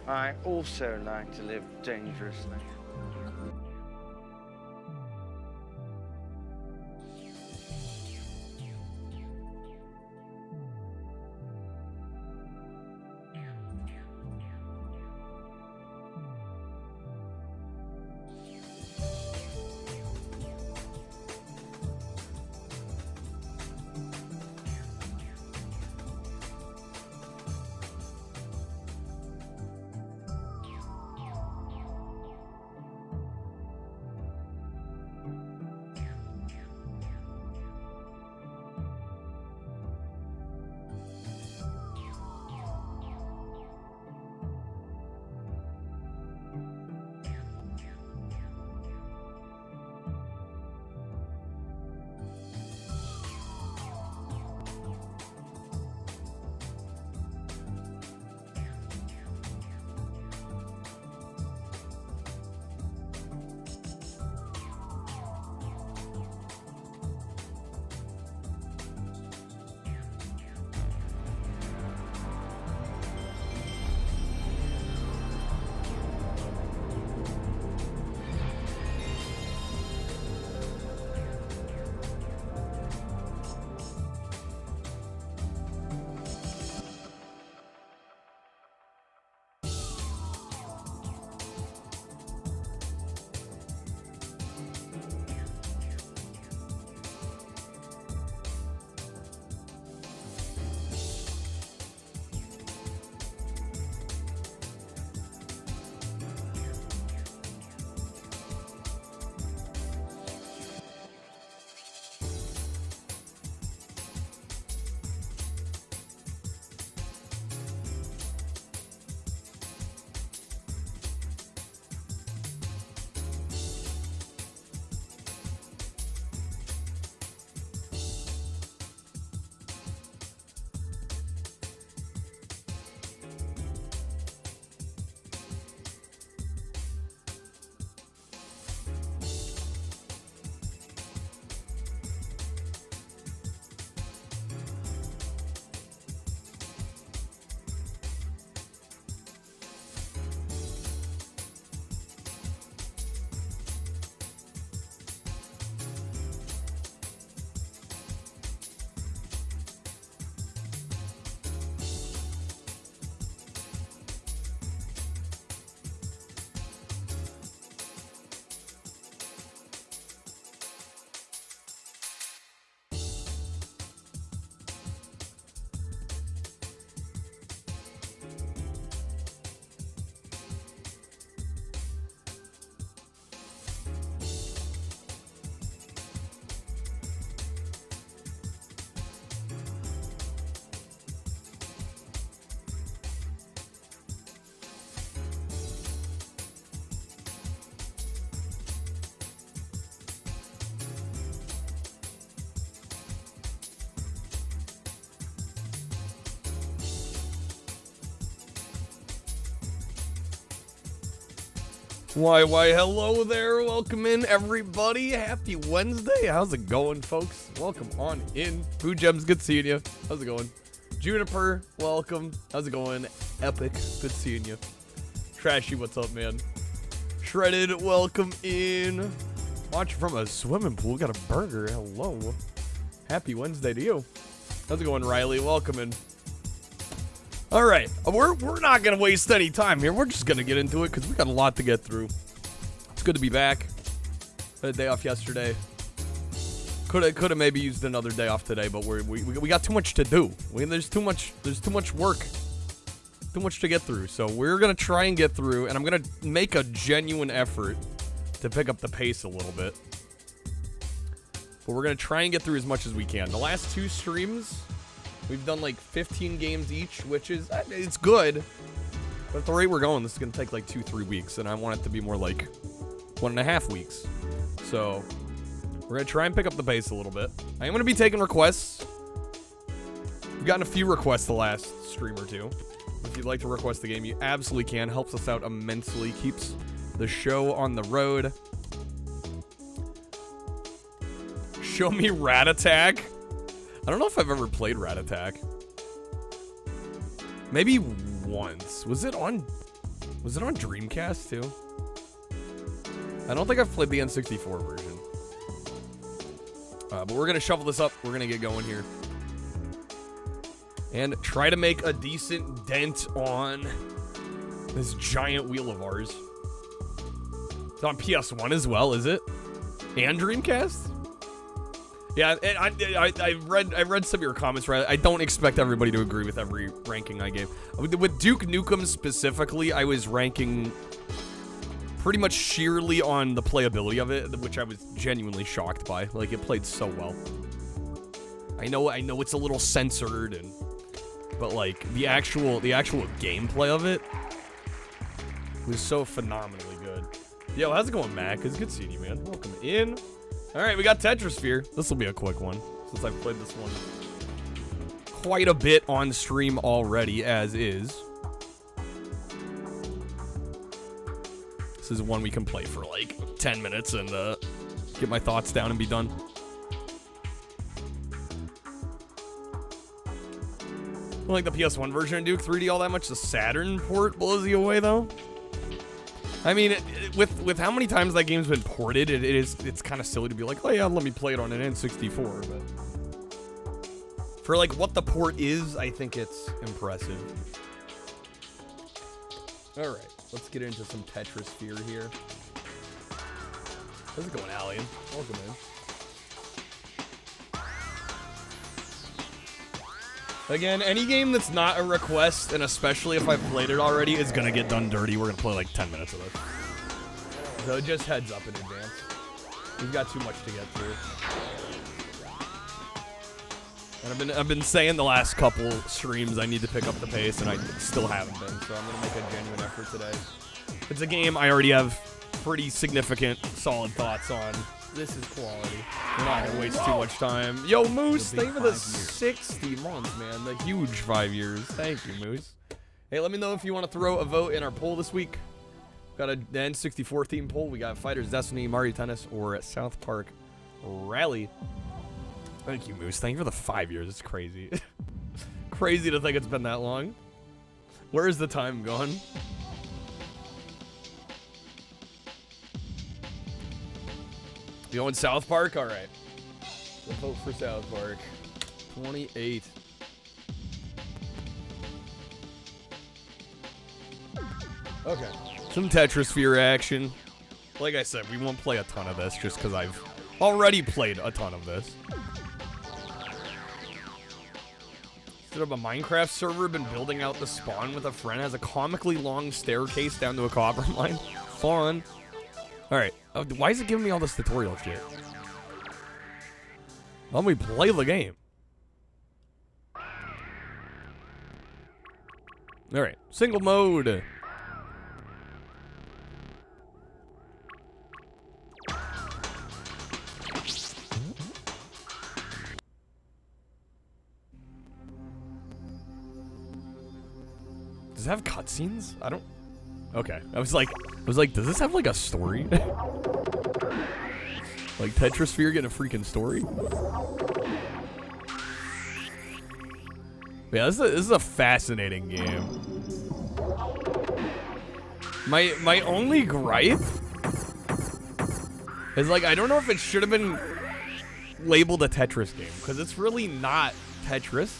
I also like to live dangerously. Why, hello there. Welcome in, everybody. Happy Wednesday. How's it going, folks? Welcome on in. Food Gems, good seeing you. How's it going? Juniper, welcome. How's it going? Epic, good seeing you. Trashy, what's up, man? Shredded, welcome in. Watching from a swimming pool. Got a burger. Hello. Happy Wednesday to you. How's it going, Riley? Welcome in. All right, we're not gonna waste any time here. We're just gonna get into it because we got a lot to get through. It's good to be back. Had a day off yesterday. Could have maybe used another day off today, but we got too much to do. There's too much work, too much to get through. So we're gonna try and get through, and I'm gonna make a genuine effort to pick up the pace a little bit. But we're gonna try and get through as much as we can. The last two streams, we've done like 15 games each, which is, it's good. But at the rate we're going, this is going to take like 2-3 weeks. And I want it to be more like 1.5 weeks. So we're going to try and pick up the pace a little bit. I am going to be taking requests. We've gotten a few requests the last stream or two. If you'd like to request the game, you absolutely can. Helps us out immensely. Keeps the show on the road. Show me Rat Attack. I don't know if I've ever played Rat Attack. Maybe once. Was it on Was it on Dreamcast too? I don't think I've played the N64 version. But we're gonna shuffle this up. We're gonna get going here. And try to make a decent dent on this giant wheel of ours. It's on PS1 as well, is it? And Dreamcast? Yeah, and I read some of your comments, right? I don't expect everybody to agree with every ranking I gave. With Duke Nukem specifically, I was ranking pretty much sheerly on the playability of it, which I was genuinely shocked by. Like, it played so well. I know it's a little censored, but like the actual gameplay of it was so phenomenally good. Yo, how's it going, Mac? It's good seeing you, man. Welcome in. All right, we got Tetrisphere. This will be a quick one since I've played this one quite a bit on stream already, as is. This is one we can play for like 10 minutes and get my thoughts down and be done. I don't like the PS1 version of Duke 3D all that much. The Saturn port blows you away, though. I mean, with how many times that game's been ported, it's kind of silly to be like, oh yeah, let me play it on an N64. But for like what the port is, I think it's impressive. All right, let's get into some Tetrisphere here. How's it going, Alien? Welcome in. Again, any game that's not a request, and especially if I've played it already, is gonna get done dirty. We're gonna play like 10 minutes of it. So just heads up in advance. We've got too much to get through. And I've been saying the last couple streams I need to pick up the pace, and I still haven't been, so I'm gonna make a genuine effort today. It's a game I already have pretty significant, solid thoughts on. This is quality. We're not gonna waste too much time. Yo, Moose, thank you for the 60 months, man. The huge 5 years. Thank you, Moose. Hey, let me know if you want to throw a vote in our poll this week. Got an N64 theme poll. We got Fighters Destiny, Mario Tennis, or South Park Rally. Thank you, Moose. Thank you for the 5 years. It's crazy. Crazy to think it's been that long. Where is the time gone? You going South Park? All right. We'll vote for South Park. 28. Okay. Some Tetrisphere action. Like I said, we won't play a ton of this just because I've already played a ton of this. Instead of a Minecraft server, been building out the spawn with a friend, has a comically long staircase down to a copper mine. Fun. Alright. Why is it giving me all this tutorial shit? Let me play the game. Alright. Single mode. Does it have cutscenes? I don't... Okay. I was like, does this have like a story? Like Tetrisphere getting a freaking story? Yeah, this is a fascinating game. My only gripe is like, I don't know if it should have been labeled a Tetris game, because it's really not Tetris.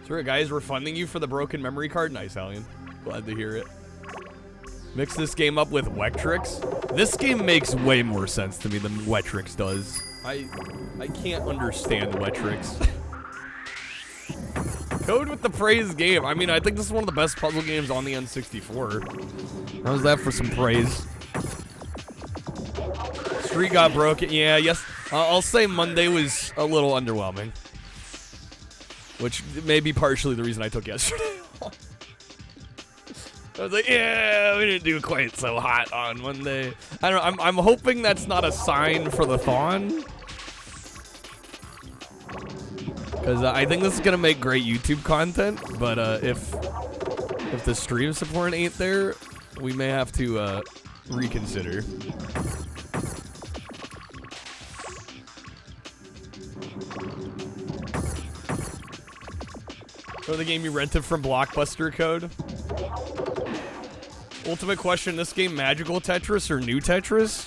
Sure, guys, we're funding you for the broken memory card. Nice, Alien. Glad to hear it. Mix this game up with Wetrix. This game makes way more sense to me than Wetrix does. I can't understand Wetrix. Code with the praise game. I mean, I think this is one of the best puzzle games on the N64. How's that for some praise? Street got broken. Yeah, yes. I'll say Monday was a little underwhelming. Which may be partially the reason I took yesterday. I was like, yeah, we didn't do quite so hot on Monday. I don't know. I'm hoping that's not a sign for the Thon. Because I think this is going to make great YouTube content. But if the stream support ain't there, we may have to reconsider. Or the game you rented from Blockbuster Code. Ultimate question, this game magical Tetris or new Tetris?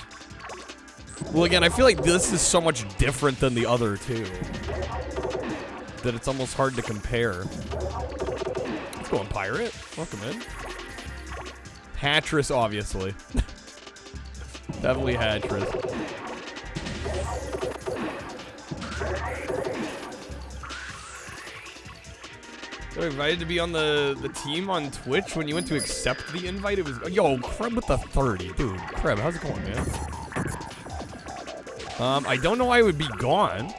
Well, again, I feel like this is so much different than the other two that it's almost hard to compare. Let's go on Pirate. Welcome in. Hatris, obviously. Definitely Hatris. So invited to be on the team on Twitch. When you went to accept the invite, it was... Yo, Kreb with the 30. Dude, Kreb, how's it going, man? I don't know why I would be gone.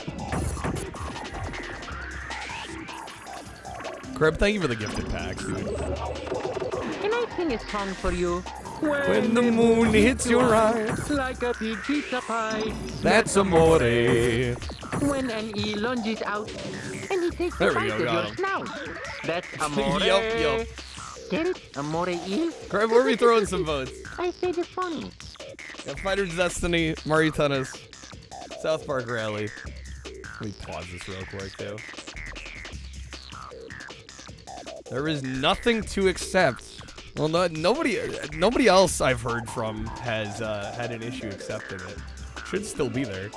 Kreb, thank you for the gifted packs, dude. Can I sing a song for you? When the moon hits your eyes, like a big pizza pie. That's amore. When an eel lunges out and he takes There a we bite go, of got your him. snout. That's amore. Yup. Get it? Amore eel? Kreb, where are we throwing some votes? I say the funny. Got Fighter's Destiny, Mario Tennis, South Park Rally. Let me pause this real quick, too. There is nothing to accept. Well, nobody else I've heard from has had an issue accepting it. Should still be there.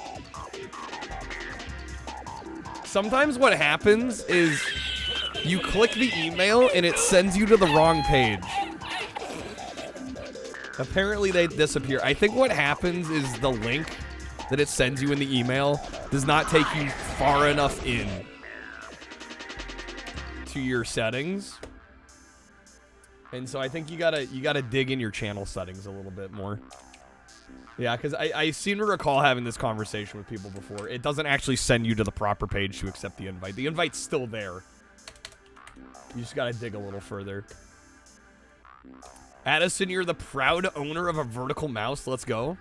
Sometimes what happens is you click the email and it sends you to the wrong page. Apparently they disappear. I think what happens is the link that it sends you in the email does not take you far enough in to your settings. And so I think you gotta dig in your channel settings a little bit more. Yeah, because I seem to recall having this conversation with people before. It doesn't actually send you to the proper page to accept the invite. The invite's still there. You just gotta dig a little further. Addison, you're the proud owner of a vertical mouse. Let's go.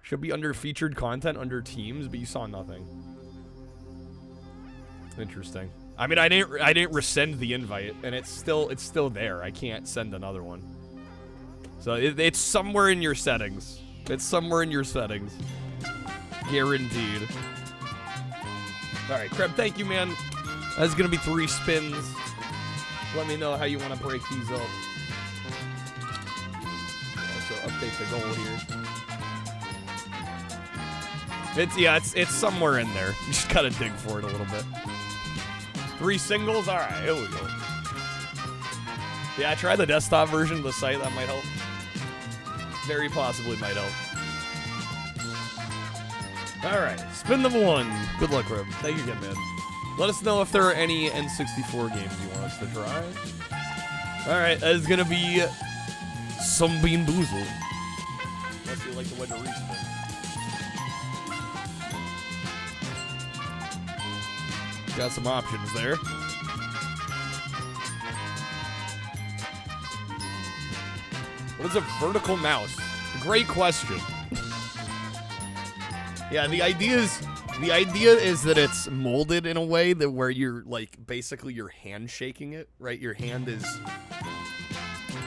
Should be under featured content under teams, but you saw nothing. Interesting. I mean, I didn't rescind the invite, and it's still there. I can't send another one. So it's somewhere in your settings. It's somewhere in your settings. Guaranteed. All right, Kreb, thank you, man. That's gonna be 3 spins. Let me know how you want to break these up. Also, update the goal here. It's somewhere in there. You just gotta dig for it a little bit. 3 singles? Alright, here we go. Yeah, try the desktop version of the site, that might help. Very possibly might help. Alright, spin number 1. Good luck, Rib. Thank you again, man. Let us know if there are any N64 games you want us to try. Alright, that is gonna be some Bean Boozled. Unless you like the wedge of respin. Got some options there. What is a vertical mouse? Great question. Yeah, the idea is that it's molded in a way that where you're like basically your hand shaking it, right? Your hand is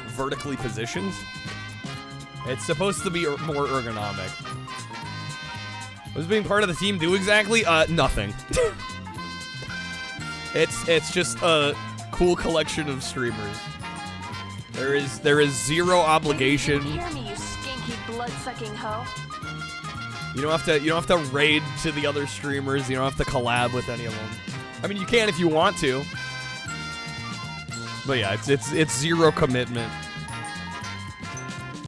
vertically positioned. It's supposed to be more ergonomic. What does being part of the team do exactly? Nothing. It's just a cool collection of streamers. There is zero obligation. Hear me, you stinky blood-sucking hoe. You don't have to raid to the other streamers. You don't have to collab with any of them. I mean, you can if you want to. But yeah, it's zero commitment.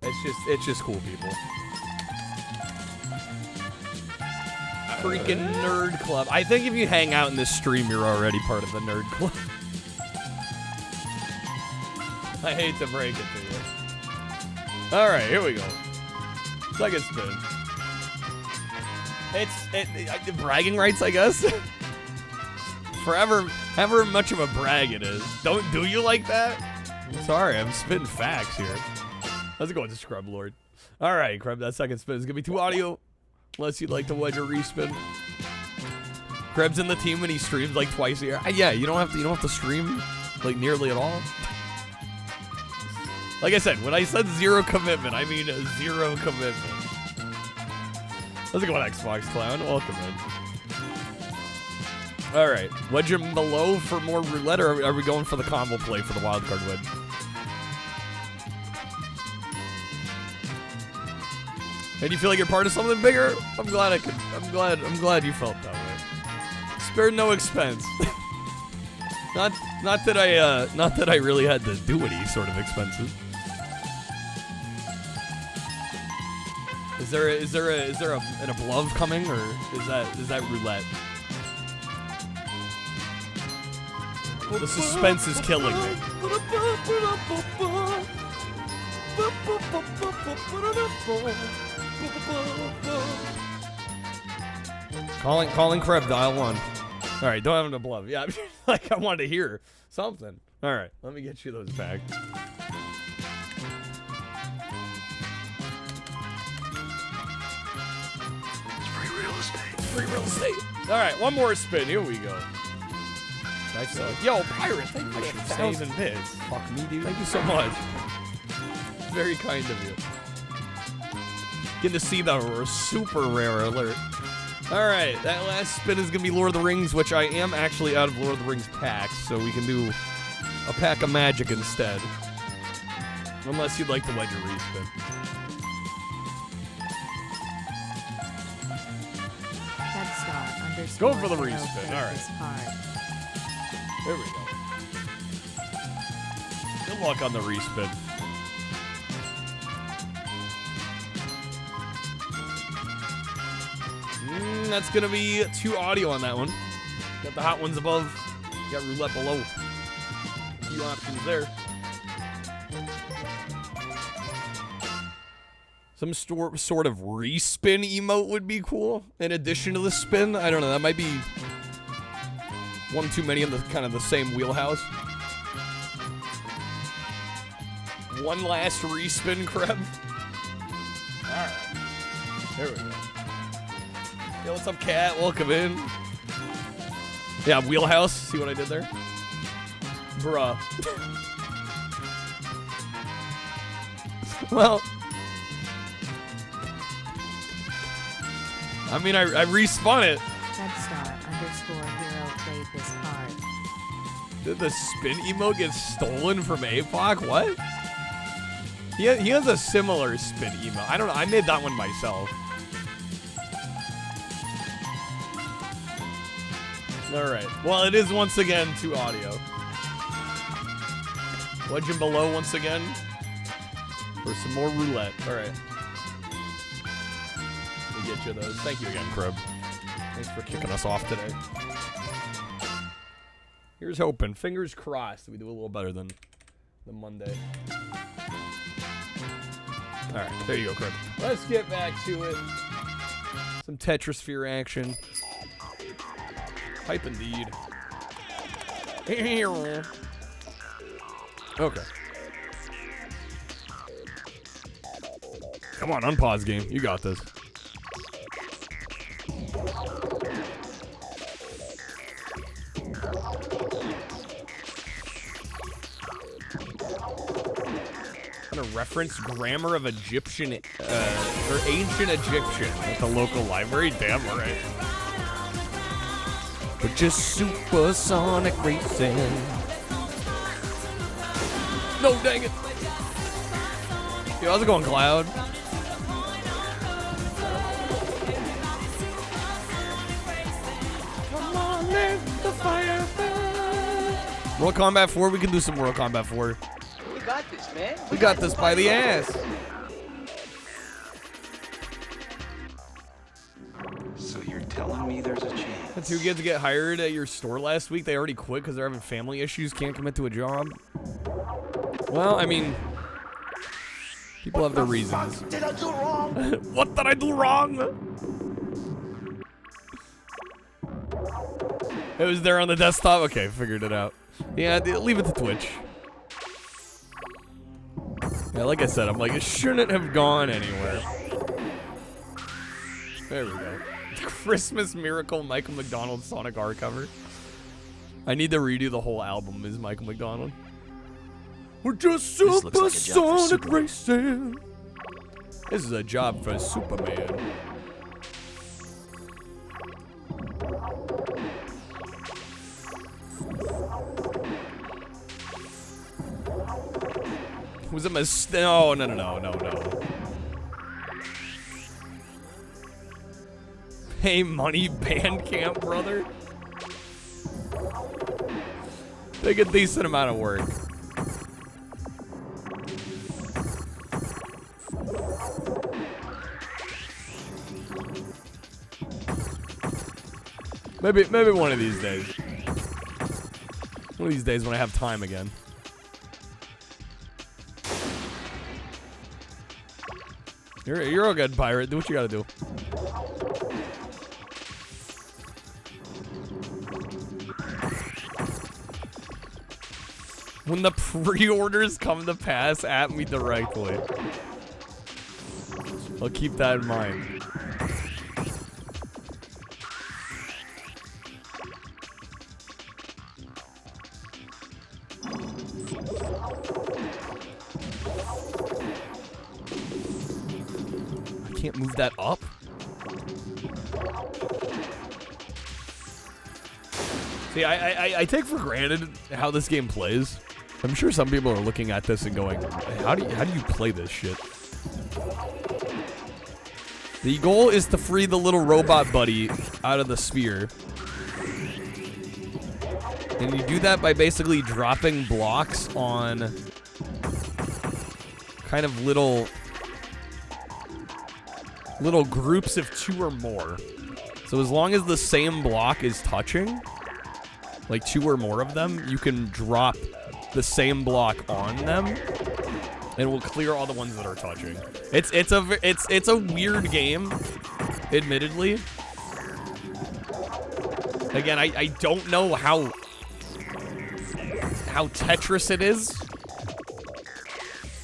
It's just cool people. Freaking nerd club. I think if you hang out in this stream, you're already part of the nerd club. I hate to break it to you. All right, here we go. Second spin. It's bragging rights, I guess. However much of a brag it is. Do you like that? Sorry, I'm spitting facts here. How's it going, Scrub Lord? All right, Kreb, that second spin is gonna be 2 audio. Unless you'd like to wedge or respin. Krebs in the team when he streams like twice a year. Yeah, you don't have to stream like nearly at all. Like I said, when I said zero commitment, I mean zero commitment. How's it going, Xbox Clown? Welcome in. All right, wedge him below for more roulette, or are we going for the combo play for the wildcard wedge? And you feel like you're part of something bigger? I'm glad I'm glad you felt that way. Spared no expense. not that I really had to do any sort of expenses. Is there an above coming, or is that roulette? The suspense is killing me. Calling Krebs, dial 1. All right, don't have an above. Yeah, like I wanted to hear something. All right, let me get you those back. Free real estate. All right, one more spin. Here we go. Nice. Yo, Pirate, thank you for 1,000 bits. Fuck me, dude. Thank you so much. Very kind of you. Getting to see the super rare alert. All right, that last spin is gonna be Lord of the Rings, which I am actually out of Lord of the Rings packs, so we can do a pack of Magic instead. Unless you'd like the Ledger respin. Go for the respin. All right. There we go. Good luck on the respin. That's gonna be 2 audio on that one. Got the hot ones above. Got roulette below. A few options there. Some sort of respin emote would be cool. In addition to the spin, I don't know. That might be one too many in the kind of the same wheelhouse. One last respin, Kreb. All right, there we go. Yo, what's up, Cat? Welcome in. Yeah, wheelhouse. See what I did there? Bruh. Well, I mean, I respun it. Headstar_hero played this card. Did the spin emote get stolen from APOC? What? He has a similar spin emote. I don't know. I made that one myself. All right. Well, it is once again 2 audio. Legend below once again for some more roulette. All right. Let me get you those. Thank you again, Krub. Thanks for kicking us off today. Here's hoping. Fingers crossed we do a little better than Monday. All right. There you go, Krub. Let's get back to it. Some Tetrisphere action. Hype indeed. Okay. Come on, unpause game. You got this. I'm gonna reference grammar of Egyptian, or ancient Egyptian at the local library. Damn right. But just supersonic racing. No, dang it. Yo, how's it going, Cloud? Come on, let the fire burn. Mortal Kombat 4, we can do some Mortal Kombat 4. We got this, man. We got this by the ass. So you're telling me there's a chance? The 2 kids get hired at your store last week. They already quit because they're having family issues, can't commit to a job. Well, I mean, people have their reasons. Did I do wrong? What did I do wrong? It was there on the desktop? Okay, figured it out. Yeah, leave it to Twitch. Yeah, like I said, I'm like, it shouldn't have gone anywhere. There we go. Christmas Miracle Michael McDonald Sonic R cover. I need to redo the whole album as Michael McDonald. We're just supersonic racing. This is a job for Superman. Was it no. Hey, money Bandcamp, brother. Take a decent amount of work. Maybe one of these days. One of these days when I have time again. You're all good, pirate. Do what you gotta do. When the pre-orders come to pass, at me directly. I'll keep that in mind. I can't move that up? See, I take for granted how this game plays. I'm sure some people are looking at this and going, how do you play this shit? The goal is to free the little robot buddy out of the sphere. And you do that by basically dropping blocks on kind of little groups of 2 or more. So as long as the same block is touching, like 2 or more of them, you can drop the same block on them, and it will clear all the ones that are touching. It's a weird game, admittedly. Again, I don't know how Tetris it is,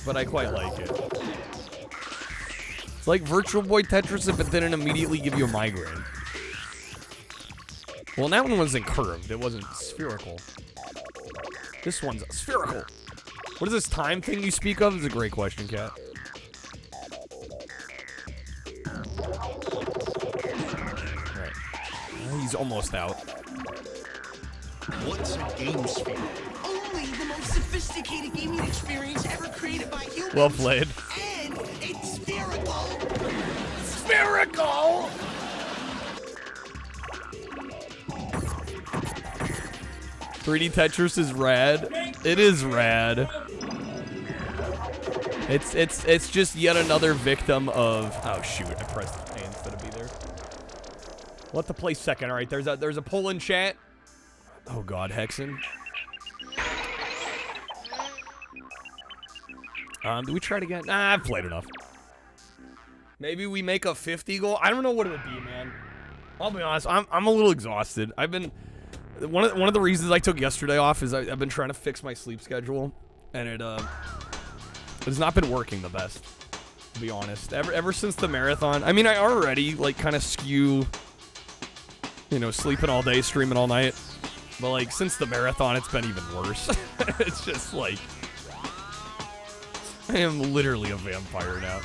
but I quite like it. It's like Virtual Boy Tetris if it didn't immediately give you a migraine. Well, that one wasn't curved. It wasn't spherical. This one's spherical. What is this time thing you speak of? Is a great question, Kat. Right. He's almost out. What's a game sphere? Only the most sophisticated gaming experience ever created by humans. Well played. And it's spherical. Spherical! 3D Tetris is rad. It is rad. It's just yet another victim of, oh shoot, I pressed A instead of B there. We'll have to play second. All right, there's a poll in chat. Oh god, Hexen. Do we try it again? Nah, I've played enough. Maybe we make a 50 goal. I don't know what it would be, man. I'll be honest. I'm a little exhausted. I've been one of the reasons I took yesterday off is I've been trying to fix my sleep schedule, and it has not been working the best, to be honest. Ever since the marathon. I mean, I already like kind of skew, you know, sleeping all day, streaming all night. But like since the marathon, it's been even worse. It's just like I am literally a vampire now.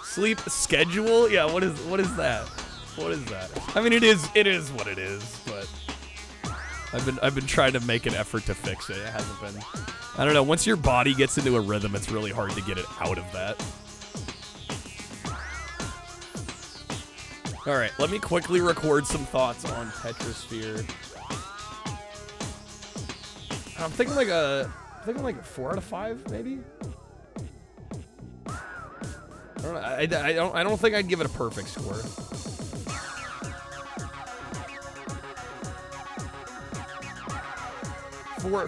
Sleep schedule? Yeah, what is that? What is that? I mean, it is what it is, but I've been trying to make an effort to fix it. It hasn't been. I don't know. Once your body gets into a rhythm, it's really hard to get it out of that. All right, let me quickly record some thoughts on Tetrisphere. I'm thinking like a 4 out of 5, maybe. I don't think I'd give it a perfect score.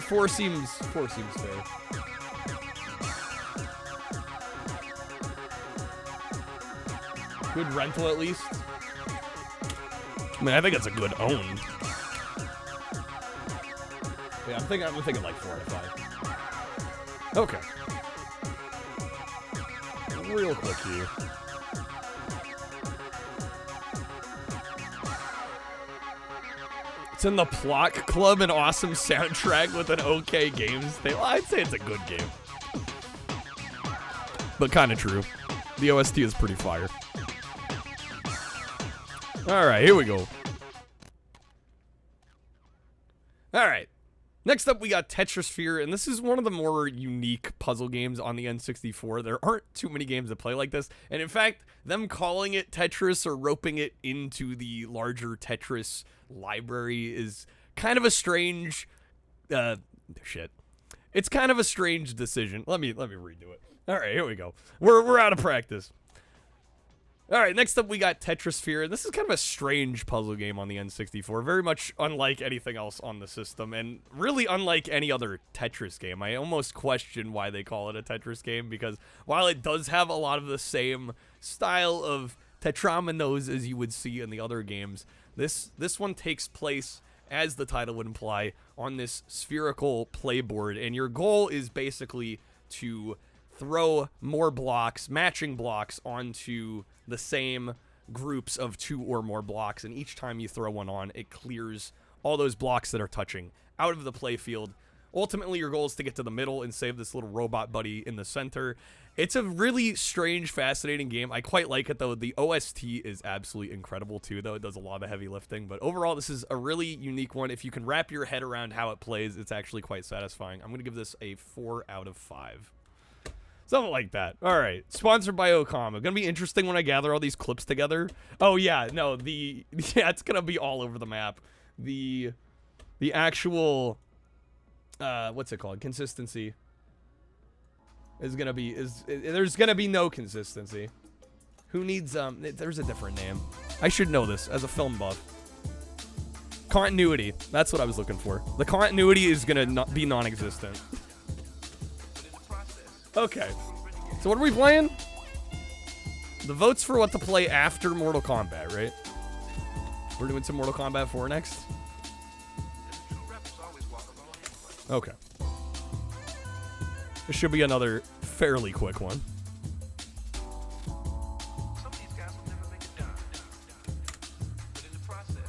Four seems fair. Good rental at least. I mean, I think it's a good own. Yeah, I'm thinking like 4 out of 5. Okay. Real quick here. It's in the Plot Club, an awesome soundtrack with an okay games thing. Well, I'd say it's a good game. But kind of true. The OST is pretty fire. Alright, here we go. Alright. Next up, we got Tetrisphere, and this is one of the more unique puzzle games on the N64. There aren't too many games that play like this, and in fact, them calling it Tetris or roping it into the larger Tetris library is kind of a strange, It's kind of a strange decision. Let me redo it. All right, here we go. We're out of practice. All right, next up we got Tetrisphere. This is kind of a strange puzzle game on the N64, very much unlike anything else on the system, and really unlike any other Tetris game. I almost question why they call it a Tetris game, because while it does have a lot of the same style of tetrominoes as you would see in the other games, this one takes place, as the title would imply, on this spherical playboard, and your goal is basically to throw more blocks, matching blocks, onto the same groups of 2 or more blocks, and each time you throw one on, it clears all those blocks that are touching out of the play field. Ultimately, your goal is to get to the middle and save this little robot buddy in the center. It's a really strange, fascinating game. I quite like it, though. The OST is absolutely incredible, too, though. It does a lot of heavy lifting. But overall, this is a really unique one. If you can wrap your head around how it plays, it's actually quite satisfying. I'm going to give this a 4 out of 5. Something like that. All right. Sponsored by Okama. Gonna be interesting when I gather all these clips together. Oh, yeah. No, yeah, it's gonna be all over the map. The actual, what's it called? Consistency is gonna be, there's gonna be no consistency. Who needs, there's a different name. I should know this as a film buff. Continuity. That's what I was looking for. The continuity is gonna be non-existent. Okay, so what are we playing? The votes for what to play after Mortal Kombat, right? We're doing some Mortal Kombat 4 next? Okay. This should be another fairly quick one.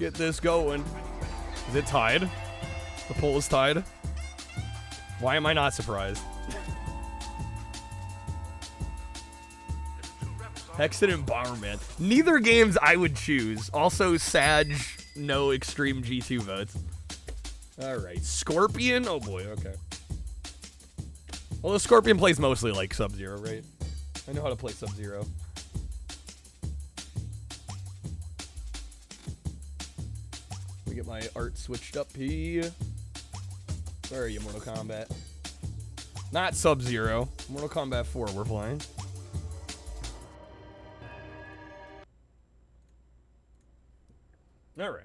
Get this going. Is it tied? The poll is tied. Why am I not surprised? Hexen and Bomberman. Neither games I would choose. Also, Sag, no Extreme G2 votes. Alright, Scorpion? Oh boy, okay. Although Scorpion plays mostly like Sub-Zero, right? I know how to play Sub-Zero. Let me get my art switched up here. Where are you, Mortal Kombat? Not Sub-Zero. Mortal Kombat 4 we're playing. All right.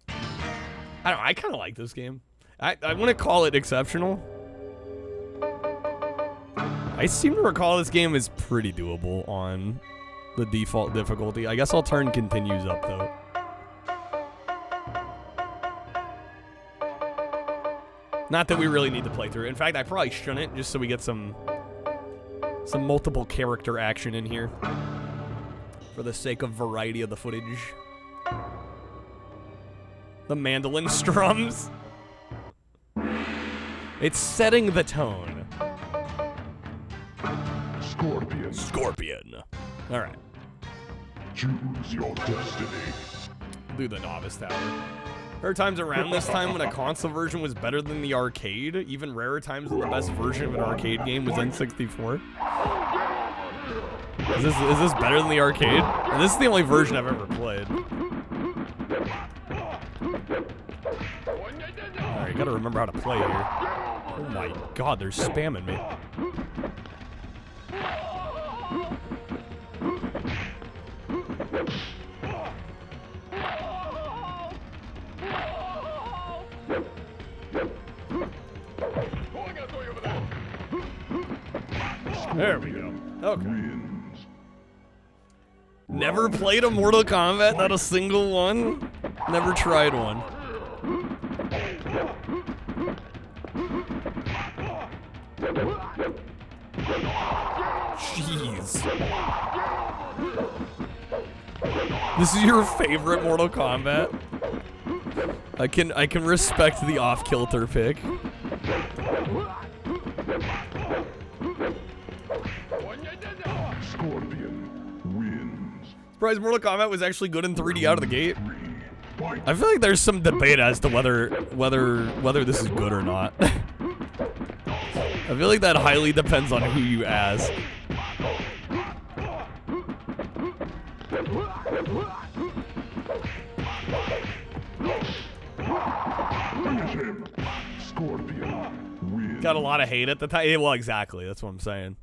I don't know. I kind of like this game. I want to call it exceptional. I seem to recall this game is pretty doable on the default difficulty. I guess I'll turn continues up, though. Not that we really need to play through it. In fact, I probably shouldn't, just so we get some multiple character action in here. For the sake of variety of the footage. The mandolin strums. It's setting the tone. Scorpion. All right. Choose your destiny. Do the novice tower. There are times around this time when a console version was better than the arcade. Even rarer times when the best version of an arcade game was N64. Is this better than the arcade? And this is the only version I've ever played. Alright, gotta remember how to play here. Oh my god, they're spamming me. There we go. Okay. Never played a Mortal Kombat, not a single one. Never tried one. Jeez. This is your favorite Mortal Kombat? I can respect the off-kilter pick. Scorpion wins. Surprised Mortal Kombat was actually good in 3D out of the gate. I feel like there's some debate as to whether this is good or not. I feel like that highly depends on who you ask. Got a lot of hate at the time. Well, exactly. That's what I'm saying.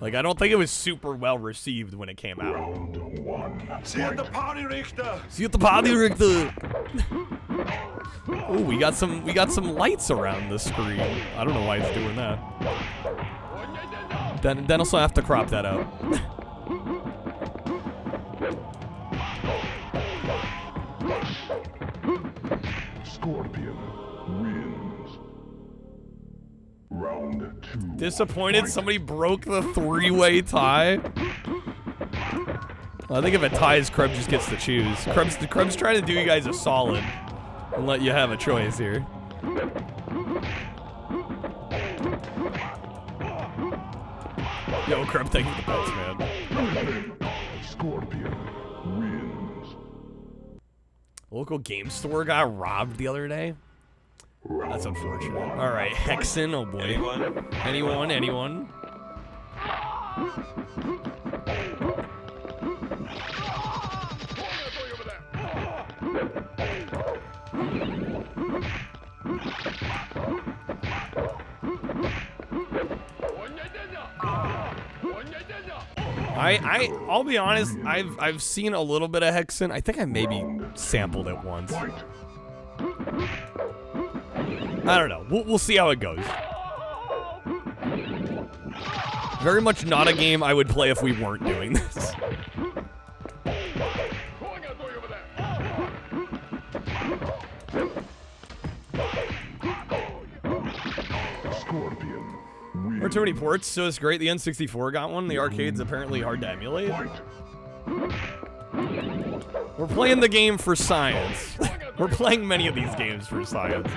Like, I don't think it was super well received when it came out. See you at the party, Richter. See you at the party, Richter. Oh, we got some lights around the screen. I don't know why it's doing that. Then also have to crop that out. Scorpion wins. Round 2. Disappointed somebody broke the three-way tie. Well, I think if it ties, Krebs just gets to choose. Krebs trying to do you guys a solid and let you have a choice here. Yo, Krebs, thank you for the belts, man. Scorpion wins. Local game store got robbed the other day. That's unfortunate. All right, Hexen. Oh boy. Anyone? I'll be honest. I've seen a little bit of Hexen. I think I maybe sampled it once. I don't know. We'll see how it goes. Very much not a game I would play if we weren't doing this. There are too many ports, so it's great the N64 got one. The arcade's apparently hard to emulate. We're playing the game for science. We're playing many of these games for science.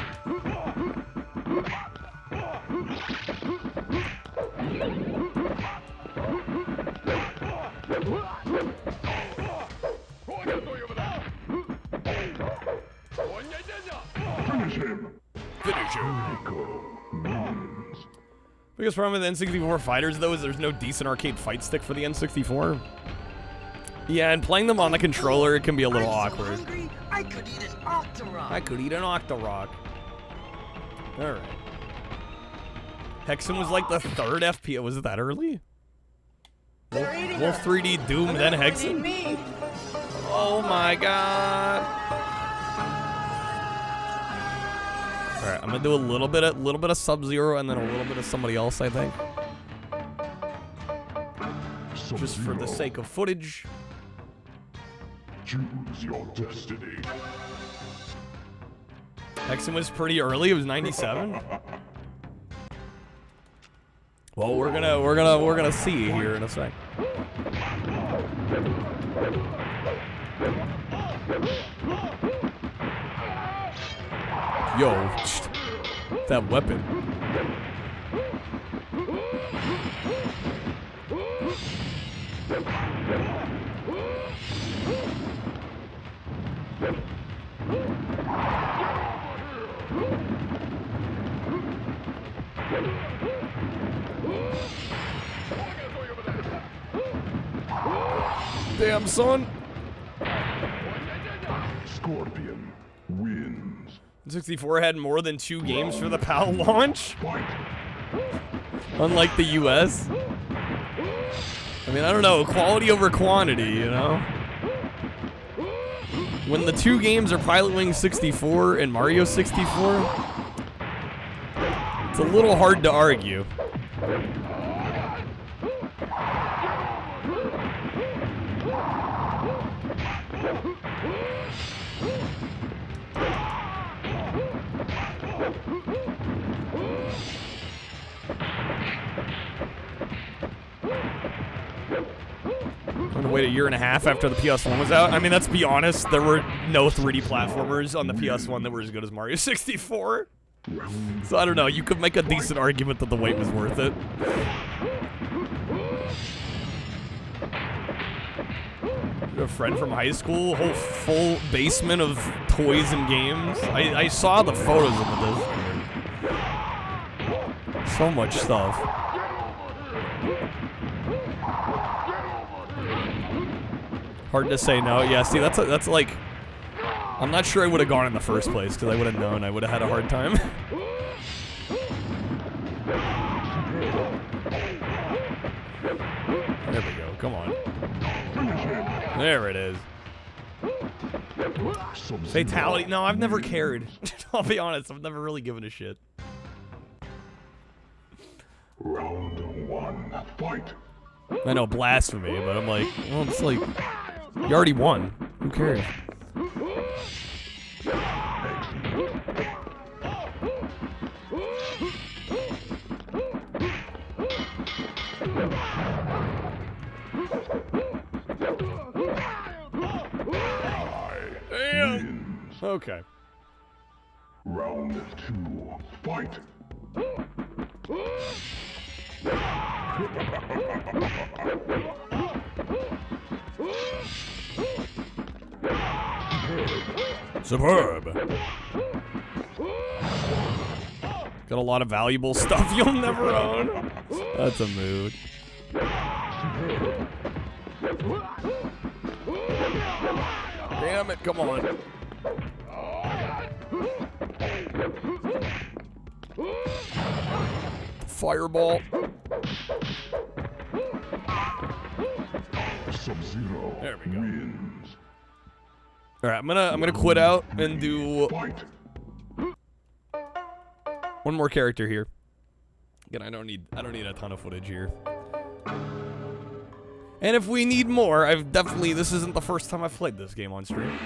Finish him. Biggest problem with the N64 fighters, though, is there's no decent arcade fight stick for the N64. Yeah, and playing them on the controller, it can be a little awkward. I could eat an Octorok. I could eat an Octorok. Alright. Hexen was like the third FPS. Was it that early? Wolf 3D Doom, then Hexen? Oh my god. Alright, I'm gonna do a little bit of Sub-Zero and then a little bit of somebody else, I think. Just for the sake of footage. Choose your destiny. Hexen was pretty early. It was 97. Well, we're gonna see here in a sec. Yo, that weapon. Damn, son. Scorpion wins. 64 had more than 2 games for the PAL launch. Unlike the US. I mean, I don't know, quality over quantity, you know? When the 2 games are Pilot Wing 64 and Mario 64, it's a little hard to argue. I'm gonna wait a year and a half after the PS1 was out. I mean, let's be honest, there were no 3D platformers on the PS1 that were as good as Mario 64. So I don't know, you could make a decent argument that the wait was worth it. A friend from high school, whole full basement of toys and games. I saw the photos in the Discord. So much stuff. Hard to say no. Yeah, see, that's like, I'm not sure I would have gone in the first place because I would have known I would have had a hard time. There we go. Come on. There it is. Fatality. No, I've never cared. I'll be honest. I've never really given a shit. Round 1, fight. I know, blasphemy, but I'm like, well, it's like, you already won. Who cares? Damn. Okay. Round 2, fight. Superb. Got a lot of valuable stuff you'll never own. That's a mood. Damn it, come on. Fireball. Sub-Zero There we go. wins. All right, I'm gonna quit out and do Fight. one more character here. Again, I don't need a ton of footage here. And if we need more, this isn't the first time I've played this game on stream.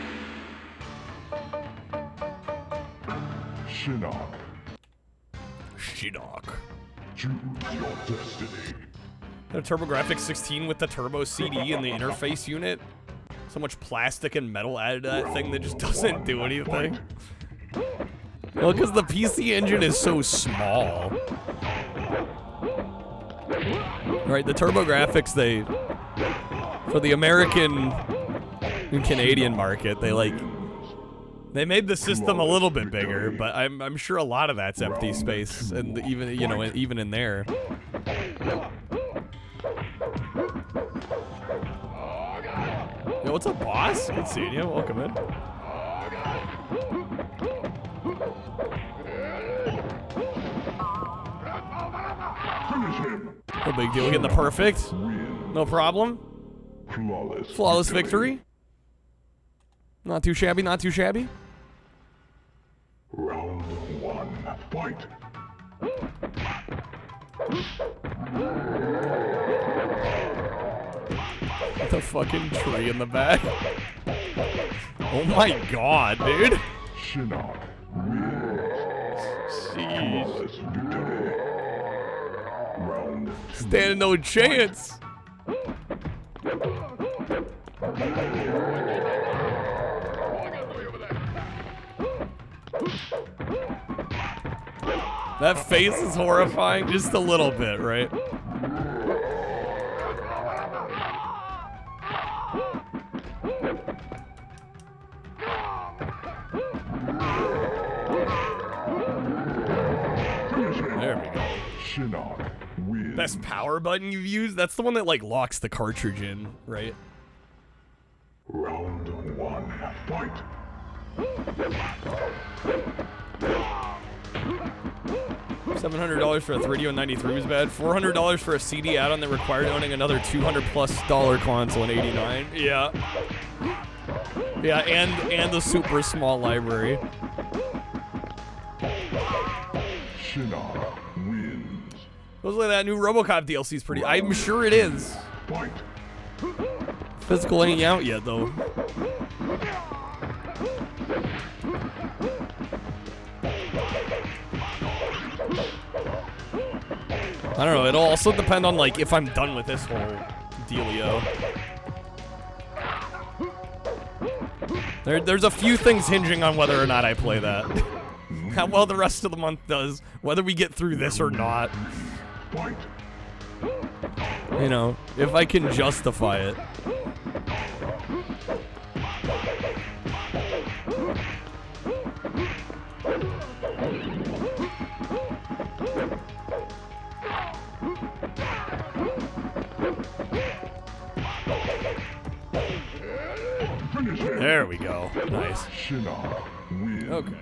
Shinnok. Shinnok. Choose your destiny. A TurboGrafx 16 with the turbo CD and the interface unit. So much plastic and metal added to that thing that just doesn't do anything. Well, because the PC engine is so small. Right, the TurboGrafx, for the American and Canadian market, they made the system a little bit bigger, but I'm sure a lot of that's empty space, and even in there. Yo, what's up, boss? Good seeing you. Welcome in. No big deal. Getting the perfect. No problem. Flawless victory. Not too shabby, not too shabby. Round 1, fight. The fucking tree in the back. Oh my god, dude. Shinnok wins. Flawless victory. Round 2. Standing no chance. That face is horrifying, just a little bit, right? There we go. Shinnok wins. Best power button you've used? That's the one that, like, locks the cartridge in, right? Round 1, fight. $700 for a 3DO 93 was bad. $400 for a CD add-on that required owning another $200+ console in '89. Yeah. Yeah, and the super small library. Shinnok wins. Looks like that new RoboCop DLC is pretty. I'm sure it is. Fight. Physical ain't out yet, though. I don't know. It'll also depend on, like, if I'm done with this whole dealio. There's a few things hinging on whether or not I play that. How well the rest of the month does, whether we get through this or not. You know, if I can justify it. There we go. Nice. Shinnok wins. Okay.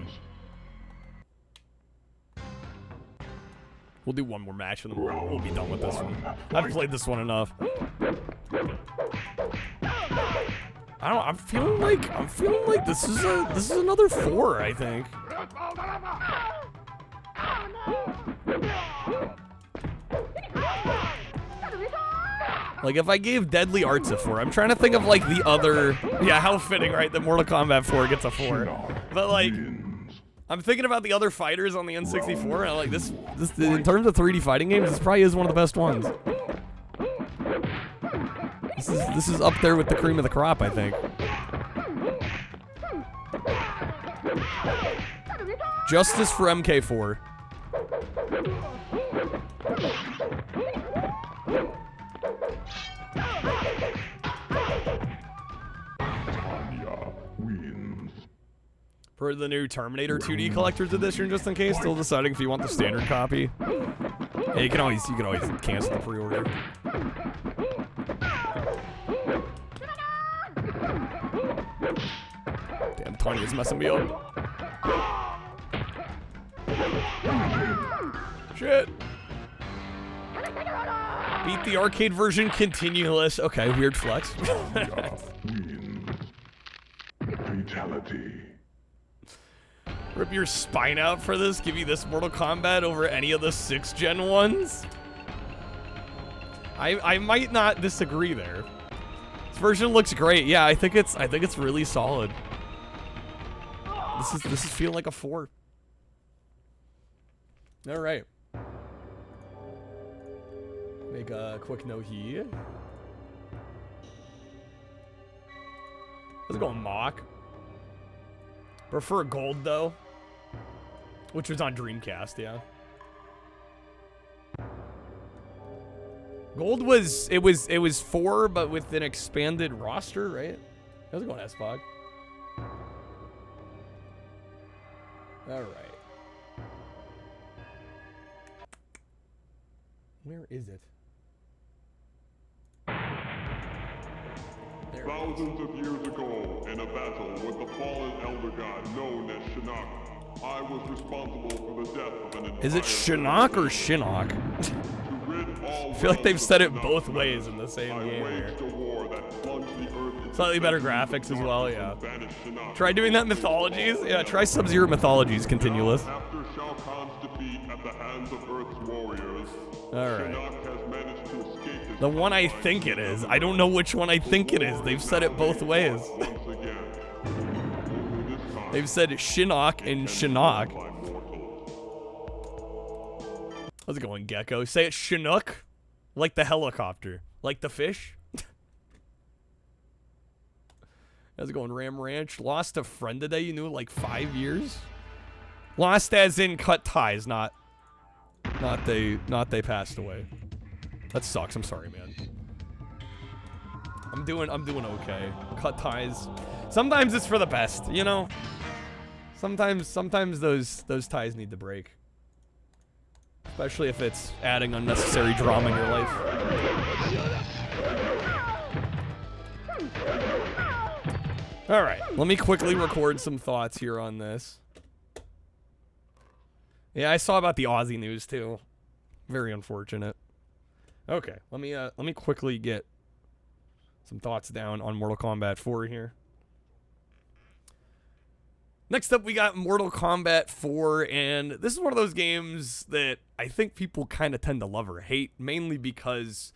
We'll do one more match and then we'll be done with this one. I've played this one enough. I'm feeling like this is another 4, I think. Like, if I gave Deadly Arts a 4, I'm trying to think of, like, the other... Yeah, how fitting, right, that Mortal Kombat 4 gets a 4. But, like, I'm thinking about the other fighters on the N64, and I'm like, this in terms of 3D fighting games, this probably is one of the best ones. This is up there with the cream of the crop, I think. Justice for MK4. For the new Terminator 2D Collector's Edition, just in case. Still deciding if you want the standard copy. Yeah, you can always cancel the pre-order. Damn, Tony is messing me up. Shit. Beat the arcade version continuous. Okay, weird flex. Fatality. Rip your spine out for this? Give you this Mortal Kombat over any of the 6th gen ones? I might not disagree there. This version looks great. Yeah, I think it's really solid. This is feeling like a 4. All right. Make a quick note here. Let's go Mach. Prefer Gold though, which was on Dreamcast, yeah. Gold was 4, but with an expanded roster, right? How's it going, S-Fog? All right. Where is it? There Thousands of years ago, in a battle with the fallen elder god known as Shinnok, I was responsible for the death of an entire... Is it Shinnok or Shinnok? I feel like they've said it both ways in the same game here. Slightly better graphics as well, yeah. Try doing that in Mythologies? Yeah, try Sub-Zero Mythologies continuous. After Shao Kahn's defeat at the hands of Earth's warriors, alright. The one I think it is. I don't know which one I think it is. They've said it both ways. They've said Shinnok and Shinnok. How's it going, Gecko? Say it Chinook, like the helicopter, like the fish. How's it going, Ram Ranch? Lost a friend today you knew like 5 years? Lost as in cut ties, not they passed away. That sucks. I'm sorry, man. I'm doing okay. Cut ties. Sometimes it's for the best, you know? Sometimes those ties need to break. Especially if it's adding unnecessary drama in your life. All right, let me quickly record some thoughts here on this. Yeah, I saw about the Aussie news too. Very unfortunate. Okay, let me quickly get some thoughts down on Mortal Kombat 4 here. Next up, we got Mortal Kombat 4, and this is one of those games that I think people kind of tend to love or hate, mainly because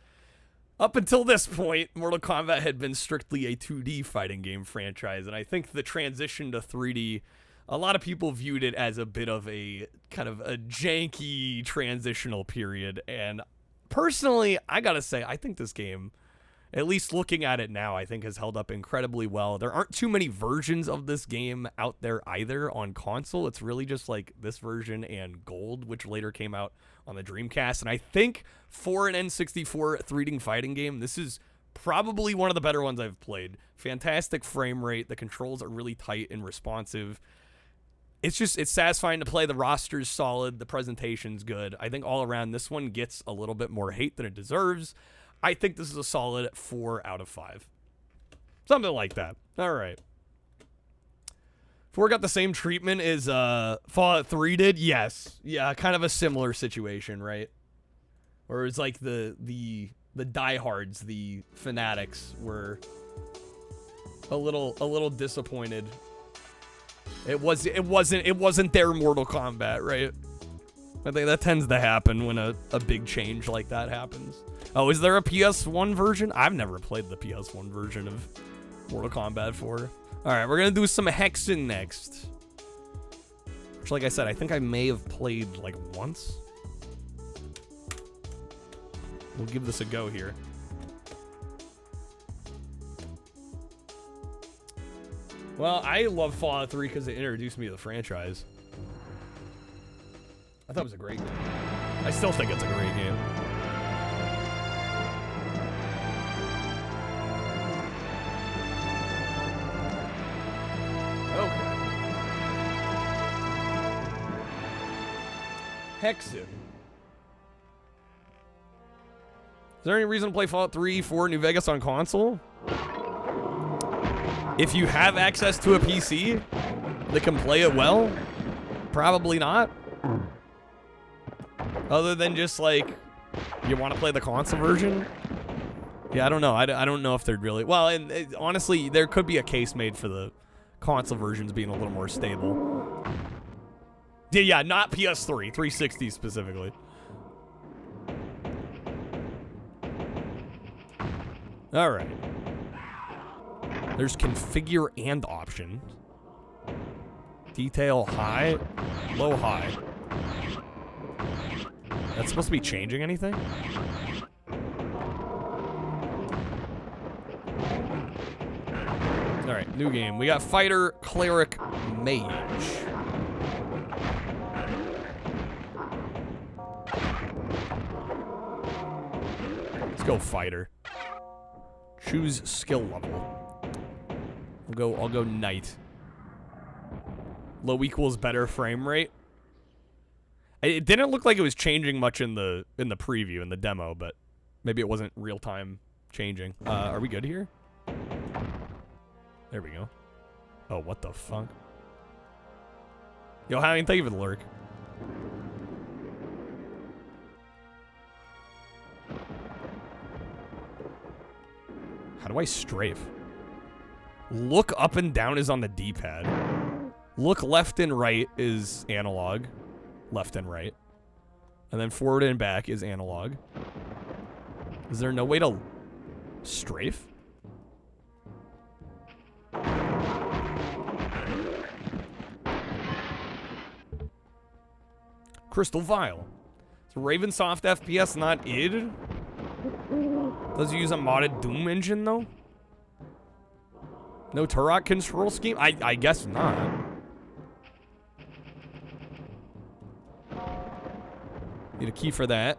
up until this point, Mortal Kombat had been strictly a 2D fighting game franchise, and I think the transition to 3D, a lot of people viewed it as a bit of a kind of a janky transitional period, and personally, I gotta say, I think this game, at least looking at it now, I think has held up incredibly well. There aren't too many versions of this game out there either on console. It's really just like this version and Gold, which later came out on the Dreamcast. And I think for an N64 3D fighting game, this is probably one of the better ones I've played. Fantastic frame rate. The controls are really tight and responsive. It's satisfying to play. The roster's solid. The presentation's good. I think all around this one gets a little bit more hate than it deserves. I think this is a solid 4 out of 5. Something like that. All right. 4 got the same treatment as Fallout 3 did? Yes. Yeah, kind of a similar situation, right? Or it's like the diehards, the fanatics were a little disappointed. It wasn't their Mortal Kombat, right? I think that tends to happen when a big change like that happens. Oh, is there a PS1 version? I've never played the PS1 version of Mortal Kombat 4. Alright, we're gonna do some Hexen next. Which, like I said, I think I may have played, like, once. We'll give this a go here. Well, I love Fallout 3 because it introduced me to the franchise. I thought it was a great game. I still think it's a great game. Okay. Hexen. Is there any reason to play Fallout 3, 4, New Vegas on console? If you have access to a PC that can play it well, probably not. Other than just like, you want to play the console version? Yeah, I don't know. I don't know if they're really... Well, and honestly, there could be a case made for the console versions being a little more stable. Yeah, not PS3, 360 specifically. All right. There's configure and options. Detail high, low high. That's supposed to be changing anything? Alright, new game. We got fighter, cleric, mage. Let's go fighter. Choose skill level. I'll go knight. Low equals better frame rate. It didn't look like it was changing much in the preview, in the demo, but maybe it wasn't real time changing. Are we good here? There we go. Oh, what the fuck? Yo, Howie, thank you for the lurk. How do I strafe? Look up and down is on the D-pad. Look left and right is analog. Left and right. And then forward and back is analog. Is there no way to strafe? Crystal Vial. It's Ravensoft FPS, not id? Does it use a modded Doom engine, though? No Turok control scheme? I guess not. Need a key for that.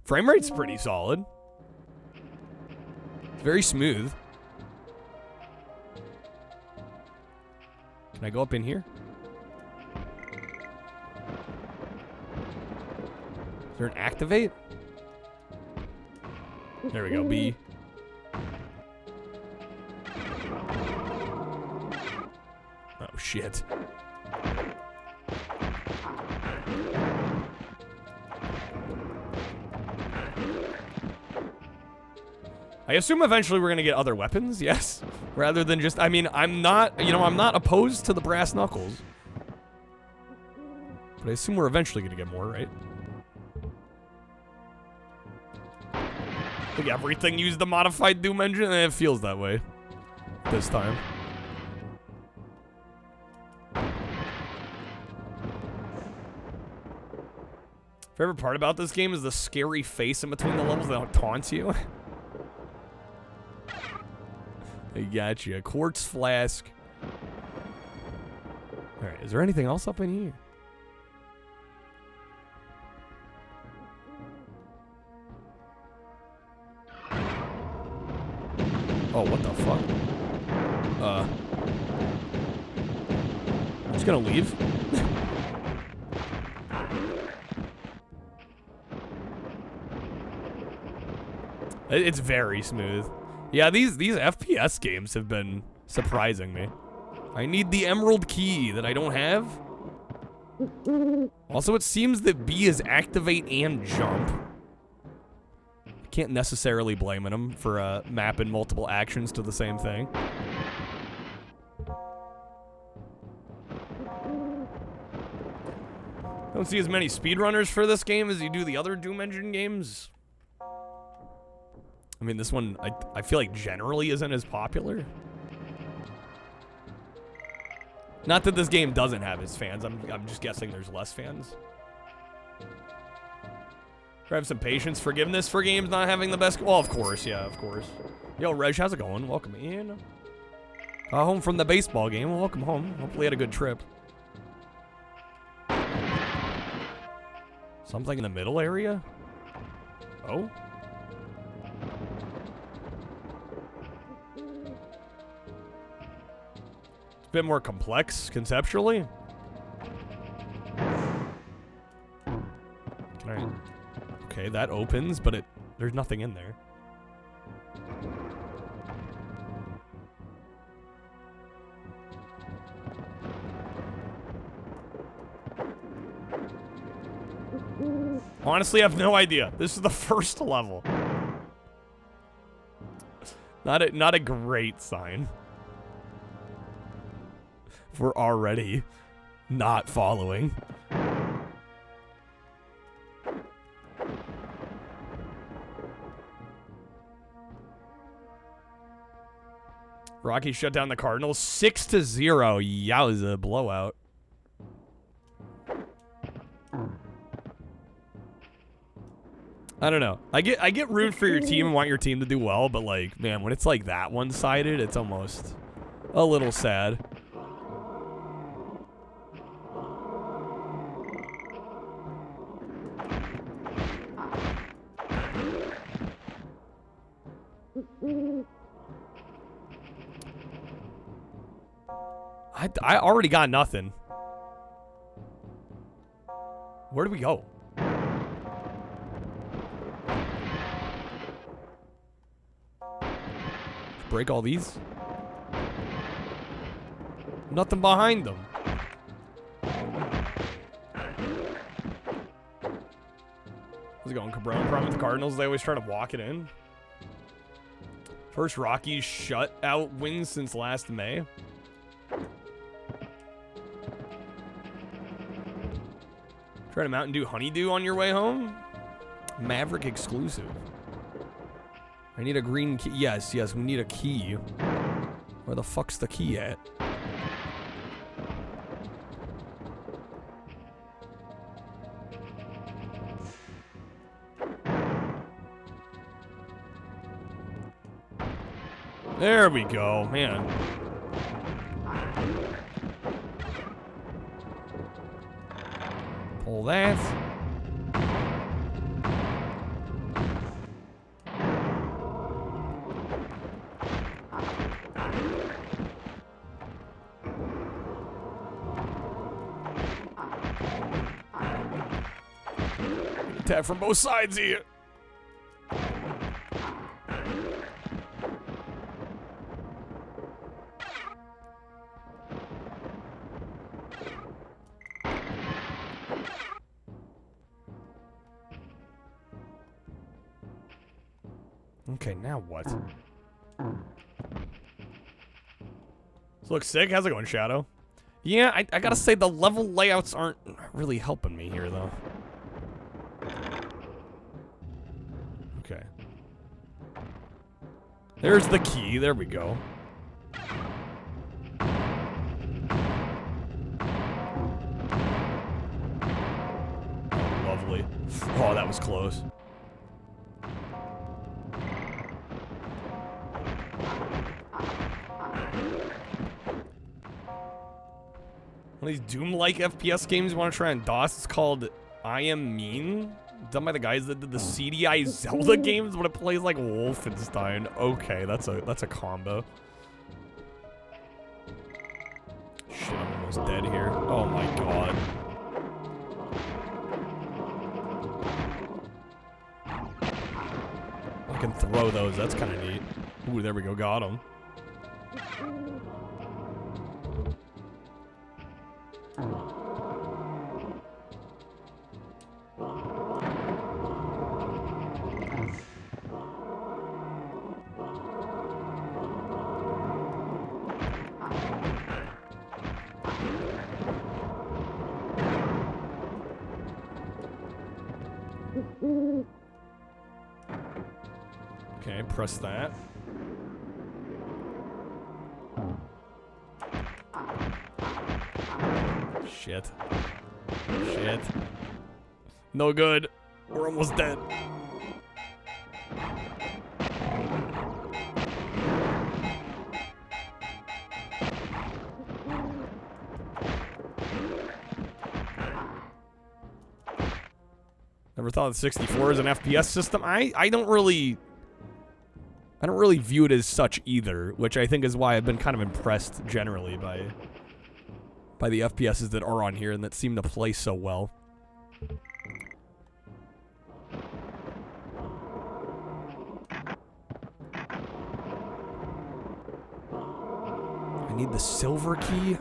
Frame rate's pretty solid. It's very smooth. Can I go up in here? Is there an activate? There we go, B. Oh, shit. I assume eventually we're gonna get other weapons, yes? Rather than just, I mean, I'm not opposed to the brass knuckles. But I assume we're eventually gonna get more, right? Like everything used the modified Doom engine, and it feels that way this time. Favorite part about this game is the scary face in between the levels that taunts you. I got you. A quartz flask. Alright, is there anything else up in here? Oh, what the fuck? I'm just gonna leave. It's very smooth. Yeah, these FPS games have been surprising me. I need the emerald key that I don't have. Also, it seems that B is activate and jump. Can't necessarily blame him for mapping multiple actions to the same thing. Don't see as many speedrunners for this game as you do the other Doom Engine games. I mean, this one, I feel like generally isn't as popular. Not that this game doesn't have its fans. I'm just guessing there's less fans. Have some patience, forgiveness for games not having the best. Well, of course, yeah, of course. Yo, Reg, how's it going? Welcome in. Home from the baseball game. Well, welcome home. Hopefully, you had a good trip. Something in the middle area? Oh? It's a bit more complex conceptually. Can I... Okay, that opens, but there's nothing in there. Honestly, I have no idea. This is the first level. Not a great sign. If we're already not following. Rocky shut down the Cardinals 6-0. Yowza, blowout. I don't know. I get root for your team and want your team to do well, but like, man, when it's like that one-sided, it's almost a little sad. I already got nothing. Where do we go? Break all these? Nothing behind them. How's it going, Cabron? Problem with the Cardinals, they always try to walk it in. First Rockies shutout win since last May. Try to Mountain Dew Honeydew on your way home? Maverick exclusive. I need a green key. Yes, we need a key. Where the fuck's the key at? There we go, man. Pull that. Attack from both sides here. Okay, now what? This looks sick. How's it going, Shadow? Yeah, I gotta say the level layouts aren't really helping me here, though. Okay. There's the key. There we go. Oh, lovely. Oh, that was close. One of these Doom-like FPS games you want to try on DOS. It's called I Am Mean. Done by the guys that did the CDI Zelda games, but it plays like Wolfenstein. Okay, that's a combo. Shit, I'm almost dead here. Oh my god. I can throw those. That's kind of neat. Ooh, there we go. Got him. Okay, press that. Shit. Shit. No good. We're almost dead. Never thought of 64 as an FPS system. I don't really view it as such either, which I think is why I've been kind of impressed generally by the FPSs that are on here and that seem to play so well. I need the silver key.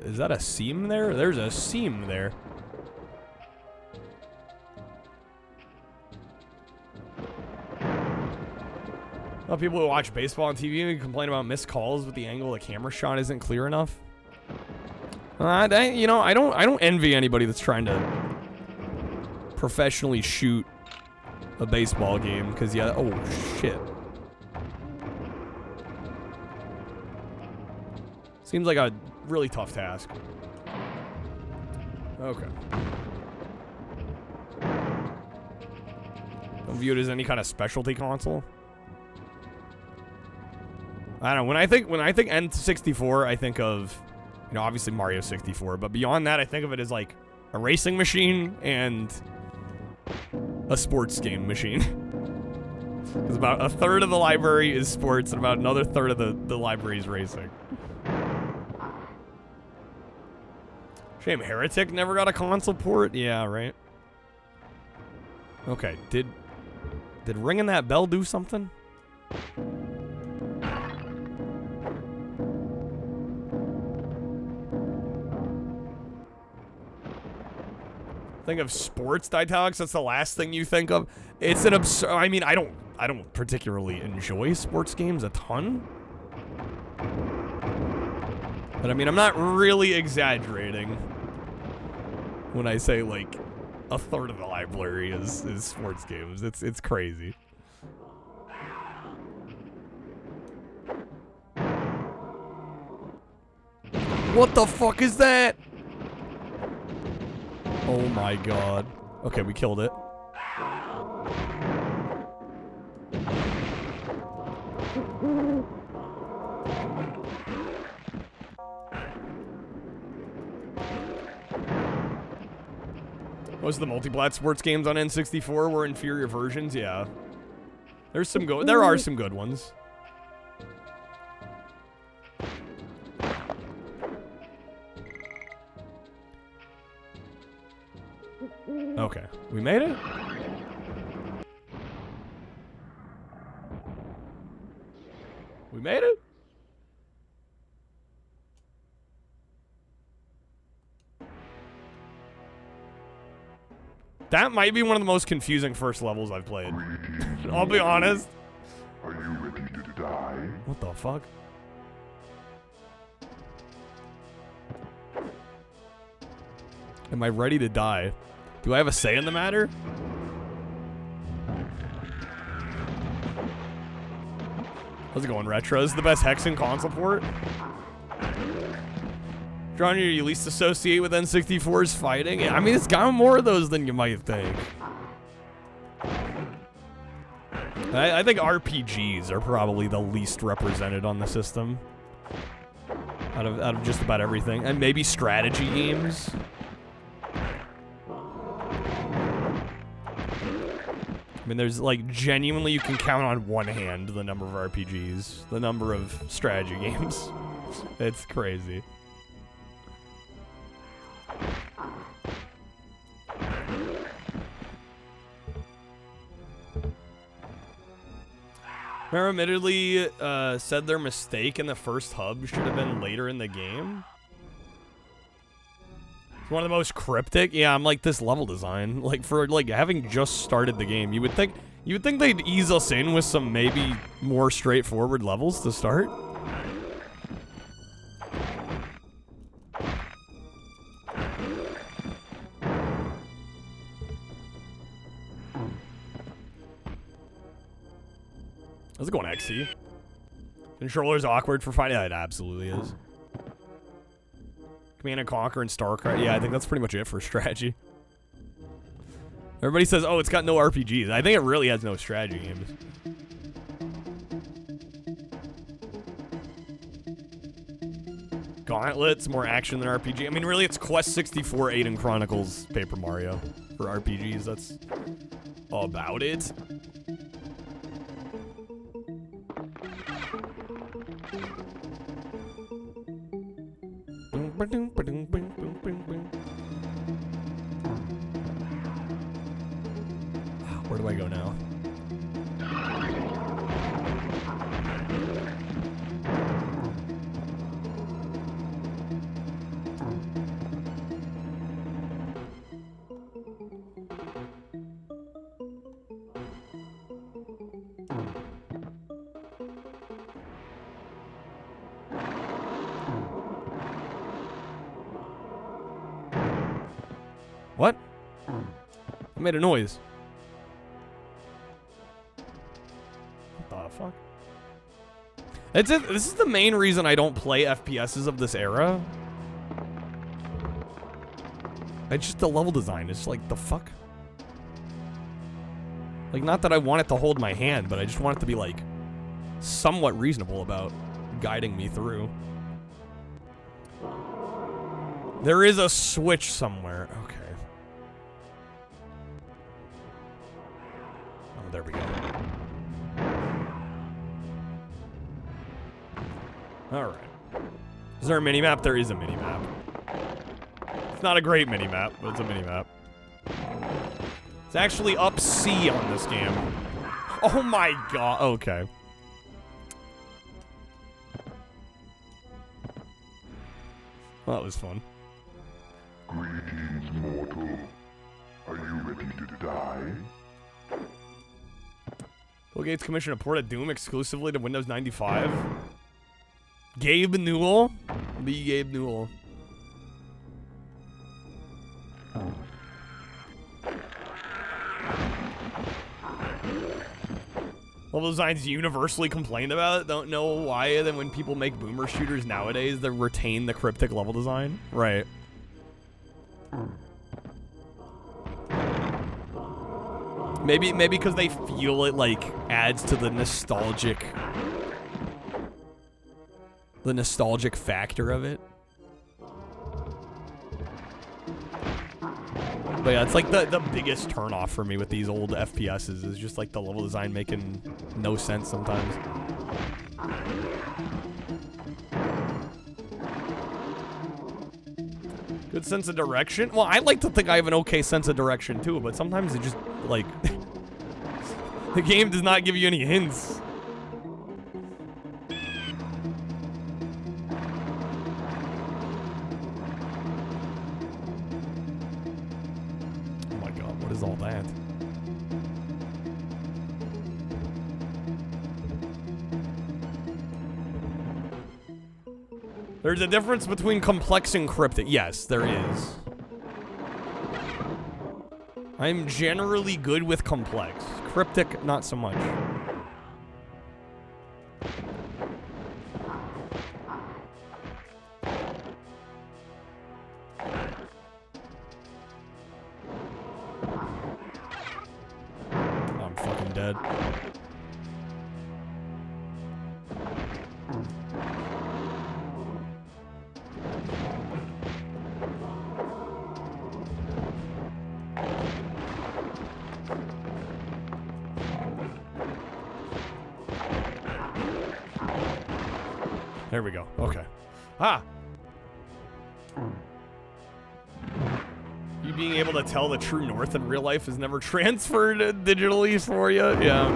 Is that a seam there? There's a seam there. Well, people who watch baseball on TV complain about missed calls with the angle the camera shot isn't clear enough. I don't envy anybody that's trying to professionally shoot a baseball game, because yeah, oh shit. Seems like a really tough task. Okay. Don't view it as any kind of specialty console. I don't know. When I think N64, I think of, you know, obviously Mario 64, but beyond that, I think of it as like a racing machine and a sports game machine. Because about a third of the library is sports, and about another third of the library is racing. Shame Heretic never got a console port. Yeah, right. Okay, did ringing that bell do something? Think of sports, Ditalics. That's the last thing you think of. It's an absurd. I mean, I don't particularly enjoy sports games a ton. But I mean, I'm not really exaggerating when I say like a third of the library is sports games. It's crazy. What the fuck is that? Oh my god. Okay, we killed it. Most of the multi-plat sports games on N64 were inferior versions, yeah. There are some good ones. Okay, we made it? We made it? That might be one of the most confusing first levels I've played. I'll be honest. Are you ready to die? What the fuck? Am I ready to die? Do I have a say in the matter? How's it going, Retro? This is the best Hexen console port. Genre you least associate with N64's fighting? I mean, it's got more of those than you might think. I think RPGs are probably the least represented on the system. Out of just about everything. And maybe strategy games. I mean, there's like genuinely you can count on one hand the number of RPGs, the number of strategy games. It's crazy. Remember, admittedly said their mistake in the first hub should have been later in the game. It's one of the most cryptic. Yeah, I'm like this level design. Like for like having just started the game, you would think they'd ease us in with some maybe more straightforward levels to start. How's it going, XC? Controller's awkward for fighting. Yeah, it absolutely is. Command and Conquer and StarCraft. Yeah, I think that's pretty much it for strategy. Everybody says, oh, it's got no RPGs. I think it really has no strategy games. Gauntlets, more action than RPG. I mean, really, it's Quest 64, ATHON Chronicles, Paper Mario for RPGs. That's all about it. Where do I go now? What? I made a noise. What the fuck? That's it. This is the main reason I don't play FPSs of this era. It's just the level design. It's like, the fuck? Like, not that I want it to hold my hand, but I just want it to be, like, somewhat reasonable about guiding me through. There is a switch somewhere. Okay. Oh, there we go. Alright. Is there a mini-map? There is a mini-map. It's not a great mini-map, but it's a mini-map. It's actually up C on this game. Oh my god. Okay. Well, that was fun. Greetings, mortal. Are you ready to die? Bill Gates commissioned a port of Doom exclusively to Windows 95. Gabe Newell? The Gabe Newell. Level design's universally complained about. Don't know why. Then when people make boomer shooters nowadays, they retain the cryptic level design. Right. Maybe because they feel it like adds to the nostalgic factor of it. But yeah, it's like the biggest turnoff for me with these old FPSs is just like the level design making no sense sometimes. Good sense of direction? Well, I like to think I have an okay sense of direction too, but sometimes it just, like, the game does not give you any hints. Oh my god, what is all that? There's a difference between complex and cryptic. Yes, there is. I'm generally good with complex. Cryptic, not so much. I'm fucking dead. There we go. Okay. Ah! You being able to tell the true north in real life is never transferred digitally for you? Yeah.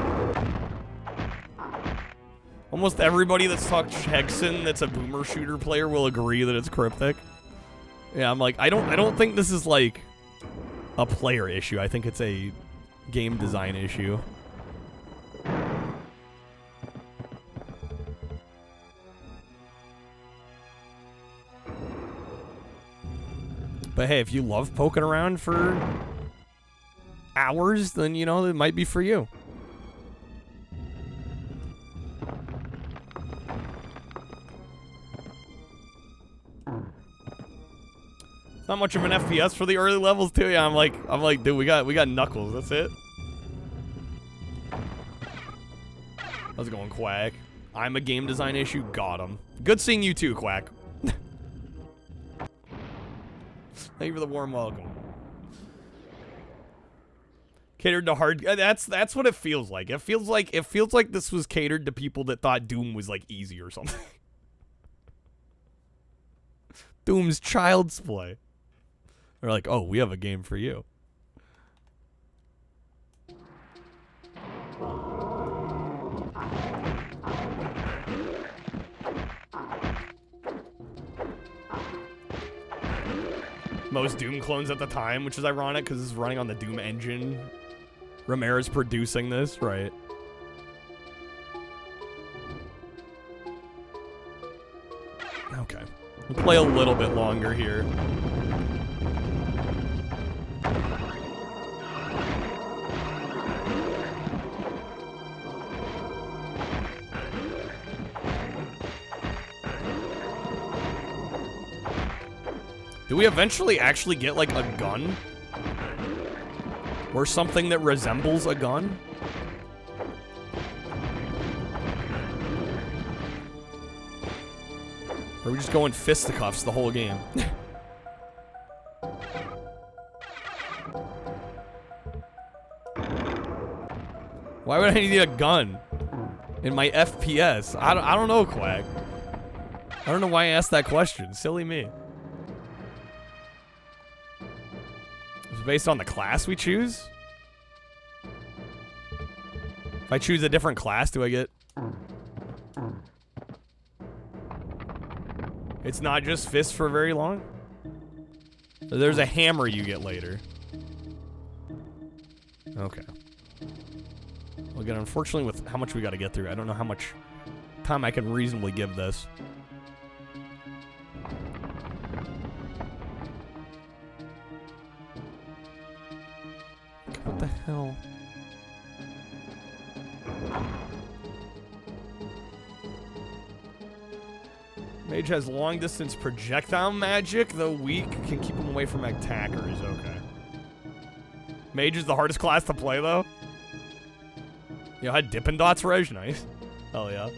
Almost everybody that's talked Hexen that's a boomer shooter player will agree that it's cryptic. Yeah, I'm like, I don't think this is like a player issue. I think it's a game design issue. But hey, if you love poking around for hours, then, you know, it might be for you. It's not much of an FPS for the early levels too. Yeah, I'm like, dude, we got Knuckles. That's it. How's it going, Quack? I'm a game design issue. Got him. Good seeing you too, Quack. Thank you for the warm welcome. Catered to hard. That's what it feels like. It feels like this was catered to people that thought Doom was like easy or something. Doom's child's play. They're like, oh, we have a game for you. Most Doom clones at the time, which is ironic because it's running on the Doom engine. Romero's producing this, right? Okay. We'll play a little bit longer here. Do we eventually actually get, like, a gun? Or something that resembles a gun? Or are we just going fisticuffs the whole game? Why would I need a gun in my FPS? I don't know, Quack. I don't know why I asked that question. Silly me. Based on the class we choose? If I choose a different class, do I get... It's not just fists for very long? There's a hammer you get later. Okay. Well, again, unfortunately, with how much we got to get through, I don't know how much time I can reasonably give this. What the hell? Mage has long distance projectile magic, though weak can keep him away from attackers. Okay. Mage is the hardest class to play, though. You know, had Dippin' Dots Reg, nice. Hell yeah.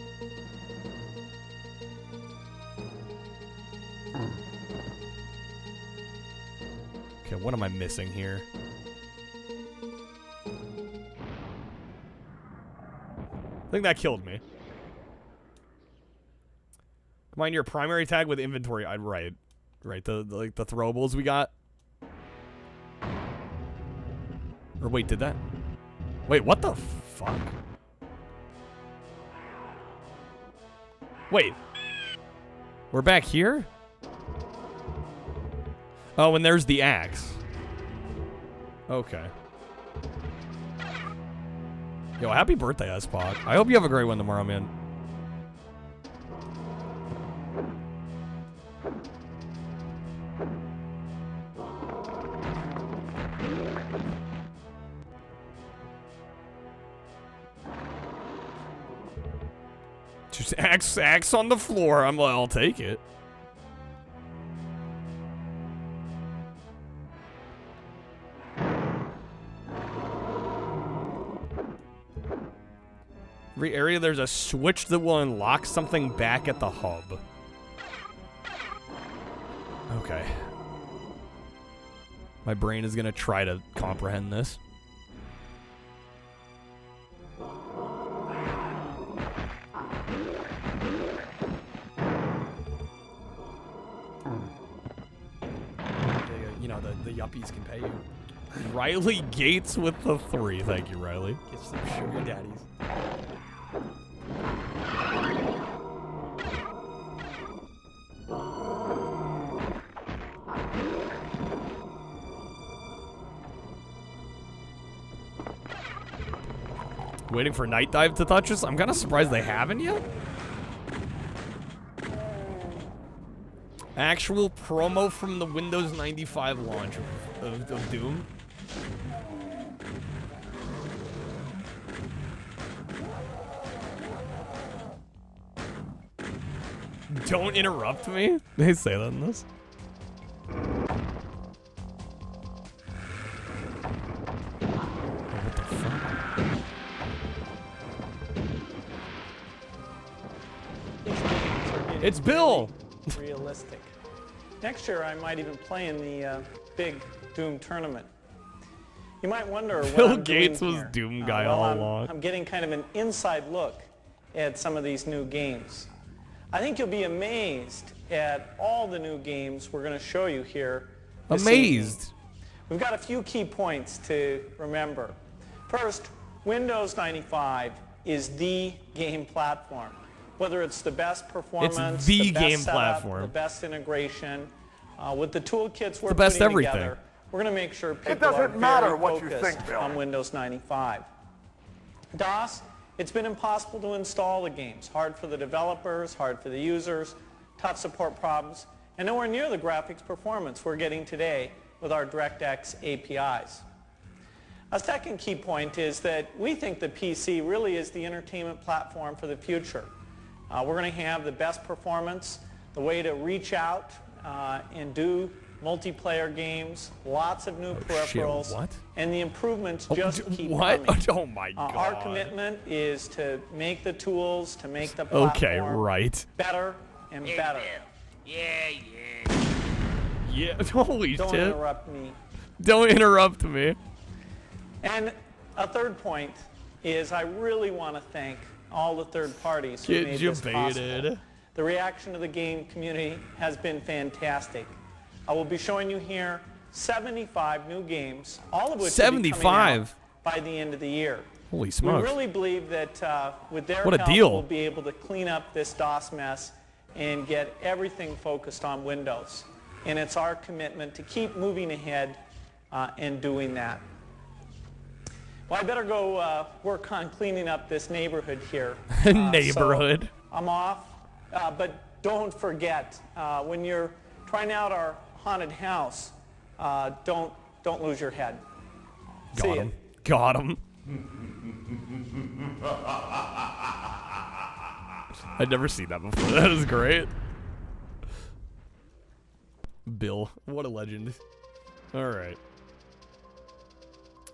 Okay, what am I missing here? I think that killed me. Combine your primary tag with inventory. Right. The like the throwables we got. Or wait, did that? Wait, what the fuck? Wait. We're back here? Oh, and there's the axe. Okay. Yo, happy birthday, S-Pog. I hope you have a great one tomorrow, man. Just axe on the floor. I'll take it. Every area there's a switch that will unlock something back at the hub. Okay. My brain is gonna try to comprehend this. you know, the yuppies can pay you. Riley Gates with the 3. Thank you, Riley. Get some sugar daddies. Waiting for Night Dive to touch us? I'm kind of surprised they haven't yet. Actual promo from the Windows 95 launch of Doom. Don't interrupt me? They say that in this. What the fuck? It's Bill! Realistic. Next year, I might even play in the big Doom tournament. You might wonder what Bill I'm Gates doing was here. Doom guy all along. I'm getting kind of an inside look at some of these new games. I think you'll be amazed at all the new games we're going to show you here this Amazed? evening. We've got a few key points to remember. First, Windows 95 is the game platform. Whether it's the best performance, the best game setup, platform. the best integration, with the toolkits we're the best putting everything. together, we're going to make sure people doesn't are matter very what you focused think, Bill. on Windows 95. DOS, it's been impossible to install the games. Hard for the developers, hard for the users, tough support problems, and nowhere near the graphics performance we're getting today with our DirectX APIs. A second key point is that we think the PC really is the entertainment platform for the future. We're going to have the best performance, the way to reach out and do multiplayer games, lots of new peripherals, shit, what? and the improvements just keep what? coming. Oh my god. Our commitment is to make the tools, to make the platform Okay, right. better and better. Yeah, holy Don't shit. interrupt me. Don't interrupt me. And a third point is I really want to thank all the third parties who Get made you this possible. baited. The reaction of the game community has been fantastic. I will be showing you here 75 new games, all of which will be coming 75? out by the end of the year. Holy smokes. We really believe that with their What a help, deal. we'll be able to clean up this DOS mess and get everything focused on Windows. And it's our commitment to keep moving ahead and doing that. Well, I better go work on cleaning up this neighborhood here. Neighborhood. So I'm off, but don't forget, when you're trying out our haunted house, don't lose your head. See Got ya. him. Got him. I'd never seen that before. That is great. Bill, what a legend. All right.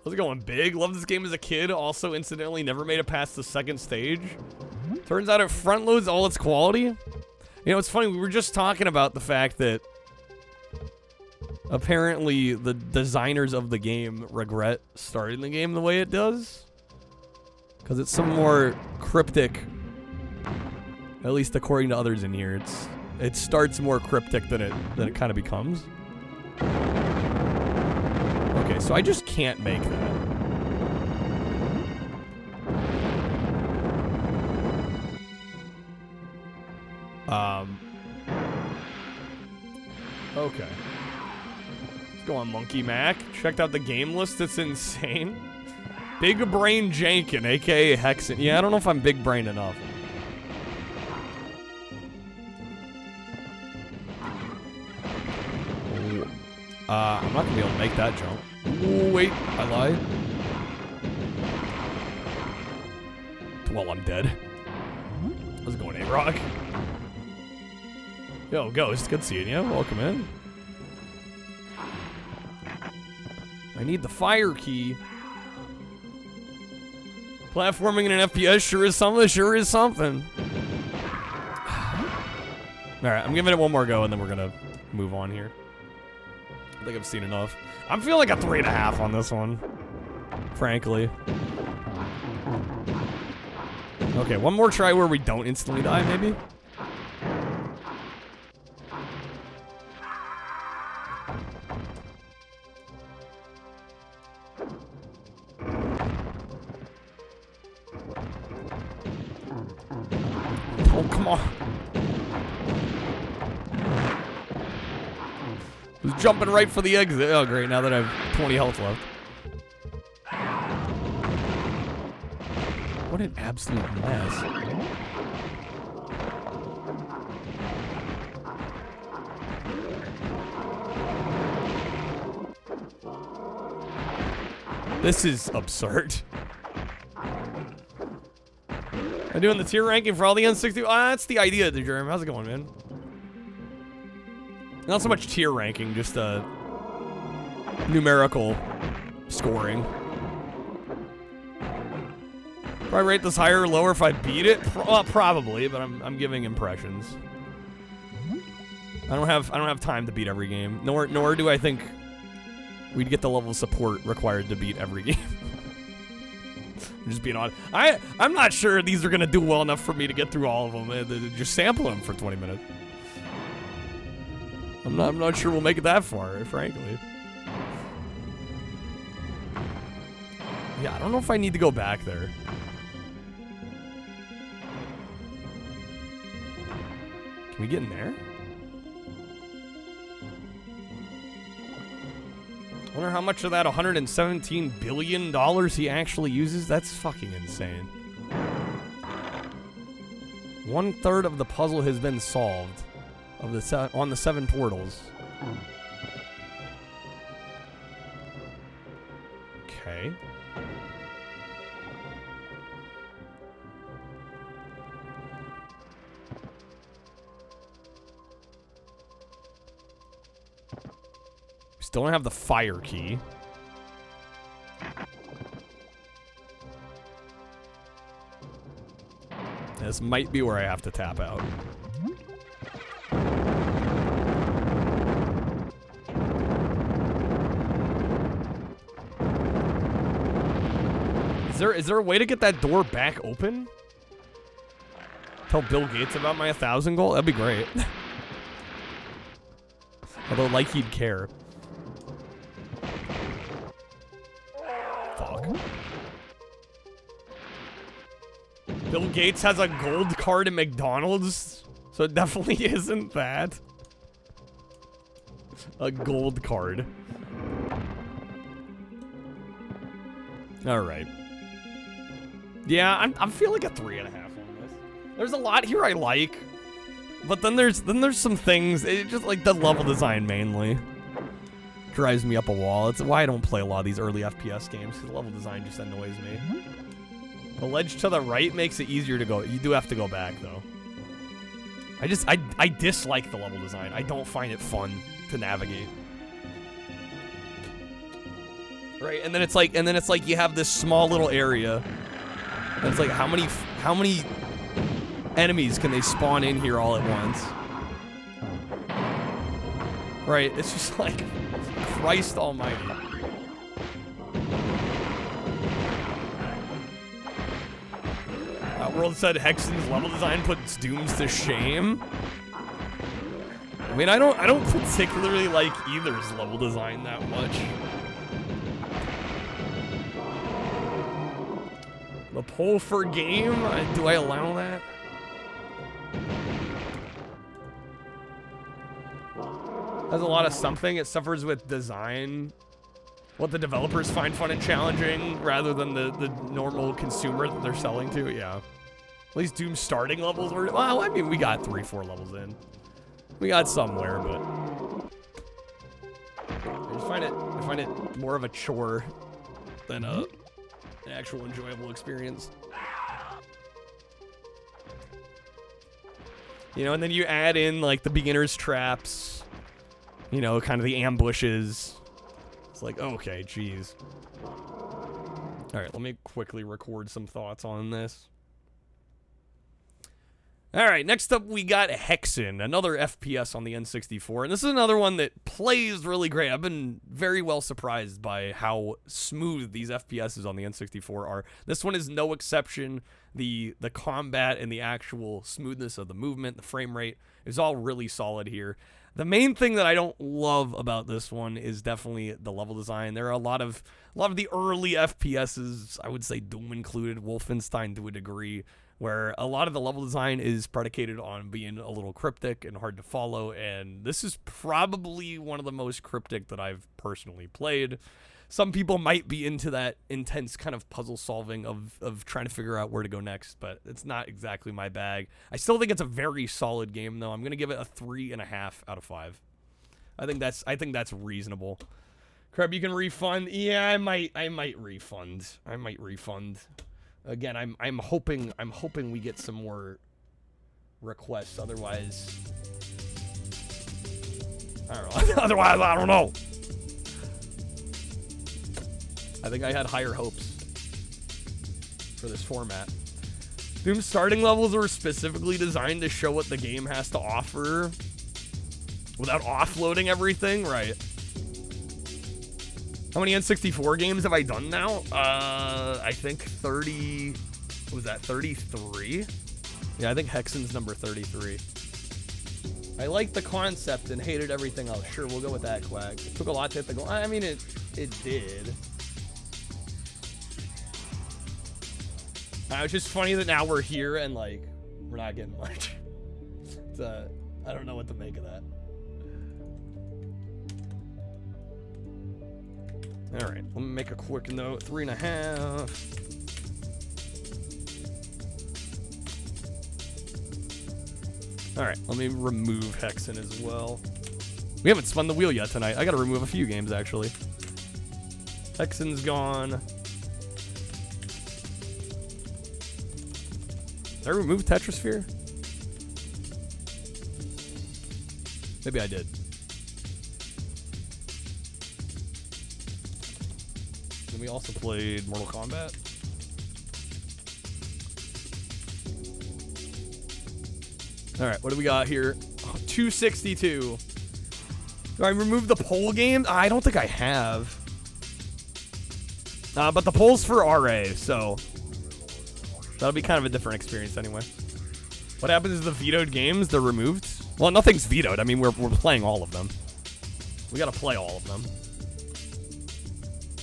How's it going, Big? Loved this game as a kid. Also, incidentally, never made it past the second stage. Turns out it front loads all its quality. You know, it's funny. We were just talking about the fact that apparently the designers of the game regret starting the game the way it does. Because it's some more cryptic, at least according to others in here. It starts more cryptic than it kind of becomes. Okay, so I just can't make that. Okay. Let's go on Monkey Mac. Checked out the game list. It's insane. Big Brain Jankin, aka Hexen. Yeah, I don't know if I'm big brain enough. I'm not gonna be able to make that jump. Ooh, wait, I lied. Well, I'm dead. How's it going, A-Rock? Yo, Ghost, good seeing you. Welcome in. I need the fire key. Platforming in an FPS sure is something. Alright, I'm giving it one more go and then we're gonna move on here. I think I've seen enough. I'm feeling like a 3.5 on this one, frankly. Okay, one more try where we don't instantly die, maybe? come on. He's jumping right for the exit. Oh, great. Now that I have 20 health left. What an absolute mess. This is absurd. I'm doing the tier ranking for all the N64. That's the idea, the Germ. How's it going, man? Not so much tier ranking, just numerical scoring. Do I rate this higher or lower if I beat it? Probably, but I'm giving impressions. I don't have time to beat every game. Nor do I think we'd get the level of support required to beat every game. I'm just being honest. I'm not sure these are gonna do well enough for me to get through all of them. Just sample them for 20 minutes. I'm not sure we'll make it that far, frankly. Yeah, I don't know if I need to go back there. Can we get in there? I wonder how much of that $117 billion he actually uses. That's fucking insane. 1/3 of the puzzle has been solved on the 7 portals. Okay. Still don't have the fire key. This might be where I have to tap out. Is there a way to get that door back open? Tell Bill Gates about my 1,000 goal? That'd be great. Although, like he'd care. Fuck. Bill Gates has a gold card at McDonald's, so it definitely isn't that. A gold card. All right. Yeah, I'm feeling like a 3.5 on this. There's a lot here I like, but then there's some things. It just like the level design mainly drives me up a wall. It's why I don't play a lot of these early FPS games, because the level design just annoys me. The ledge to the right makes it easier to go. You do have to go back though. I dislike the level design. I don't find it fun to navigate. Right, and then it's like you have this small little area. And it's like how many enemies can they spawn in here all at once? Right, it's just like Christ almighty. World said Hexen's level design puts Dooms to shame. I mean, I don't particularly like either's level design that much. The poll for game? Do I allow that? Has a lot of something. It suffers with design. What the developers find fun and challenging rather than the normal consumer that they're selling to. Yeah. At least Doom's starting levels were... Well, I mean, we got 3-4 levels in. We got somewhere, but... I find it more of a chore than an actual enjoyable experience. You know, and then you add in, like, the beginner's traps. You know, kind of the ambushes. It's like, okay, geez. Alright, let me quickly record some thoughts on this. Alright, next up we got Hexen, another FPS on the N64. And this is another one that plays really great. I've been very well surprised by how smooth these FPSs on the N64 are. This one is no exception. The combat and the actual smoothness of the movement, the frame rate, is all really solid here. The main thing that I don't love about this one is definitely the level design. There are a lot of the early FPSs, I would say Doom included, Wolfenstein to a degree, where a lot of the level design is predicated on being a little cryptic and hard to follow, and this is probably one of the most cryptic that I've personally played. Some people might be into that intense kind of puzzle solving of trying to figure out where to go next, but it's not exactly my bag. I still think it's a very solid game, though. I'm gonna give it a 3.5 out of 5. I think that's reasonable. Crab, you can refund. Yeah, I might refund. Again, I'm hoping we get some more requests. Otherwise, I don't know. Otherwise, I don't know. I think I had higher hopes for this format. Doom's starting levels are specifically designed to show what the game has to offer without offloading everything, right? How many N64 games have I done now? I think 30... What was that, 33? Yeah, I think Hexen's number 33. I liked the concept and hated everything else. Sure, we'll go with that, Quag. It took a lot to hit the goal. I mean, it did. It's just funny that now we're here and, like, we're not getting much. It's, I don't know what to make of that. All right, let me make a quick note. 3.5. All right, let me remove Hexen as well. We haven't spun the wheel yet tonight. I got to remove a few games, actually. Hexen's gone. Did I remove Tetrisphere? Maybe I did. Then we also played Mortal Kombat. All right, what do we got here? Oh, 262. Do I remove the poll game? I don't think I have. But the poll's for RA, so that'll be kind of a different experience anyway. What happens is the vetoed games, they're removed. Well, nothing's vetoed. I mean, we're playing all of them. We gotta play all of them.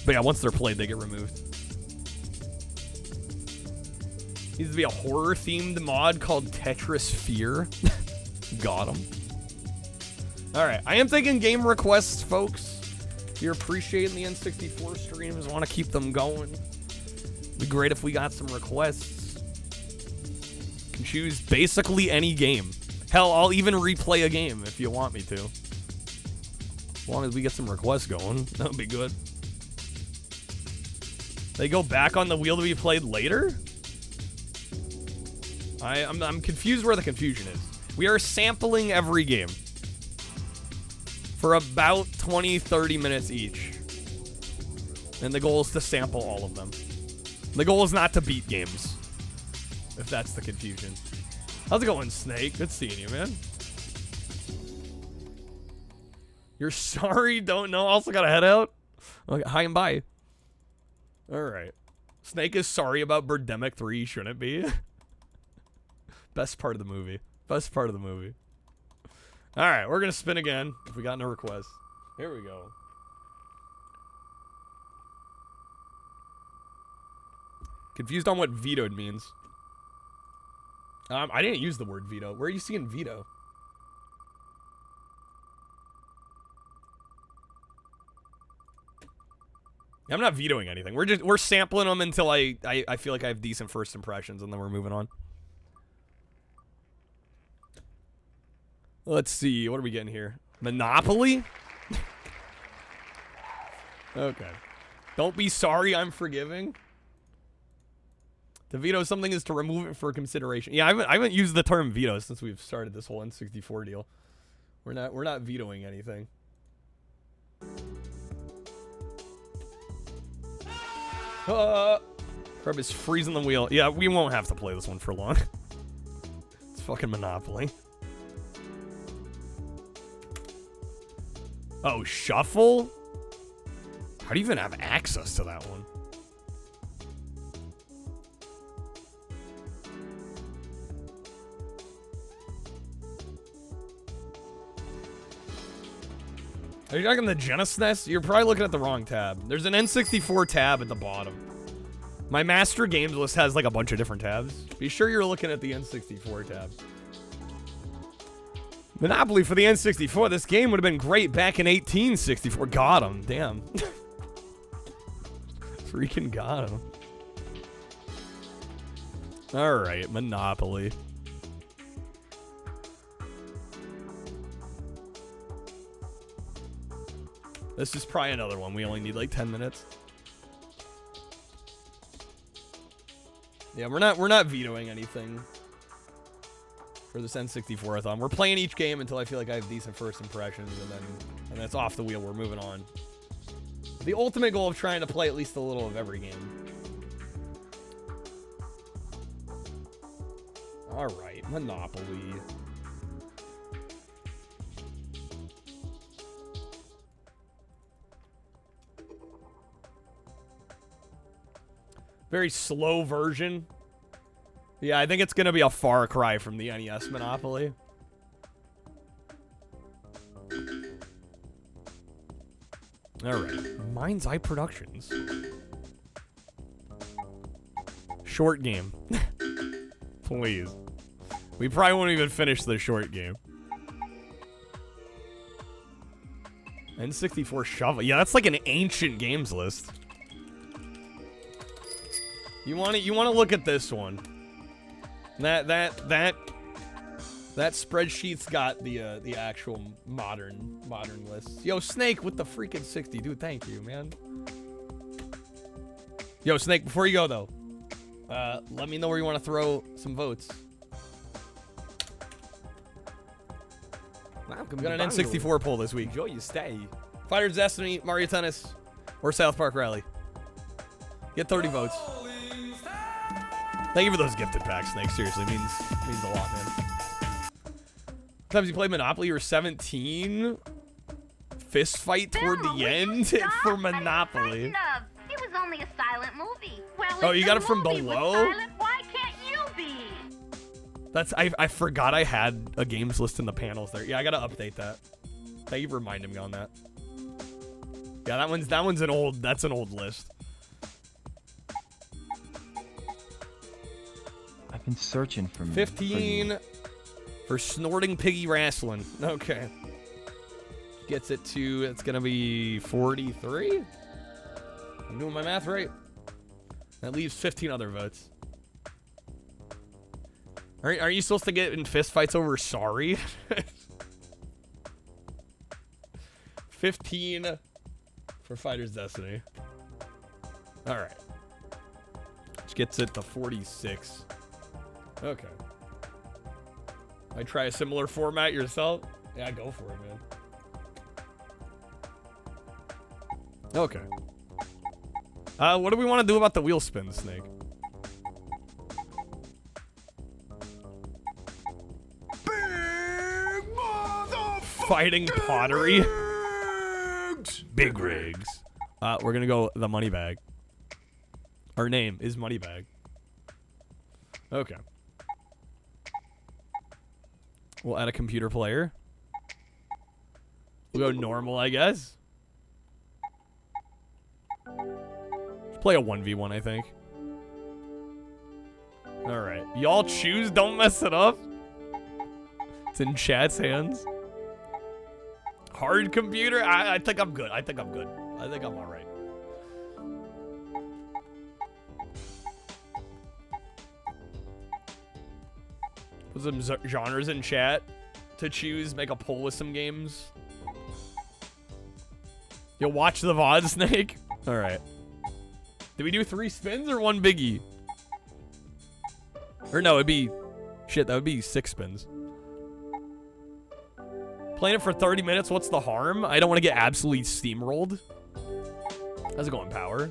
But yeah, once they're played, they get removed. Needs to be a horror-themed mod called Tetrisphere. Got him. All right, I am taking game requests, folks. If you're appreciating the N64 streams, want to keep them going. It'd be great if we got some requests. You can choose basically any game. Hell, I'll even replay a game if you want me to. As long as we get some requests going, that would be good. They go back on the wheel to be played later? I'm confused where the confusion is. We are sampling every game for about 20-30 minutes each. And the goal is to sample all of them. The goal is not to beat games, if that's the confusion. How's it going, Snake? Good seeing you, man. You're sorry, don't know, also gotta head out? Okay, hi and bye. Alright. Snake is sorry about Birdemic 3, shouldn't be. Best part of the movie. Best part of the movie. Alright, we're gonna spin again, if we got no requests. Here we go. Confused on what vetoed means. I didn't use the word veto. Where are you seeing veto? I'm not vetoing anything. We're sampling them until I feel like I have decent first impressions, and then we're moving on. Let's see. What are we getting here? Monopoly? Okay. Don't be sorry, I'm forgiving. To veto something is to remove it for consideration. Yeah, I haven't used the term veto since we've started this whole N64 deal. We're not vetoing anything. Crab is freezing the wheel. Yeah, we won't have to play this one for long. It's fucking Monopoly. Oh, Shuffle? How do you even have access to that one? Are you talking the Genesis? You're probably looking at the wrong tab. There's an N64 tab at the bottom. My master games list has like a bunch of different tabs. Be sure you're looking at the N64 tab. Monopoly for the N64. This game would have been great back in 1864. Got him. Damn. Freaking got him. Alright, Monopoly. This is probably another one. We only need like 10 minutes. Yeah, we're not vetoing anything for this N64-ATHON. We're playing each game until I feel like I have decent first impressions, and then it's off the wheel. We're moving on. The ultimate goal of trying to play at least a little of every game. All right, Monopoly. Very slow version. Yeah, I think it's going to be a far cry from the NES Monopoly. Alright. Mind's Eye Productions. Short game. Please. We probably won't even finish the short game. N64 Shovel. Yeah, that's like an ancient games list. You want to look at this one. That spreadsheet's got the actual modern list. Yo, Snake with the freaking 60, dude. Thank you, man. Yo, Snake, before you go though, let me know where you want to throw some votes. We got an N64 poll this week. Enjoy your stay. Fighters Destiny, Mario Tennis, or South Park Rally. Get 30 votes. Thank you for those gifted packs, Snake. Seriously, means a lot, man. Sometimes you play Monopoly, you were 17. Fist fight toward the end for Monopoly. It was only a silent movie. Well, oh, you got it from below? Silent, why can't you be? That's I forgot I had a games list in the panels there. Yeah, I gotta update that. Thank you for reminding me on that. Yeah, that one's an old list. I've been searching for 15 for snorting piggy wrestling. Okay. Gets it to, it's gonna be 43? I'm doing my math right. That leaves 15 other votes. Are you supposed to get in fist fights over sorry? 15 for Fighters Destiny. Alright. Which gets it to 46. Okay. Might try a similar format yourself? Yeah, go for it, man. Okay. What do we want to do about the wheel spin, Snake? Fighting pottery. Big rigs. We're gonna go the money bag. Our name is money bag. Okay. We'll add a computer player. We'll go normal, I guess. Let's play a 1v1, I think. Alright. Y'all choose, don't mess it up. It's in chat's hands. Hard computer? I think I'm good. I think I'm alright. Put some genres in chat to choose. Make a poll with some games. You'll watch the VOD, Snake? Alright. Did we do 3 spins or 1 biggie? Or no, it'd be... Shit, that would be 6 spins. Playing it for 30 minutes, what's the harm? I don't want to get absolutely steamrolled. How's it going, Power?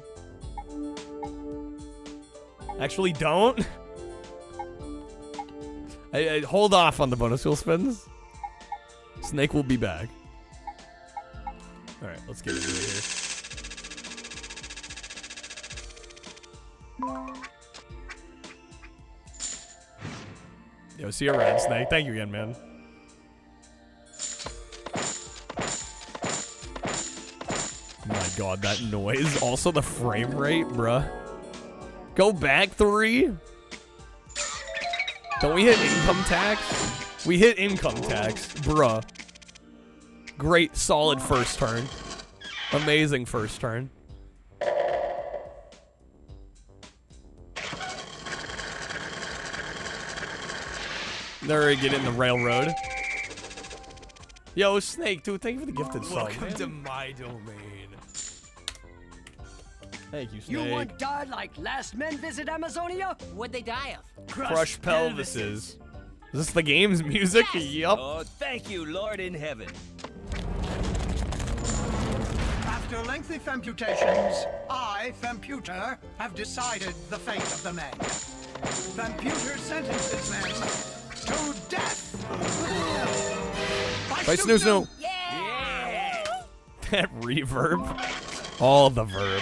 Actually, don't. I hold off on the bonus wheel spins. Snake will be back. Alright, let's get into it here. Yo, see you around, Snake. Thank you again, man. Oh my god, that noise. Also the frame rate, bruh. Go back 3? Don't we hit income tax? We hit income tax. Bruh. Great, solid first turn. Amazing first turn. There we get in the railroad. Yo, Snake, dude, thank you for the gifted sub. Welcome to my domain. Thank you, Snake. You would die like last men visit Amazonia? What'd they die of? Crush pelvises. Is this the game's music? Yes. Yup. Oh, thank you, Lord in heaven. After lengthy computations, I, Femputer, have decided the fate of the men. Femputer sentences them to death! By Snoo Snoo! Yeah! That reverb. All the verb.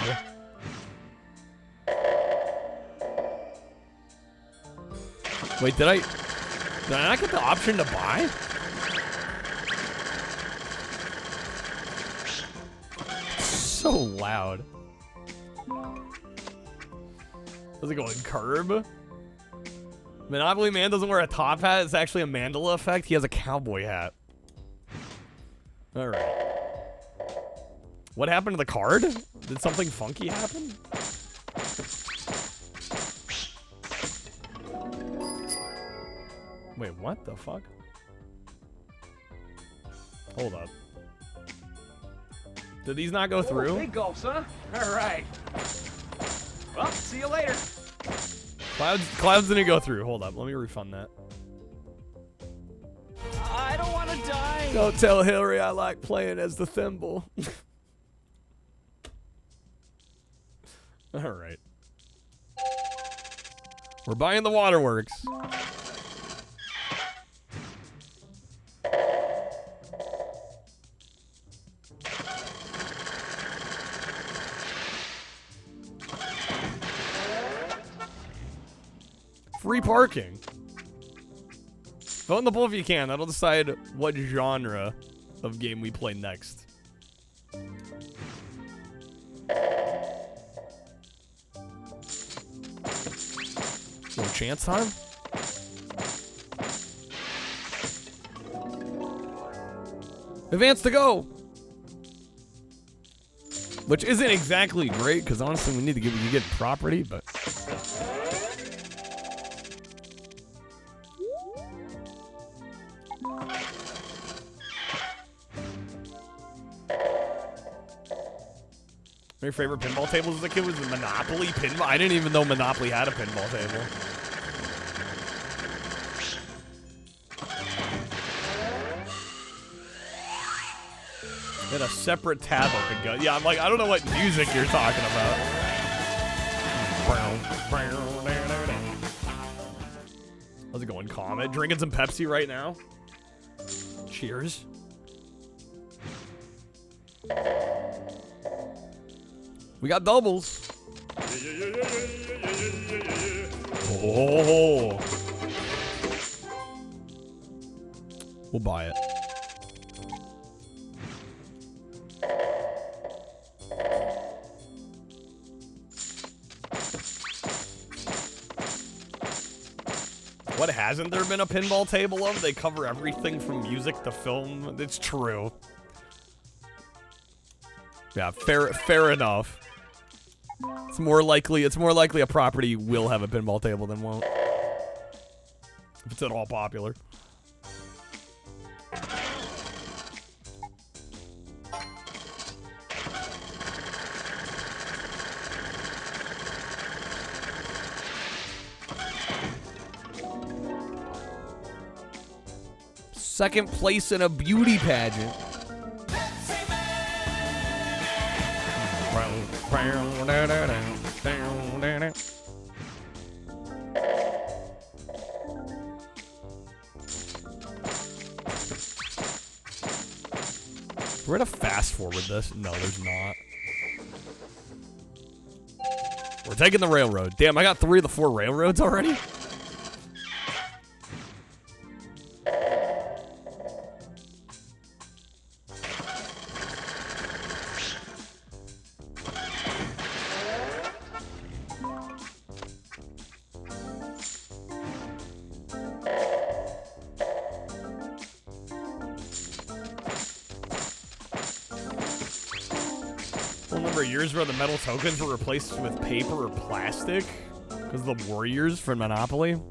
Wait, did I not get the option to buy? So loud. How's it going, Curb? Monopoly Man doesn't wear a top hat. It's actually a Mandela effect. He has a cowboy hat. Alright. What happened to the card? Did something funky happen? Wait, what the fuck? Hold up. Did these not go through? Big gulps, huh? All right. Well, see you later. Clouds didn't go through. Hold up, let me refund that. I don't want to die. Don't tell Hillary I like playing as the thimble. All right. We're buying the waterworks. Free parking. Vote in the poll if you can. That'll decide what genre of game we play next. No chance time? Advance to go! Which isn't exactly great, because honestly we need to give you get property, but... My favorite pinball tables as a kid was the Monopoly pinball. I didn't even know Monopoly had a pinball table. They had a separate tab open. Go. Yeah, I'm like, I don't know what music you're talking about. How's it going, Comet? Drinking some Pepsi right now. Cheers. We got doubles. Oh. We'll buy it. What hasn't there been a pinball table of? They cover everything from music to film. It's true. Yeah, fair enough. It's more likely a property will have a pinball table than won't. If it's at all popular. Second place in a beauty pageant. We're gonna fast forward this. No, there's not. We're taking the railroad. Damn, I got 3 of the 4 railroads already? Full number of years where the metal tokens were replaced with paper or plastic because of the warriors from Monopoly.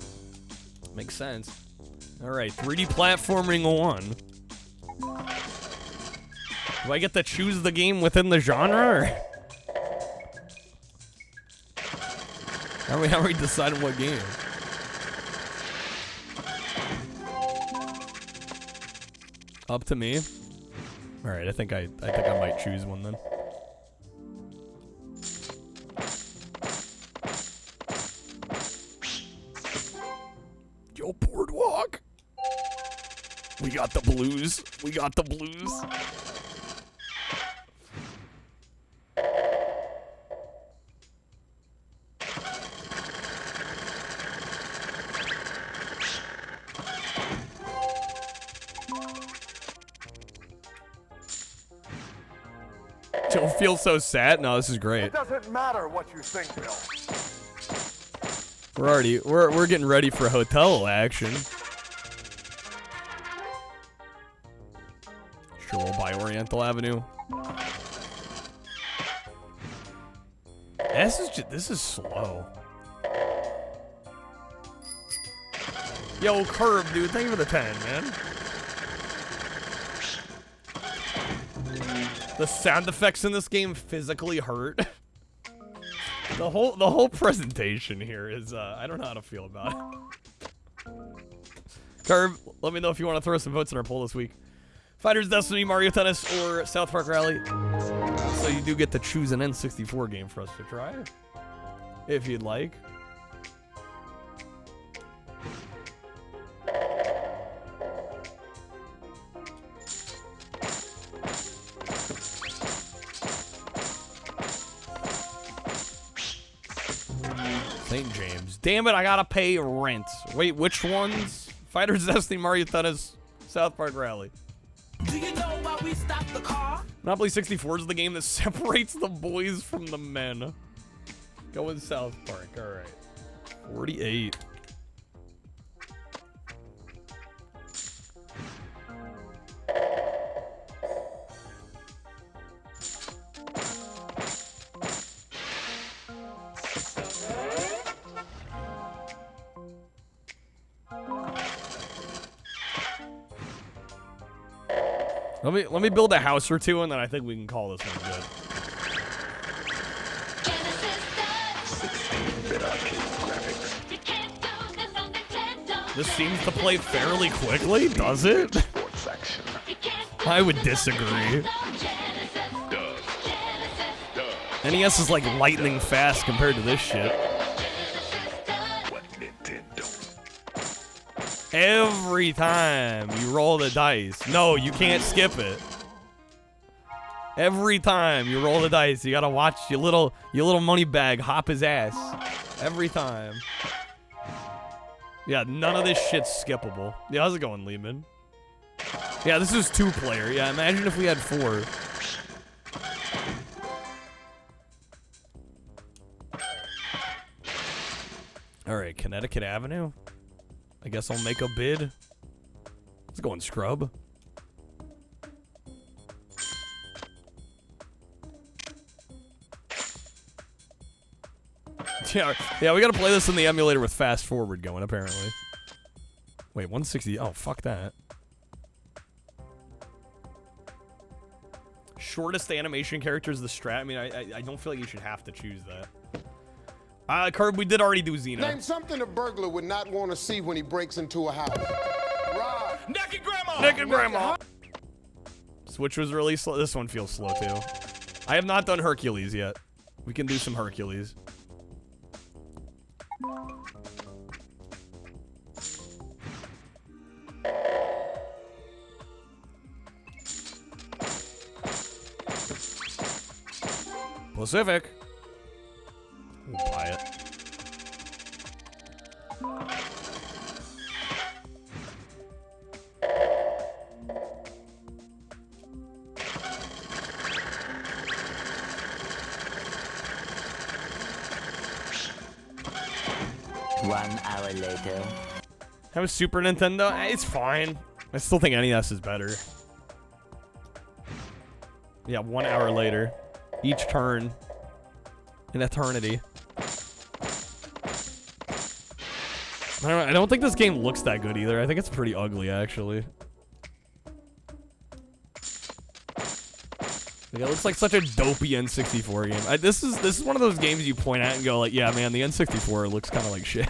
Makes sense. All right, 3D platforming 1. Do I get to choose the game within the genre? Or how are we deciding what game? Up to me. All right, I think I might choose one then. Yo, Boardwalk. We got the blues. We got the blues. Don't feel so sad. No, this is great. It doesn't matter what you think, Bill. We're getting ready for hotel action. Sure, we'll buy Oriental Avenue. This is slow. Yo, Curb, dude, thank you for the 10, man. The sound effects in this game physically hurt. The whole presentation here is I don't know how to feel about it. Curb, let me know if you want to throw some votes in our poll this week. Fighters Destiny, Mario Tennis, or South Park Rally. So you do get to choose an N64 game for us to try, if you'd like. St. James. Damn it, I gotta pay rent. Wait, which ones? Fighters Destiny, Mario Tennis, South Park Rally. Do you know why we stopped the car? Monopoly 64 is the game that separates the boys from the men. Going South Park, alright. 48. Let me build a house or two, and then I think we can call this one good. 16-bit arcade graphics. This seems to play fairly quickly, does it? Sports action. I would disagree. NES is like lightning fast compared to this shit. Every time you roll the dice. No, you can't skip it. Every time you roll the dice, you gotta watch your little money bag hop his ass. Every time. Yeah, none of this shit's skippable. Yeah, how's it going, Lehman? Yeah, this is 2-player. Yeah, imagine if we had 4. Alright, Connecticut Avenue. I guess I'll make a bid. Let's go in Scrub. Yeah, we gotta play this in the emulator with fast forward going, apparently. Wait, 160. Oh, fuck that. Shortest animation character is the strat. I mean, I don't feel like you should have to choose that. Curb, we did already do Xena. Name something a burglar would not want to see when he breaks into a house. Rob. Naked Grandma! Naked Grandma! Switch was really slow. This one feels slow, too. I have not done Hercules yet. We can do some Hercules. Pacific. We'll buy it. One hour later. Have a Super Nintendo? It's fine. I still think NES is better. Yeah, 1 hour later. each turn. An eternity. I don't think this game looks that good either. I think it's pretty ugly, actually. Like, it looks like such a dopey N64 game. This is one of those games you point at and go like, yeah, man, the N64 looks kind of like shit.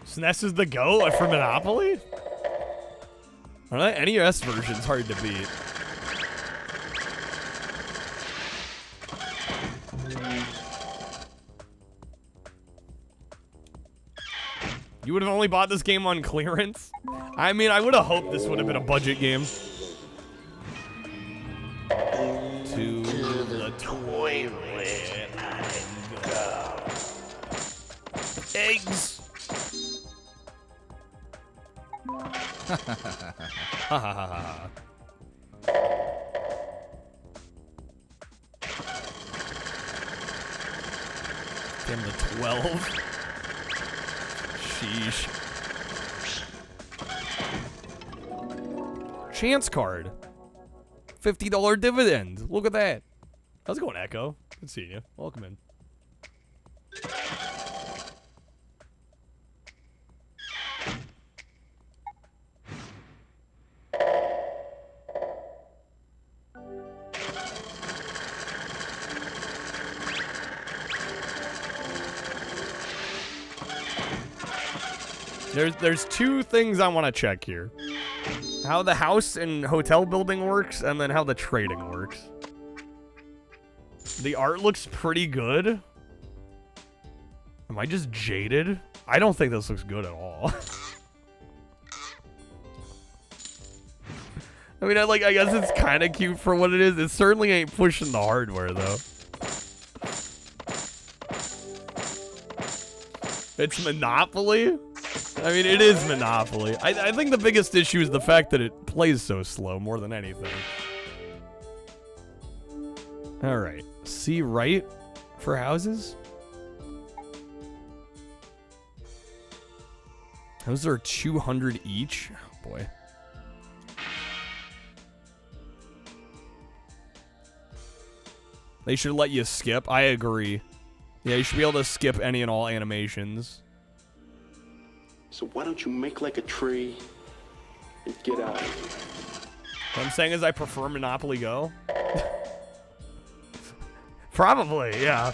SNES is the GOAT for Monopoly? That NES version's hard to beat. You would have only bought this game on clearance? I mean, I would have hoped this would have been a budget game. To the toilet I go. Eggs! Ha ha ha ha. Damn, the 12. Sheesh. Chance card. $50 dividend. Look at that. How's it going, Echo? Good seeing you. Welcome in. There's two things I want to check here. How the house and hotel building works, and then how the trading works. The art looks pretty good. Am I just jaded? I don't think this looks good at all. I mean, I guess it's kind of cute for what it is. It certainly ain't pushing the hardware, though. It's Monopoly? I mean, it is Monopoly. I think the biggest issue is the fact that it plays so slow more than anything. Alright. See right for houses? Those are 200 each. Oh, boy. They should let you skip. I agree. Yeah, you should be able to skip any and all animations. So why don't you make like a tree and get out of here? What I'm saying is I prefer Monopoly Go. Probably, yeah.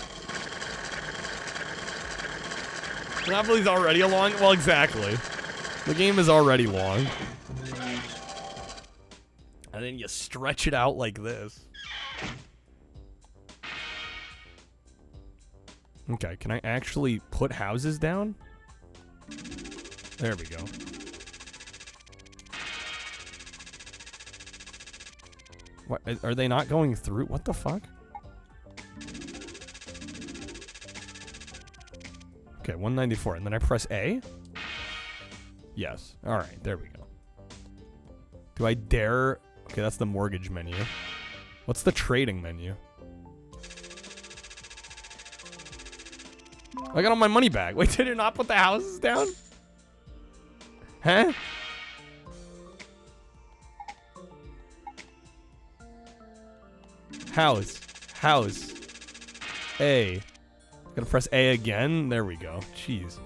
Monopoly's already a long... Well, exactly. The game is already long. And then you stretch it out like this. Okay, can I actually put houses down? There we go. What, are they not going through? What the fuck? Okay, 194, and then I press A? Yes. Alright, there we go. Do I dare... Okay, that's the mortgage menu. What's the trading menu? I got all my money back. Wait, did it not put the houses down? Huh? House. House. A. Gotta press A again? There we go. Jeez.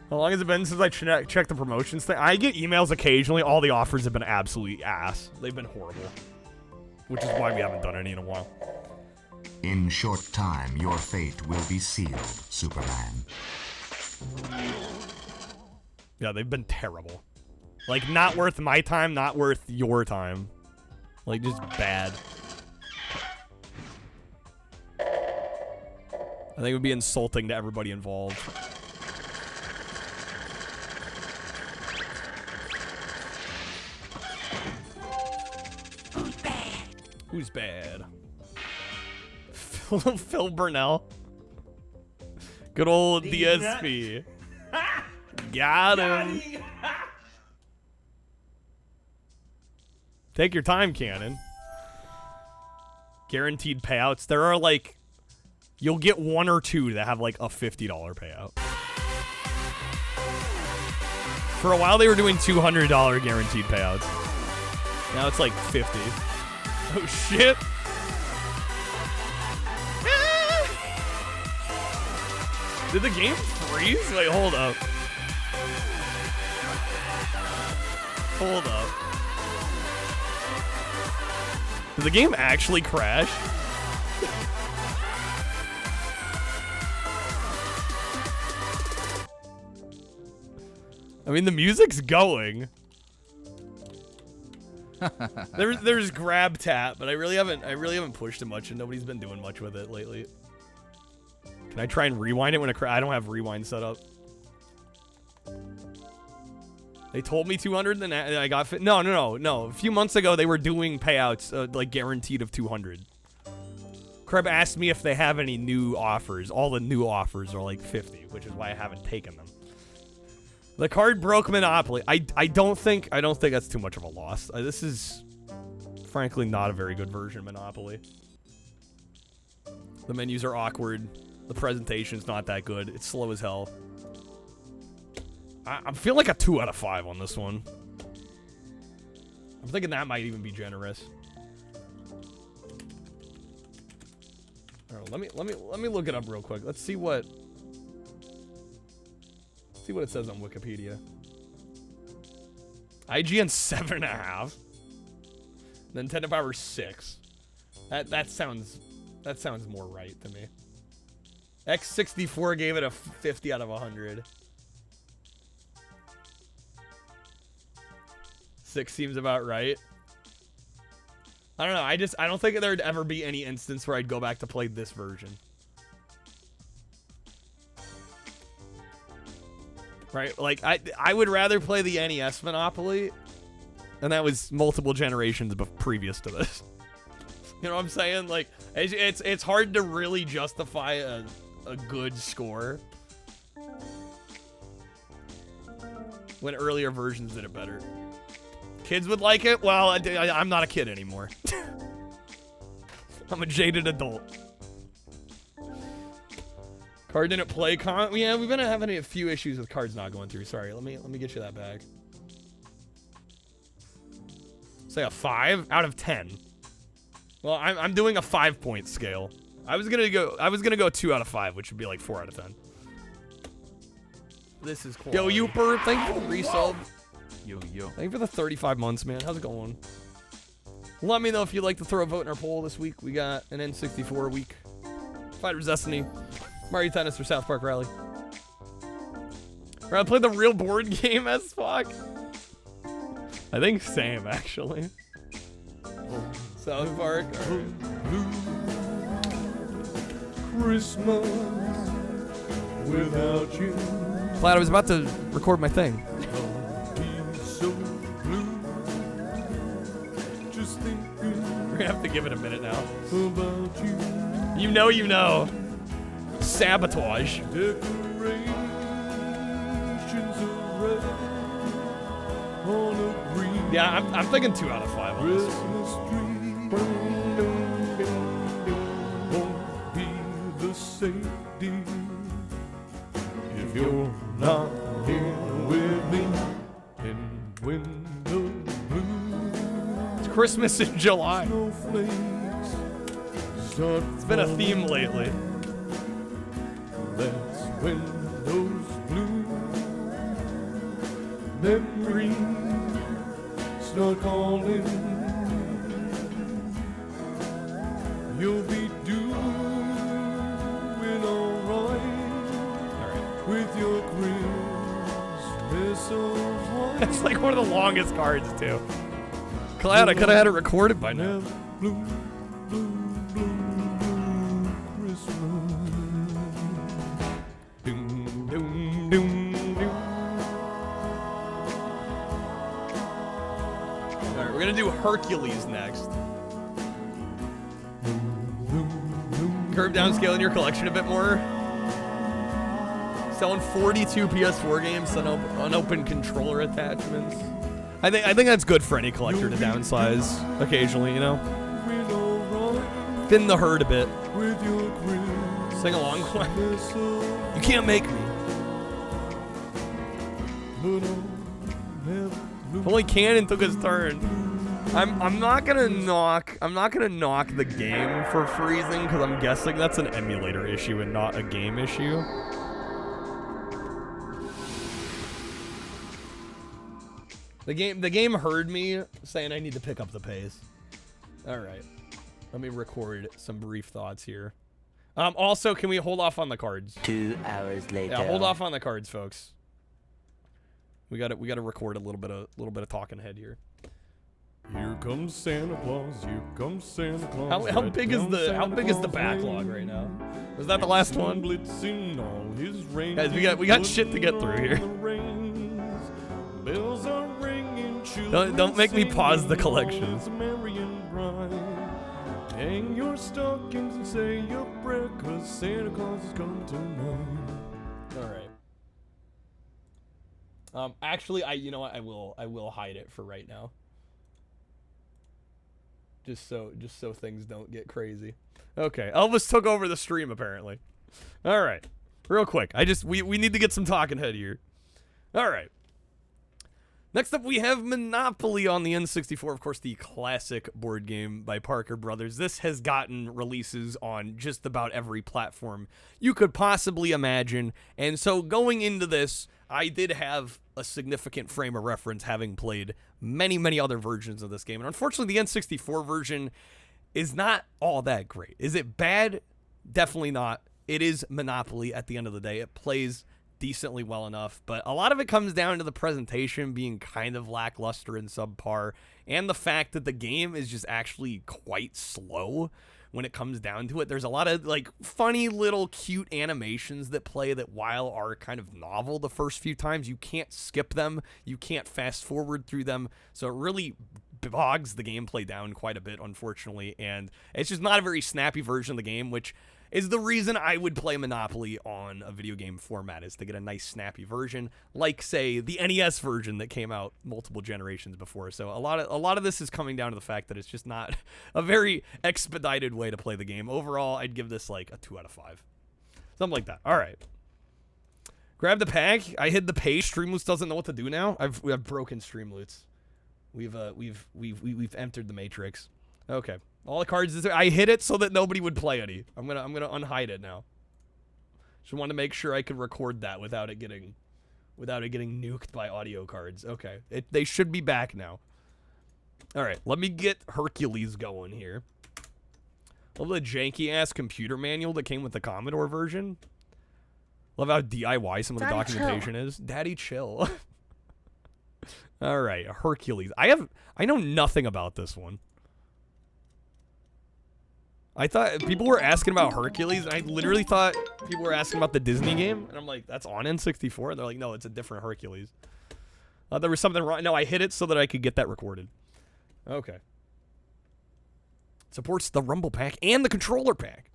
How long has it been since I checked the promotions thing? I get emails occasionally. All the offers have been absolutely ass. They've been horrible. Which is why we haven't done any in a while. In short time, your fate will be sealed, Superman. Yeah, they've been terrible. Like, not worth my time, not worth your time. Like, just bad. I think it would be insulting to everybody involved. Who's bad? Who's bad? Phil Burnell. Good old DSP. Got him. Take your time, Cannon. Guaranteed payouts. There are like, you'll get 1 or 2 that have like a $50 payout. For a while they were doing $200 guaranteed payouts. Now it's like 50. Oh shit. Did the game freeze? Wait, hold up. Hold up. Did the game actually crash? I mean, the music's going. There's grab tap, but I really haven't pushed it much, and nobody's been doing much with it lately. Can I try and rewind it when it I don't have rewind set up. They told me 200, then I got fit. No. A few months ago, they were doing payouts, like guaranteed of 200. Kreb asked me if they have any new offers. All the new offers are like 50, which is why I haven't taken them. The card broke Monopoly. I don't think that's too much of a loss. This is, frankly, not a very good version of Monopoly. The menus are awkward. The presentation's not that good. It's slow as hell. I feel like a 2 out of 5 on this one. I'm thinking that might even be generous. All right, let me look it up real quick. Let's see what it says on Wikipedia. IGN 7.5. Nintendo Power 6. That sounds more right to me. X64 gave it a 50 out of 100. 6 seems about right. I don't know. I don't think there'd ever be any instance where I'd go back to play this version. Right? Like, I would rather play the NES Monopoly, and that was multiple generations previous to this. You know what I'm saying? Like, it's hard to really justify a good score when earlier versions did it better. Kids would like it? Well, I'm not a kid anymore. I'm a jaded adult. Card didn't play. Yeah, we've been having a few issues with cards not going through. Sorry, let me get you that back. Say a 5 out of 10. Well, I'm doing a 5-point scale. I was gonna go 2 out of 5, which would be like 4 out of 10. This is cool. Yo, Youper, thank you for the resub. Yo. Thank you for the 35 months, man. How's it going? Let me know if you'd like to throw a vote in our poll this week. We got an N64 week. Fighter's Destiny. Mario Tennis or South Park Rally. We're gonna play the real board game as fuck. I think same, actually. South Park. Christmas without you. Glad I was about to record my thing. We're gonna have to give it a minute now. You know. Sabotage. Yeah, I'm thinking 2 out of 5 on this if you're not here with me and when the blue. It's Christmas in July. It's been a theme lately. That's when those blue memories start calling. You'll be doing alright with your Christmas of light. That's like one of the longest cards too. Glad I could have had it recorded by now. Alright, we're gonna do Hercules next. Curve down scale in your collection a bit more. Selling 42 PS4 games on unopened controller attachments. I think that's good for any collector to downsize occasionally, you know? Thin the herd a bit. Sing along. You can't make me. Only Cannon took his turn. I'm not gonna knock the game for freezing because I'm guessing that's an emulator issue and not a game issue. The game heard me saying I need to pick up the pace. All right, let me record some brief thoughts here. Also, can we hold off on the cards? 2 hours later. Yeah, hold off on the cards, folks. We got to record a little bit of talking head here. Here comes Santa Claus. Here comes Santa Claus. How big is the backlog right now? Was that the last one? Guys, we got shit to get through here. Don't make me pause the collection. Hang your stockings and say your prayer, 'cause Santa Claus is coming tonight. All right. Actually, you know what? I will hide it for right now. Just so things don't get crazy. Okay, Elvis took over the stream apparently. All right, real quick. We need to get some talking head here. All right. Next up, we have Monopoly on the N64, of course, the classic board game by Parker Brothers. This has gotten releases on just about every platform you could possibly imagine, and so going into this, I did have a significant frame of reference, having played many, many other versions of this game, and unfortunately, the N64 version is not all that great. Is it bad? Definitely not. It is Monopoly at the end of the day. It plays decently well enough, but a lot of it comes down to the presentation being kind of lackluster and subpar, and the fact that the game is just actually quite slow when it comes down to it. There's a lot of like funny little cute animations that play that, while are kind of novel the first few times, you can't skip them, you can't fast forward through them, so it really bogs the gameplay down quite a bit, unfortunately, and it's just not a very snappy version of the game, which is the reason I would play Monopoly on a video game format, is to get a nice snappy version, like, say, the NES version that came out multiple generations before. So a lot of this is coming down to the fact that it's just not a very expedited way to play the game. Overall, I'd give this like a 2 out of 5. Something like that. All right. Grab the pack. I hid the page. Streamloots doesn't know what to do now. We have broken Streamloots. We've entered the matrix. Okay. All the cards, I hid it so that nobody would play any. I'm gonna unhide it now. Just wanted to make sure I could record that without it getting nuked by audio cards. Okay, they should be back now. All right, let me get Hercules going here. Love the janky ass computer manual that came with the Commodore version. Love how DIY some of the documentation is. Daddy chill. All right, Hercules. I know nothing about this one. I thought people were asking about Hercules, and I literally thought people were asking about the Disney game, and I'm like, that's on N64? And they're like, no, it's a different Hercules. There was something wrong. No, I hid it so that I could get that recorded. Okay. Supports the Rumble Pack and the Controller Pack.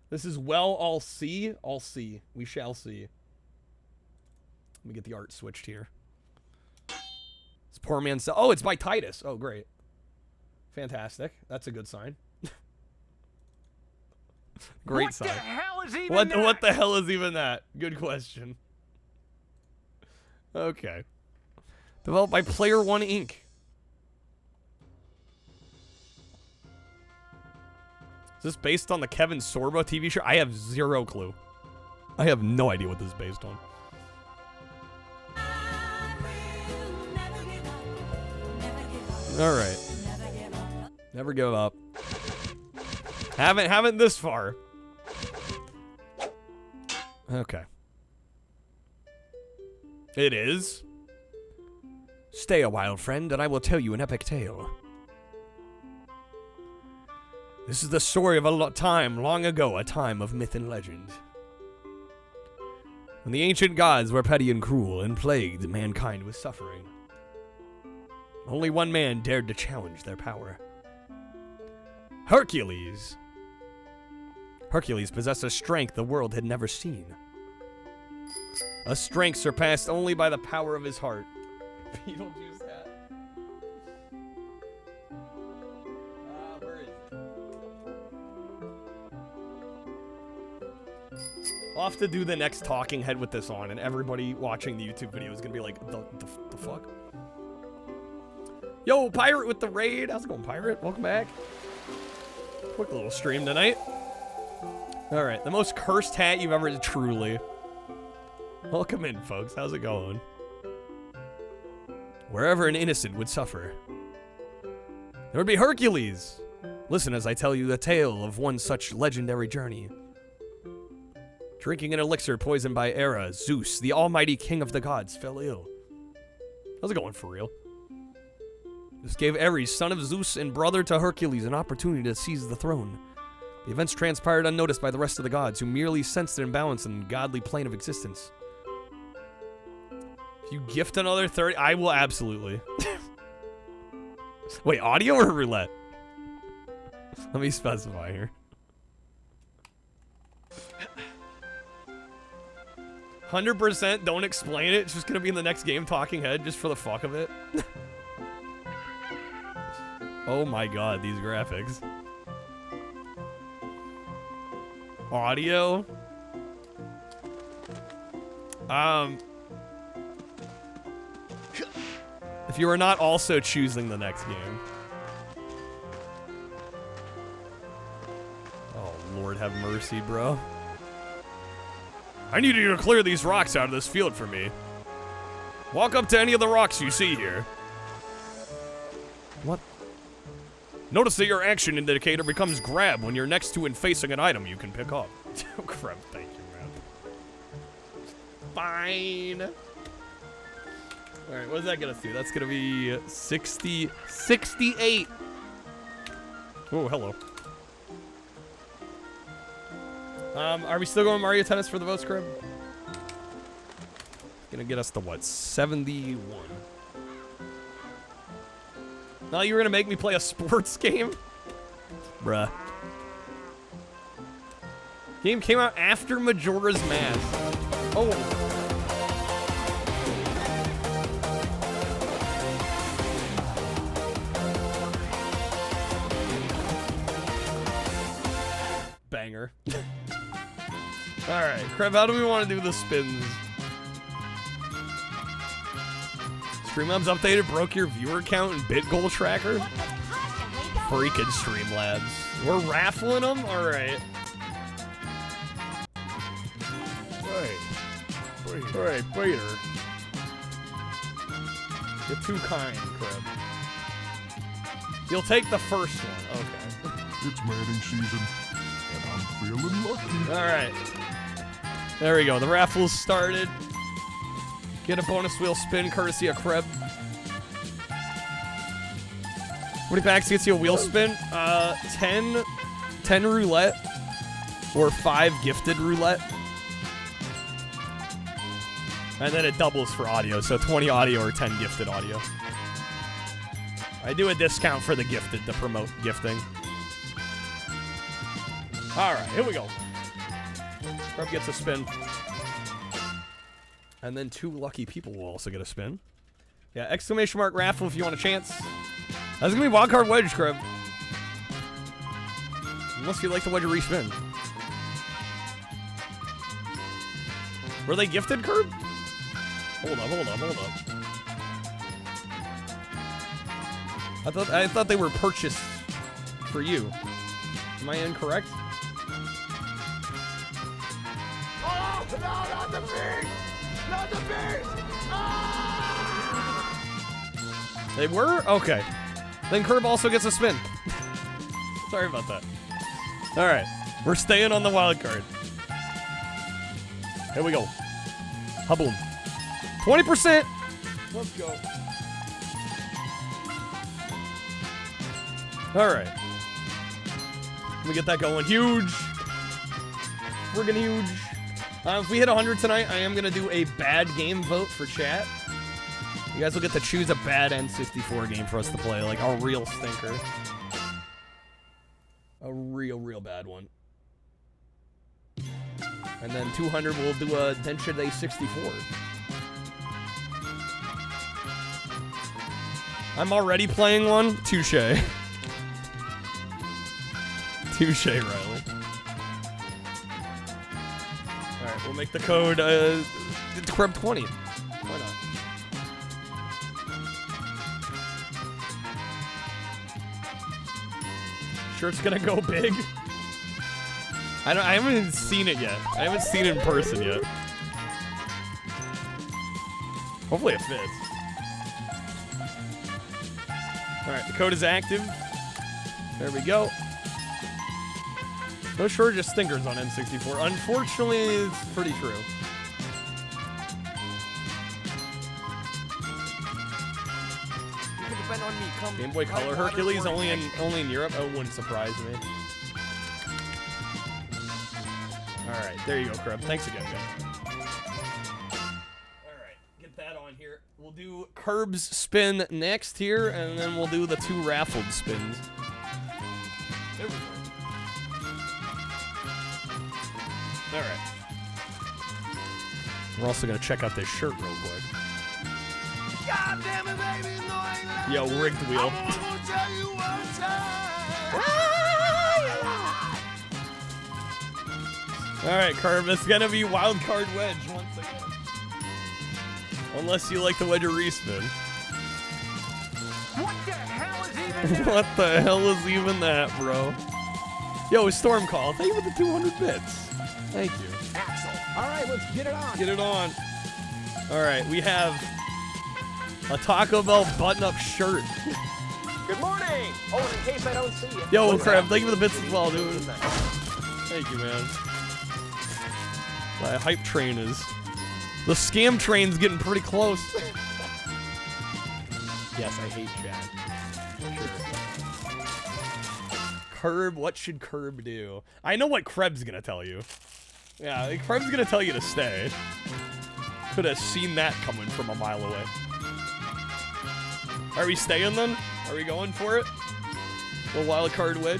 This is all see. All see. We shall see. Let me get the art switched here. This poor man said, oh, it's by Titus. Oh, great. Fantastic. That's a good sign. Great sign. What the hell is even that? What the hell is even that? Good question. Okay. Developed by Player One Inc. Is this based on the Kevin Sorbo TV show? I have zero clue. I have no idea what this is based on. All right. Never give up. Haven't this far. Okay. It is. Stay a while, friend, and I will tell you an epic tale. This is the story of a time long ago, a time of myth and legend. When the ancient gods were petty and cruel and plagued mankind with suffering. Only one man dared to challenge their power. Hercules. Hercules possessed a strength the world had never seen. A strength surpassed only by the power of his heart. Beetlejuice hat. Where is it? I'll have to do the next talking head with this on, and everybody watching the YouTube video is gonna be like, the fuck? Yo, Pirate with the raid. How's it going, Pirate? Welcome back. Quick little stream tonight. Alright, the most cursed hat you've ever... Truly. Welcome in, folks. How's it going? Wherever an innocent would suffer, there would be Hercules. Listen as I tell you the tale of one such legendary journey. Drinking an elixir poisoned by Hera, Zeus, the almighty king of the gods, fell ill. How's it going for real? This gave Ares, son of Zeus and brother to Hercules, an opportunity to seize the throne. The events transpired unnoticed by the rest of the gods, who merely sensed an imbalance in the godly plane of existence. If you gift another 30, I will absolutely. Wait, audio or roulette? Let me specify here. 100% don't explain it. It's just gonna be in the next game talking head just for the fuck of it. Oh my god, these graphics. Audio. If you are not also choosing the next game. Oh, Lord have mercy, bro. I need you to clear these rocks out of this field for me. Walk up to any of the rocks you see here. What? Notice that your action indicator becomes grab when you're next to and facing an item you can pick up. Oh, crap. Thank you, man. Fine. Alright, what is that gonna do? That's gonna be 68. Oh, hello. Are we still going Mario Tennis for the votes, Crib? Gonna get us to what? 71. Now you were gonna make me play a sports game? Bruh. Game came out after Majora's Mask. Oh. Banger. Alright, Creb, how do we want to do the spins? Streamlabs updated, broke your viewer count and bit goal tracker? Freaking Streamlabs. We're raffling them? Alright. Alright, Peter. You're too kind, Creb. You'll take the first one. Okay. It's mating season, and I'm feeling lucky. Alright. There we go. The raffle's started. Get a bonus wheel spin courtesy of Creb. 40 packs gets you a wheel spin. 10 roulette or 5 gifted roulette. And then it doubles for audio, so 20 audio or 10 gifted audio. I do a discount for the gifted to promote gifting. Alright, here we go. Creb gets a spin. And then 2 lucky people will also get a spin. Yeah, exclamation mark raffle if you want a chance. That's gonna be wildcard wedge, Creb. Unless you like the wedge or respin. Were they gifted, Curb? Hold up. I thought they were purchased for you. Am I incorrect? Oh, no, not the beast! Not the beast! Ah! They were? Okay. Then Curb also gets a spin. Sorry about that. Alright. We're staying on the wild card. Here we go. Haboom. 20%! Let's go. Alright. Let me get that going. Huge. Friggin' huge. If we hit 100 tonight, I am going to do a bad game vote for chat. You guys will get to choose a bad N64 game for us to play. Like a real stinker. A real bad one. And then 200 we'll do a Densha Day 64. I'm already playing one? Touche. Touche, Riley. Alright, we'll make the code Creb20. Why not? Sure it's gonna go big? I haven't even seen it yet. I haven't seen it in person yet. Hopefully it fits. Alright, the code is active. There we go. No shortage of stinkers on N64. Unfortunately, it's pretty true. You can depend on me. Come. Game Boy Color Hercules only in Europe. Oh, wouldn't surprise me. All right, there you go, Crab. Thanks again, guys. All right, get that on here. We'll do Curb's spin next here, and then we'll do the 2 raffled spins. There we go. All right. We're also gonna check out this shirt real quick. God damn it, baby, no, I ain't Yo, rigged wheel. I'm gonna tell you one time. All right, Curb, it's gonna be wild card wedge once again. Unless you like the wedge or respin. What the hell is even What the hell is even that, bro? Yo, Storm Call, thank you for the 200 bits. Thank you. Axel? All right, let's get it on. Get it on. All right, we have a Taco Bell button-up shirt. Good morning. Oh, in case I don't see you. Yo, Crab, thank you for the bits as well, dude. Thank you, man. My hype train is... The scam train's getting pretty close. Yes, I hate Chad. Sure. Curb, what should Curb do? I know what Kreb's gonna tell you. Yeah, Kreb's gonna tell you to stay. Could have seen that coming from a mile away. Are we staying then? Are we going for it? The wild card wedge?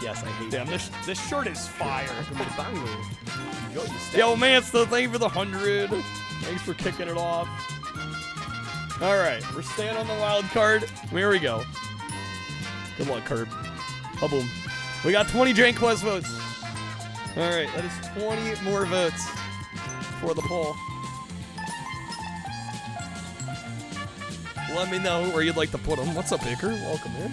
Yes, I hate Damn, this shirt is fire. Yo, Mansta, thank you for the 100. Thanks for kicking it off. All right, we're staying on the wild card. Here we go. Good luck, Curb. Boom. We got 20 Jank Quest votes. All right, that is 20 more votes for the poll. Let me know where you'd like to put them. What's up, Iker? Welcome in.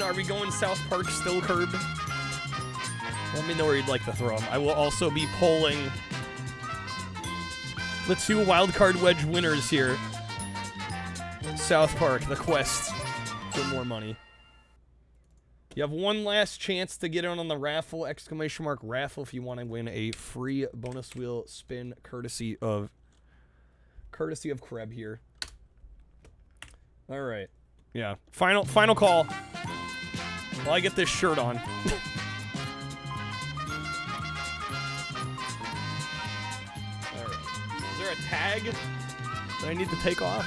Are we going South Park still, Curb? Let me know where you'd like to throw them. I will also be polling the 2 wildcard wedge winners here. South Park, the quest for more money. You have one last chance to get in on the raffle, exclamation mark raffle, if you want to win a free bonus wheel spin courtesy of Kreb here. All right. Yeah. Final call. While I get this shirt on. Alright. Is there a tag that I need to take off?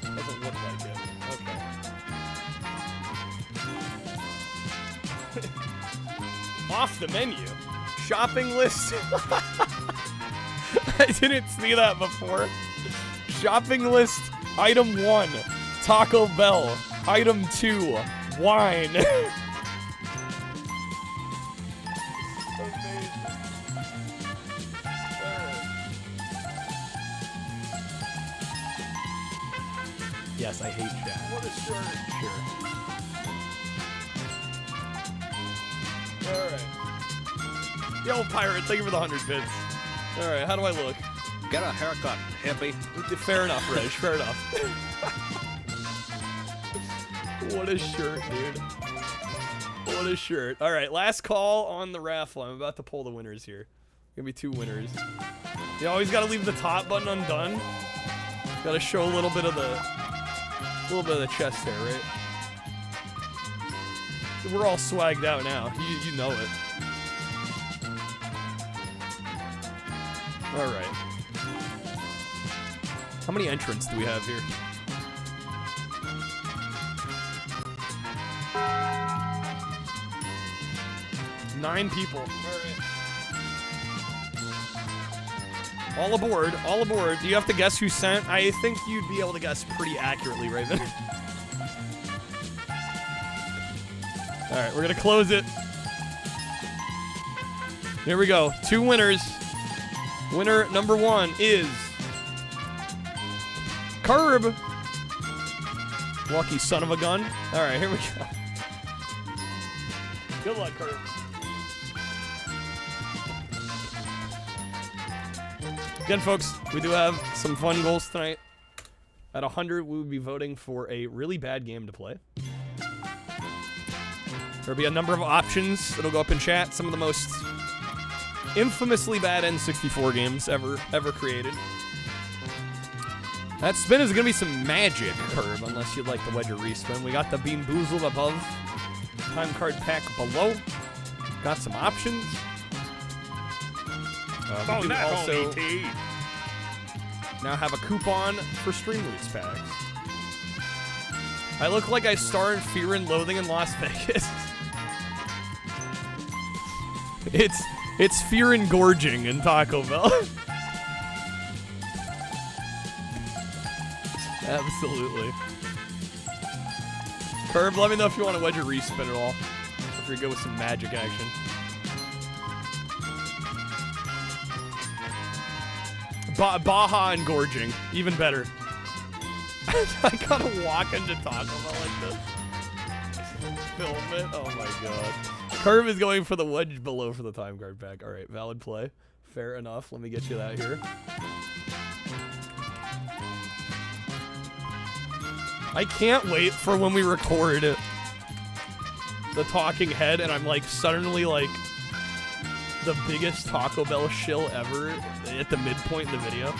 Doesn't look like it. Okay. Off the menu. Shopping list. I didn't see that before. Shopping list. Item 1. Taco Bell. Item 2, wine. Yes, I hate Chad. What a shirt. Sure. Alright. Yo, Pirate, thank you for the 100 bits. Alright, how do I look? Get a haircut, hippie. Fair enough, Reg, fair enough. What a shirt, dude. What a shirt. Alright, last call on the raffle. I'm about to pull the winners here. Gonna be 2 winners. You always gotta leave the top button undone. Gotta show a little bit of the chest hair, right? We're all swagged out now. You know it. Alright. How many entrants do we have here? Nine people. All aboard, all aboard. Do you have to guess who sent? I think you'd be able to guess pretty accurately right then. Alright, we're gonna close it. Here we go. 2 winners. Winner number 1 is Curb. Lucky son of a gun. Alright, here we go. Good luck, Curb. Again, folks, we do have some fun goals tonight. At 100, we would be voting for a really bad game to play. There'll be a number of options that'll go up in chat. Some of the most infamously bad N64 games ever created. That spin is going to be some magic, Curb, unless you'd like the wedge or respin. We got the Bean Boozled above. Time card pack below. Got some options. We do also now have a coupon for Stream Loot packs. I look like I star in Fear and Loathing in Las Vegas. It's Fear and Gorging in Taco Bell. Absolutely. Curb, let me know if you want to wedge or respin at all. If you go with some magic action. Baja and Gorging. Even better. I gotta walk into Taco Bell like this. Film it. Oh my god. Curb is going for the wedge below for the time card pack. Alright, valid play. Fair enough. Let me get you that here. I can't wait for when we record the talking head and I'm like suddenly like the biggest Taco Bell shill ever at the midpoint in the video.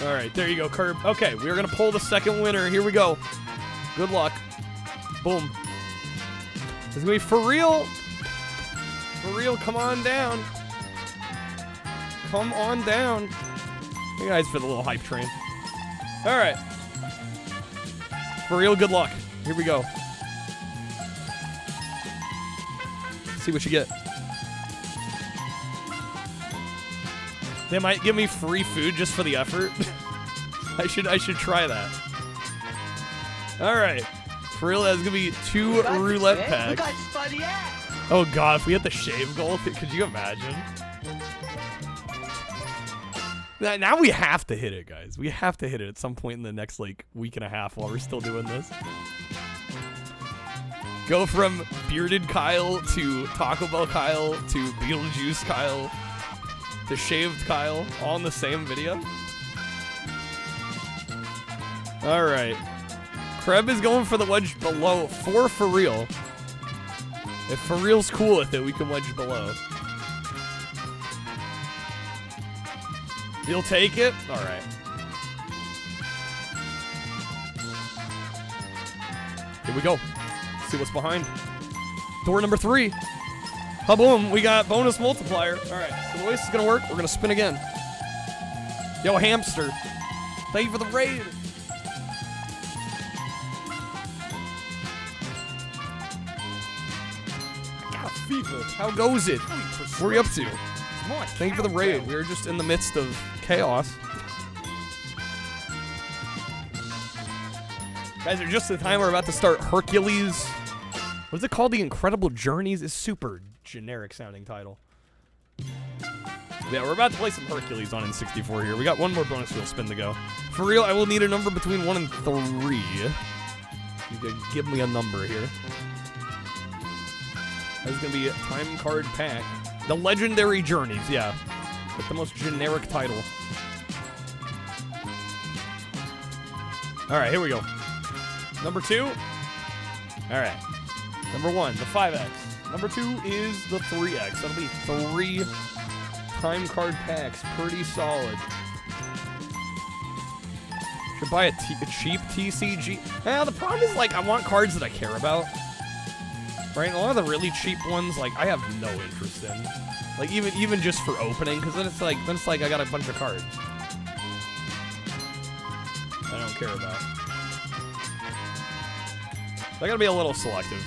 Alright, there you go, Curb. Okay, we're gonna pull the second winner. Here we go. Good luck. Boom. This is gonna be for real. For real, come on down. Come on down. You guys for the little hype train. Alright. For real, good luck. Here we go. See what you get. They might give me free food just for the effort. I should try that. Alright. For real, that's gonna be 2 roulette packs. Oh god, if we hit the shave goal, could you imagine? Now we have to hit it, guys. We have to hit it at some point in the next, like, week and a half while we're still doing this. Go from Bearded Kyle to Taco Bell Kyle to Beetlejuice Kyle to Shaved Kyle, all in the same video. Alright. Kreb is going for the wedge below. 4 for real. If for real's cool with it, we can wedge below. You'll take it? Alright. Here we go. Let's see what's behind. Door number 3. Ha-boom, we got bonus multiplier. Alright, so the way this is gonna work, we're gonna spin again. Yo, hamster. Thank you for the raid. I got a fever. How goes it? What are you up to? Thank you for the raid. We're just in the midst of chaos. Guys, are just the time we're about to start Hercules. What is it called? The Incredible Journeys? Is super generic sounding title. Yeah, we're about to play some Hercules on N64 here. We got one more bonus wheel spin to go. For real, I will need a number between 1 and 3. You can give me a number here. This is going to be a time card pack. The Legendary Journeys, yeah. Like the most generic title. Alright, here we go. Number 2. Alright. Number 1, the 5X. Number 2 is the 3X. That'll be 3 time card packs. Pretty solid. Should buy a cheap TCG. The problem is, like, I want cards that I care about. Right? A lot of the really cheap ones, like, I have no interest in. Like even just for opening, because then it's like I got a bunch of cards I don't care about. I gotta be a little selective.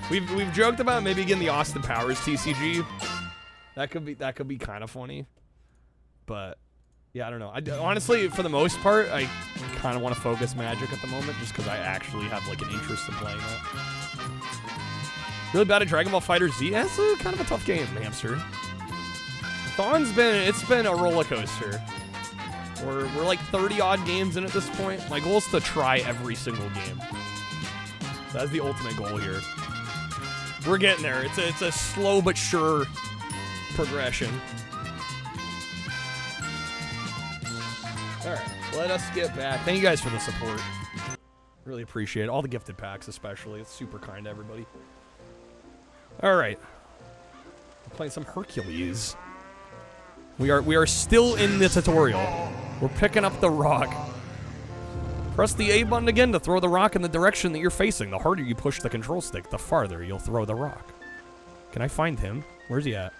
We've joked about maybe getting the Austin Powers TCG. That could be kind of funny. But yeah, I don't know. Honestly, for the most part, I kind of want to focus Magic at the moment, just because I actually have like an interest in playing that. Really bad at Dragon Ball Fighter Z. That's kind of a tough game, Hamster. Thon's been a roller coaster. We're like 30 odd games in at this point. My goal is to try every single game. That's the ultimate goal here. We're getting there. It's a slow but sure progression. All right, let us get back. Thank you guys for the support. Really appreciate it. All the gifted packs, especially. It's super kind to everybody. All right, we're playing some Hercules. We are still in the tutorial. We're picking up the rock. Press the A button again to throw the rock in the direction that you're facing. The harder you push the control stick, the farther you'll throw the rock. Can I find him? Where's he at?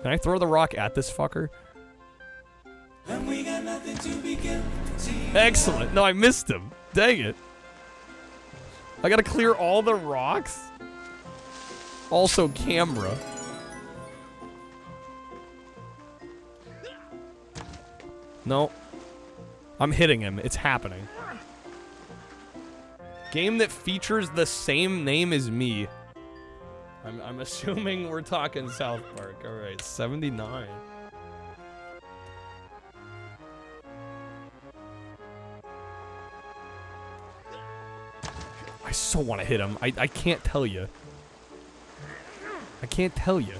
Can I throw the rock at this fucker? And we got nothing to begin. Excellent. No, I missed him. Dang it. I gotta clear all the rocks? Also camera. No. I'm hitting him. It's happening. Game that features the same name as me. I'm assuming we're talking South Park. All right, 79. I so want to hit him. I can't tell you. I can't tell you.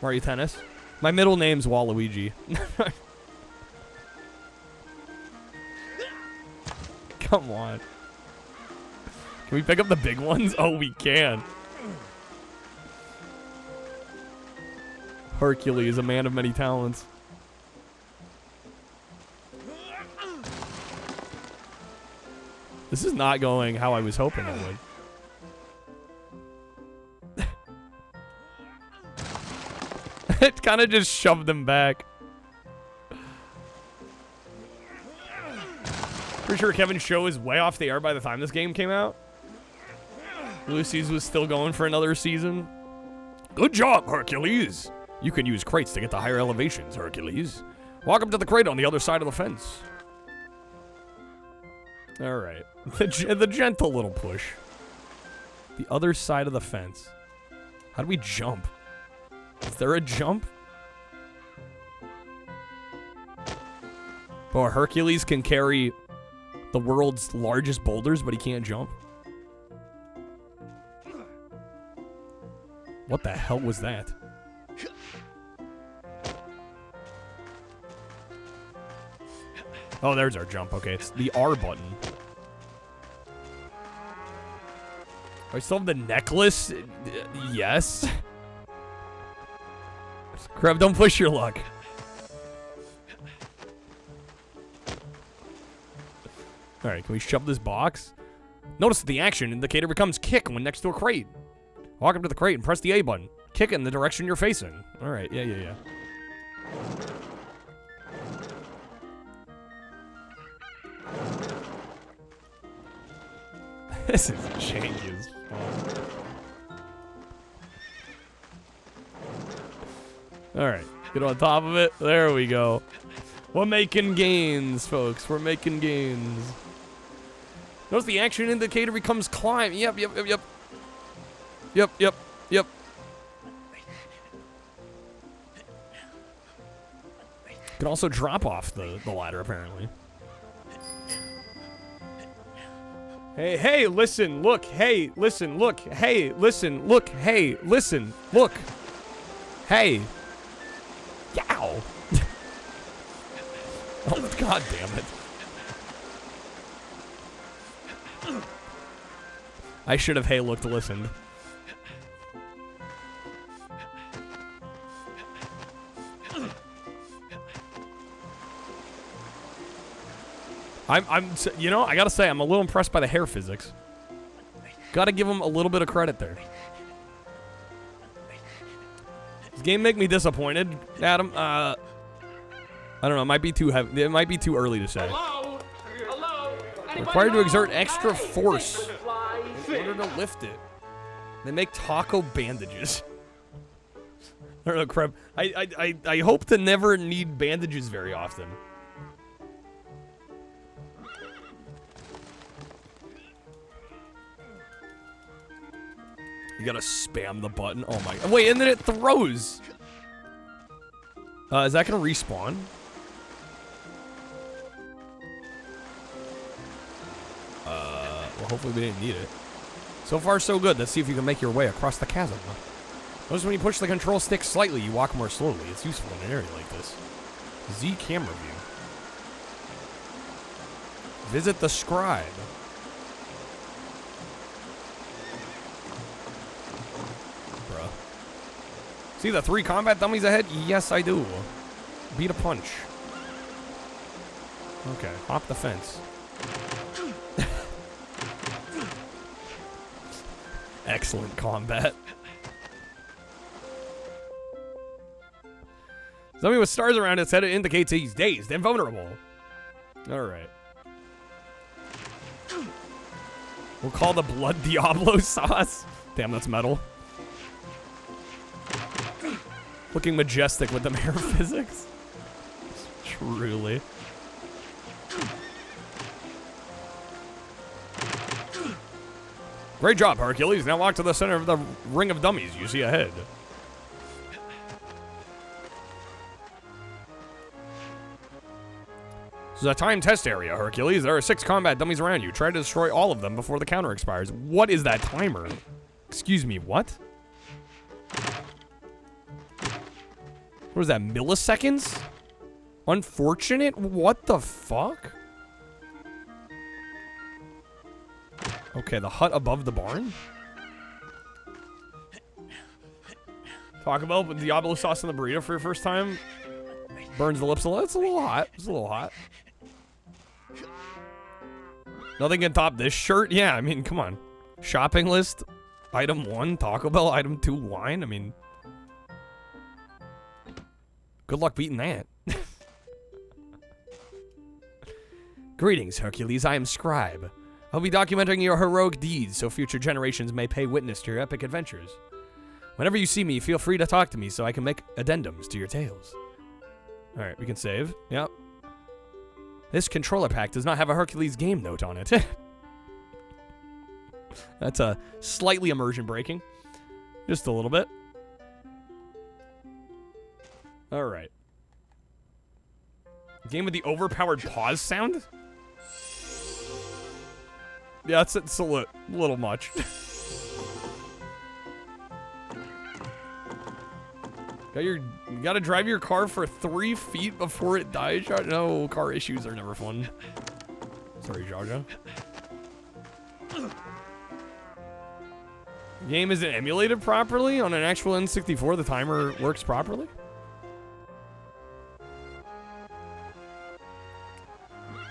Mario Tennis. My middle name's Waluigi. Come on. Can we pick up the big ones? Oh, we can. Hercules, a man of many talents. This is not going how I was hoping it would. It kind of just shoved them back. Pretty sure Kevin's show is way off the air by the time this game came out. Lucy's was still going for another season. Good job, Hercules. You can use crates to get to higher elevations, Hercules. Walk up to the crate on the other side of the fence. All right. The gentle little push. The other side of the fence. How do we jump? Is there a jump? Oh, Hercules can carry the world's largest boulders, but he can't jump. What the hell was that? Oh, there's our jump. Okay, it's the R button. I still have the necklace? Yes. Crab, don't push your luck. Alright, can we shove this box? Notice that the action indicator becomes kick when next to a crate. Walk up to the crate and press the A button. Kick it in the direction you're facing. Alright, yeah. This is janky as fuck. Alright, get on top of it. There we go. We're making gains, folks. We're making gains. Notice the action indicator becomes climb. Yep. Can also drop off the ladder, apparently. Hey, listen, look. Hey, listen, look. Hey, listen, look. Hey, listen, look. Hey. Yow. Oh, god damn it. I should have hey looked listened. You know, I gotta say, I'm a little impressed by the hair physics. Gotta give him a little bit of credit there. This game make me disappointed, Adam. I don't know. It might be too heavy. It might be too early to say. Hello? Hello? Required to exert extra force in order to lift it. They make taco bandages. I don't know, crap. I hope to never need bandages very often. You gotta spam the button. Oh my. Wait, and then it throws. Is that gonna respawn? Well, hopefully we didn't need it. So far, so good. Let's see if you can make your way across the chasm. Notice when you push the control stick slightly, you walk more slowly. It's useful in an area like this. Z camera view. Visit the scribe. Bruh. See the 3 combat dummies ahead? Yes, I do. Beat a punch. Okay, hop the fence. Excellent combat. Something with stars around its head, it indicates he's dazed and vulnerable. Alright. We'll call the blood Diablo sauce. Damn, that's metal. Looking majestic with the hair physics. Truly. Great job, Hercules. Now walk to the center of the ring of dummies you see ahead. This is a time test area, Hercules. There are 6 combat dummies around you. Try to destroy all of them before the counter expires. What is that timer? Excuse me, what? What is that, milliseconds? Unfortunate? What the fuck? Okay, the hut above the barn? Talk about Diablo sauce in the burrito for your first time. Burns the lips a little. It's a little hot. It's a little hot. Nothing can top this shirt? Yeah, I mean, come on. Shopping list. Item 1, Taco Bell. Item 2, wine. I mean, good luck beating that. Greetings, Hercules. I am Scribe. I'll be documenting your heroic deeds so future generations may pay witness to your epic adventures. Whenever you see me, feel free to talk to me so I can make addendums to your tales. Alright, we can save. Yep. This controller pack does not have a Hercules game note on it. That's a slightly immersion breaking. Just a little bit. Alright. Game with the overpowered pause sound? Yeah, it's a little much. You gotta drive your car for 3 feet before it dies. No, car issues are never fun. Sorry, Jaja. The game isn't emulated properly on an actual N64. The timer works properly.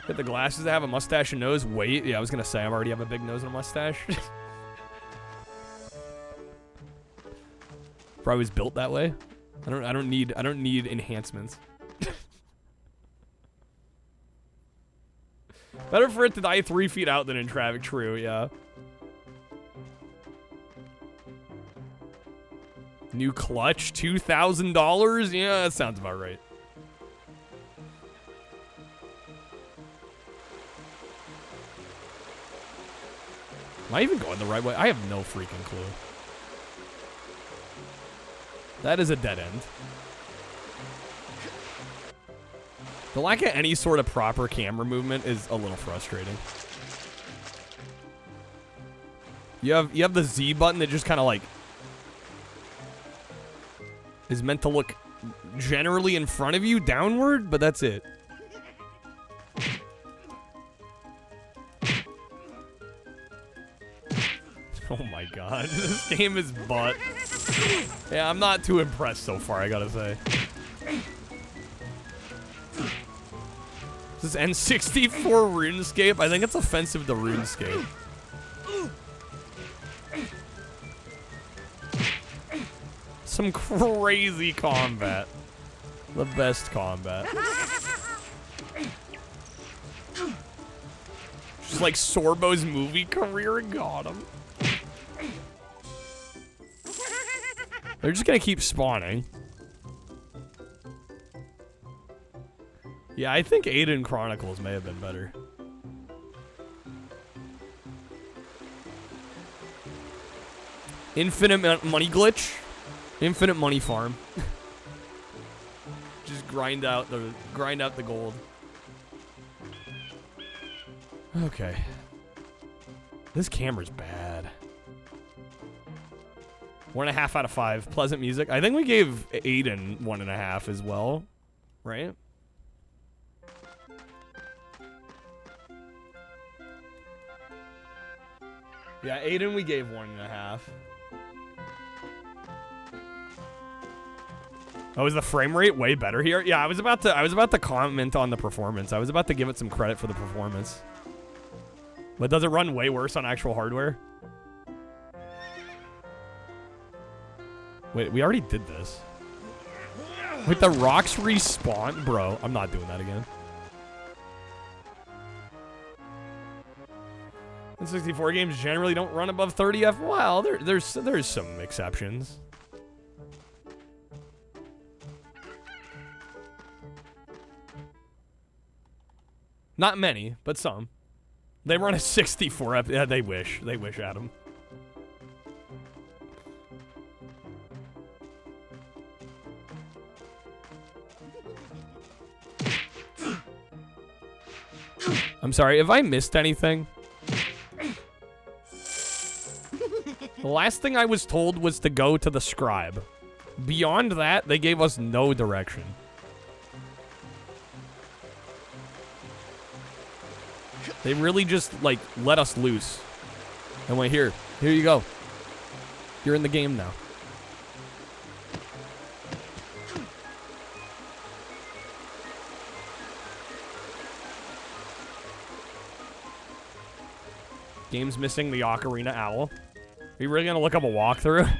Get the glasses that have a mustache and nose. Wait, yeah, I was gonna say I already have a big nose and a mustache. Probably was built that way. I don't need enhancements. Better for it to die 3 feet out than in traffic. True, yeah. New clutch, $2,000. Yeah, that sounds about right. Am I even going the right way? I have no freaking clue. That is a dead end. The lack of any sort of proper camera movement is a little frustrating. You have the Z button that just kind of like is meant to look generally in front of you downward, but that's it. Oh my god, this game is butt. Yeah, I'm not too impressed so far, I gotta say. This N64 RuneScape. I think it's offensive to RuneScape. Some crazy combat. The best combat. Just like Sorbo's movie career got him. They're just gonna keep spawning. Yeah, I think Aiden Chronicles may have been better. Infinite money glitch. Infinite money farm. Just grind out the gold. Okay. This camera's bad. 1.5 out of 5. Pleasant music. I think we gave Aiden 1.5 as well, right? Yeah, Aiden we gave 1.5. Oh, is the frame rate way better here? Yeah, I was about to comment on the performance. I was about to give it some credit for the performance. But does it run way worse on actual hardware? Wait, we already did this. Wait, the rocks respawn? Bro, I'm not doing that again. N64 games generally don't run above 30 FPS. Well, there's some exceptions. Not many, but some. They run a 64 FPS. Yeah, they wish. They wish, Adam. I'm sorry, if I missed anything? The last thing I was told was to go to the scribe. Beyond that, they gave us no direction. They really just, like, let us loose. And went, here you go. You're in the game now. Game's missing the Ocarina Owl. Are you really gonna look up a walkthrough?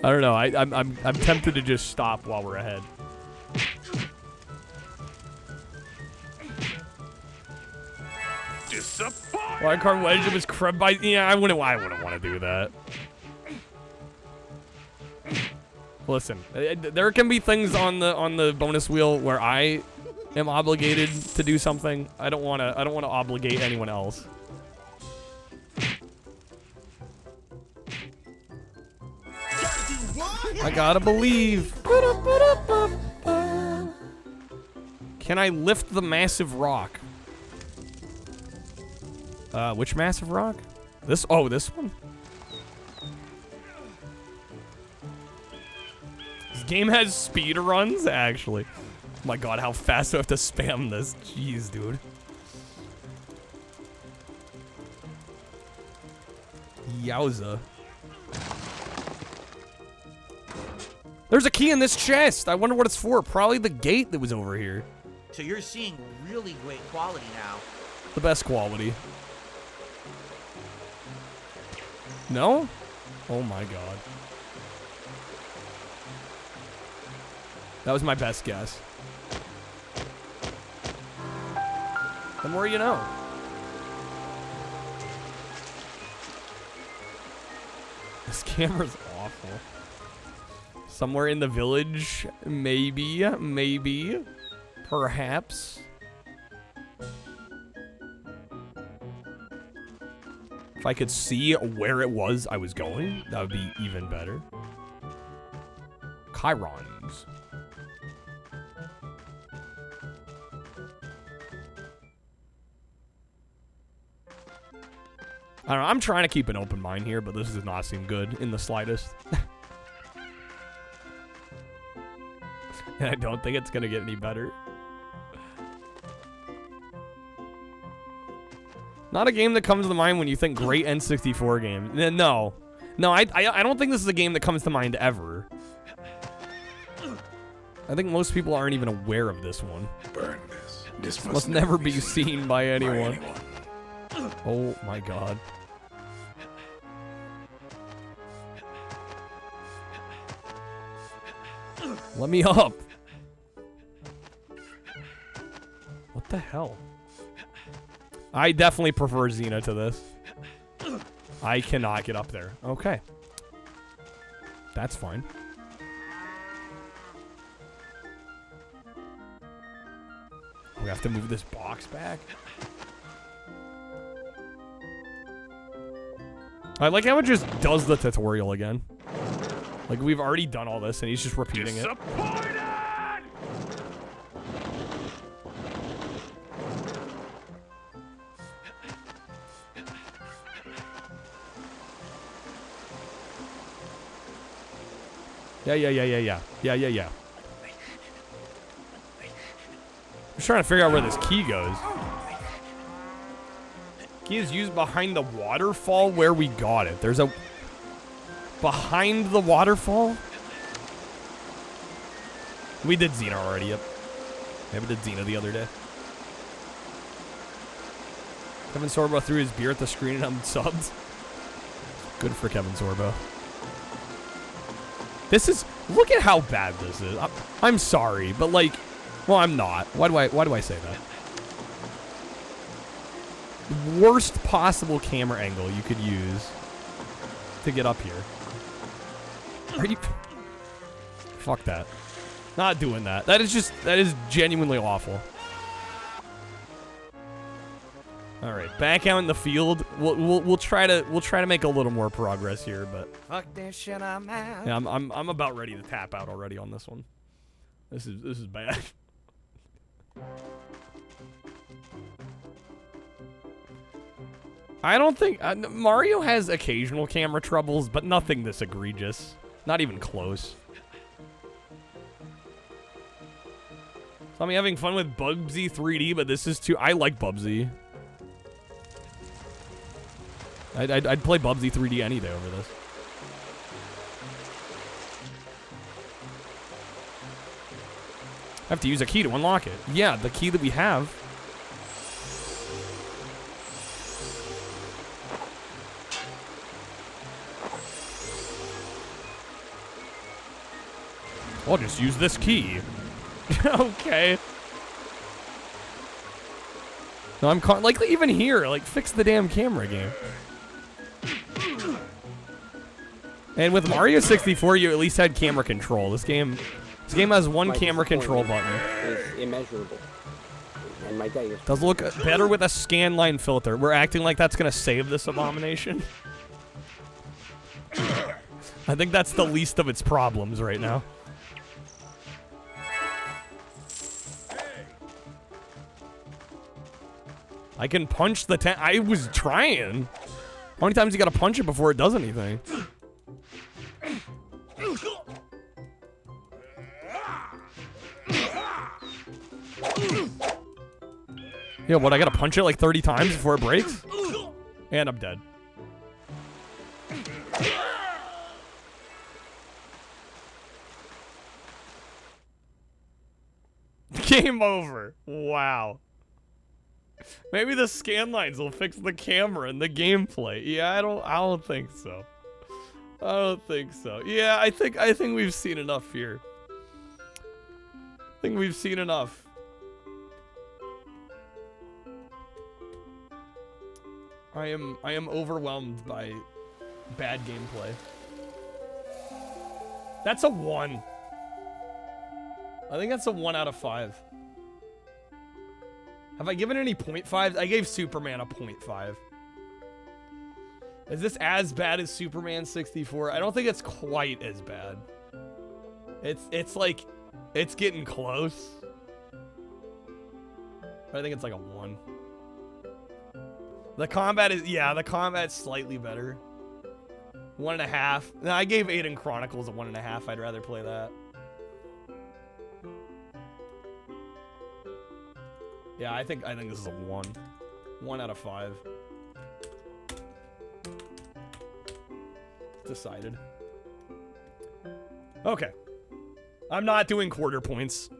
I don't know. I'm tempted to just stop while we're ahead. Wildcard Wedge was crab by. Yeah, I wouldn't want to do that. Listen, there can be things on the bonus wheel where I am obligated to do something. I don't want to obligate anyone else. I gotta believe. Can I lift the massive rock? Which massive rock? This one? This game has speed runs, actually. Oh my god, how fast do I have to spam this? Jeez, dude. Yowza. There's a key in this chest. I wonder what it's for. Probably the gate that was over here. So you're seeing really great quality now. The best quality. No? Oh my god. That was my best guess. The more you know. This camera's awful. Somewhere in the village, maybe, perhaps. If I could see where it was I was going, that would be even better. Chirons. I don't know, I'm trying to keep an open mind here, but this does not seem good in the slightest. And I don't think it's gonna get any better. Not a game that comes to mind when you think great N64 game. No, I don't think this is a game that comes to mind ever. I think most people aren't even aware of this one. Burn this. This must never be seen by anyone. Oh my god. Let me up. What the hell? I definitely prefer Xena to this. I cannot get up there. Okay. That's fine. We have to move this box back. I like how it just does the tutorial again. Like, we've already done all this, and he's just repeating it. Yeah. I'm just trying to figure out where this key goes. Key is used behind the waterfall where we got it. There's a... Behind the waterfall? We did Xena already, yep. Yeah, we did Xena the other day. Kevin Sorbo threw his beer at the screen and I'm subbed. Good for Kevin Sorbo. This is... Look at how bad this is. I'm sorry, but like... Well, I'm not. Why do I say that? The worst possible camera angle you could use to get up here. Are you... Fuck that. Not doing that. That is genuinely awful. All right, back out in the field. We'll try to make a little more progress here, but Fuck this shit, I'm out. yeah, I'm about ready to tap out already on this one. This is bad. I don't think Mario has occasional camera troubles, but nothing this egregious. Not even close. So I'm having fun with Bubsy 3D, but this is too... I like Bubsy. I'd play Bubsy 3D any day over this. I have to use a key to unlock it. Yeah, the key that we have. I'll just use this key. Okay. No, I'm like even here, like fix the damn camera game. And with Mario 64, you at least had camera control. This game has one camera control button. It's immeasurable. And my day is... Does look better with a scan line filter. We're acting like that's gonna save this abomination. I think that's the least of its problems right now. I can punch the tank. I was trying. How many times you gotta punch it before it does anything? Yeah, what? I gotta punch it like 30 times before it breaks? And I'm dead. Game over. Wow. Maybe the scan lines will fix the camera and the gameplay. Yeah, I don't think so. I don't think so. Yeah, I think we've seen enough here. I think we've seen enough. I am overwhelmed by bad gameplay. That's a 1. I think that's a 1 out of 5. Have I given any 0.5s? I gave Superman a 0.5. Is this as bad as Superman 64? I don't think it's quite as bad. It's like, it's getting close. I think it's like a 1. The combat is, yeah, the combat's slightly better. 1.5. No, I gave Aiden Chronicles a 1.5. I'd rather play that. Yeah, I think this is a 1. 1 out of 5. Decided. Okay. I'm not doing quarter points.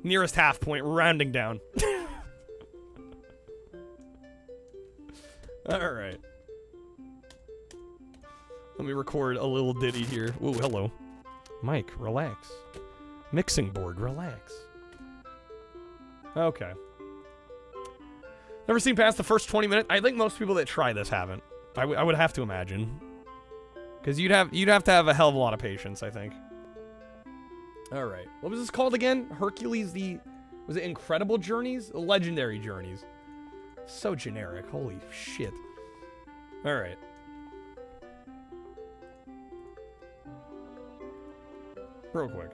Nearest half point, rounding down. Alright. Let me record a little ditty here. Ooh, hello. Mike, relax. Mixing board, relax. Okay. Never seen past the first 20 minutes. I think most people that try this haven't. I would have to imagine. Because you'd have to have a hell of a lot of patience, I think. Alright. What was this called again? Hercules was it Incredible Journeys? Legendary Journeys. So generic. Holy shit. Alright. Real quick.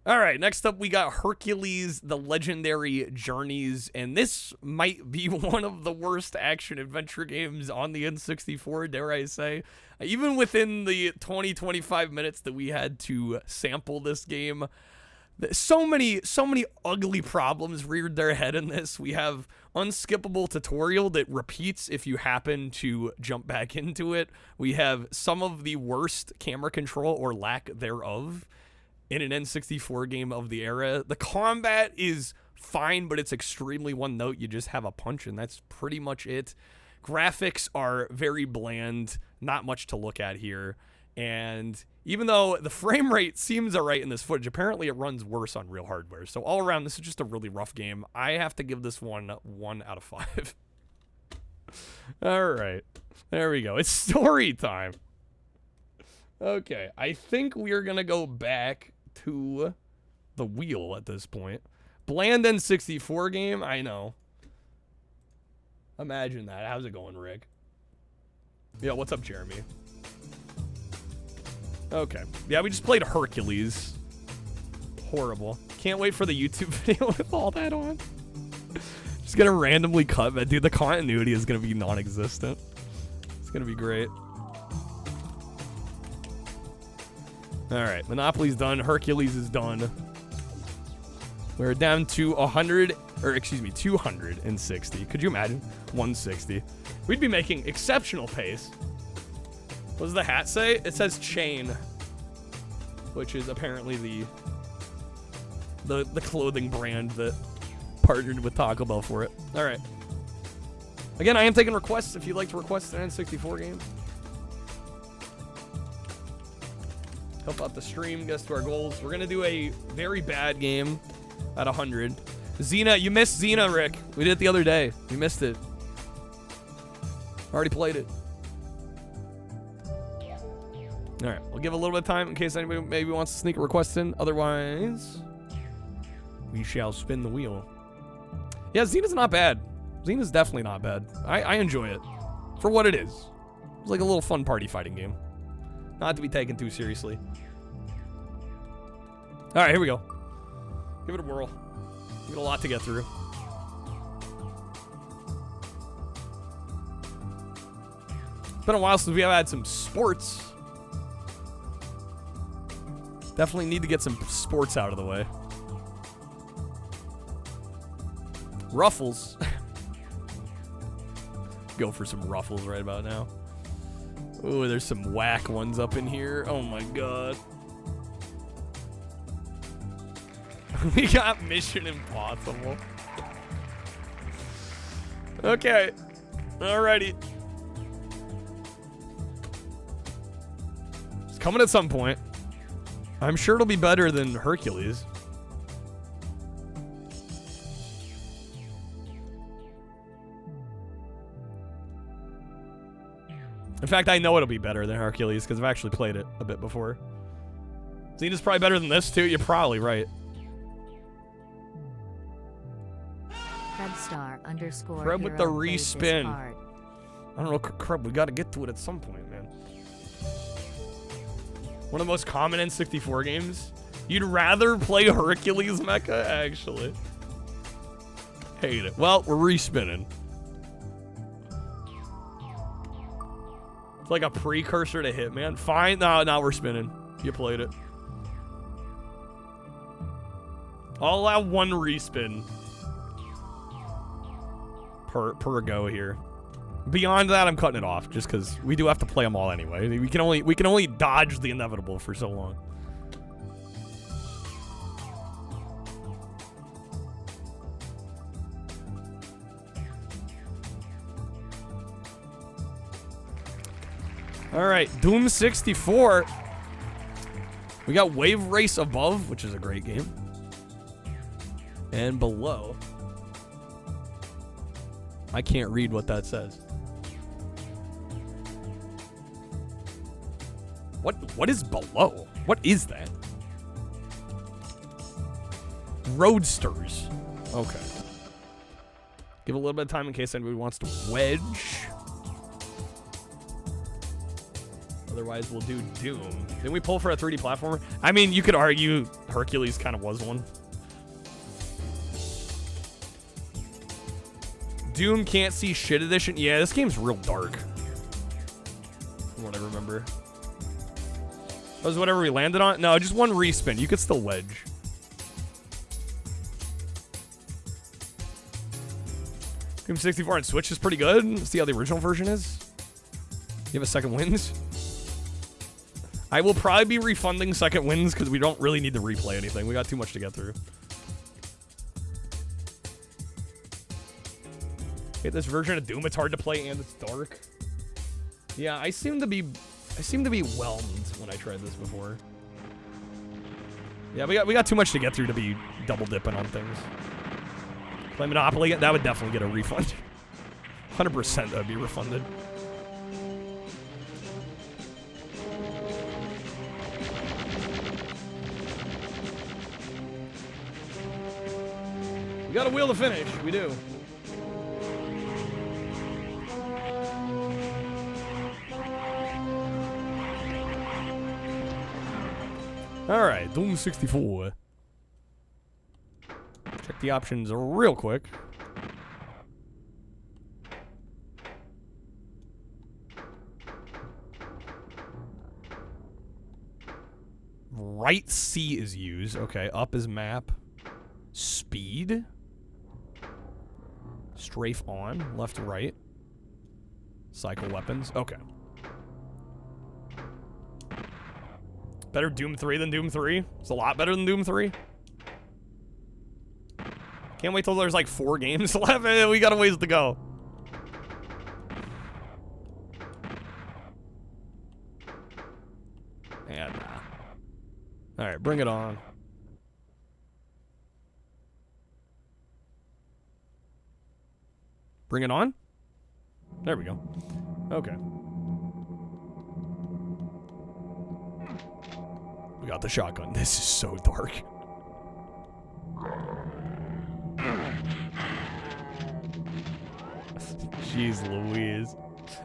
Alright, next up we got Hercules, the Legendary Journeys, and this might be one of the worst action-adventure games on the N64, dare I say. Even within the 20-25 minutes that we had to sample this game, so many ugly problems reared their head in this. We have unskippable tutorial that repeats if you happen to jump back into it. We have some of the worst camera control or lack thereof in an N64 game of the era. The combat is fine, but it's extremely one note. You just have a punch, and that's pretty much it. Graphics are very bland, not much to look at here. And even though the frame rate seems alright in this footage, apparently it runs worse on real hardware. So all around, this is just a really rough game. I have to give this one 1 out of 5. Alright. There we go. It's story time. Okay. I think we are going to go back to the wheel at this point. Bland N64 game? I know. Imagine that. How's it going, Rick? Yeah, what's up, Jeremy? Okay. Yeah, we just played Hercules. Horrible. Can't wait for the YouTube video with all that on. Just gonna randomly cut, but dude, the continuity is gonna be non-existent. It's gonna be great. Alright, Monopoly's done. Hercules is done. We're down to 260. Could you imagine? 160. We'd be making exceptional pace. What does the hat say? It says chain, which is apparently the clothing brand that partnered with Taco Bell for it. All right. Again, I am taking requests if you'd like to request an N64 game. Help out the stream, get us to our goals. We're going to do a very bad game at 100. Xena, you missed Xena, Rick. We did it the other day. You missed it. Already played it. All right, we'll give a little bit of time in case anybody maybe wants to sneak a request in. Otherwise, we shall spin the wheel. Yeah, Xena's not bad. Xena's definitely not bad. I enjoy it for what it is. It's like a little fun party fighting game. Not to be taken too seriously. All right, here we go. Give it a whirl. We got a lot to get through. It's been a while since we have had some sports. Definitely need to get some sports out of the way. Ruffles. Go for some ruffles right about now. Ooh, there's some whack ones up in here. Oh my god. We got Mission Impossible. Okay. Alrighty. It's coming at some point. I'm sure it'll be better than Hercules. In fact, I know it'll be better than Hercules because I've actually played it a bit before. Xena's probably better than this too. You're probably right. Krebstar_. Creb with the respin. I don't know, Creb. We got to get to it at some point, man. One of the most common N64 games. You'd rather play Hercules Mecha, actually. Hate it. Well, we're respinning. It's like a precursor to Hitman. Fine. No, we're spinning. You played it. I'll allow one respin per go here. Beyond that, I'm cutting it off just because we do have to play them all anyway. We can only dodge the inevitable for so long. All right, Doom 64. We got Wave Race above, which is a great game. And below, I can't read what that says. What is below? What is that? Roadsters. Okay. Give a little bit of time in case anybody wants to wedge. Otherwise, we'll do Doom. Didn't we pull for a 3D platformer? I mean, you could argue Hercules kind of was one. Doom Can't See Shit Edition. Yeah, this game's real dark. From what I remember. That was whatever we landed on? No, just one respin. You could still wedge. Doom 64 on Switch is pretty good. Let's see how the original version is. You have a second wins? I will probably be refunding second wins because we don't really need to replay anything. We got too much to get through. Get this version of Doom, it's hard to play and it's dark. Yeah, I seem to be whelmed when I tried this before. Yeah, we got too much to get through to be double dipping on things. Play Monopoly, that would definitely get a refund. 100% that would be refunded. We got a wheel to finish. We do. All right, Doom 64. Check the options real quick. Right C is used. Okay, up is map. Speed. Strafe on. Left to right. Cycle weapons. Okay. Better Doom 3 than Doom 3. It's a lot better than Doom 3. Can't wait till there's like 4 games left. We got a ways to go. And all right, bring it on. Bring it on? There we go. Okay. We got the shotgun. This is so dark. Jeez Louise.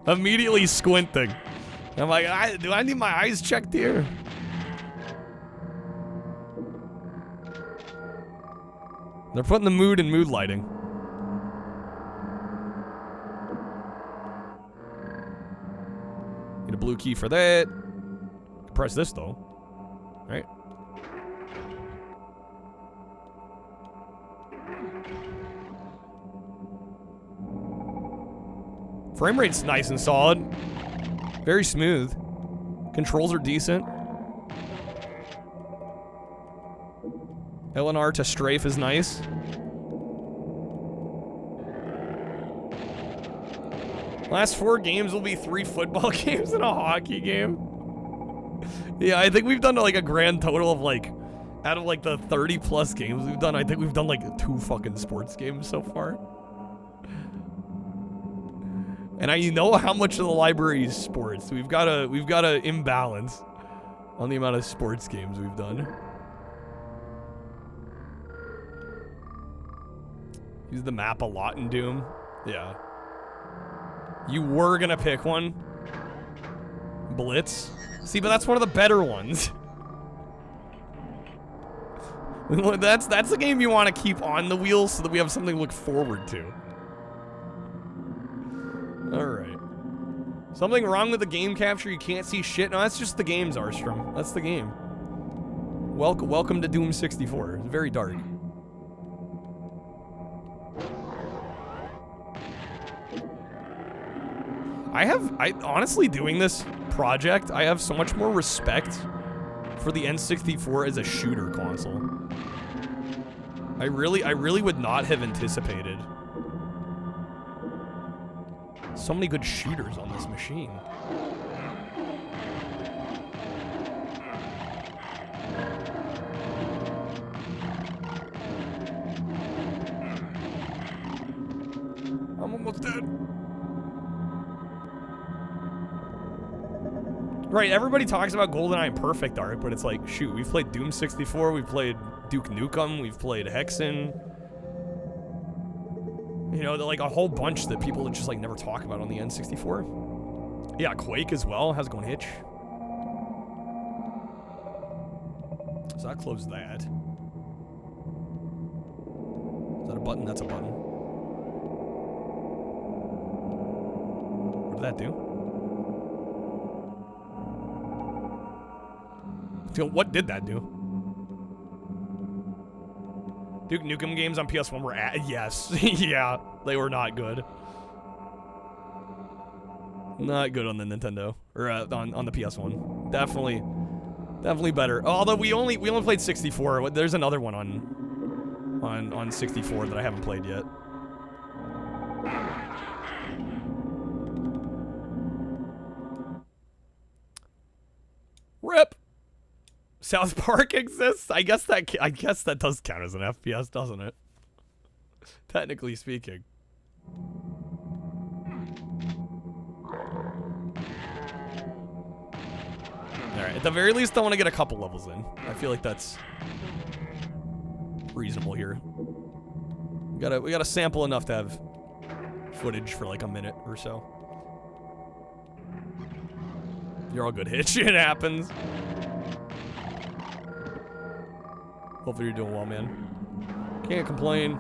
Immediately squinting. I'm like, do I need my eyes checked here? They're putting the mood in mood lighting. Need a blue key for that. Press this though. Right? Frame rate's nice and solid. Very smooth. Controls are decent. LNR to strafe is nice. Last 4 games will be 3 football games and a hockey game. Yeah, I think we've done like a grand total of like, out of like the 30 plus games we've done, I think we've done like 2 fucking sports games so far. And you know how much of the library is sports. We've got a imbalance on the amount of sports games we've done. Use the map a lot in Doom. Yeah. You were gonna pick one. Blitz. See, but that's one of the better ones. That's the game you want to keep on the wheel so that we have something to look forward to. Alright. Something wrong with the game capture? You can't see shit? No, that's just the games, Arstrom. That's the game. Welcome to Doom 64. It's very dark. I honestly, doing this project, I have so much more respect for the N64 as a shooter console. I really would not have anticipated so many good shooters on this machine. I'm almost dead. Right, everybody talks about GoldenEye and Perfect Art, but it's like, shoot, we've played Doom 64, we've played Duke Nukem, we've played Hexen. You know, like a whole bunch that people just like never talk about on the N64. Yeah, Quake as well. How's it going, Hitch? So I closed that. Is that a button? That's a button. What did that do? What did that do? Duke Nukem games on PS1 were yes. Yeah, they were not good. Not good on the Nintendo. Or on the PS1. Definitely better. Although we only played 64. There's another one on 64 that I haven't played yet. RIP! South Park exists? I guess that does count as an FPS, doesn't it? Technically speaking. Alright, at the very least I want to get a couple levels in. I feel like that's reasonable here. We gotta sample enough to have footage for like a minute or so. You're all good, Hitch. It happens. Hopefully you're doing well, man. Can't complain.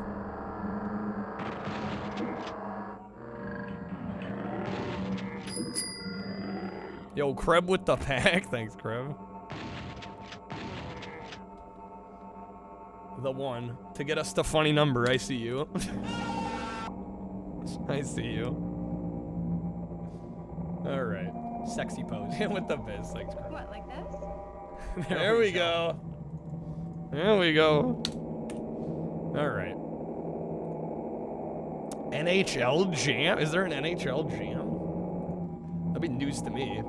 Yo, Kreb with the pack. Thanks, Kreb. The one. To get us the funny number. I see you. I see you. Alright. Sexy pose. With the biz. Thanks, Kreb. What, like this? There we go. There we go. Alright. NHL Jam? Is there an NHL Jam? That'd be news to me.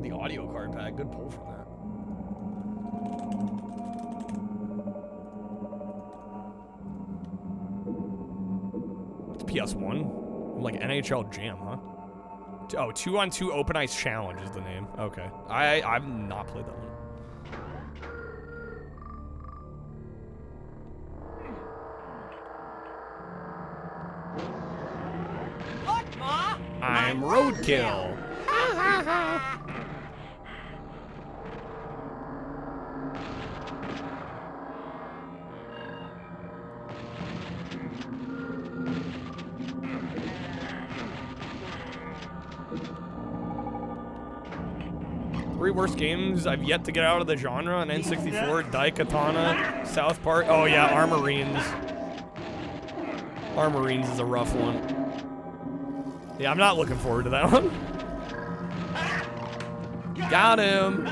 The audio card pack. Good pull from that. It's PS1? Like NHL Jam, huh? Oh, 2-on-2 Open Ice Challenge is the name. Okay. I've not played that one. Look, Ma! I'm Roadkill. Three worst games I've yet to get out of the genre on N64, Daikatana, South Park. Oh yeah, Armorines. Armorines is a rough one. Yeah, I'm not looking forward to that one. Got him.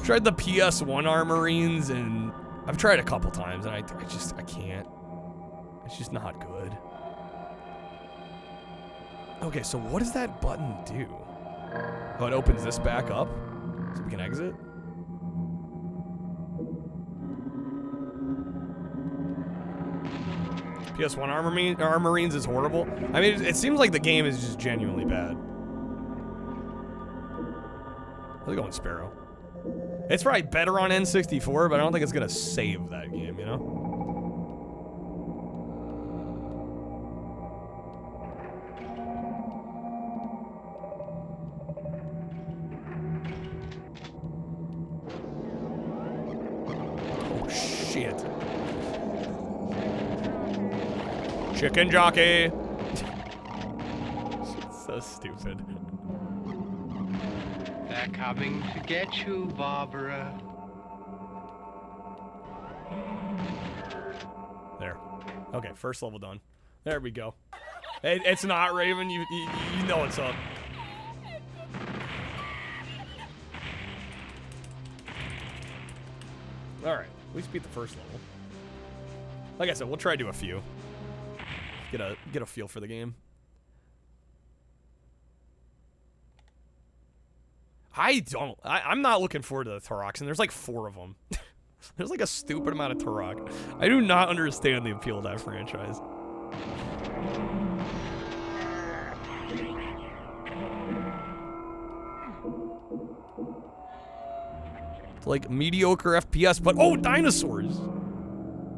Tried the PS1 Armorines, and I've tried a couple times, and I can't. It's just not good. Okay, so what does that button do? Oh, it opens this back up, so we can exit? PS1 Armorines is horrible. I mean, it seems like the game is just genuinely bad. How's it going, Sparrow? It's probably better on N64, but I don't think it's gonna save that game, you know? Oh, shit. Chicken jockey. So stupid. They're coming to get you, Barbara. There. Okay, first level done. There we go. It's not, Raven. You know it's up. Alright, at least beat the first level. Like I said, we'll try to do a few. Get a feel for the game. I'm not looking forward to the Taroks, and there's like 4 of them. There's like a stupid amount of Turok. I do not understand the appeal of that franchise. It's like mediocre FPS, but oh, dinosaurs!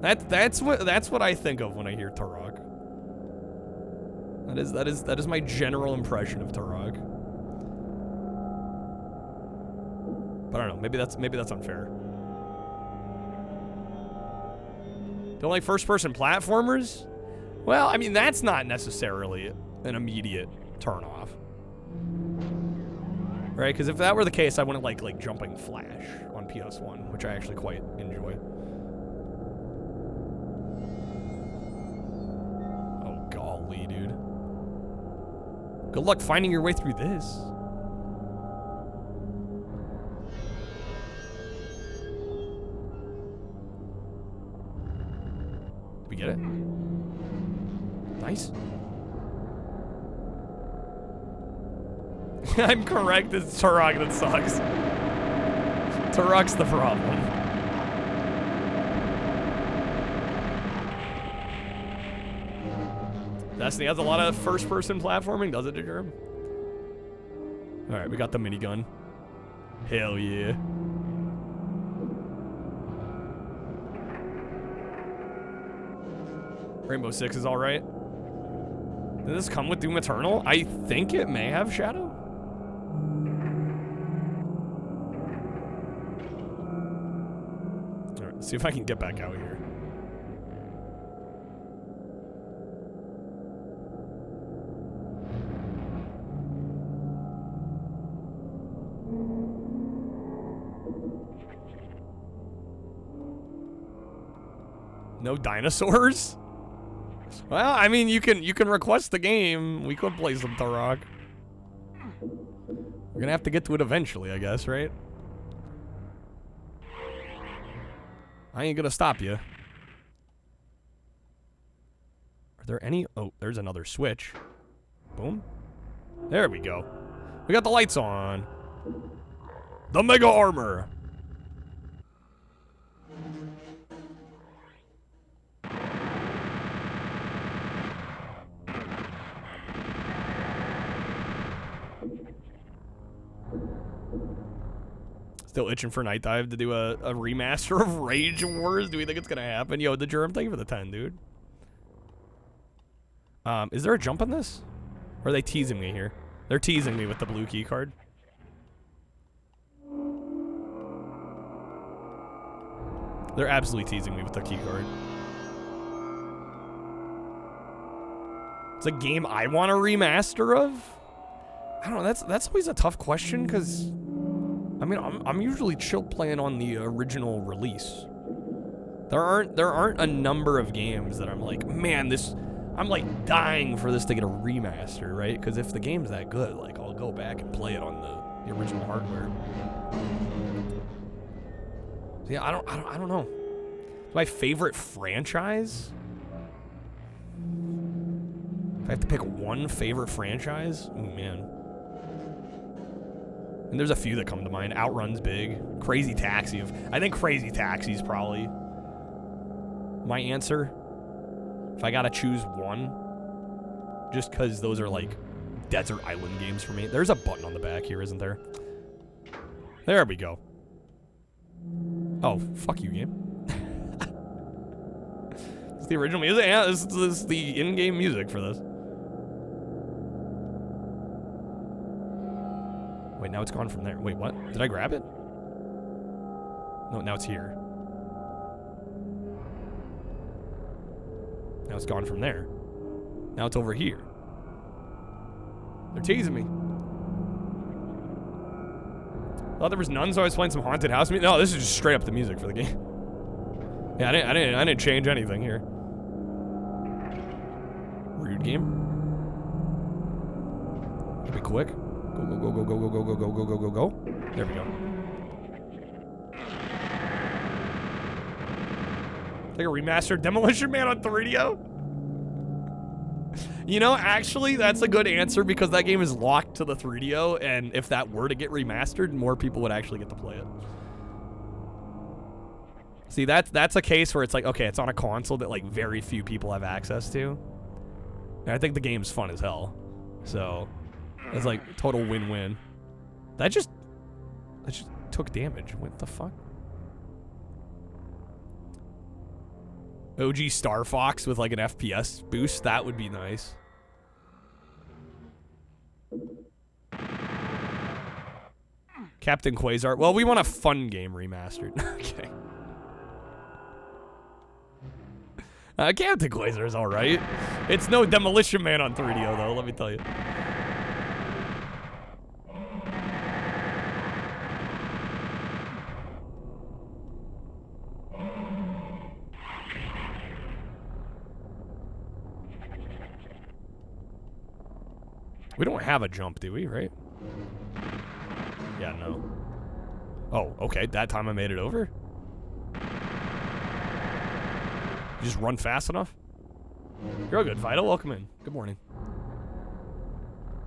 That's what I think of when I hear Turok. That is my general impression of Turok. But I don't know, maybe that's unfair. Don't like first-person platformers? Well, I mean, that's not necessarily an immediate turn-off. Right? Because if that were the case, I wouldn't like Jumping Flash on PS1, which I actually quite enjoy. Oh, golly, dude. Good luck finding your way through this. Did we get it? Nice. I'm correct, it's Turok that sucks. Turok's the problem. Destiny has a lot of first-person platforming, does it, Jerm? Alright, we got the minigun. Hell yeah. Rainbow Six is alright. Did this come with Doom Eternal? I think it may have, Shadow. Alright, let's see if I can get back out here. No dinosaurs? Well, I mean, you can request the game. We could play some Turok. We're gonna have to get to it eventually, I guess, right? I ain't gonna stop you. Are there any? Oh, there's another switch. Boom. There we go. We got the lights on. The Mega Armor. Still itching for Night Dive to do a remaster of Rage Wars. Do we think it's gonna happen? Yo, the Germ, thank you for the 10, dude. Is there a jump on this? Or are they teasing me here? They're teasing me with the blue key card. They're absolutely teasing me with the key card. It's a game I want a remaster of? I don't know, that's always a tough question, because I mean, I'm usually chill playing on the original release. There aren't a number of games that I'm like, man, I'm like dying for this to get a remaster, right? Because if the game's that good, like I'll go back and play it on the original hardware. So yeah, I don't know. My favorite franchise? If I have to pick one favorite franchise, oh man. And there's a few that come to mind. Outrun's big. Crazy Taxi. I think Crazy Taxi is probably my answer. If I gotta choose one. Just because those are like desert island games for me. There's a button on the back here, isn't there? There we go. Oh, fuck you, game. It's the original music. Yeah, this is the in-game music for this. Wait, now it's gone from there. Wait, what? Did I grab it? No, now it's here. Now it's gone from there. Now it's over here. They're teasing me. Thought there was none, so I was playing some haunted house music. No, this is just straight up the music for the game. Yeah, I didn't change anything here. Rude game. quick. Go, go, go, go, go, go, go, go, go, go, go. There we go. Like a remastered Demolition Man on 3DO? You know, actually, that's a good answer because that game is locked to the 3DO, and if that were to get remastered, more people would actually get to play it. See, that's a case where it's like, okay, it's on a console that like very few people have access to. And I think the game's fun as hell. So, it's like total win-win. That just took damage. What the fuck? OG Star Fox with like an FPS boost, that would be nice. Captain Quasar. Well, we want a fun game remastered. Okay. Captain Quasar is alright. It's no Demolition Man on 3DO though, let me tell you. We don't have a jump, do we, right? Yeah, no. Oh, okay, that time I made it over? You just run fast enough? You're all good, Vital. Welcome in. Good morning.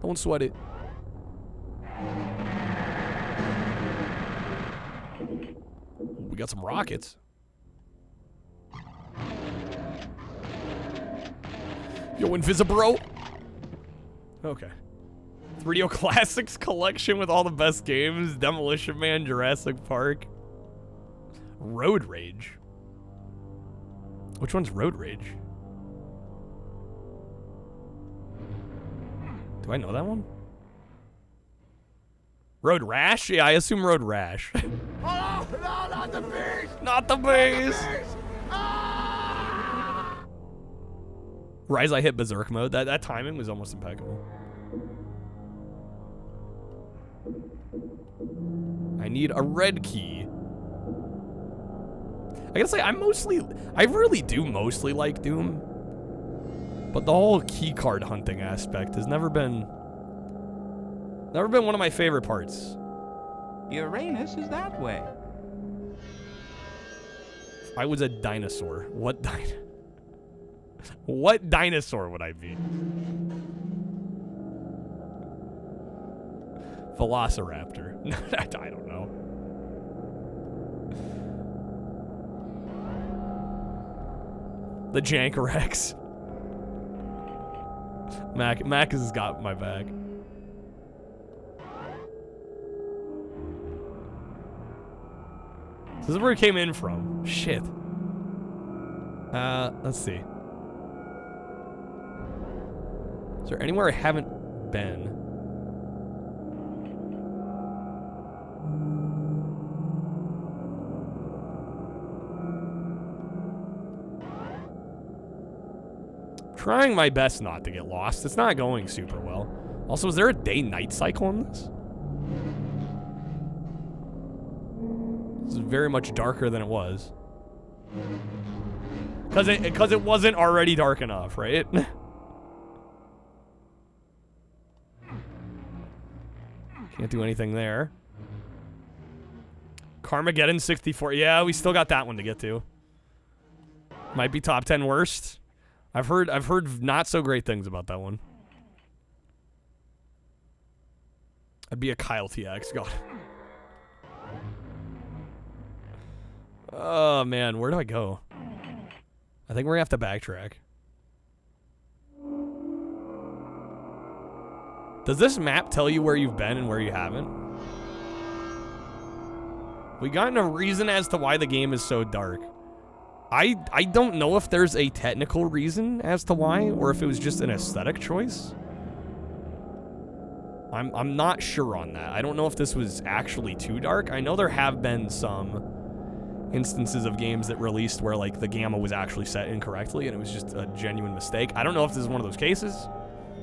Don't sweat it. We got some rockets. Yo, Invisibro. Okay. 3DO Classics collection with all the best games. Demolition Man, Jurassic Park. Road Rage. Which one's Road Rage? Do I know that one? Road Rash? Yeah, I assume Road Rash. Oh, no, not the bees! Not the bees! Rise I hit Berserk mode. That timing was almost impeccable. I need a red key. I gotta say, I really do mostly like Doom. But the whole key card hunting aspect has never been one of my favorite parts. Uranus is that way. If I was a dinosaur, what dinosaur would I be? Velociraptor. I don't know. The Jank-Rex. Mac has got my back. This is where it came in from. Shit. Let's see. Is there anywhere I haven't been? Trying my best not to get lost. It's not going super well. Also, is there a day-night cycle in this? This is very much darker than it was. Because it wasn't already dark enough, right? Can't do anything there. Carmageddon 64. Yeah, we still got that one to get to. Might be top 10 worst. I've heard not so great things about that one. I'd be a Kyle TX. God. Oh man, where do I go? I think we're gonna have to backtrack. Does this map tell you where you've been and where you haven't? We got a reason as to why the game is so dark. I don't know if there's a technical reason as to why, or if it was just an aesthetic choice. I'm not sure on that. I don't know if this was actually too dark. I know there have been some instances of games that released where like the gamma was actually set incorrectly and it was just a genuine mistake. I don't know if this is one of those cases.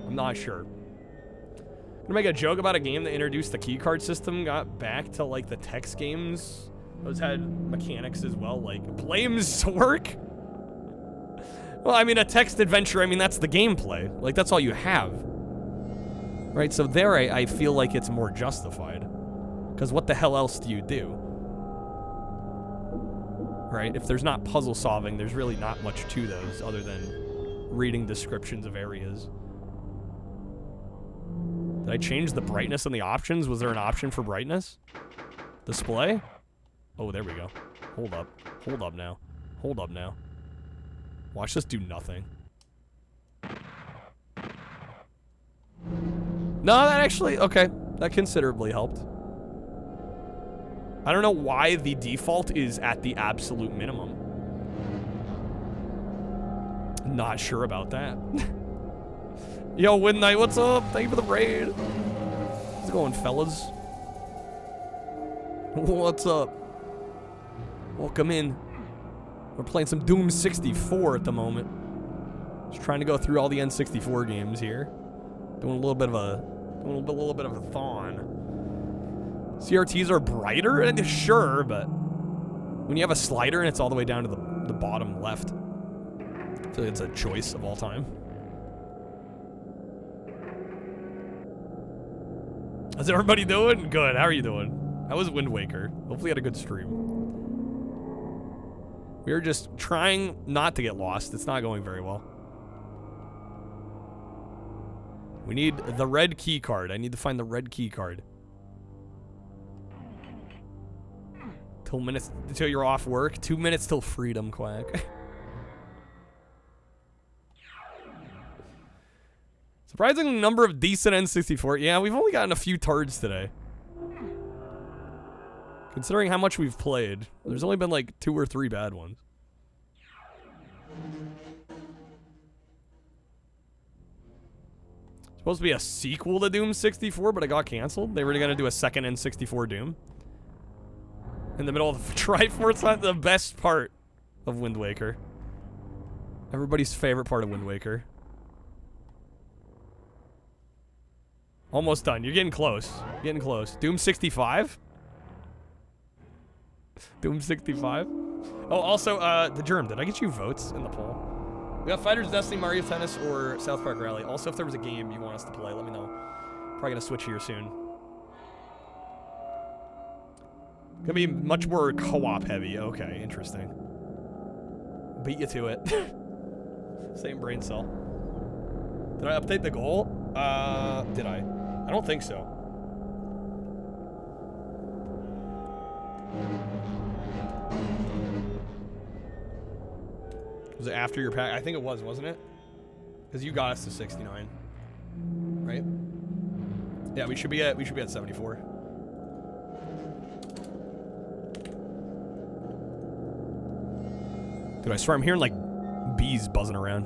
I'm not sure. I'm gonna make a joke about a game that introduced the keycard system, got back to like the text games. Those had mechanics as well, like Blame's work. Well, I mean, a text adventure, I mean, that's the gameplay. Like, that's all you have. Right, so there I feel like it's more justified. Because what the hell else do you do? Right, if there's not puzzle solving, there's really not much to those other than reading descriptions of areas. Did I change the brightness and the options? Was there an option for brightness? Display? Oh, there we go. Hold up. Hold up now. Hold up now. Watch this do nothing. No, that actually, okay. That considerably helped. I don't know why the default is at the absolute minimum. Not sure about that. Yo, Wind Knight, what's up? Thank you for the raid. How's it going, fellas? What's up? Welcome in. We're playing some Doom 64 at the moment. Just trying to go through all the N64 games here. Doing a little bit of a thon. CRTs are brighter, and sure, but when you have a slider and it's all the way down to the bottom left, I feel like it's a choice of all time. How's everybody doing? Good. How are you doing? How was Wind Waker? Hopefully you had a good stream. We were just trying not to get lost. It's not going very well. We need the red key card. I need to find the red key card. Until you're off work. 2 minutes till freedom, Quack. Surprising number of decent N64. Yeah, we've only gotten a few turds today. Considering how much we've played, there's only been like 2 or 3 bad ones. Supposed to be a sequel to Doom 64, but it got canceled. They were gonna do a second N64 Doom. In the middle of the Triforce Hunt, the best part of Wind Waker. Everybody's favorite part of Wind Waker. Almost done. You're getting close. You're getting close. Doom 65? Doom 65? Oh, also, the Germ, did I get you votes in the poll? We got Fighters, Destiny, Mario Tennis, or South Park Rally. Also, if there was a game you want us to play, let me know. Probably gonna switch here soon. Gonna be much more co-op heavy. Okay, interesting. Beat you to it. Same brain cell. Did I update the goal? Did I? I don't think so. Was it after your pack? I think it was, wasn't it? Because you got us to 69, right? Yeah, we should be at 74. Dude, I swear I'm hearing like bees buzzing around,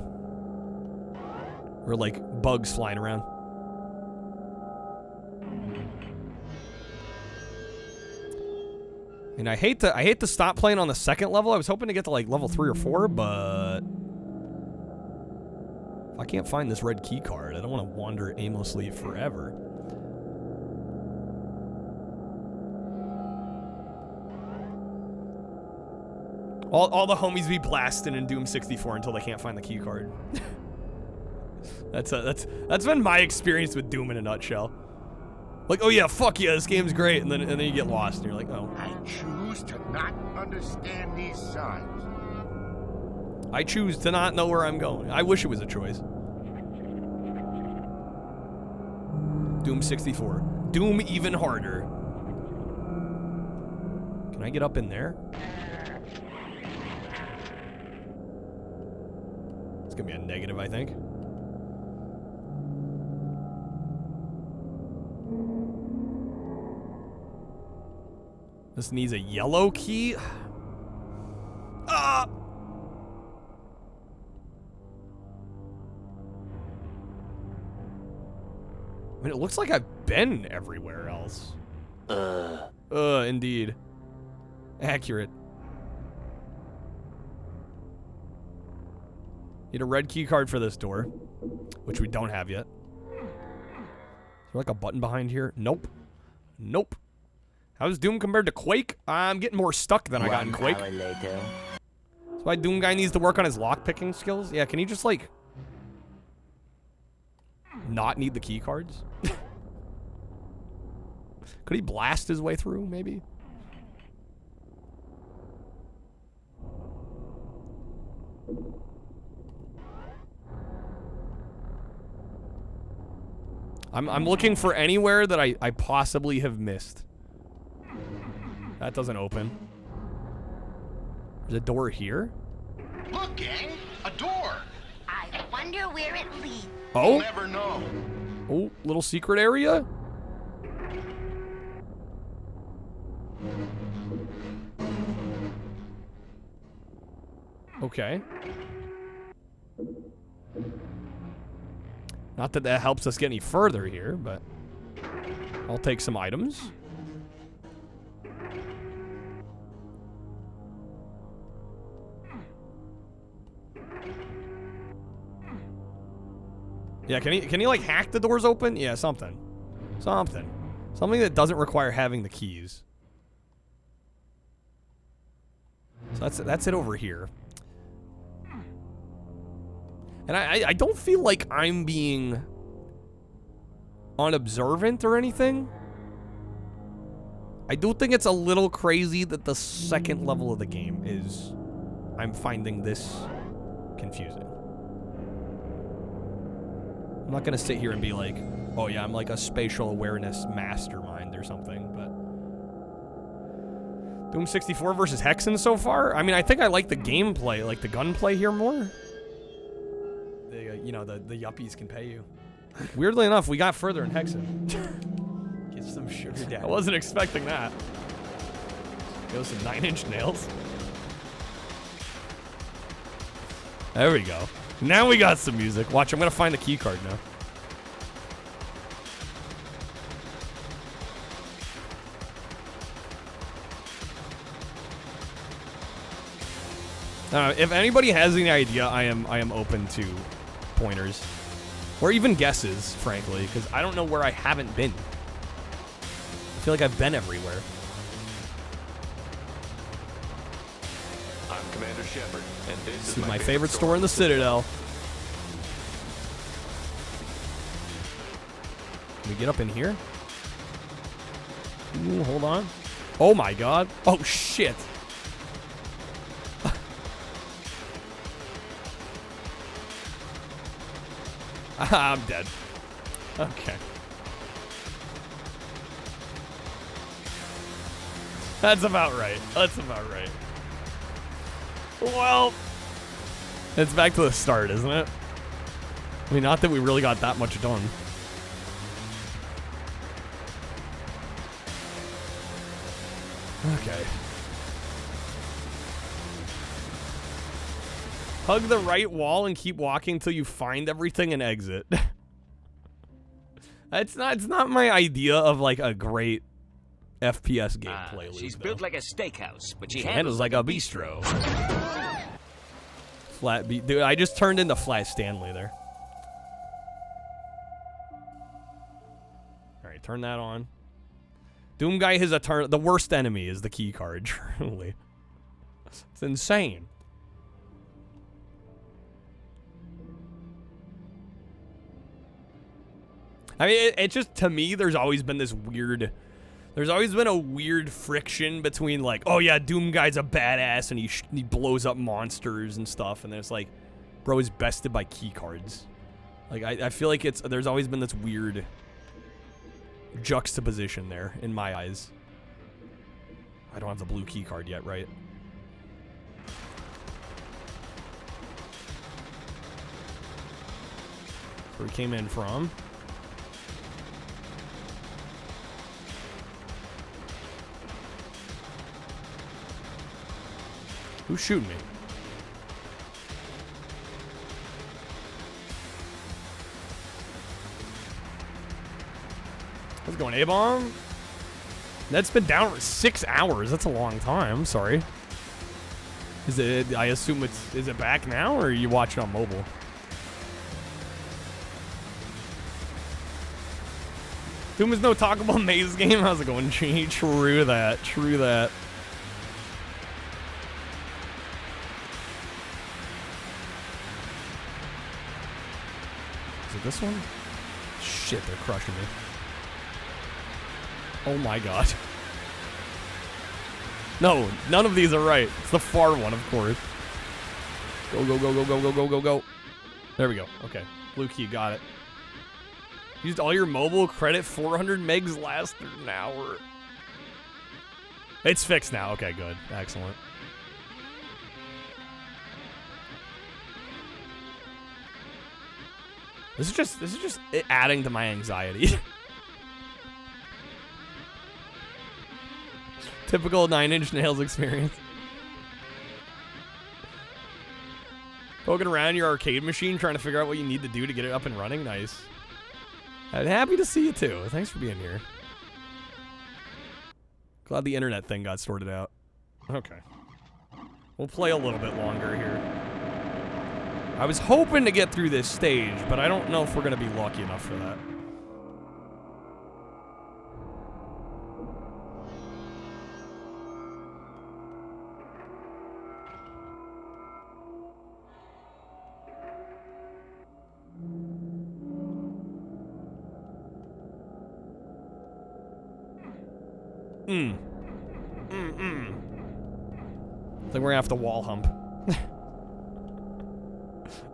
or like bugs flying around. And I hate to stop playing on the second level. I was hoping to get to like level 3 or 4, but if I can't find this red key card, I don't want to wander aimlessly forever. All the homies be blasting in Doom 64 until they can't find the key card. That's been my experience with Doom in a nutshell. Like, oh yeah, fuck yeah, this game's great, and then you get lost, and you're like, oh. I choose to not understand these signs. I choose to not know where I'm going. I wish it was a choice. Doom 64. Doom even harder. Can I get up in there? It's gonna be a negative, I think. This needs a yellow key. Ah! I mean, it looks like I've been everywhere else. Indeed. Accurate. Need a red key card for this door, which we don't have yet. Is there like a button behind here? Nope. Nope. How's Doom compared to Quake? I'm getting more stuck than I got in Quake. That's why Doom guy needs to work on his lockpicking skills. Yeah, can he just like... not need the key cards? Could he blast his way through, maybe? I'm looking for anywhere that I possibly have missed. That doesn't open. There's a door here. Look, gang, a door. I wonder where it leads. Oh. You'll never know. Oh, little secret area. Okay. Not that that helps us get any further here, but I'll take some items. Yeah, can he like hack the doors open? Yeah, something. Something that doesn't require having the keys. So that's it over here. And I don't feel like I'm being unobservant or anything. I do think it's a little crazy that the second level of the game is... I'm finding this confusing. I'm not gonna sit here and be like, oh yeah, I'm like a spatial awareness mastermind or something, but... Doom 64 versus Hexen so far? I mean, I think I like the gameplay, like the gunplay here more. You know, the yuppies can pay you. Weirdly enough, we got further in Hexen. Get some sugar daddy. I wasn't expecting that. Go some 9-inch nails. There we go. Now we got some music. Watch, I'm gonna find the key card now. If anybody has any idea, I am open to pointers. Or even guesses, frankly, because I don't know where I haven't been. I feel like I've been everywhere. I'm Commander Shepard, and this is my favorite store in the Citadel. Can we get up in here? Ooh, hold on. Oh my god. Oh shit. I'm dead. Okay. That's about right. That's about right. Well, it's back to the start, isn't it? I mean, not that we really got that much done. Okay. Hug the right wall and keep walking until you find everything and exit. It's not my idea of like a great FPS gameplay loop. She's built like a steakhouse, but she handles like a bistro. Flat beat, dude. I just turned into Flat Stanley there. All right, turn that on. Doom guy has a turn. The worst enemy is the key card. Truly, it's insane. I mean, it just, to me, there's always been this weird... There's always been a weird friction between, like, oh yeah, Doom guy's a badass and he blows up monsters and stuff, and then it's like, bro is bested by key cards. Like, I feel like there's always been this weird juxtaposition there, in my eyes. I don't have the blue key card yet, right? Where we came in from. Who's shooting me? How's it going, A-bomb? That's been down for 6 hours. That's a long time. I'm sorry. Is it? I assume it's. Is it back now, or are you watching on mobile? Doom is no talkable maze game. How's it going? True that. True that. Is it this one? Shit, they're crushing me. Oh my god. No, none of these are right. It's the far one, of course. Go, go, go, go, go, go, go, go, go. There we go. Okay. Blue key, got it. Used all your mobile credit, 400 megs lasted an hour. It's fixed now. Okay, good. Excellent. This is just it adding to my anxiety. Typical 9 Inch Nails experience. Poking around your arcade machine, trying to figure out what you need to do to get it up and running. Nice. I'm happy to see you too. Thanks for being here. Glad the internet thing got sorted out. Okay. We'll play a little bit longer here. I was hoping to get through this stage, but I don't know if we're going to be lucky enough for that. I think we're gonna have to wall hump.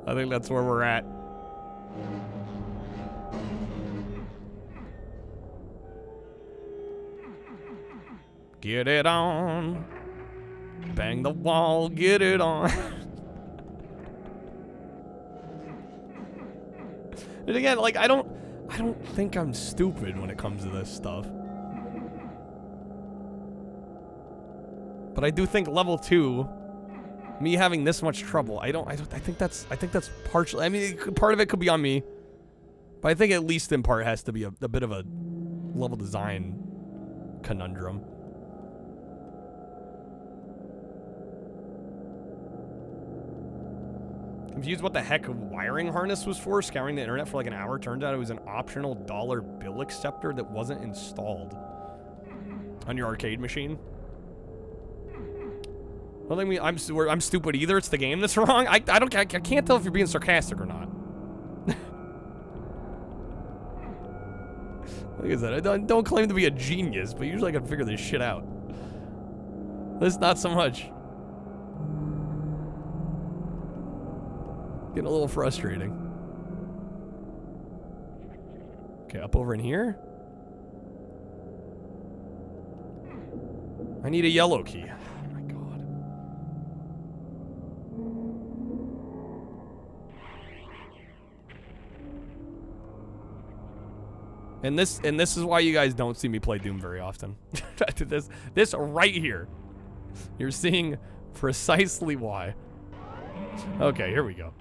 I think that's where we're at. Get it on. Bang the wall, get it on. And again, like I don't think I'm stupid when it comes to this stuff. But I do think level 2, me having this much trouble, I think that's partially, I mean, part of it could be on me, but I think at least in part has to be a bit of a level design conundrum. Confused what the heck a wiring harness was for, scouring the internet for like an hour, turned out it was an optional dollar bill acceptor that wasn't installed on your arcade machine. I don't think I'm stupid either. It's the game that's wrong. I can't tell if you're being sarcastic or not. Like I said, I don't claim to be a genius, but usually I can figure this shit out. This not so much. Getting a little frustrating. Okay, up over in here. I need a yellow key. And this is why you guys don't see me play Doom very often. this right here. You're seeing precisely why. Okay, here we go.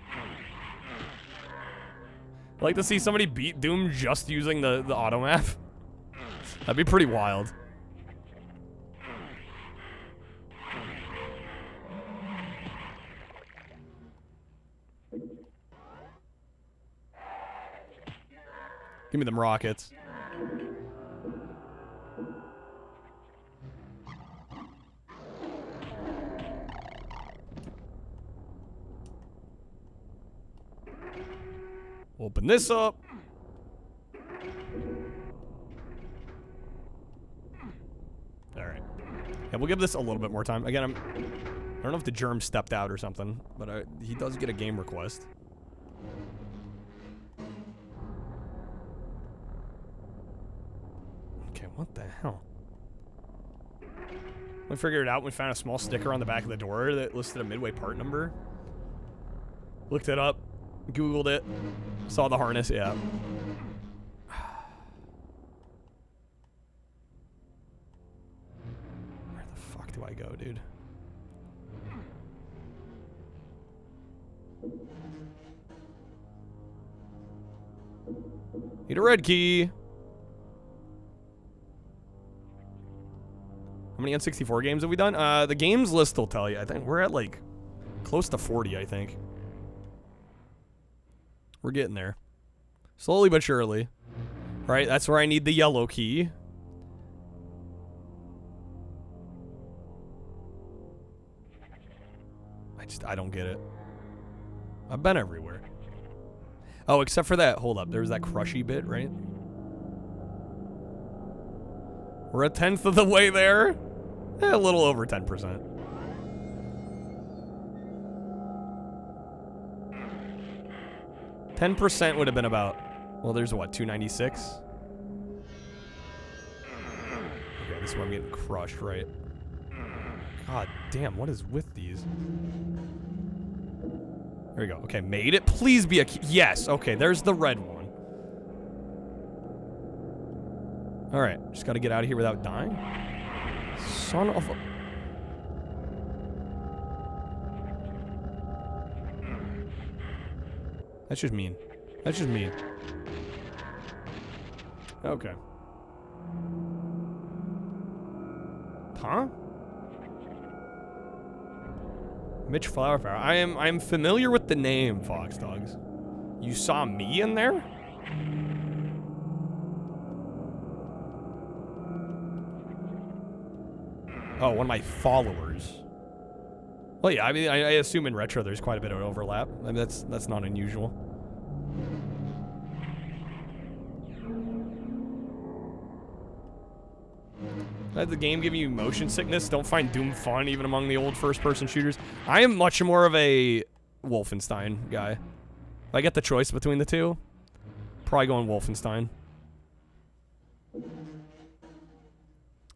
I'd like to see somebody beat Doom just using the auto map. That'd be pretty wild. Give me them rockets. Open this up. All right. Yeah, we'll give this a little bit more time. Again, I don't know if the germ stepped out or something, but he does get a game request. What the hell? We figured it out. We found a small sticker on the back of the door that listed a midway part number. Looked it up, Googled it, saw the harness. Yeah. Where the fuck do I go, dude? Need a red key. How many N64 games have we done? The games list will tell you. I think we're at like close to 40, I think. We're getting there. Slowly but surely. Right, that's where I need the yellow key. I don't get it. I've been everywhere. Oh, except for that. Hold up. There's that crushy bit, right? We're a tenth of the way there. A little over 10%. %10 would have been about, well, there's what, 296? Okay, this is where I'm getting crushed, right? God damn, what is with these? There we go. Okay, made it. Please be a key. Yes, okay, there's the red one. Alright, just gotta get out of here without dying. Son of a... That's just mean. That's just mean. Okay. Huh? Mitch Flowerfire. I'm familiar with the name, Fox Dogs. You saw me in there? Oh, one of my followers. Well, yeah, I mean, I assume in retro there's quite a bit of overlap. I mean, that's not unusual. Has the game giving you motion sickness? Don't find Doom fun, even among the old first-person shooters. I am much more of a Wolfenstein guy. If I get the choice between the two, probably going Wolfenstein.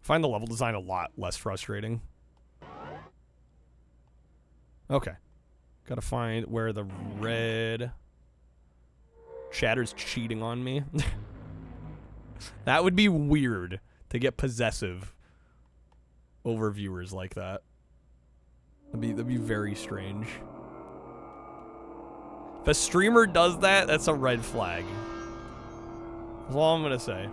Find the level design a lot less frustrating. Okay. Gotta find where the red... Shatter's cheating on me. That would be weird to get possessive over viewers like that. That'd be very strange. If a streamer does that, that's a red flag. That's all I'm gonna say.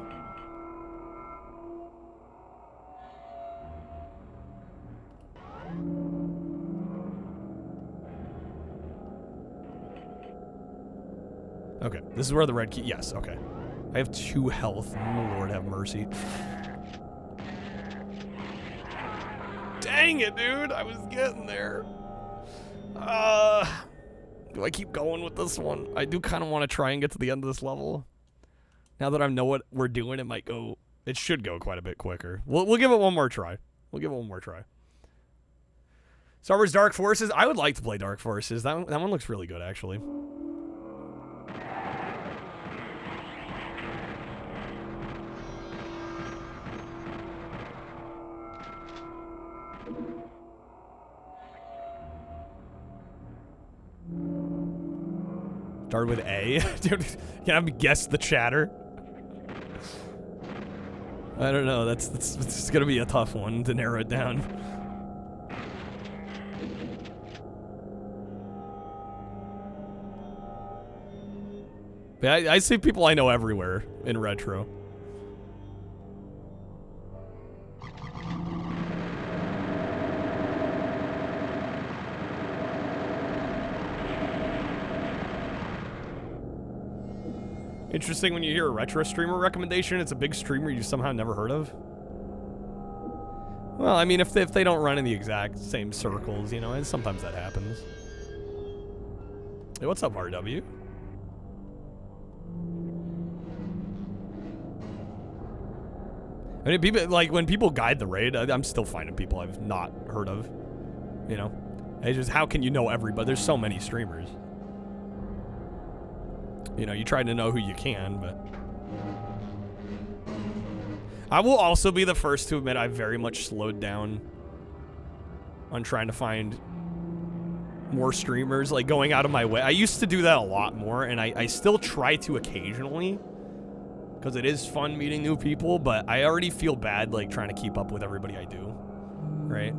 Okay, this is where the red key... Yes, okay. I have 2 health. Lord have mercy. Dang it, dude! I was getting there. Do I keep going with this one? I do kind of want to try and get to the end of this level. Now that I know what we're doing, it might go... It should go quite a bit quicker. We'll give it one more try. We'll give it one more try. Star Wars Dark Forces? I would like to play Dark Forces. That one looks really good, actually. Start with A? Dude, can I guess the chatter? I don't know. That's gonna be a tough one to narrow it down. Yeah, I see people I know everywhere in retro. Interesting when you hear a retro streamer recommendation, it's a big streamer you somehow never heard of. Well, I mean, if they don't run in the exact same circles, you know, and sometimes that happens. Hey, what's up, RW? I mean, people, like, when people guide the raid, I'm still finding people I've not heard of, you know? It's just, how can you know everybody? There's so many streamers. You know, you try to know who you can, but... I will also be the first to admit I very much slowed down on trying to find more streamers, like going out of my way. I used to do that a lot more, and I still try to occasionally, because it is fun meeting new people, but I already feel bad, like, trying to keep up with everybody I do, right?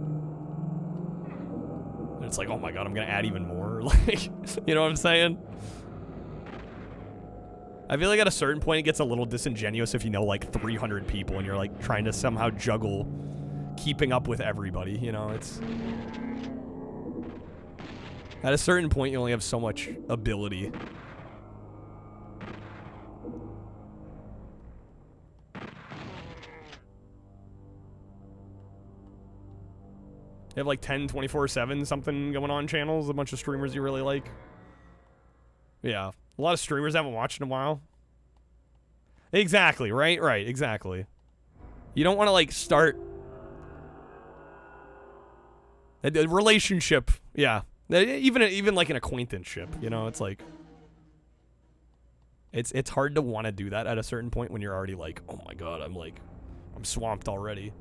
And it's like, oh my god, I'm gonna add even more, like, you know what I'm saying? I feel like at a certain point it gets a little disingenuous if you know like 300 people and you're like trying to somehow juggle keeping up with everybody, you know, it's... At a certain point you only have so much ability. You have like 10 24/7 something going on channels, a bunch of streamers you really like. Yeah, A lot of streamers haven't watched in a while. Exactly, right? Right, exactly. You don't want to, like, start a relationship. Yeah. Even like an acquaintanceship, you know? It's like... It's hard to want to do that at a certain point when you're already like, oh my god, I'm swamped already.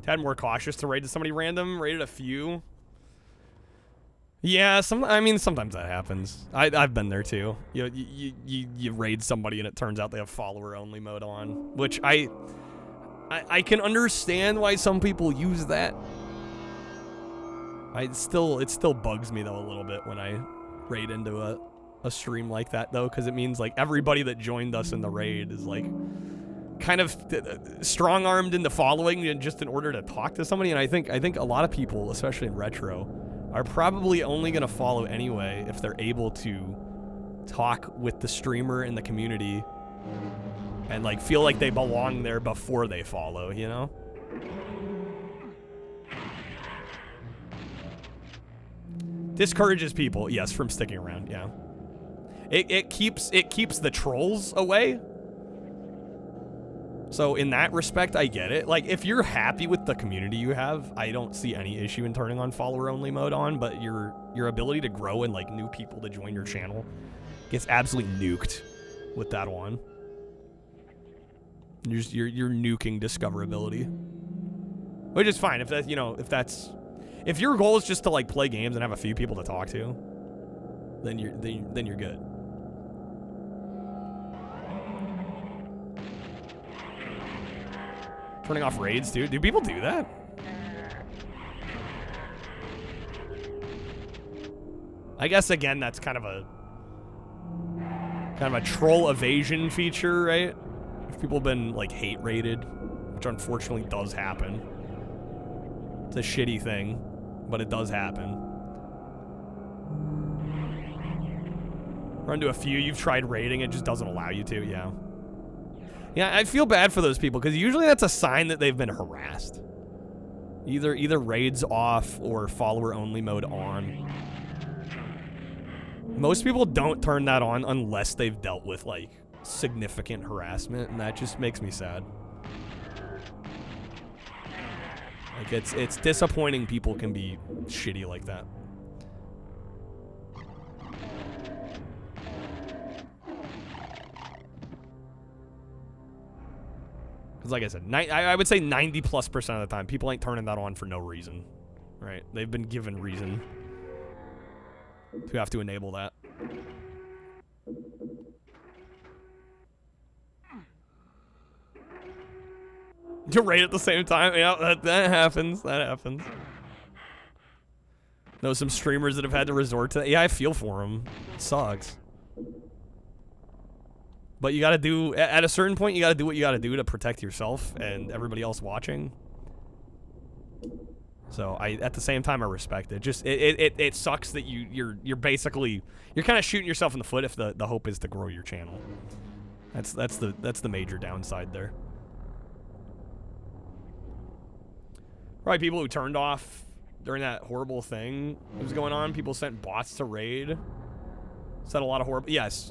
Tad more cautious to raid somebody random, raided a few. Yeah, I mean, sometimes that happens. I've been there too. You raid somebody and it turns out they have follower only mode on, which I can understand why some people use that. It still bugs me though a little bit when I raid into a stream like that though, because it means like everybody that joined us in the raid is like kind of strong-armed into following just in order to talk to somebody. And I think a lot of people, especially in retro, are probably only gonna follow anyway if they're able to talk with the streamer in the community and like feel like they belong there before they follow, you know? Discourages people, yes, from sticking around, yeah. It keeps the trolls away. So in that respect, I get it. Like, if you're happy with the community you have, I don't see any issue in turning on follower-only mode on, but your ability to grow and, like, new people to join your channel gets absolutely nuked with that one. You're nuking discoverability. Which is fine, if that, you know, if your goal is just to, like, play games and have a few people to talk to, then you're good. Turning off raids, dude. Do people do that? I guess again, that's kind of a troll evasion feature, right? If people have been like hate raided, which unfortunately does happen. It's a shitty thing, but it does happen. Run to a few, you've tried raiding, it just doesn't allow you to, yeah. Yeah, I feel bad for those people, because usually that's a sign that they've been harassed. Either raids off or follower-only mode on. Most people don't turn that on unless they've dealt with, like, significant harassment, and that just makes me sad. Like, it's disappointing people can be shitty like that. Because like I said, I would say 90+% of the time, people ain't turning that on for no reason, right? They've been given reason to have to enable that. To raid at the same time, yeah, that happens, that happens. Know some streamers that have had to resort to that. Yeah, I feel for them. It sucks. But you gotta do, at a certain point, you gotta do what you gotta do to protect yourself and everybody else watching. So at the same time, I respect it. Just, it sucks that you're basically, you're kind of shooting yourself in the foot if the hope is to grow your channel. That's the major downside there. Probably people who turned off during that horrible thing that was going on. People sent bots to raid. Said a lot of horrible, yes.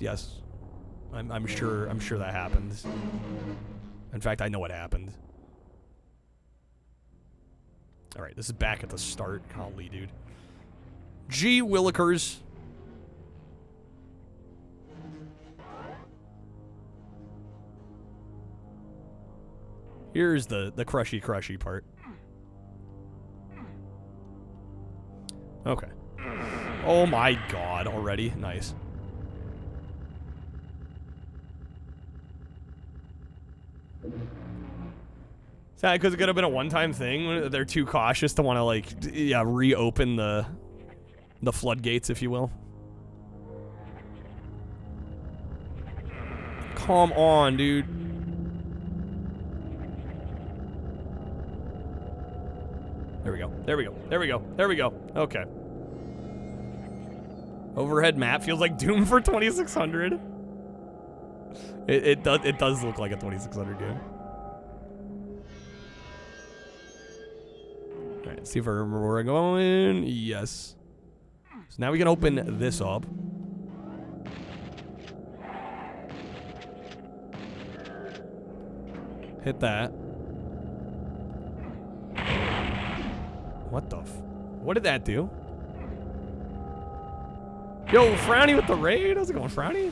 I'm sure that happened. In fact, I know what happened. All right, this is back at the start. Golly, dude. Gee Willikers. Here's the crushy part. Okay. Oh my god, already? Nice. Sad because it could have been a one-time thing. They're too cautious to want to, like, yeah, reopen the floodgates, if you will. Come on, dude. There we go. There we go. There we go. There we go. Okay. Overhead map feels like Doom for 2600. It does look like a 2600 game. Alright, See if I remember where I'm going. Yes. So now we can open this up. Hit that. What the what did that do? Yo, Frowny with the raid? How's it going, Frowny?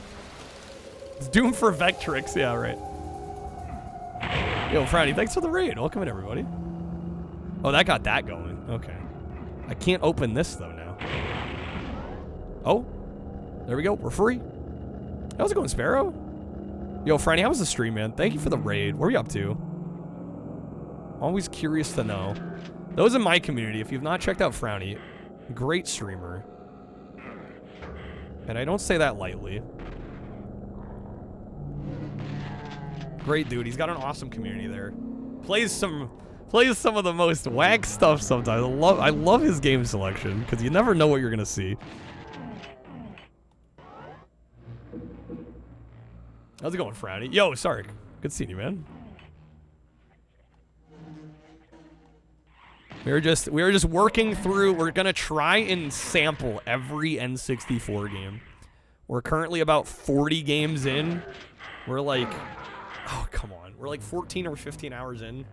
It's Doom for Vectrix. Yeah, right. Yo, Frowny, thanks for the raid. Welcome in, everybody. Oh, that got that going. Okay. I can't open this, though, now. Oh. There we go. We're free. How's it going, Sparrow? Yo, Frowny, how was the stream, man? Thank you for the raid. What are you up to? Always curious to know. Those in my community, if you've not checked out Frowny, great streamer. And I don't say that lightly. Great dude. He's got an awesome community there. Plays some of the most whack stuff sometimes. I love his game selection because you never know what you're gonna see. How's it going, Frowny? Yo, sorry. Good seeing you, man. We were just working through. We're gonna try and sample every N64 game. We're currently about 40 games in. We're like, oh come on, we're like 14 or 15 hours in.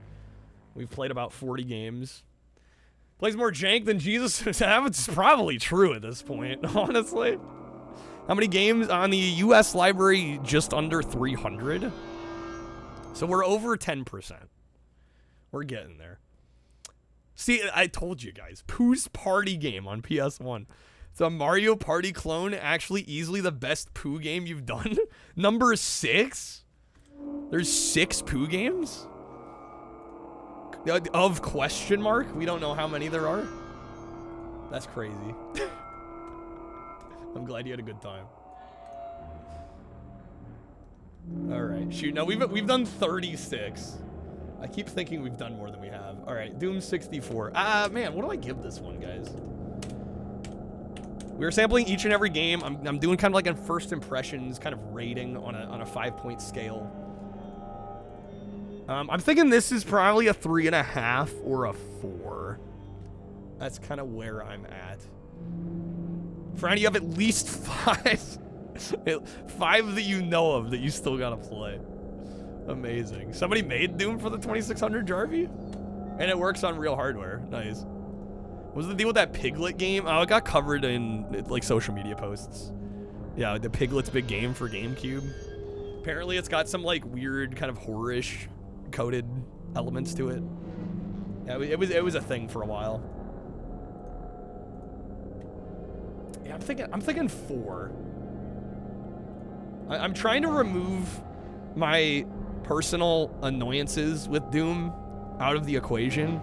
We've played about 40 games. Plays more jank than Jesus. That's probably true at this point, honestly. How many games on the US library? Just under 300. So we're over 10%. We're getting there. See, I told you guys. Pooh's Party game on PS1. It's a Mario Party clone. Actually, easily the best Pooh game you've done. Number 6? There's 6 Pooh games? Of question mark? We don't know how many there are. That's crazy. I'm glad you had a good time. All right. Shoot, no, we've done 36. I keep thinking we've done more than we have. All right, Doom 64. Man, what do I give this one, guys? We're sampling each and every game. I'm doing kind of like a first impressions kind of rating on a 5-point scale. I'm thinking this is probably a 3.5 or a 4. That's kind of where I'm at. Franny, you have at least 5. 5 that you know of that you still gotta play. Amazing. Somebody made Doom for the 2600 Jarvie? And it works on real hardware. Nice. What was the deal with that Piglet game? Oh, it got covered in like social media posts. Yeah, the Piglet's big game for GameCube. Apparently it's got some like weird kind of horror-ish coded elements to it. Yeah, it was a thing for a while. Yeah, I'm thinking 4. I'm trying to remove my personal annoyances with Doom out of the equation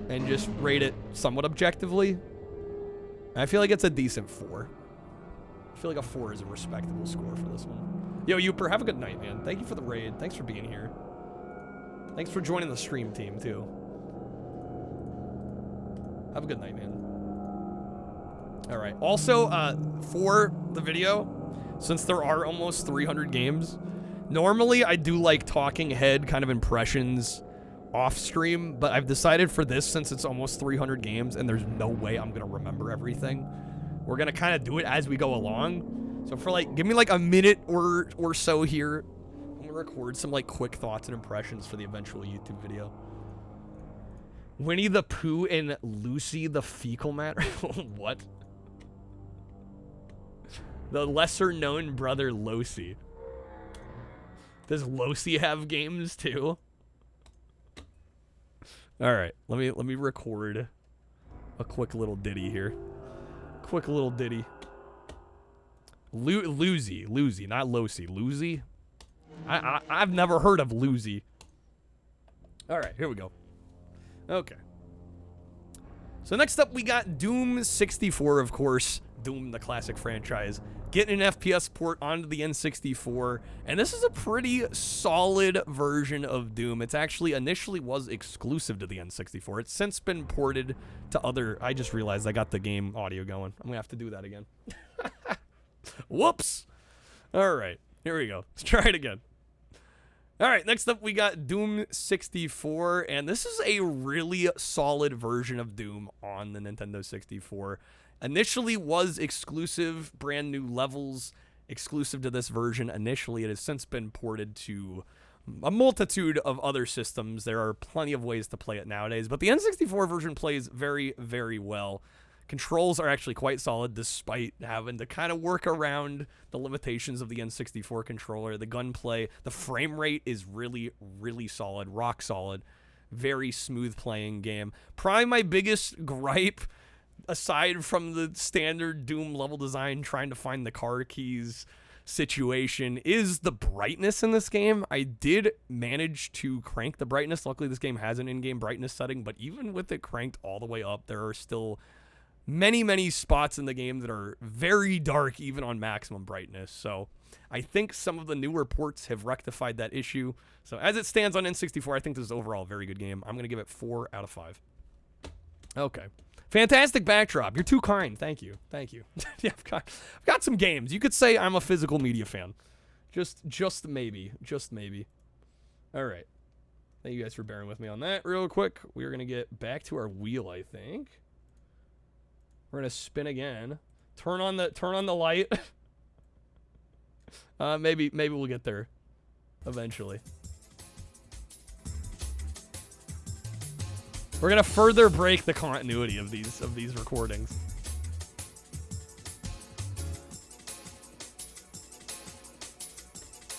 and just rate it somewhat objectively. I feel like it's a decent 4. I feel like a 4 is a respectable score for this one. Yo, Youper, have a good night, man. Thank you for the raid. Thanks for being here. Thanks for joining the stream team, too. Have a good night, man. All right. Also, for the video, since there are almost 300 games, normally I do like talking head kind of impressions off stream, but I've decided for this, since it's almost 300 games and there's no way I'm gonna remember everything, we're gonna kind of do it as we go along. So for like, give me like a minute or so here. I'm gonna record some like quick thoughts and impressions for the eventual YouTube video. Winnie the Pooh and Lucy the Fecal Matter. What? The lesser known brother Losi. Does Losi have games too? All right, let me record a quick little ditty here. Quick little ditty. Lucy, not Losi. Lucy? I've never heard of Lucy. All right, here we go. Okay. So next up, we got Doom 64, of course. Doom, the classic franchise. Getting an FPS port onto the N64. And this is a pretty solid version of Doom. It's actually initially was exclusive to the N64. It's since been ported to other... I just realized I got the game audio going. I'm going to have to do that again. Whoops. All right. Here we go. Let's try it again. All right, next up we got Doom 64, and this is a really solid version of Doom on the Nintendo 64. Initially was exclusive, brand new levels, exclusive to this version. Initially, it has since been ported to a multitude of other systems. There are plenty of ways to play it nowadays, but the N64 version plays very, very well. Controls are actually quite solid, despite having to kind of work around the limitations of the N64 controller. The gunplay, the frame rate is really, really solid, rock solid. Very smooth playing game. Probably my biggest gripe, aside from the standard Doom level design, trying to find the car keys situation, is the brightness in this game. I did manage to crank the brightness. Luckily, this game has an in-game brightness setting, but even with it cranked all the way up, there are still many spots in the game that are very dark, even on maximum brightness. So I think some of the newer ports have rectified that issue. So as it stands on N64, I think this is overall a very good game. I'm going to give it 4 out of 5. Okay. Fantastic backdrop. You're too kind. Thank you. Thank you. Yeah, I've got some games. You could say I'm a physical media fan. Just maybe. Just maybe. All right. Thank you guys for bearing with me on that real quick. We're going to get back to our wheel, I think. We're going to spin again. Turn on the light. Maybe we'll get there eventually. We're going to further break the continuity of these recordings.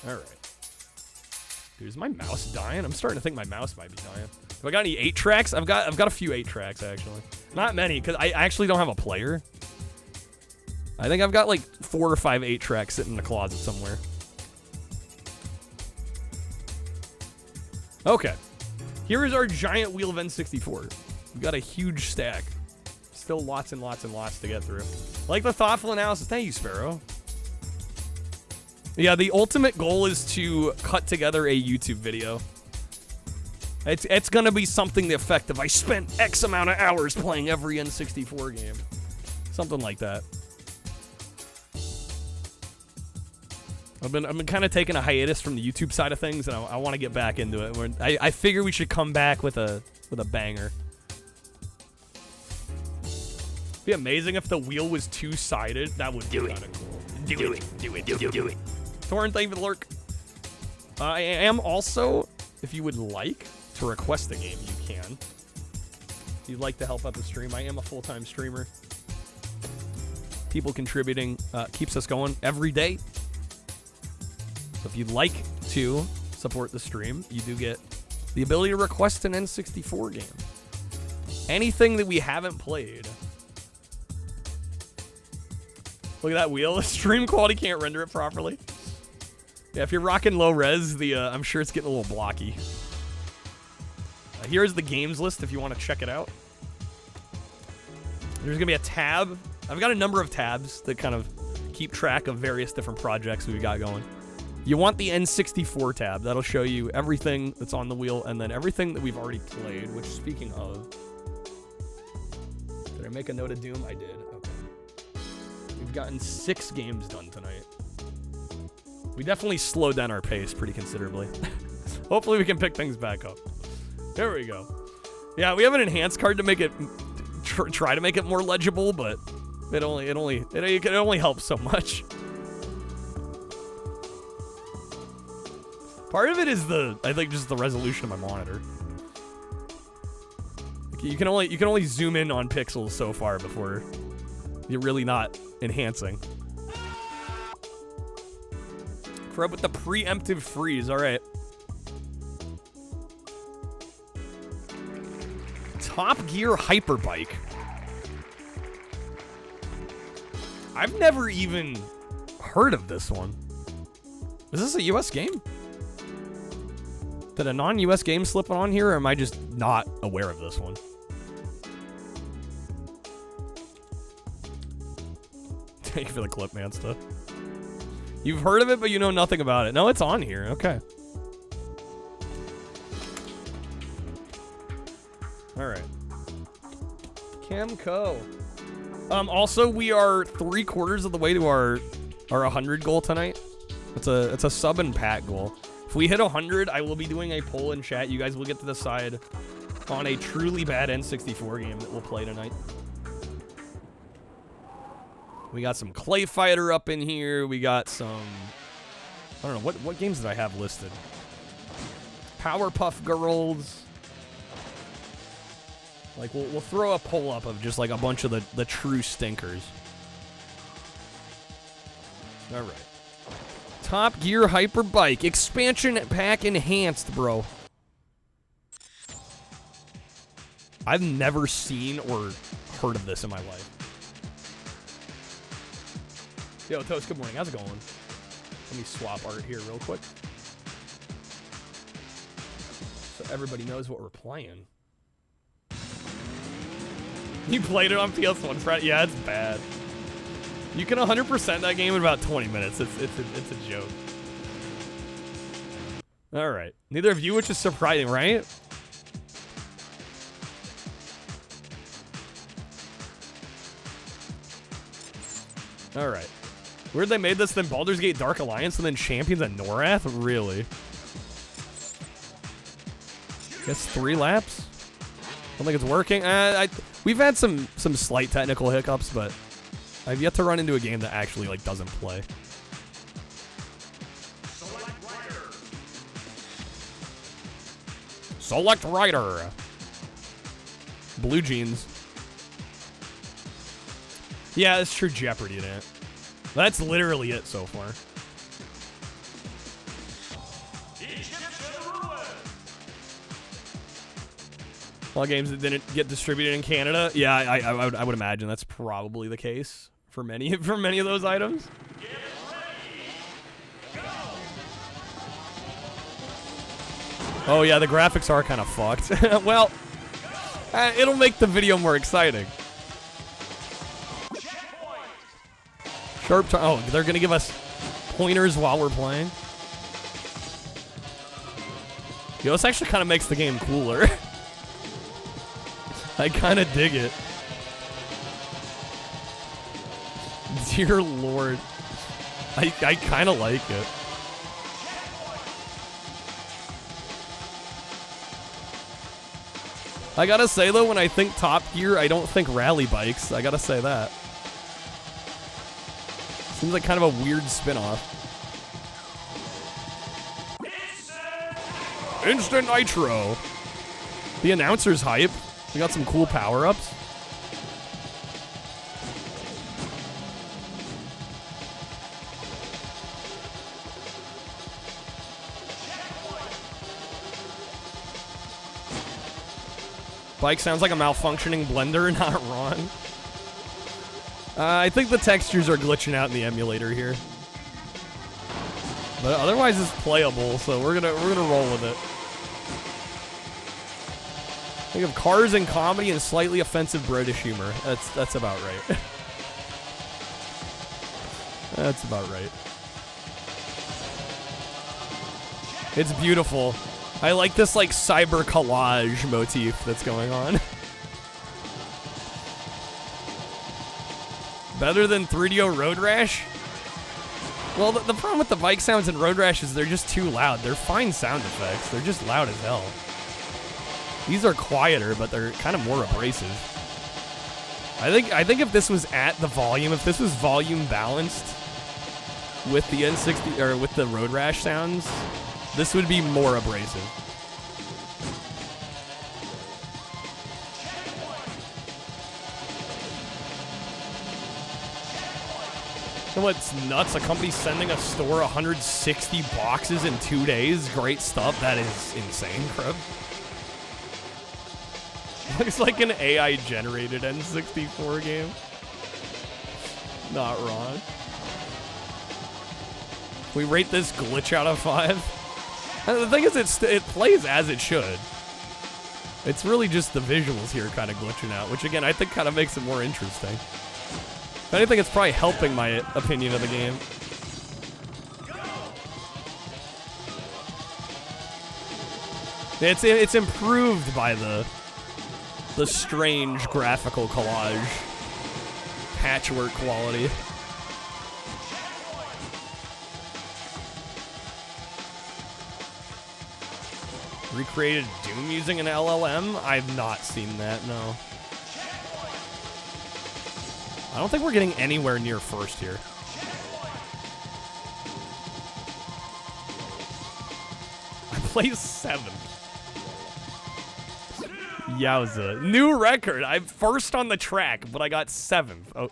All right. Dude, is my mouse dying? I'm starting to think my mouse might be dying. Have I got any 8 tracks? I've got a few 8 tracks actually. Not many, because I actually don't have a player. I think I've got like 4 or 5 8 tracks sitting in the closet somewhere. Okay. Here is our giant wheel of N64. We've got a huge stack. Still lots and lots and lots to get through. Like the thoughtful analysis. Thank you, Sparrow. Yeah, the ultimate goal is to cut together a YouTube video. It's going to be something the effect of I spent X amount of hours playing every N64 game. Something like that. I've been kind of taking a hiatus from the YouTube side of things, and I want to get back into it. I figure we should come back with a banger. It'd be amazing if the wheel was 2-sided. That would be kind of cool. Do it. Torrin, thank you for the lurk. I am also, if you would like to request a game, you can. If you'd like to help out the stream, I am a full-time streamer. People contributing keeps us going every day. So if you'd like to support the stream, you do get the ability to request an N64 game. Anything that we haven't played. Look at that wheel. The stream quality can't render it properly. Yeah, if you're rocking low res, I'm sure it's getting a little blocky. Here's the games list if you want to check it out. There's going to be a tab. I've got a number of tabs that kind of keep track of various different projects we've got going. You want the N64 tab. That'll show you everything that's on the wheel and then everything that we've already played, which, speaking of... Did I make a note of Doom? I did. Okay. We've gotten 6 games done tonight. We definitely slowed down our pace pretty considerably. Hopefully we can pick things back up. There we go. Yeah, we have an enhanced card to make it... try to make it more legible, but it can only help so much. Part of it is I think just the resolution of my monitor. You can only zoom in on pixels so far before you're really not enhancing. Crap with the preemptive freeze. All right. Top Gear Hyperbike. I've never even heard of this one. Is this a US game? Did a non-US game slip on here, or am I just not aware of this one? Thank you for the clip, man, stuff. You've heard of it, but you know nothing about it. No, it's on here. Okay. All right. Camco. Also, we are 3/4 of the way to our 100 goal tonight. It's a sub and pack goal. If we hit 100, I will be doing a poll in chat. You guys will get to decide on a truly bad N64 game that we'll play tonight. We got some Clay Fighter up in here. We got some... I don't know. What games did I have listed? Powerpuff Girls. Like, we'll throw a poll up of just, like, a bunch of the true stinkers. All right. Top Gear Hyper Bike. Expansion Pack Enhanced, bro. I've never seen or heard of this in my life. Yo, Toast, good morning. How's it going? Let me swap art here real quick. So everybody knows what we're playing. You played it on PS1, Fred? Yeah, it's bad. You can 100% that game in about 20 minutes. It's a joke. All right. Neither of you, which is surprising, right? All right. Weird they made this, then Baldur's Gate Dark Alliance, and then Champions and Norath? Really? Guess 3 laps? Don't think it's working. We've had some slight technical hiccups, but I've yet to run into a game that actually, like, doesn't play. Select Rider. Blue Jeans. Yeah, it's true. Jeopardy in it. That's literally it so far. All games that didn't get distributed in Canada. Yeah, I would imagine that's probably the case for many of those items. Oh yeah, the graphics are kind of fucked. Well, it'll make the video more exciting. Sharp turn. Oh, they're gonna give us pointers while we're playing. Yo, this actually kind of makes the game cooler. I kind of dig it. Dear Lord. I kind of like it. I gotta say, though, when I think Top Gear, I don't think rally bikes. I gotta say that. Seems like kind of a weird spin-off. Instant Nitro. The announcer's hype. We got some cool power-ups. Bike sounds like a malfunctioning blender, not wrong. I think the textures are glitching out in the emulator here. But otherwise it's playable, so we're gonna roll with it. Think of cars and comedy and slightly offensive British humor. That's about right. That's about right. It's beautiful. I like this like cyber collage motif that's going on. Better than 3DO Road Rash? Well, the problem with the bike sounds in Road Rash is they're just too loud. They're fine sound effects. They're just loud as hell. These are quieter, but they're kind of more abrasive. I think if this was at the volume, if this was volume balanced with the N60 or with the Road Rash sounds, this would be more abrasive. And what's nuts, a company sending a store 160 boxes in 2 days. Great stuff. That is insane, Crib. Looks like an AI-generated N64 game. Not wrong. We rate this glitch out of 5. And the thing is, it plays as it should. It's really just the visuals here kind of glitching out, which again, I think kind of makes it more interesting. If anything, it's probably helping my opinion of the game. It's improved by the strange graphical collage, patchwork quality. Recreated Doom using an LLM? I've not seen that, no. I don't think we're getting anywhere near first here. I placed 7th. Yowza. New record. I'm first on the track, but I got 7th. Oh.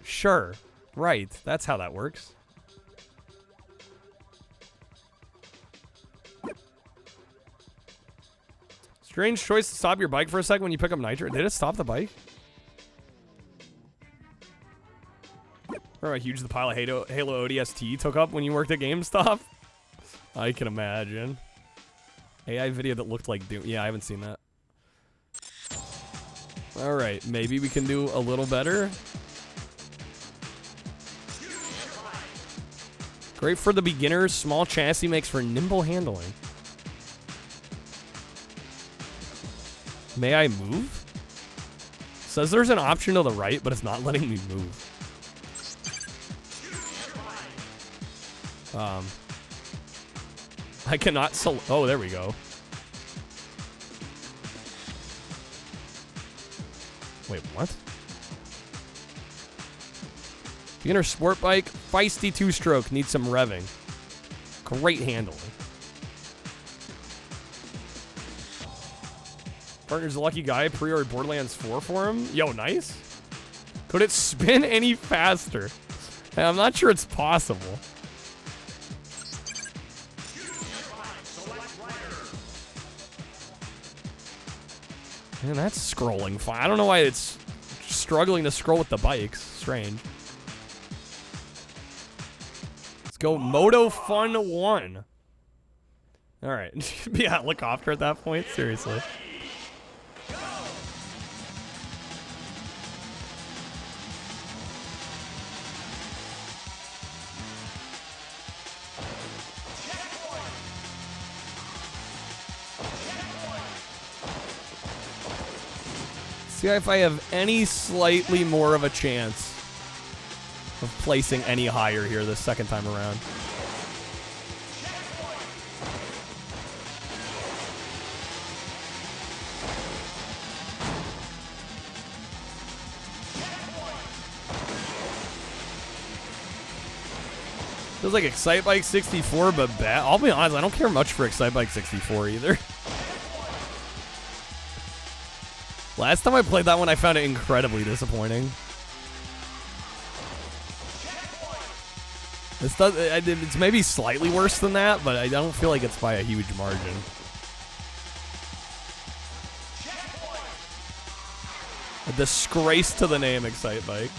Sure. Right. That's how that works. Strange choice to stop your bike for a second when you pick up nitro. Did it stop the bike? Remember how huge the pile of Halo ODST took up when you worked at GameStop? I can imagine. AI video that looked like Doom. Yeah, I haven't seen that. Alright, maybe we can do a little better. Great for the beginners. Small chassis makes for nimble handling. May I move? Says there's an option to the right, but it's not letting me move. I cannot oh, there we go. Wait, what? Beginner sport bike, feisty 2-stroke, needs some revving. Great handling. Partner's a lucky guy, pre-ordered Borderlands 4 for him. Yo, nice. Could it spin any faster? I'm not sure it's possible. Man, that's scrolling fine. I don't know why it's struggling to scroll with the bikes. Strange. Let's go Moto Fun 1. All right. Be a helicopter at that point. Seriously. See if I have any slightly more of a chance of placing any higher here this second time around. Feels like Excitebike 64, but bad. I'll be honest, I don't care much for Excitebike 64 either. Last time I played that one, I found it incredibly disappointing. It's maybe slightly worse than that, but I don't feel like it's by a huge margin. A disgrace to the name, Excitebike.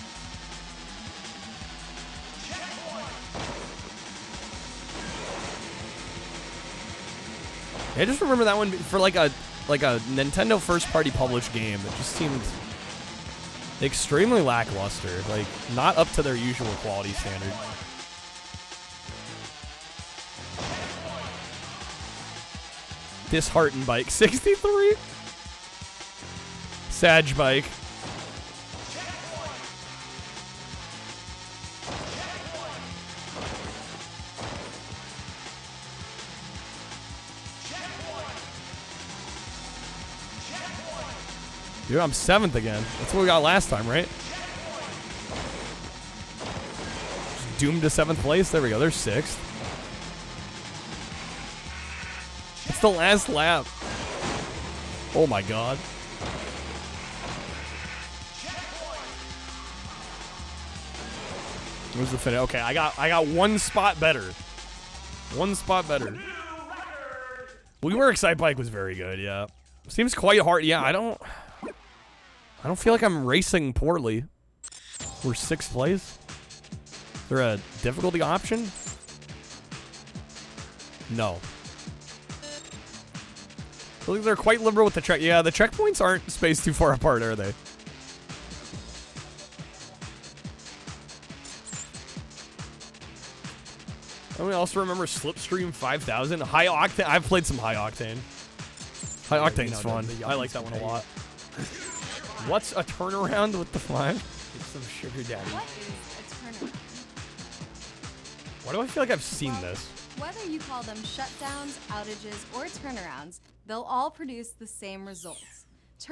I just remember that one for like a Nintendo first-party published game. It just seemed extremely lackluster, like not up to their usual quality standard. Disheartened Bike 63. Sag Bike. Dude, I'm 7th again. That's what we got last time, right? Just doomed to 7th place. There we go. There's 6th. It's the last lap. Oh my god. Where's the finish? Okay, I got 1 spot better. 1 spot better. We were Excitebike was very good, yeah. Seems quite hard. Yeah, I don't feel like I'm racing poorly. We're 6th place. Is there a difficulty option? No. I feel like they're quite liberal with the check. Yeah, the checkpoints aren't spaced too far apart, are they? I also remember Slipstream 5000. High Octane. I've played some High Octane. High Octane's fun. I like that one a lot. What's a turnaround with the flag? It's some sugar daddy. What is a turnaround? Why do I feel like I've seen this? Whether you call them shutdowns, outages, or turnarounds, they'll all produce the same results.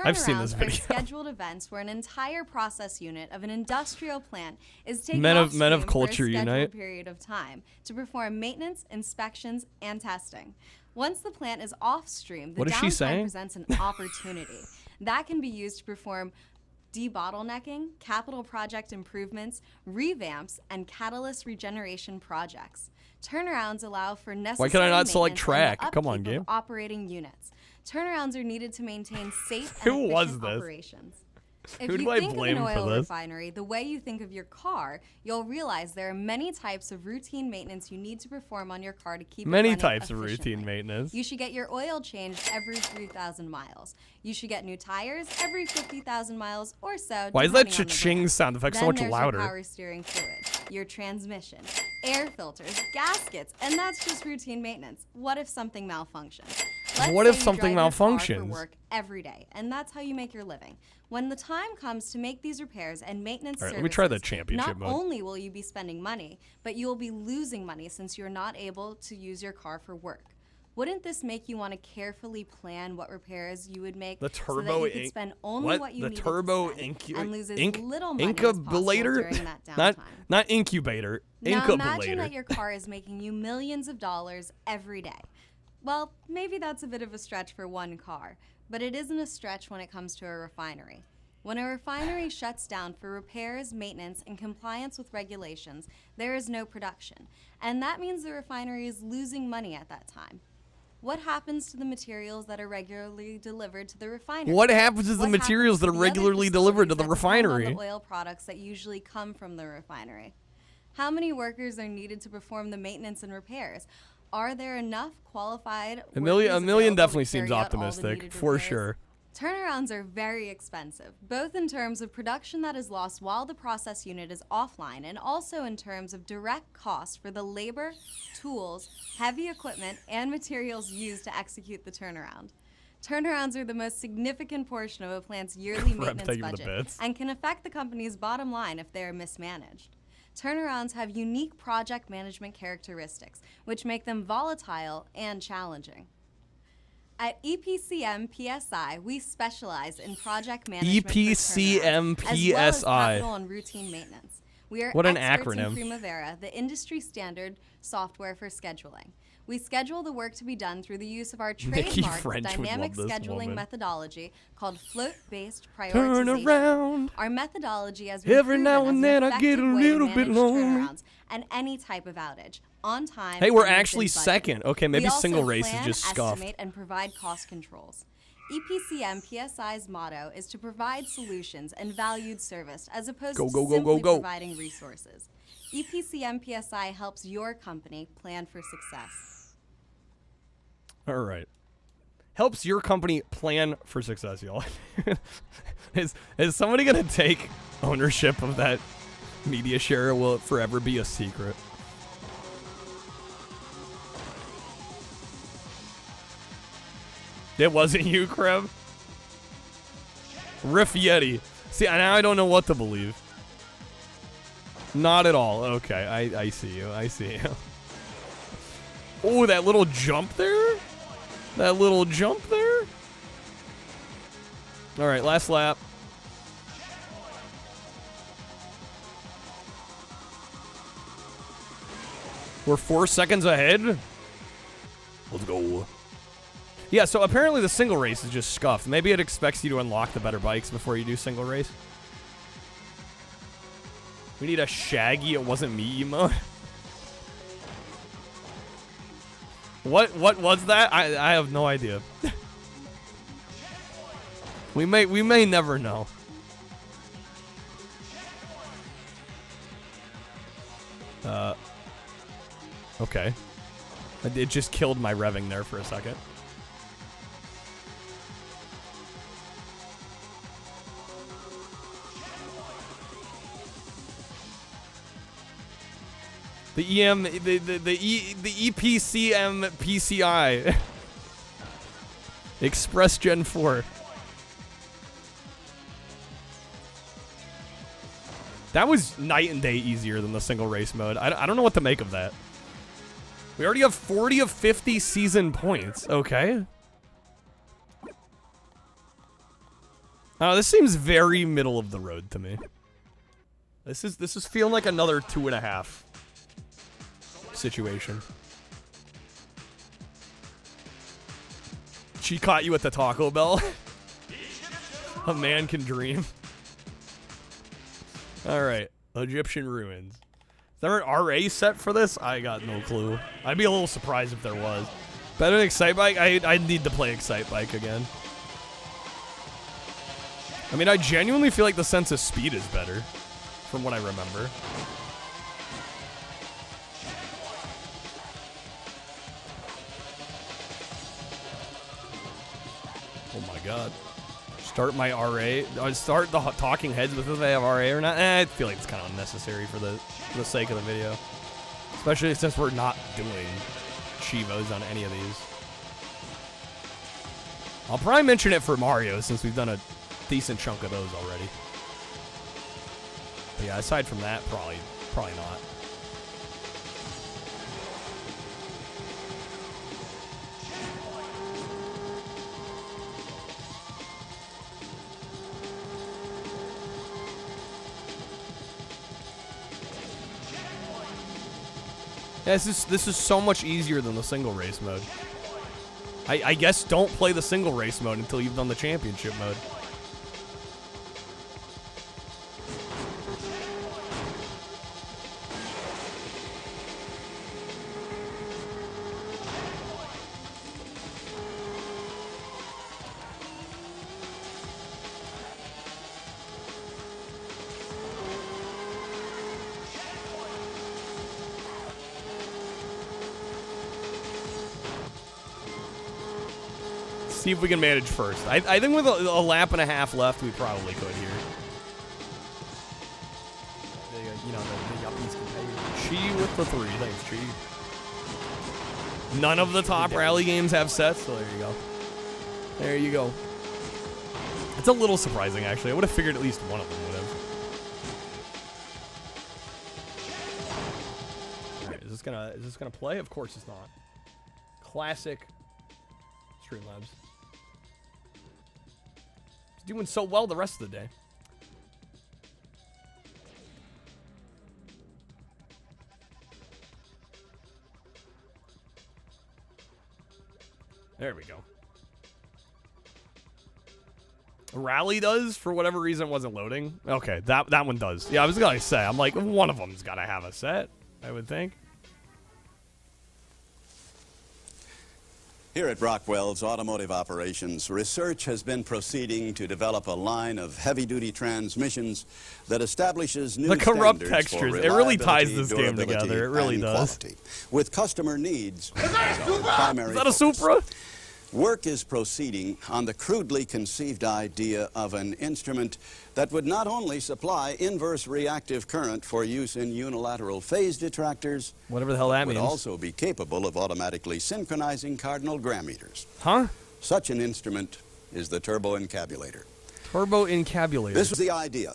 I've seen this Turnarounds video. are scheduled events where an entire process unit of an industrial plant is taken Men of off-stream culture for a scheduled unite. period of time to perform maintenance, inspections, and testing. Once the plant is off-stream, the What is she downtime saying? presents an opportunity that can be used to perform debottlenecking, capital project improvements, revamps, and catalyst regeneration projects. Turnarounds allow for necessary Why can I not select maintenance and the track? Come on, upkeep of game. operating units. Turnarounds are needed to maintain safe and Who was efficient this? operations. If Who you do I think blame of an for oil this? refinery the way you think of your car, you'll realize there are many types of routine maintenance you need to perform on your car to keep it Many running types of efficiently. routine maintenance. You should get your oil changed every 3,000 miles. You should get new tires every 50,000 miles or so. Why is that depending on the cha-ching brand. sound effect so Then much there's louder? Your power steering fluid, your transmission, air filters, gaskets, and that's just routine maintenance. What if something malfunctions? What Let's if say you something drive your car malfunctions? for work every day, and that's how you make your living. When the time comes to make these repairs and maintenance All right, services, let me try the championship not mode. only will you be spending money, but you will be losing money since you're not able to use your car for work. Wouldn't this make you want to carefully plan what repairs you would make The so that turbo you could spend only what you the needed turbo to spend incu- and lose as inc- little money as possible incubator? during that downtime? not incubator. Now imagine Incubator. that your car is making you millions of dollars every day. Well, maybe that's a bit of a stretch for one car, but it isn't a stretch when it comes to a refinery. When a refinery shuts down for repairs, maintenance, and compliance with regulations, there is no production, and that means the refinery is losing money at that time. What happens to the materials that are regularly delivered to the refinery? What happens to the What materials that happens are to the other regularly delivered to the facilities that depend on refinery? the oil products that usually come from the refinery? How many workers are needed to perform the maintenance and repairs? Are there enough qualified A million workers available definitely to seems carry out all the optimistic, needed for repairs? sure. Turnarounds are very expensive, both in terms of production that is lost while the process unit is offline and also in terms of direct cost for the labor, tools, heavy equipment, and materials used to execute the turnaround. Turnarounds are the most significant portion of a plant's yearly Crap, maintenance thank you for the budget bits. and can affect the company's bottom line if they are mismanaged. Turnarounds have unique project management characteristics, which make them volatile and challenging. At EPCM PSI, we specialize in project management for EPCM turnarounds, as well as PSI. capital and routine maintenance. We are What an experts in acronym. Primavera, the industry standard software for scheduling. We schedule the work to be done through the use of our Nikki trademark French would dynamic love this scheduling woman. methodology called float-based prioritization. Turn around. Our methodology has been Every proven now as and an then I get a effective way to little bit manage lonely. turnarounds and any type of outage on time. Hey, we're and within actually budget. second. Okay, maybe We also single race is plan, just scuffed. estimate, and provide cost controls. EPCM PSI's motto is to provide solutions and valued service as opposed Go, to go, go, simply go, go. providing resources. EPCM PSI helps your company plan for success. All right. Helps your company plan for success, y'all. is somebody going to take ownership of that media share, or will it forever be a secret? It wasn't you, Kreb? Riff Yeti. See, now I don't know what to believe. Not at all. Okay, I see you. I see you. Oh, that little jump there? That little jump there? All right, last lap. We're 4 seconds ahead. Let's go. Yeah, so apparently the single race is just scuffed. Maybe it expects you to unlock the better bikes before you do single race. We need a Shaggy It Wasn't Me emote. What was that? I have no idea. we may never know. Okay. It just killed my revving there for a second. The EPCM PCI Express Gen 4. That was night and day easier than the single race mode. I don't know what to make of that. We already have 40 of 50 season points. Okay. This seems very middle of the road to me. This is feeling like another 2.5 situation. She caught you at the Taco Bell. A man can dream. All right, Egyptian ruins. Is there an RA set for this? I got no clue. I'd be a little surprised if there was. Better than Excite Bike? I need to play Excite Bike again. I mean, I genuinely feel like the sense of speed is better, from what I remember. Oh my god. Start my RA. Start the talking heads with if they have RA or not. I feel like it's kind of unnecessary for the sake of the video. Especially since we're not doing Chivos on any of these. I'll probably mention it for Mario since we've done a decent chunk of those already. But yeah, aside from that, probably not. Yeah, this is so much easier than the single race mode. I guess don't play the single race mode until you've done the championship mode. See if we can manage first. I think with a lap and a half left, we probably could here. You know, the yuppies can pay. Chi with the 3. Thanks, Chi. None of the top rally games have sets, so there you go. There you go. It's a little surprising, actually. I would have figured at least one of them would have. All right, is this gonna play? Of course it's not. Classic Streamlabs. It's doing so well the rest of the day. There we go. Rally does, for whatever reason, wasn't loading. Okay, that one does. Yeah, I was gonna say, I'm like, one of them's gotta have a set, I would think. Here at Rockwell's Automotive Operations, research has been proceeding to develop a line of heavy-duty transmissions that establishes new the corrupt standards textures. for It really ties reliability, this game durability, together. It really and does. quality, with customer needs as our primary Is that a focus. Supra? Work is proceeding on the crudely conceived idea of an instrument that would not only supply inverse reactive current for use in unilateral phase detractors, whatever the hell that would means, also be capable of automatically synchronizing cardinal gram meters. Huh? Such an instrument is the turbo encabulator. Turbo encabulator. This was the idea.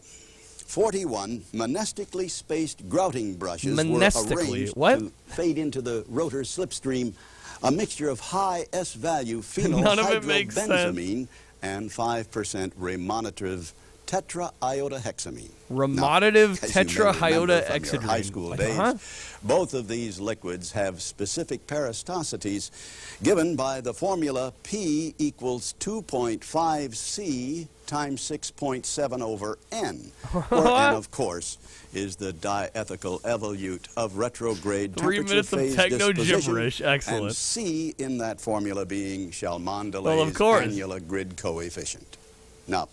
41 monastically spaced grouting brushes were arranged to fade into the rotor slipstream a mixture of high S-value phenyl-hydrobenzamine and 5% remonative tetraiodahexamine. Remonative tetraiodahexamine. High school days, Huh? both of these liquids have specific parastosities given by the formula P equals 2.5C times 6.7 over N, where N, of course, is the diethical evolute of retrograde 3 temperature minutes of phase techno disposition, gibberish. Excellent. And C in that formula being Chalmondel's Well, of course. annular grid coefficient. Now,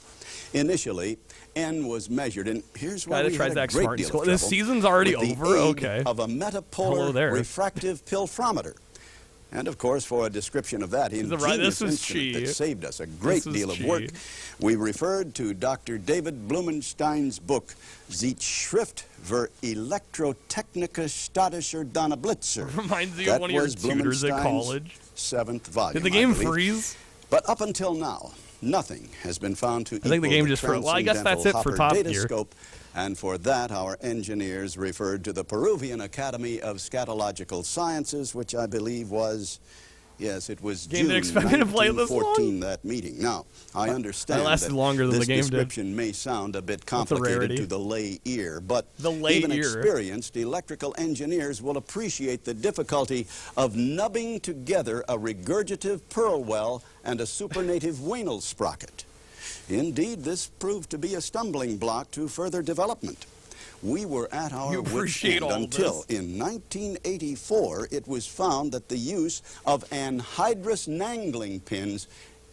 initially, N was measured, and here's why we had a great deal of trouble. This season's already with over? the aid Okay. of a Hello metapolar there. refractive pilfrometer. And of course, for a description of that ingenious instrument that saved us a great deal of work, we referred to Dr. David Blumenstein's book, Zeitschrift für Elektrotechnische Statischer Donnerblitzer. Reminds you of one of your tutors at college. 7th volume. Did the game I believe. freeze? But up until now, nothing has been found to I think the game just froze. Well, I guess that's it for Top Gear. And for that, our engineers referred to the Peruvian Academy of Scatological Sciences, which I believe was, yes, it was Game June that expected to play this 1914, long? that meeting. Now, I understand that lasted longer than this the game did. description may sound a bit That's a complicated rarity. to the lay ear, but The lay even ear. experienced electrical engineers will appreciate the difficulty of nubbing together a regurgitative pearl well and a supernative Waynel sprocket. Indeed, this proved to be a stumbling block to further development. We were at our wits' end until, in 1984, it was found that the use of anhydrous nangling pins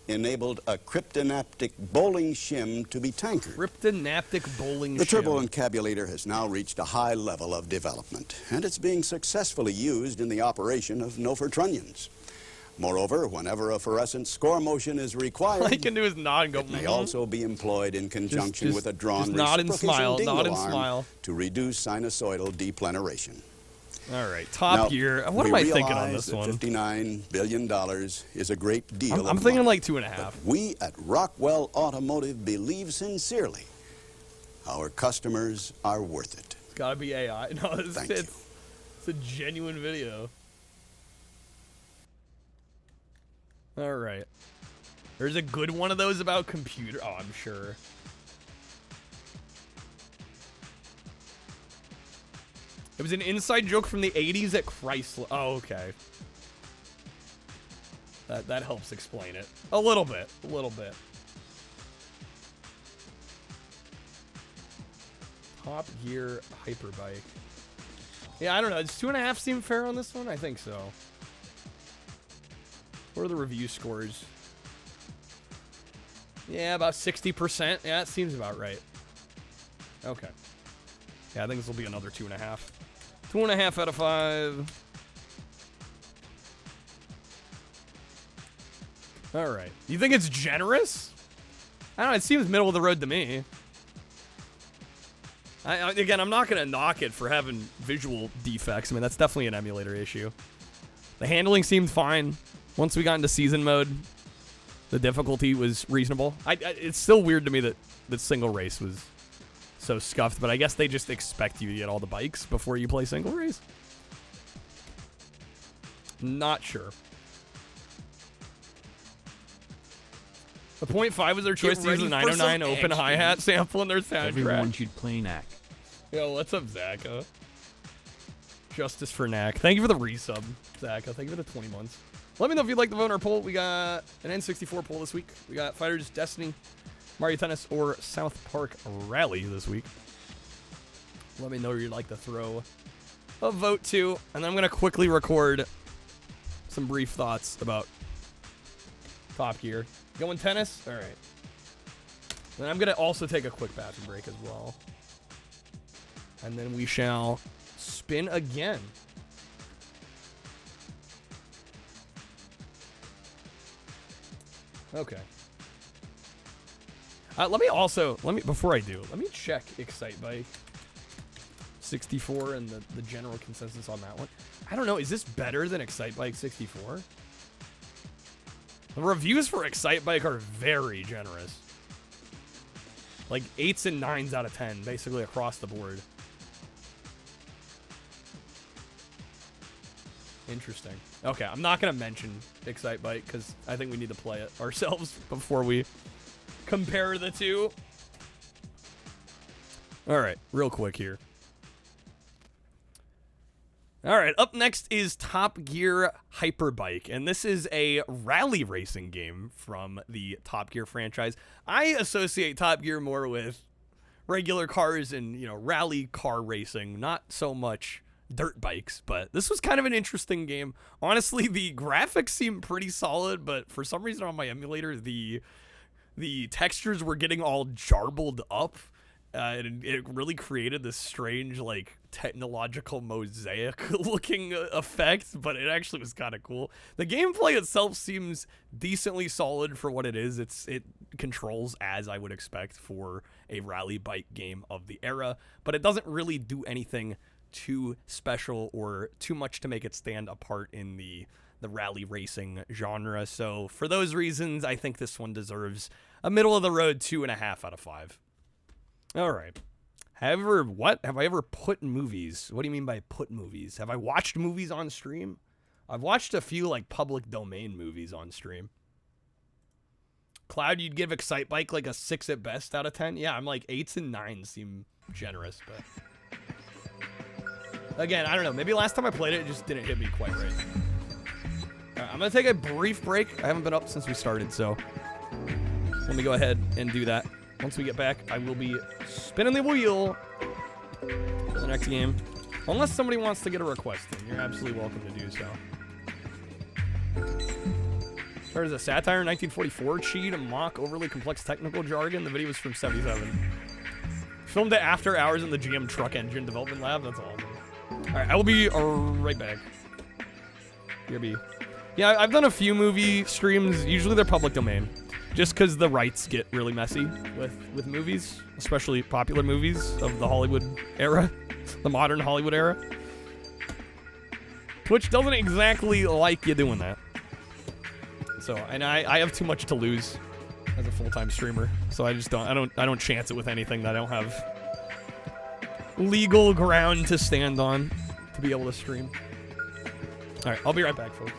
enabled a cryptonaptic bowling shim to be tankered. Cryptonaptic bowling The shim. turboencabulator has now reached a high level of development, and it's being successfully used in the operation of Nofer trunnions. Moreover, whenever a fluorescent score motion is required, All he can do is nod and go, it may also be employed in conjunction with a drawn just nod and reciprocation smile, dingle nod and arm smile. to reduce sinusoidal depleneration. All right, Top Now, Gear. What am we I thinking on realize this that one? $59 billion is a great deal. I'm of thinking money, like 2.5. but we at Rockwell Automotive believe sincerely our customers are worth it. It's got to be AI. No, Thank you. it's a genuine video. All right. There's a good one of those about computer. Oh, I'm sure. It was an inside joke from the 80s at Chrysler. Oh, okay. That helps explain it. A little bit. A little bit. Top Gear Hyperbike. Yeah, I don't know. Does 2.5 seem fair on this one? I think so. What are the review scores? Yeah, about 60%. Yeah, that seems about right. Okay. Yeah, I think this will be another 2.5. 2.5 out of 5. All right. You think it's generous? I don't know. It seems middle of the road to me. Again, I'm not going to knock it for having visual defects. I mean, that's definitely an emulator issue. The handling seemed fine. Once we got into season mode, the difficulty was reasonable. It's still weird to me that single race was so scuffed, but I guess they just expect you to get all the bikes before you play single race. Not sure. The .5 was their choice to use the 909 open hi-hat sample in their soundtrack. Everyone should play Knack. Yo, what's up, Zaka? Justice for Knack. Thank you for the resub, Zaka. Thank you for the 20 months. Let me know if you'd like to vote in our poll. We got an N64 poll this week. We got Fighters, Destiny, Mario Tennis, or South Park Rally this week. Let me know where you'd like to throw a vote to. And then I'm going to quickly record some brief thoughts about Top Gear. Going tennis? All right. Then I'm going to also take a quick bathroom break as well. And then we shall spin again. Okay. Before I do, let me check Excitebike 64 and the general consensus on that one. I don't know, is this better than Excitebike 64? The reviews for Excitebike are very generous. Like 8s and 9s out of 10, basically across the board. Interesting. Okay, I'm not going to mention Excitebike because I think we need to play it ourselves before we compare the two. All right, real quick here. All right, up next is Top Gear Hyperbike, and this is a rally racing game from the Top Gear franchise. I associate Top Gear more with regular cars and, rally car racing, not so much dirt bikes, but this was kind of an interesting game. Honestly, the graphics seem pretty solid, but for some reason on my emulator, the textures were getting all jarbled up. And it really created this strange, technological mosaic-looking effect, but it actually was kind of cool. The gameplay itself seems decently solid for what it is. It controls as I would expect for a rally bike game of the era, but it doesn't really do anything too special or too much to make it stand apart in the rally racing genre. So for those reasons, I think this one deserves a middle-of-the-road 2.5 out of 5. All right. Have I ever put movies? What do you mean by put movies? Have I watched movies on stream? I've watched a few like public domain movies on stream. Cloud, you'd give Excite Bike like a 6 at best out of 10? Yeah, I'm like 8s and 9s seem generous, but again, I don't know. Maybe last time I played it, it just didn't hit me quite right. All right, I'm gonna take a brief break. I haven't been up since we started, so let me go ahead and do that. Once we get back, I will be spinning the wheel for the next game. Unless somebody wants to get a request in, you're absolutely welcome to do so. Started as a satire, 1944 cheat, a mock, overly complex technical jargon. The video was from 77. Filmed it after hours in the GM truck engine development lab. That's awesome. All right, I will be right back. BRB. Yeah, I've done a few movie streams. Usually they're public domain. Just because the rights get really messy with movies, especially popular movies of the Hollywood era, the modern Hollywood era. Twitch doesn't exactly like you doing that. So, and I have too much to lose as a full-time streamer, so I just don't chance it with anything that I don't have legal ground to stand on to be able to stream. All right, I'll be right back, folks.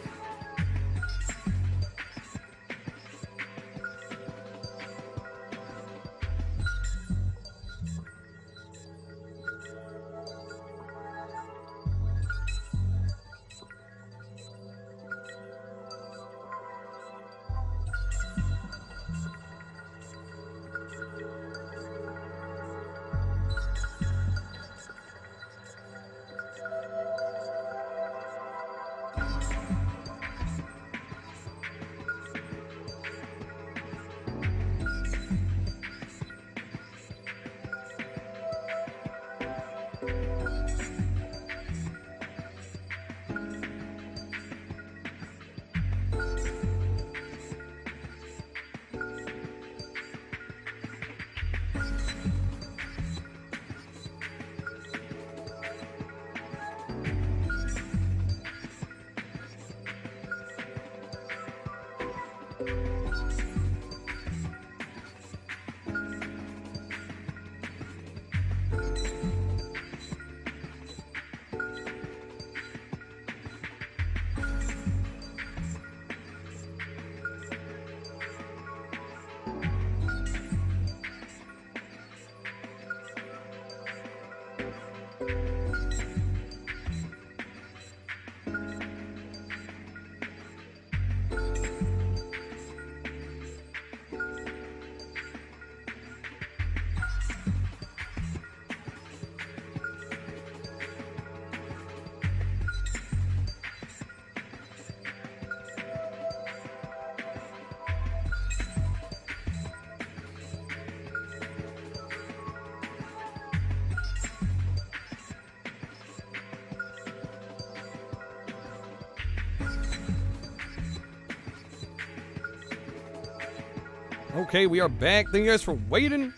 Okay, we are back. Thank you guys for waiting.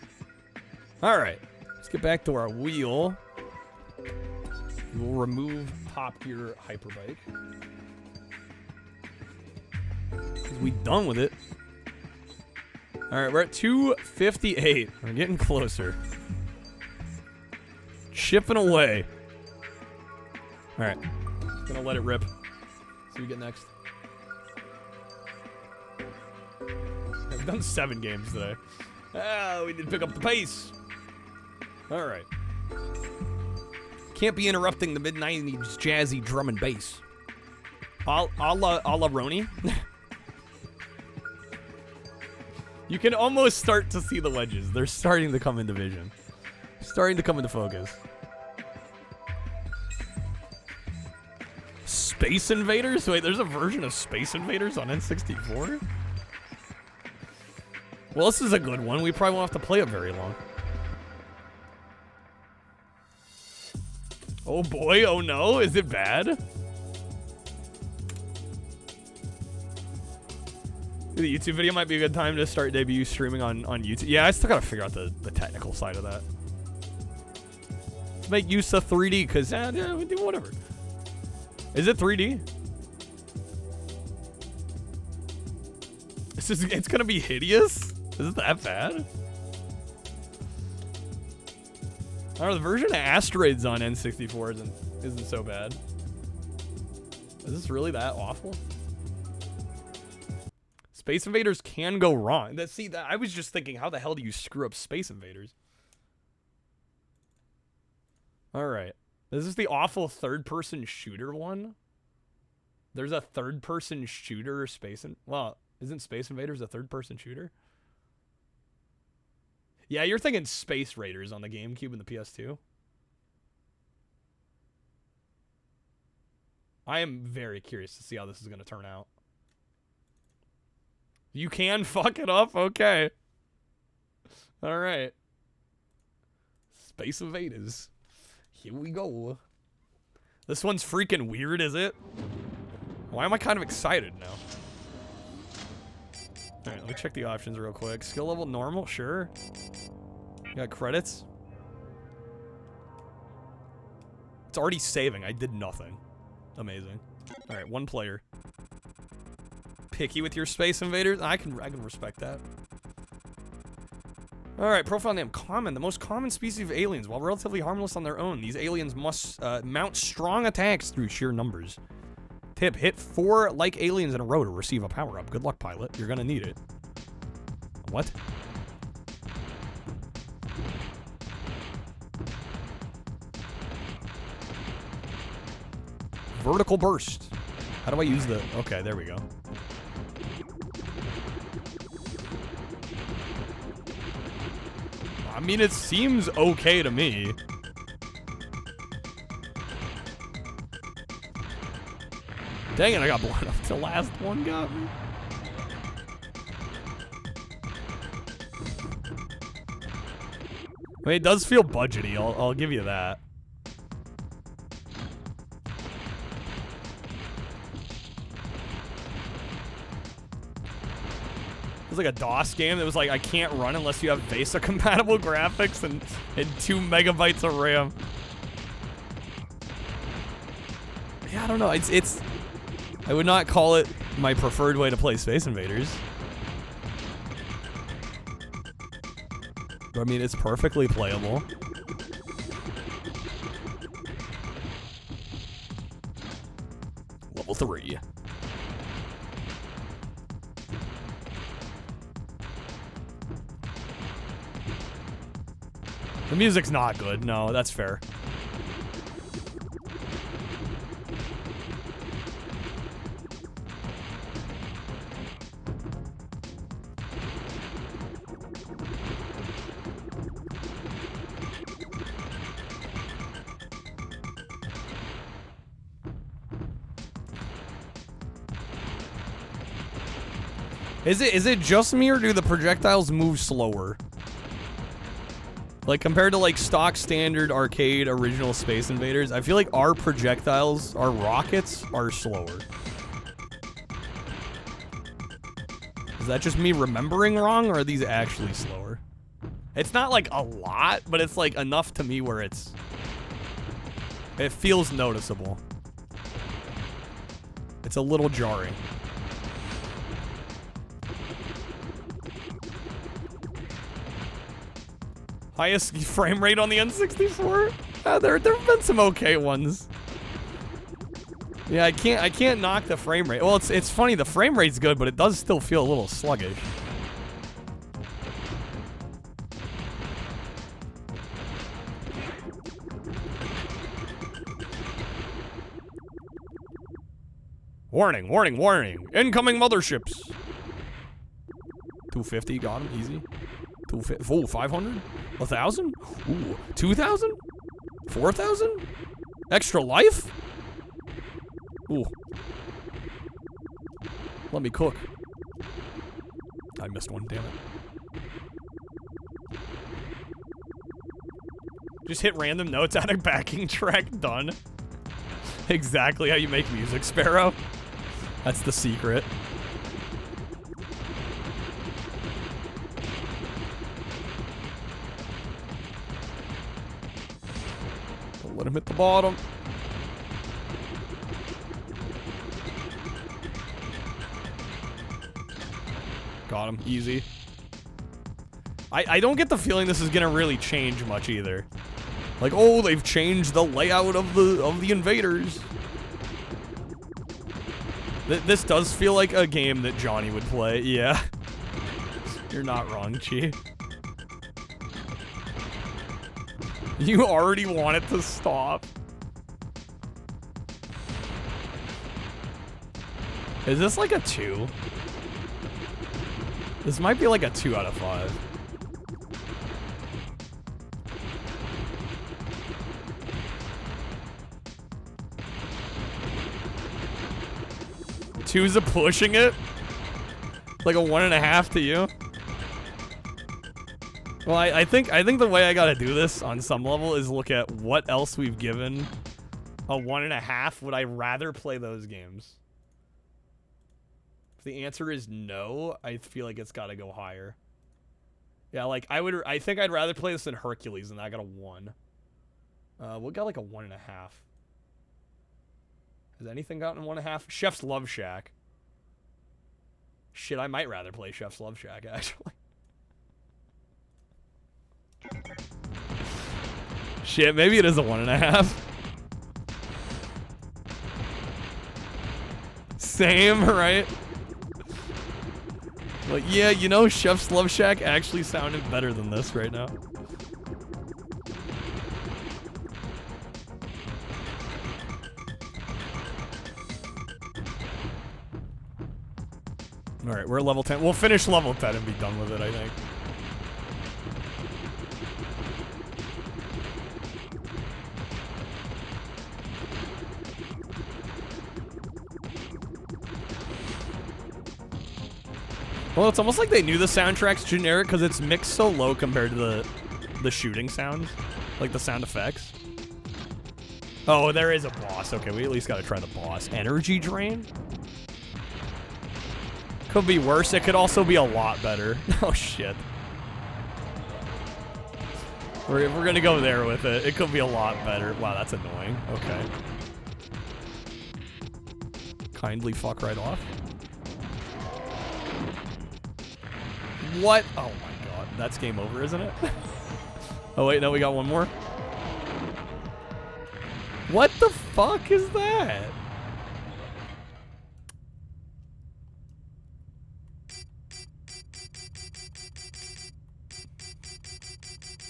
All right, let's get back to our wheel. We'll remove Top Gear Hyperbike. Because we done with it. All right, we're at 258. We're getting closer. Chipping away. All right, just gonna let it rip. See what we get next. I've done 7 games today. Ah, we did pick up the pace. All right. Can't be interrupting the mid-90s jazzy drum and bass. A la Roni. You can almost start to see the wedges. They're starting to come into vision. Starting to come into focus. Space Invaders? Wait, there's a version of Space Invaders on N64? Well, this is a good one. We probably won't have to play it very long. Oh boy, oh no, is it bad? The YouTube video might be a good time to start debut streaming on YouTube. Yeah, I still gotta figure out the technical side of that. Let's make use of 3D, because yeah, we do whatever. Is it 3D? It's gonna be hideous? Is it that bad? don't know, the version of Asteroids on N64 isn't so bad. Is this really that awful? Space Invaders can go wrong. I was just thinking, how the hell do you screw up Space Invaders? Alright. This is the awful third-person shooter one? There's a third-person shooter well, isn't Space Invaders a third-person shooter? Yeah, you're thinking Space Raiders on the GameCube and the PS2. I am very curious to see how this is going to turn out. You can fuck it up? Okay. Alright. Space Invaders. Here we go. This one's freaking weird, is it? Why am I kind of excited now? Alright, let me check the options real quick. Skill level normal? Sure. You got credits? It's already saving. I did nothing. Amazing. Alright, one player. Picky with your Space Invaders? I can respect that. Alright, profile name. Common. The most common species of aliens. While relatively harmless on their own, these aliens must mount strong attacks through sheer numbers. Tip, hit 4 like aliens in a row to receive a power-up. Good luck, pilot. You're gonna need it. What? Vertical burst. How do I use the... Okay, there we go. I mean, it seems okay to me. Dang it, I got blown up. The last one got me. I mean, it does feel budgety. I'll give you that. It was like a DOS game that was like, I can't run unless you have VESA compatible graphics and 2 megabytes of RAM. Yeah, I don't know. It's I would not call it my preferred way to play Space Invaders. But I mean, it's perfectly playable. Level 3. The music's not good. No, that's fair. Is it just me, or do the projectiles move slower? Like, compared to, like, stock, standard, arcade, original Space Invaders, I feel like our projectiles, our rockets, are slower. Is that just me remembering wrong, or are these actually slower? It's not, like, a lot, but it's, like, enough to me where it feels noticeable. It's a little jarring. Highest frame rate on the N64? There have been some okay ones. Yeah, I can't knock the frame rate. Well, it's funny, the frame rate's good, but it does still feel a little sluggish. Warning, warning, warning. Incoming motherships. 250, got him, easy. 250, oh, 500? 1,000? Ooh, 2,000? 4,000? Extra life? Ooh. Let me cook. I missed one, damn it. Just hit random notes, add a backing track, done. Exactly how you make music, Sparrow. That's the secret. Don't let him hit the bottom. Got him, easy. I don't get the feeling this is gonna really change much either. Like, oh, they've changed the layout of the invaders. This does feel like a game that Johnny would play. Yeah. You're not wrong, Chi. You already want it to stop. Is this like a 2? This might be like a 2 out of 5. Two's a pushing it? Like a 1.5 to you? Well, I think the way I gotta do this on some level is look at what else we've given a 1.5. Would I rather play those games? If the answer is no, I feel like it's gotta go higher. Yeah, like I think I'd rather play this than Hercules, and I got a 1. What got like a 1.5? Has anything gotten 1.5? Chef's Love Shack. Shit, I might rather play Chef's Love Shack, actually. Shit, maybe it is a 1.5. Same, right? Like, yeah, you know, Chef's Love Shack actually sounded better than this right now. Alright, we're level 10. We'll finish level 10 and be done with it, I think. Well, it's almost like they knew the soundtrack's generic because it's mixed so low compared to the shooting sounds. Like the sound effects. Oh, there is a boss. Okay, we at least gotta try the boss. Energy Drain? Could be worse. It could also be a lot better. Oh, shit. We're gonna go there with it. It could be a lot better. Wow, that's annoying. Okay. Kindly fuck right off. What? Oh my god. That's game over, isn't it? Oh wait, no, we got one more. What the fuck is that?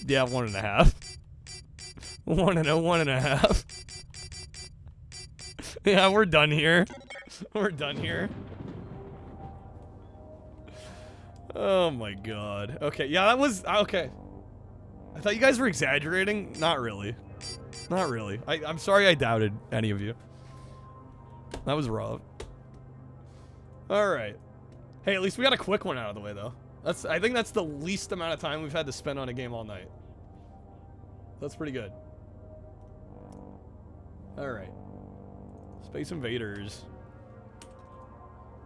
Yeah, 1.5. 1.5. Yeah, we're done here. We're done here. Oh my god. Okay, yeah, that was... Okay. I thought you guys were exaggerating. Not really. Not really. I'm sorry I doubted any of you. That was rough. Alright. Hey, at least we got a quick one out of the way, though. I think that's the least amount of time we've had to spend on a game all night. That's pretty good. Alright. Space Invaders.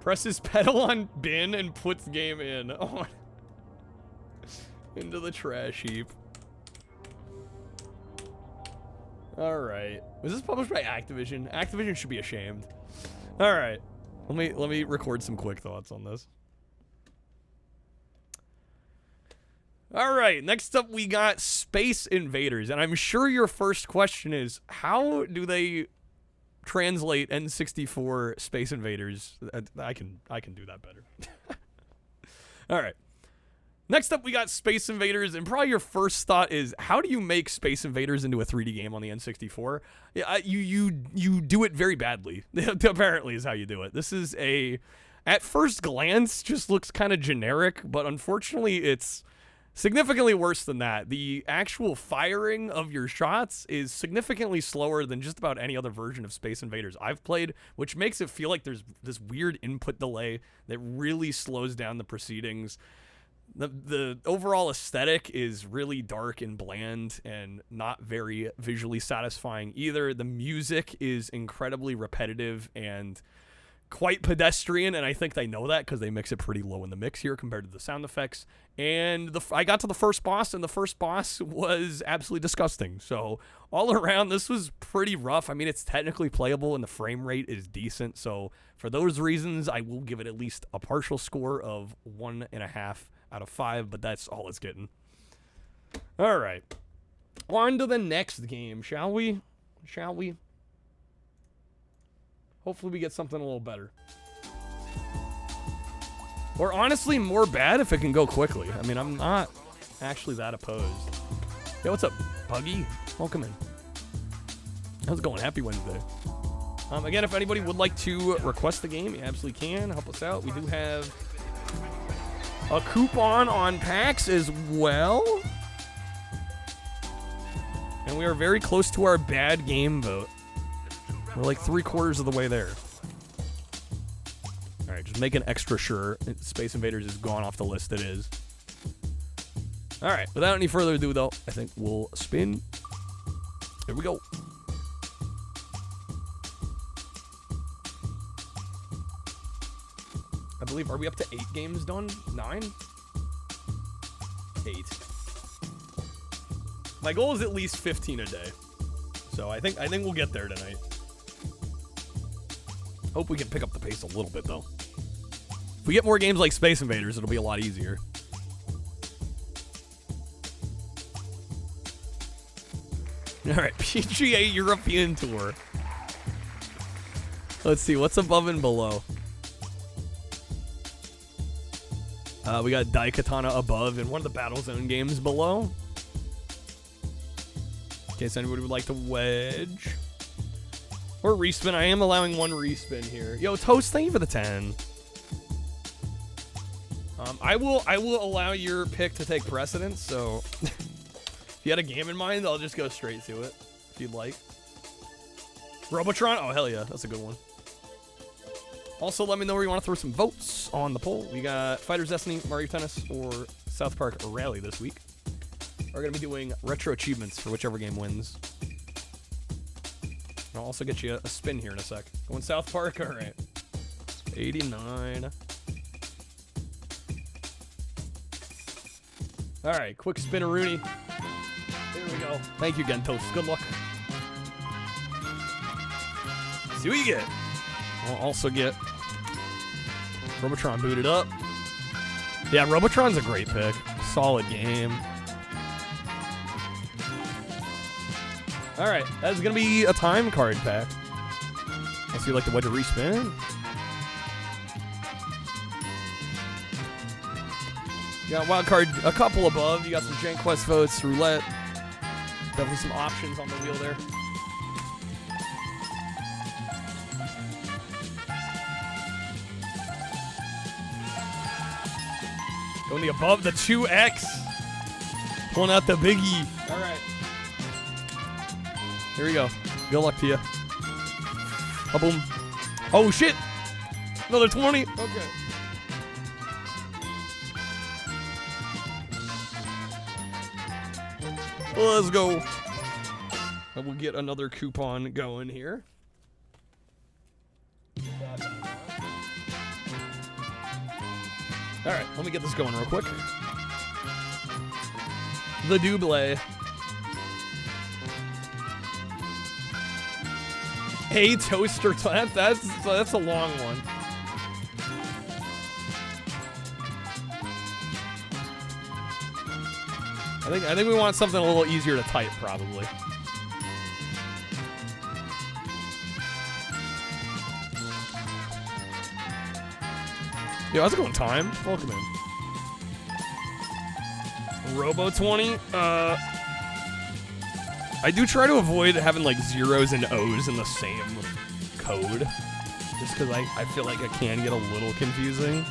Presses pedal on bin and puts game in. Oh. Into the trash heap. Alright. Was this published by Activision? Activision should be ashamed. Alright. Let me record some quick thoughts on this. Alright, next up we got Space Invaders. And I'm sure your first question is, how do they translate N64 Space Invaders? I can do that better. Alright. Next up we got Space Invaders, and probably your first thought is, how do you make Space Invaders into a 3D game on the N64? Yeah, you do it very badly. Apparently is how you do it. This is at first glance, just looks kind of generic, but unfortunately it's significantly worse than that. The actual firing of your shots is significantly slower than just about any other version of Space Invaders I've played, which makes it feel like there's this weird input delay that really slows down the proceedings. The overall aesthetic is really dark and bland and not very visually satisfying either. The music is incredibly repetitive and quite pedestrian, and I think they know that because they mix it pretty low in the mix here compared to the sound effects. And I got to the first boss, and the first boss was absolutely disgusting. So all around, this was pretty rough. I mean, it's technically playable, and the frame rate is decent. So for those reasons, I will give it at least a partial score of 1.5 out of 5, but that's all it's getting. All right. On to the next game, shall we? Shall we? Hopefully we get something a little better. Or honestly, more bad if it can go quickly. I mean, I'm not actually that opposed. Yo, what's up, Buggy? Welcome in. How's it going? Happy Wednesday. Again, if anybody would like to request the game, you absolutely can. Help us out. We do have a coupon on PAX as well. And we are very close to our bad game vote. We're like 3/4 of the way there. All right, just making extra sure Space Invaders is gone off the list. It is. All right, without any further ado, though, I think we'll spin. Here we go. I believe, are we up to 8 games done? 9? 8. My goal is at least 15 a day. So I think we'll get there tonight. Hope we can pick up the pace a little bit, though. If we get more games like Space Invaders, it'll be a lot easier. All right, PGA European Tour. Let's see, what's above and below? We got Daikatana above and one of the Battle Zone games below. In case anybody would like to wedge. Or respin. I am allowing 1 respin here. Yo, Toast, thank you for the 10. I will allow your pick to take precedence, so if you had a game in mind, I'll just go straight to it, if you'd like. Robotron? Oh, hell yeah. That's a good one. Also, let me know where you want to throw some votes on the poll. We got Fighters Destiny, Mario Tennis, or South Park Rally this week. We're going to be doing retro achievements for whichever game wins. I'll also get you a spin here in a sec. Going South Park? All right. 89. All right, quick spinneroonie. There we go. Thank you again, Toast. Good luck. See what you get. I'll also get Robotron booted up. Yeah, Robotron's a great pick. Solid game. All right, that's going to be a time card pack. Unless you'd like to wedge a respin. You got wild card a couple above. You got some Gen Quest votes, roulette. Definitely some options on the wheel there. Going the above, the 2X. Pulling out the biggie. All right. Here we go. Good luck to you. Oh, boom. Oh, shit. Another 20. Okay. Let's go. And we'll get another coupon going here. All right, let me get this going real quick. The double. A toaster. That's a long one. I think we want something a little easier to type, probably. Yo, how's it going, Time? Welcome in. Robo 20. I do try to avoid having like zeros and O's in the same code, just because I feel like it can get a little confusing.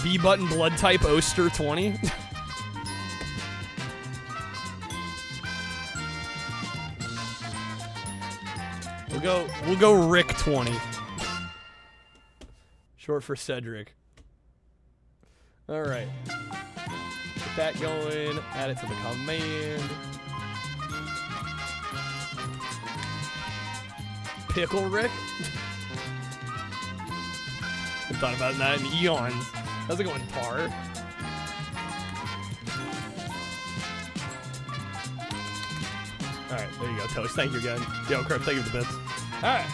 B button blood type Oster 20. We'll go Rick 20. Short for Cedric. All right. Get that going. Add it to the command. Pickle Rick. I thought about that in eons. How's it going, Tar? Alright, there you go, Toast. Thank you again. Yo, Crap, thank you for the bits. Alright.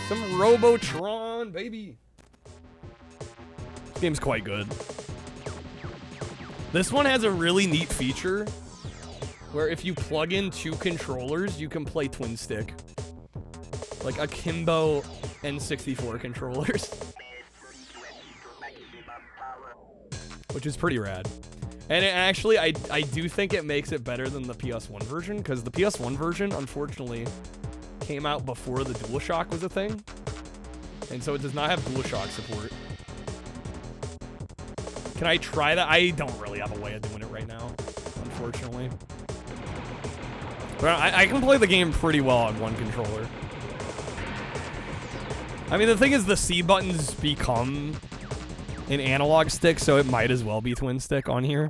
Some Robotron, baby. This game's quite good. This one has a really neat feature where if you plug in 2 controllers, you can play twin stick. Like akimbo N64 controllers. Which is pretty rad. And it actually, I do think it makes it better than the PS1 version, because the PS1 version, unfortunately, came out before the DualShock was a thing. And so it does not have DualShock support. Can I try that? I don't really have a way of doing it right now, unfortunately. But I can play the game pretty well on one controller. I mean, the thing is, the C buttons become an analog stick, so it might as well be twin stick on here.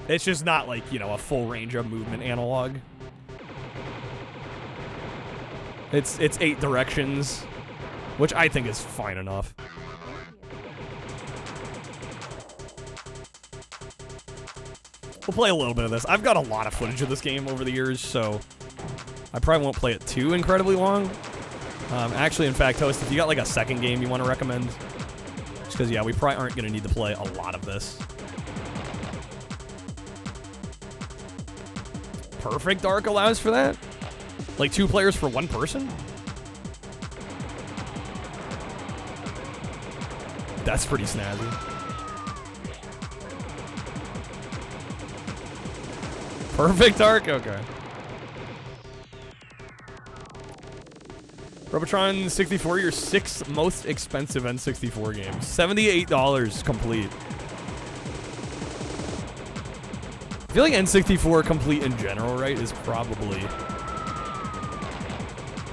It's just not like, you know, a full range of movement analog. It's 8 directions, which I think is fine enough. We'll play a little bit of this. I've got a lot of footage of this game over the years, so I probably won't play it too incredibly long. Actually, in fact, Toast, if you got like a second game you want to recommend, just because, yeah, we probably aren't going to need to play a lot of this. Perfect Dark allows for that? Like 2 players for 1 person? That's pretty snazzy. Perfect Dark? Okay. Robotron 64, your 6th most expensive N64 game. $78 complete. I feel like N64 complete in general, right, is probably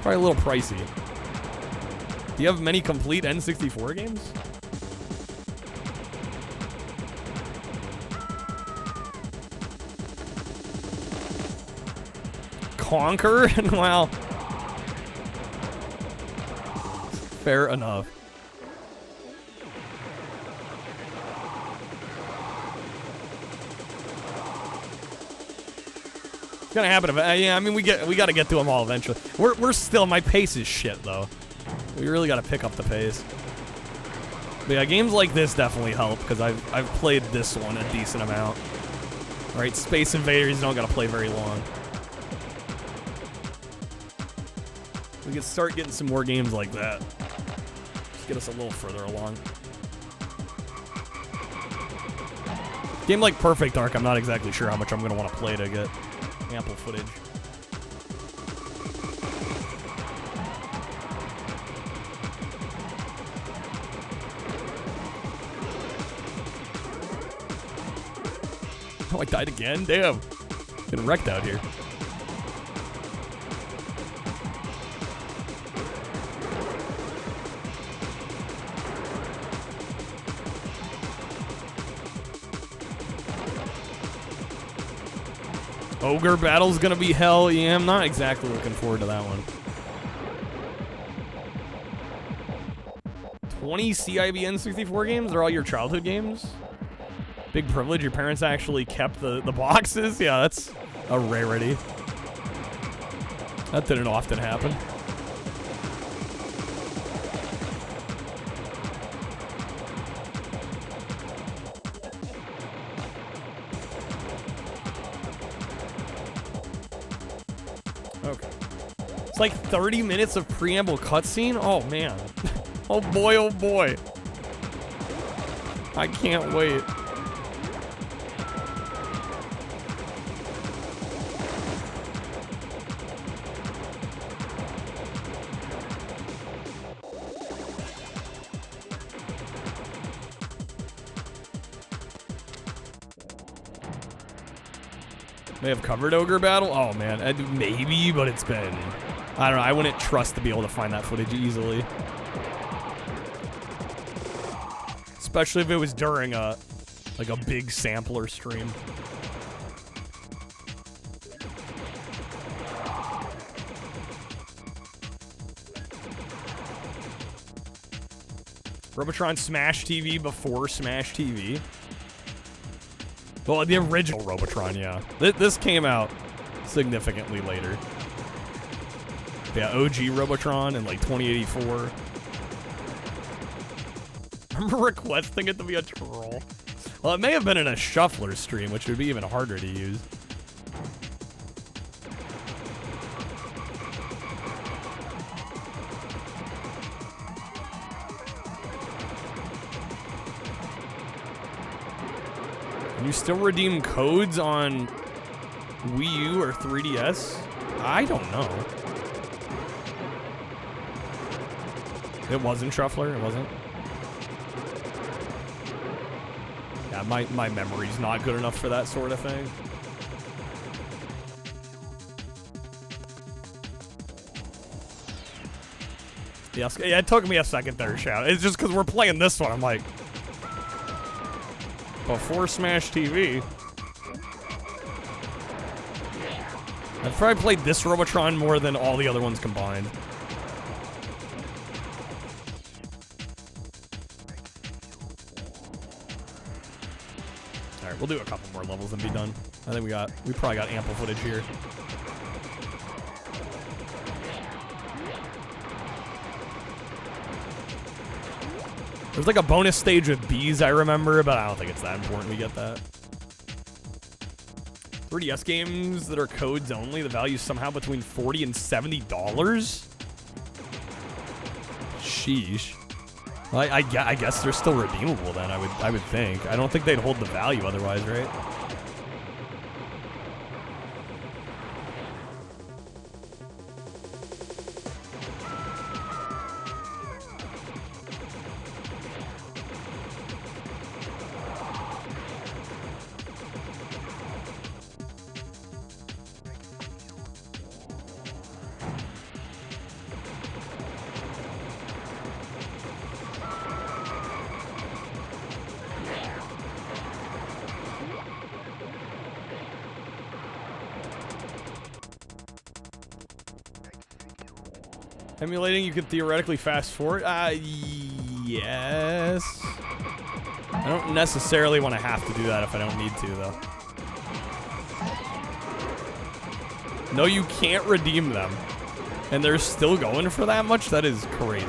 a little pricey. Do you have many complete N64 games? Conquer? Wow. Fair enough. It's gonna happen. Yeah, I mean, we got to get to them all eventually. We're still, my pace is shit though. We really got to pick up the pace. But yeah, games like this definitely help because I've played this one a decent amount. All right, Space Invaders don't gotta play very long. We can start getting some more games like that. Just get us a little further along. Game like Perfect Dark, I'm not exactly sure how much I'm gonna want to play to get ample footage. Oh, I died again? Damn. Getting wrecked out here. Ogre Battle's gonna be hell. Yeah, I'm not exactly looking forward to that one. 20 CIB N64 games? They're all your childhood games? Big privilege, your parents actually kept the boxes? Yeah, that's a rarity. That didn't often happen. Okay. It's like 30 minutes of preamble cutscene? Oh, man. Oh, boy, oh, boy. I can't wait. They have covered Ogre Battle? Oh, man. Maybe, but it's been... I don't know. I wouldn't trust to be able to find that footage easily. Especially if it was during a big sampler stream. Robotron Smash TV before Smash TV. Well, the original Robotron, yeah. This came out significantly later. Yeah, OG Robotron in like 2084. Remember requesting it to be a troll? Well, it may have been in a shuffler stream, which would be even harder to use. Can you still redeem codes on Wii U or 3DS? I don't know. It wasn't Shuffler? It wasn't? Yeah, my memory's not good enough for that sort of thing. Yes, yeah, it took me a second there, Shout. It's just because we're playing this one. I'm like, before Smash TV. I've probably played this Robotron more than all the other ones combined. Alright, we'll do a couple more levels and be done. I think we probably got ample footage here. There's like a bonus stage with bees, I remember, but I don't think it's that important we get that. 3DS games that are codes only, the value's somehow between $40 and $70? Sheesh. Well, I guess they're still redeemable then, I would think. I don't think they'd hold the value otherwise, right? Emulating, you could theoretically fast forward? Yes. I don't necessarily want to have to do that if I don't need to, though. No, you can't redeem them. And they're still going for that much? That is crazy.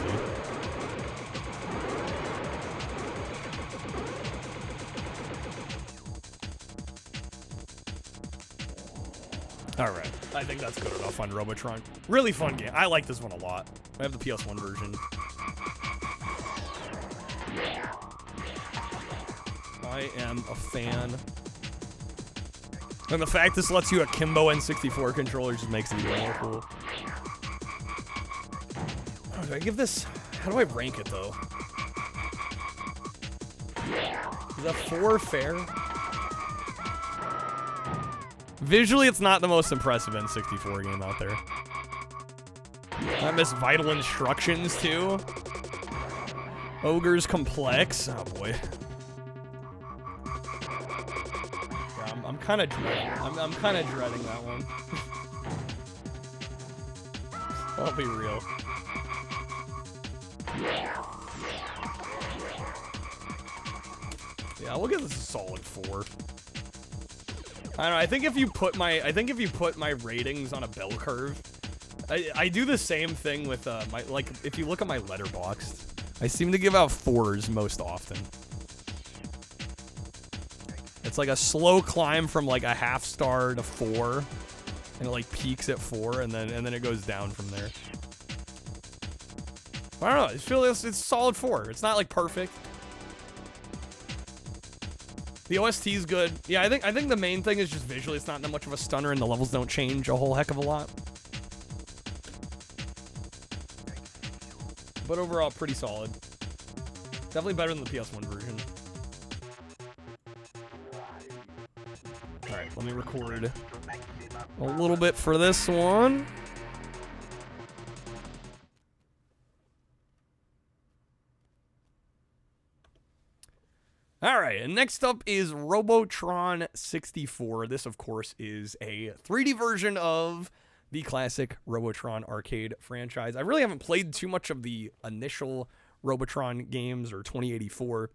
Alright, I think that's good enough on Robotron. Really fun game. I like this one a lot. I have the PS1 version. I am a fan. And the fact this lets you akimbo N64 controller just makes it even more cool. Oh, do I give this... How do I rank it, though? Is that 4 fair? Visually, it's not the most impressive N64 game out there. I miss Vital Instructions, too. Ogre's Complex. Oh, boy. Yeah, I'm kind of dreading. I'm kind of dreading that one. I'll be real. Yeah, we'll give this a solid 4. I don't know. I think if you put my ratings on a bell curve, I do the same thing with if you look at my Letterboxd, I seem to give out 4s most often. It's like a slow climb from like a half star to 4, and it like peaks at 4, and then it goes down from there. I don't know. I feel it's solid 4. It's not like perfect. The OST is good. Yeah, I think the main thing is just visually it's not that much of a stunner, and the levels don't change a whole heck of a lot. But overall, pretty solid. Definitely better than the PS1 version. Alright, let me record a little bit for this one. Alright, and next up is Robotron 64. This, of course, is a 3D version of the classic Robotron arcade franchise. I really haven't played too much of the initial Robotron games or 2084.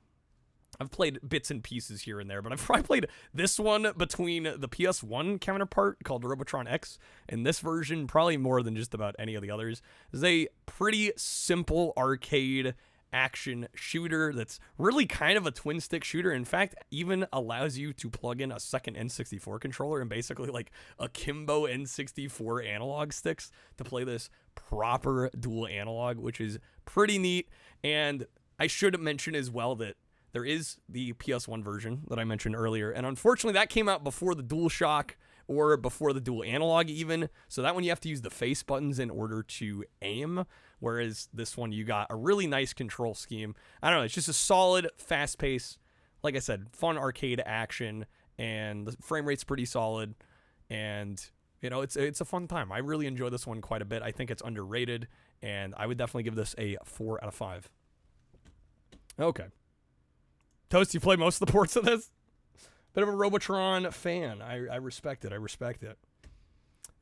I've played bits and pieces here and there, but I've probably played this one between the PS1 counterpart called Robotron X and this version probably more than just about any of the others. It's a pretty simple arcade action shooter that's really kind of a twin stick shooter. In fact, even allows you to plug in a second N64 controller and basically like akimbo N64 analog sticks to play this proper dual analog, which is pretty neat. And I should mention as well that there is the PS1 version that I mentioned earlier, and unfortunately that came out before the DualShock or before the dual analog even, so that one you have to use the face buttons in order to aim, whereas this one you got a really nice control scheme. I don't know, it's just a solid, fast-paced, like I said, fun arcade action, and the frame rate's pretty solid, and you know, it's a fun time. I really enjoy this one quite a bit. I think it's underrated, and I would definitely give this a 4 out of 5. Okay. Toast, you play most of the ports of this? Bit of a Robotron fan. I respect it. I respect it.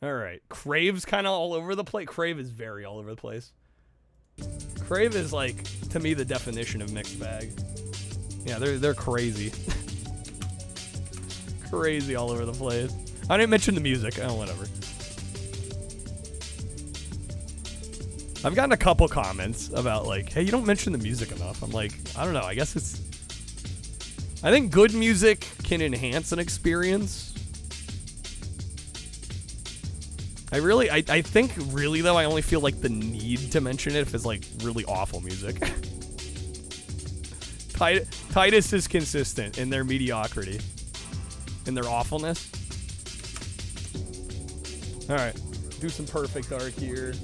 All right. Crave's kind of all over the place. Crave is very all over the place. Crave is, like, to me, the definition of mixed bag. Yeah, they're crazy. Crazy all over the place. I didn't mention the music. Oh, whatever. I've gotten a couple comments about, like, hey, you don't mention the music enough. I'm like, I don't know. I guess it's... I think good music can enhance an experience. I think really though I only feel like the need to mention it if it's like really awful music. Titus is consistent in their mediocrity, in their awfulness. All right, do some perfect art here.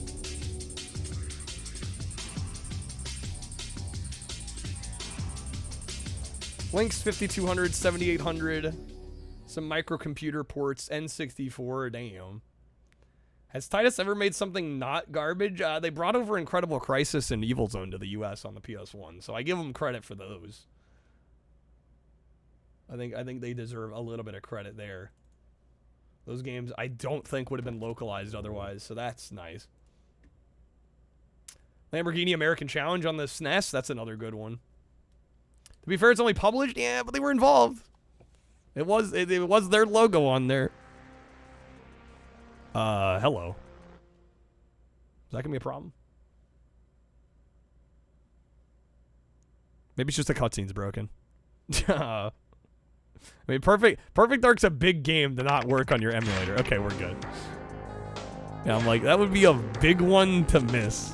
Lynx 5200, 7800, some microcomputer ports, N64, damn. Has Titus ever made something not garbage? They brought over Incredible Crisis and Evil Zone to the US on the PS1, so I give them credit for those. I think they deserve a little bit of credit there. Those games I don't think would have been localized otherwise, so that's nice. Lamborghini American Challenge on the SNES, that's another good one. To be fair, it's only published, yeah, but they were involved. It was their logo on there. Hello. Is that gonna be a problem? Maybe it's just the cutscene's broken. I mean, Perfect Dark's a big game to not work on your emulator. Okay, we're good. Yeah, I'm like, that would be a big one to miss.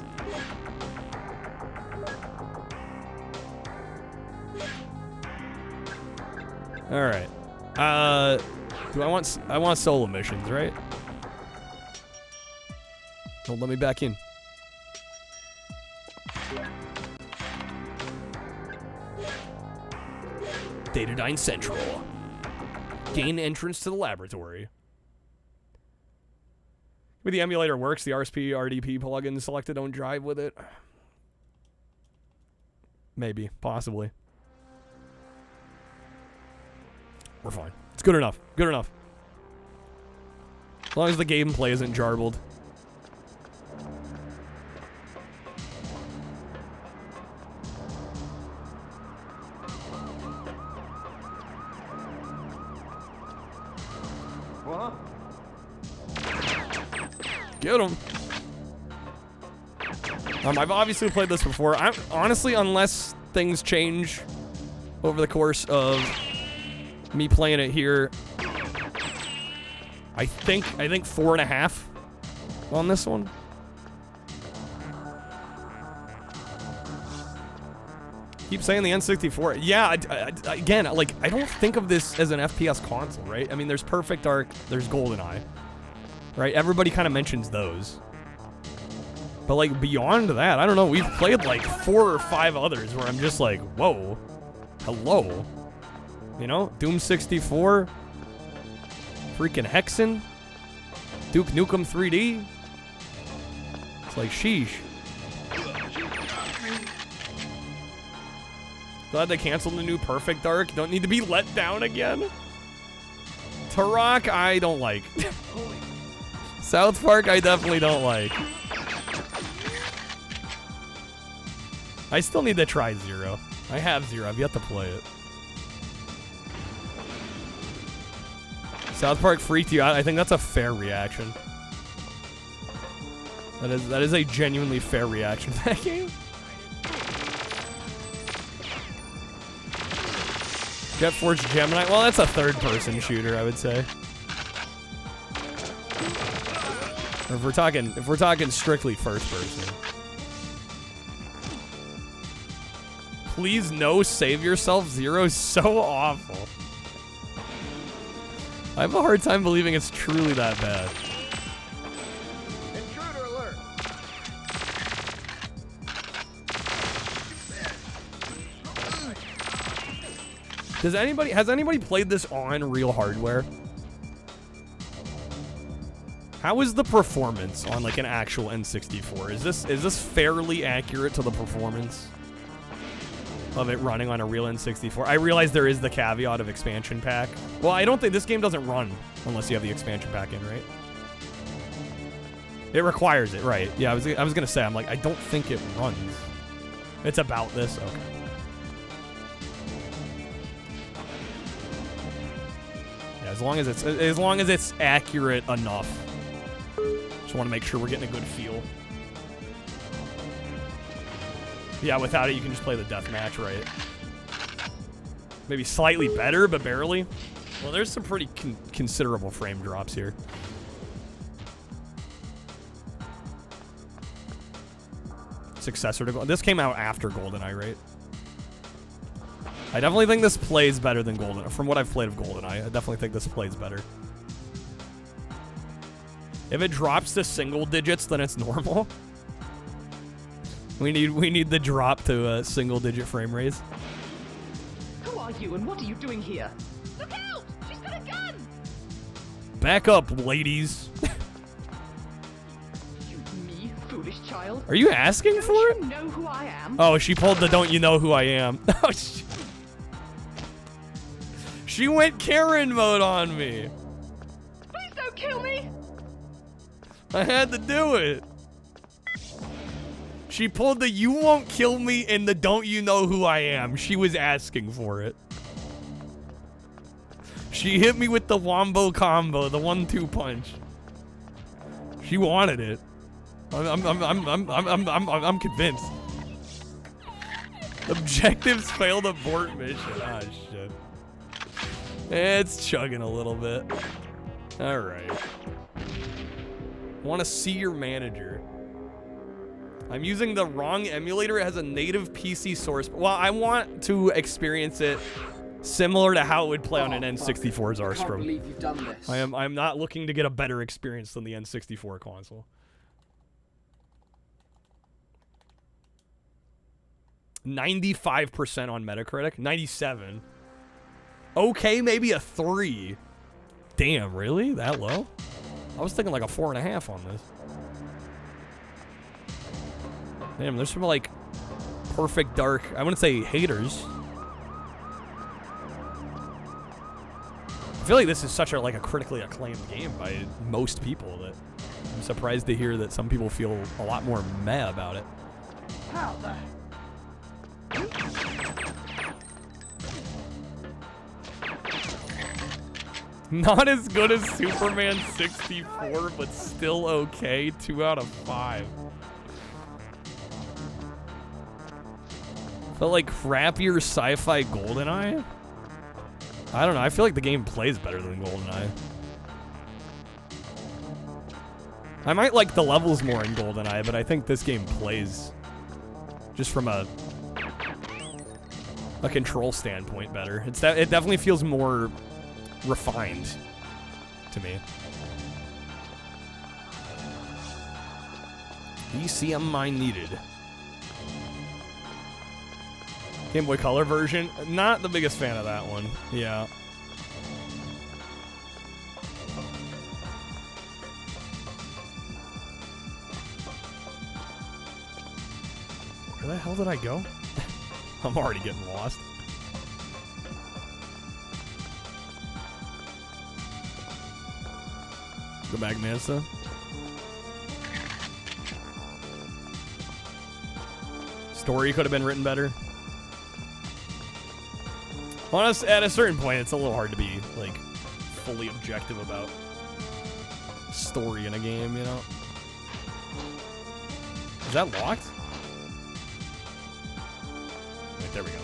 All right. Do I want solo missions, right? Don't let me back in. Datadyne Central. Gain entrance to the laboratory. Maybe the emulator works. The RSP RDP plugin selected don't drive with it. Maybe, possibly. We're fine. It's good enough. Good enough. As long as the gameplay isn't jarbled. What? Get him. I've obviously played this before. Honestly, unless things change over the course of me playing it here, I think 4.5 on this one. Keep saying the N64. Yeah, again, like, I don't think of this as an FPS console, right? I mean, there's Perfect Dark, there's GoldenEye, right? Everybody kind of mentions those. But, like, beyond that, I don't know. We've played, like, 4 or 5 others where I'm just like, whoa, hello. You know, Doom 64, freaking Hexen, Duke Nukem 3D. It's like, sheesh. Glad they canceled the new Perfect Dark. Don't need to be let down again. Turok, I don't like. South Park, I definitely don't like. I still need to try Zero. I have Zero. I've yet to play it. South Park freaked you out. I think that's a fair reaction. That is a genuinely fair reaction to that game. Jet Force Gemini. Well, that's a third-person shooter, I would say. Or if we're talking strictly first-person. Please no, save yourself. Zero's so awful. I have a hard time believing it's truly that bad. Intruder alert. Has anybody played this on real hardware? How is the performance on like an actual N64? Is this fairly accurate to the performance of it running on a real N64? I realize there is the caveat of expansion pack. Well, I don't think this game doesn't run unless you have the expansion pack in, right? It requires it, right? Yeah, I was gonna say, I'm like, I don't think it runs. It's about this, okay. Yeah, as long as it's accurate enough. Just want to make sure we're getting a good feel. Yeah, without it, you can just play the deathmatch, right? Maybe slightly better, but barely. Well, there's some pretty considerable frame drops here. Successor to this came out after GoldenEye, right? I definitely think this plays better than GoldenEye. From what I've played of GoldenEye, I definitely think this plays better. If it drops to single digits, then it's normal. We need the drop to single digit frame rates. Who are you and what are you doing here? Look out! She's got a gun! Back up, ladies. Me, foolish child. Are you asking for it? Don't you know who I am? Oh, she pulled the "Don't you know who I am"? Oh, she went Karen mode on me. Please don't kill me. I had to do it. She pulled the "you won't kill me" and the "don't you know who I am." She was asking for it. She hit me with the wombo combo, the 1-2 punch. She wanted it. I'm convinced. Objectives failed abort mission. Ah, shit. It's chugging a little bit. All right. Want to see your manager. I'm using the wrong emulator. It has a native PC source. Well, I want to experience it similar to how it would play on an N64's Zarstrom. I can't believe you've done this. I'm not looking to get a better experience than the N64 console. 95% on Metacritic. 97. Okay, maybe a 3. Damn, really? That low? I was thinking like a 4.5 on this. Damn, there's some like perfect dark. I wouldn't say haters. I feel like this is such a critically acclaimed game by most people that I'm surprised to hear that some people feel a lot more meh about it. How the? Not as good as Superman 64, but still okay. 2 out of 5. Felt like crappier sci-fi GoldenEye? I don't know. I feel like the game plays better than GoldenEye. I might like the levels more in GoldenEye, but I think this game plays just from a control standpoint better. It definitely feels more refined to me. ECM mine needed. Game Boy Color version, not the biggest fan of that one. Yeah. Where the hell did I go? I'm already getting lost. Go back, Mansa. Story could have been written better. Honestly, at a certain point, it's a little hard to be, fully objective about story in a game, you know? Is that locked? Wait, there we go.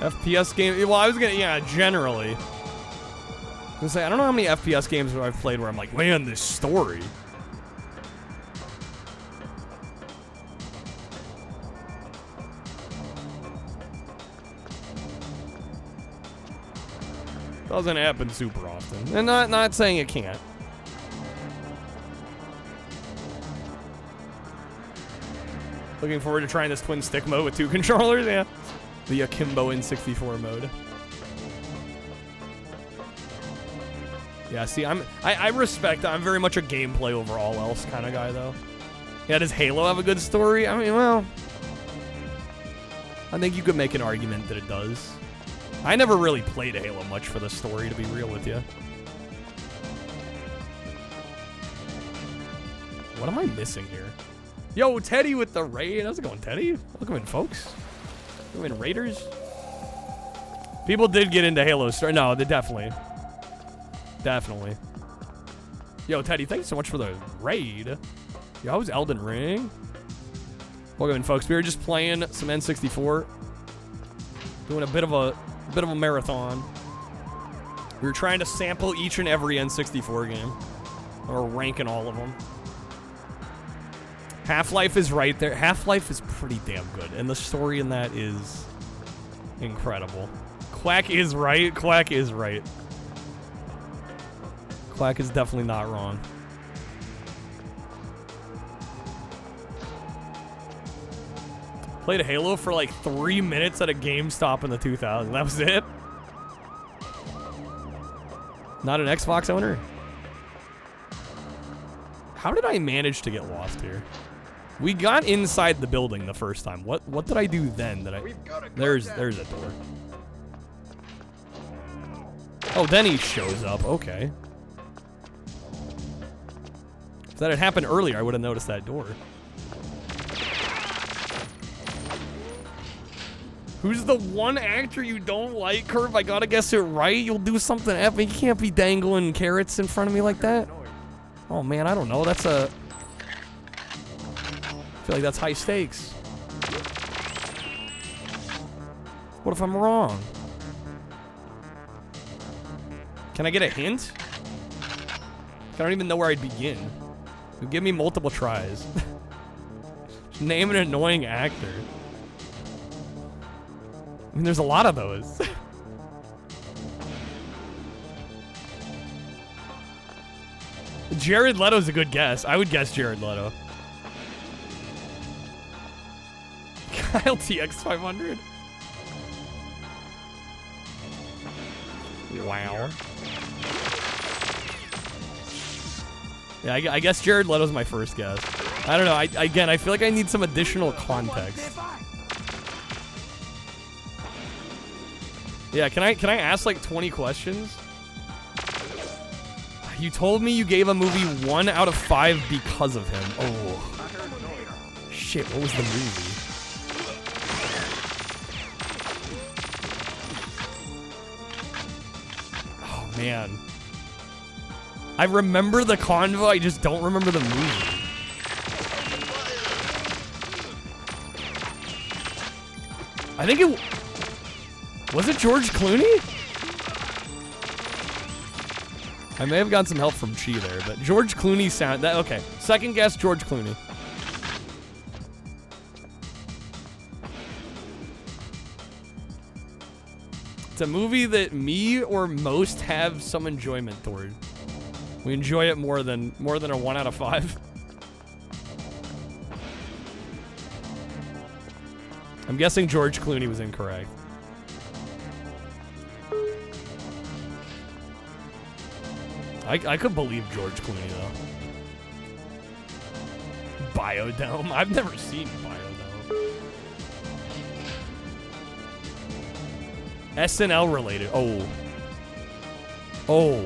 FPS game. Well, I was gonna, yeah, generally. I was gonna say, I don't know how many FPS games I've played where I'm like, man, this story. Doesn't happen super often. And not saying it can't. Looking forward to trying this twin stick mode with 2 controllers, yeah. The Akimbo N64 mode. Yeah, see, I respect, I'm very much a gameplay over all else kind of guy, though. Yeah, does Halo have a good story? I mean, well, I think you could make an argument that it does. I never really played Halo much for the story, to be real with you. What am I missing here? Yo, Teddy with the raid. How's it going, Teddy? Welcome in, folks. Welcome in, Raiders. People did get into Halo. No, they definitely. Definitely. Yo, Teddy, thanks so much for the raid. Yo, how's Elden Ring? Welcome in, folks. We were just playing some N64. Doing a bit of a marathon. We were trying to sample each and every N64 game. We're ranking all of them. Half-Life is right there. Half-Life is pretty damn good, and the story in that is incredible. Quack is right. Quack is right. Quack is definitely not wrong. Played Halo for like 3 minutes at a GameStop in the 2000s. That was it. Not an Xbox owner? How did I manage to get lost here? We got inside the building the first time. What did I do then? There's a door. Oh, then he shows up. Okay. If that had happened earlier, I would have noticed that door. Who's the one actor you don't like, Curve? I gotta guess it right. You'll do something epic. You can't be dangling carrots in front of me like that. Oh man, I don't know. That's a... I feel like that's high stakes. What if I'm wrong? Can I get a hint? I don't even know where I'd begin. You give me multiple tries. Name an annoying actor. I mean, there's a lot of those. Jared Leto's a good guess. I would guess Jared Leto. Kyle TX 500. Wow. Yeah, I guess Jared Leto's my first guess. I don't know. Again, I feel like I need some additional context. Yeah, can I ask like 20 questions? You told me you gave a movie 1 out of 5 because of him. Oh. Shit, what was the movie? Oh, man. I remember the convo, I just don't remember the movie. I think it... Was it George Clooney? I may have gotten some help from Chi there, but George Clooney sound... That, okay, second guess, George Clooney. It's a movie that me or most have some enjoyment toward. We enjoy it more than a 1 out of 5. I'm guessing George Clooney was incorrect. I could believe George Clooney, though. Biodome? I've never seen Biodome. SNL related. Oh. Oh.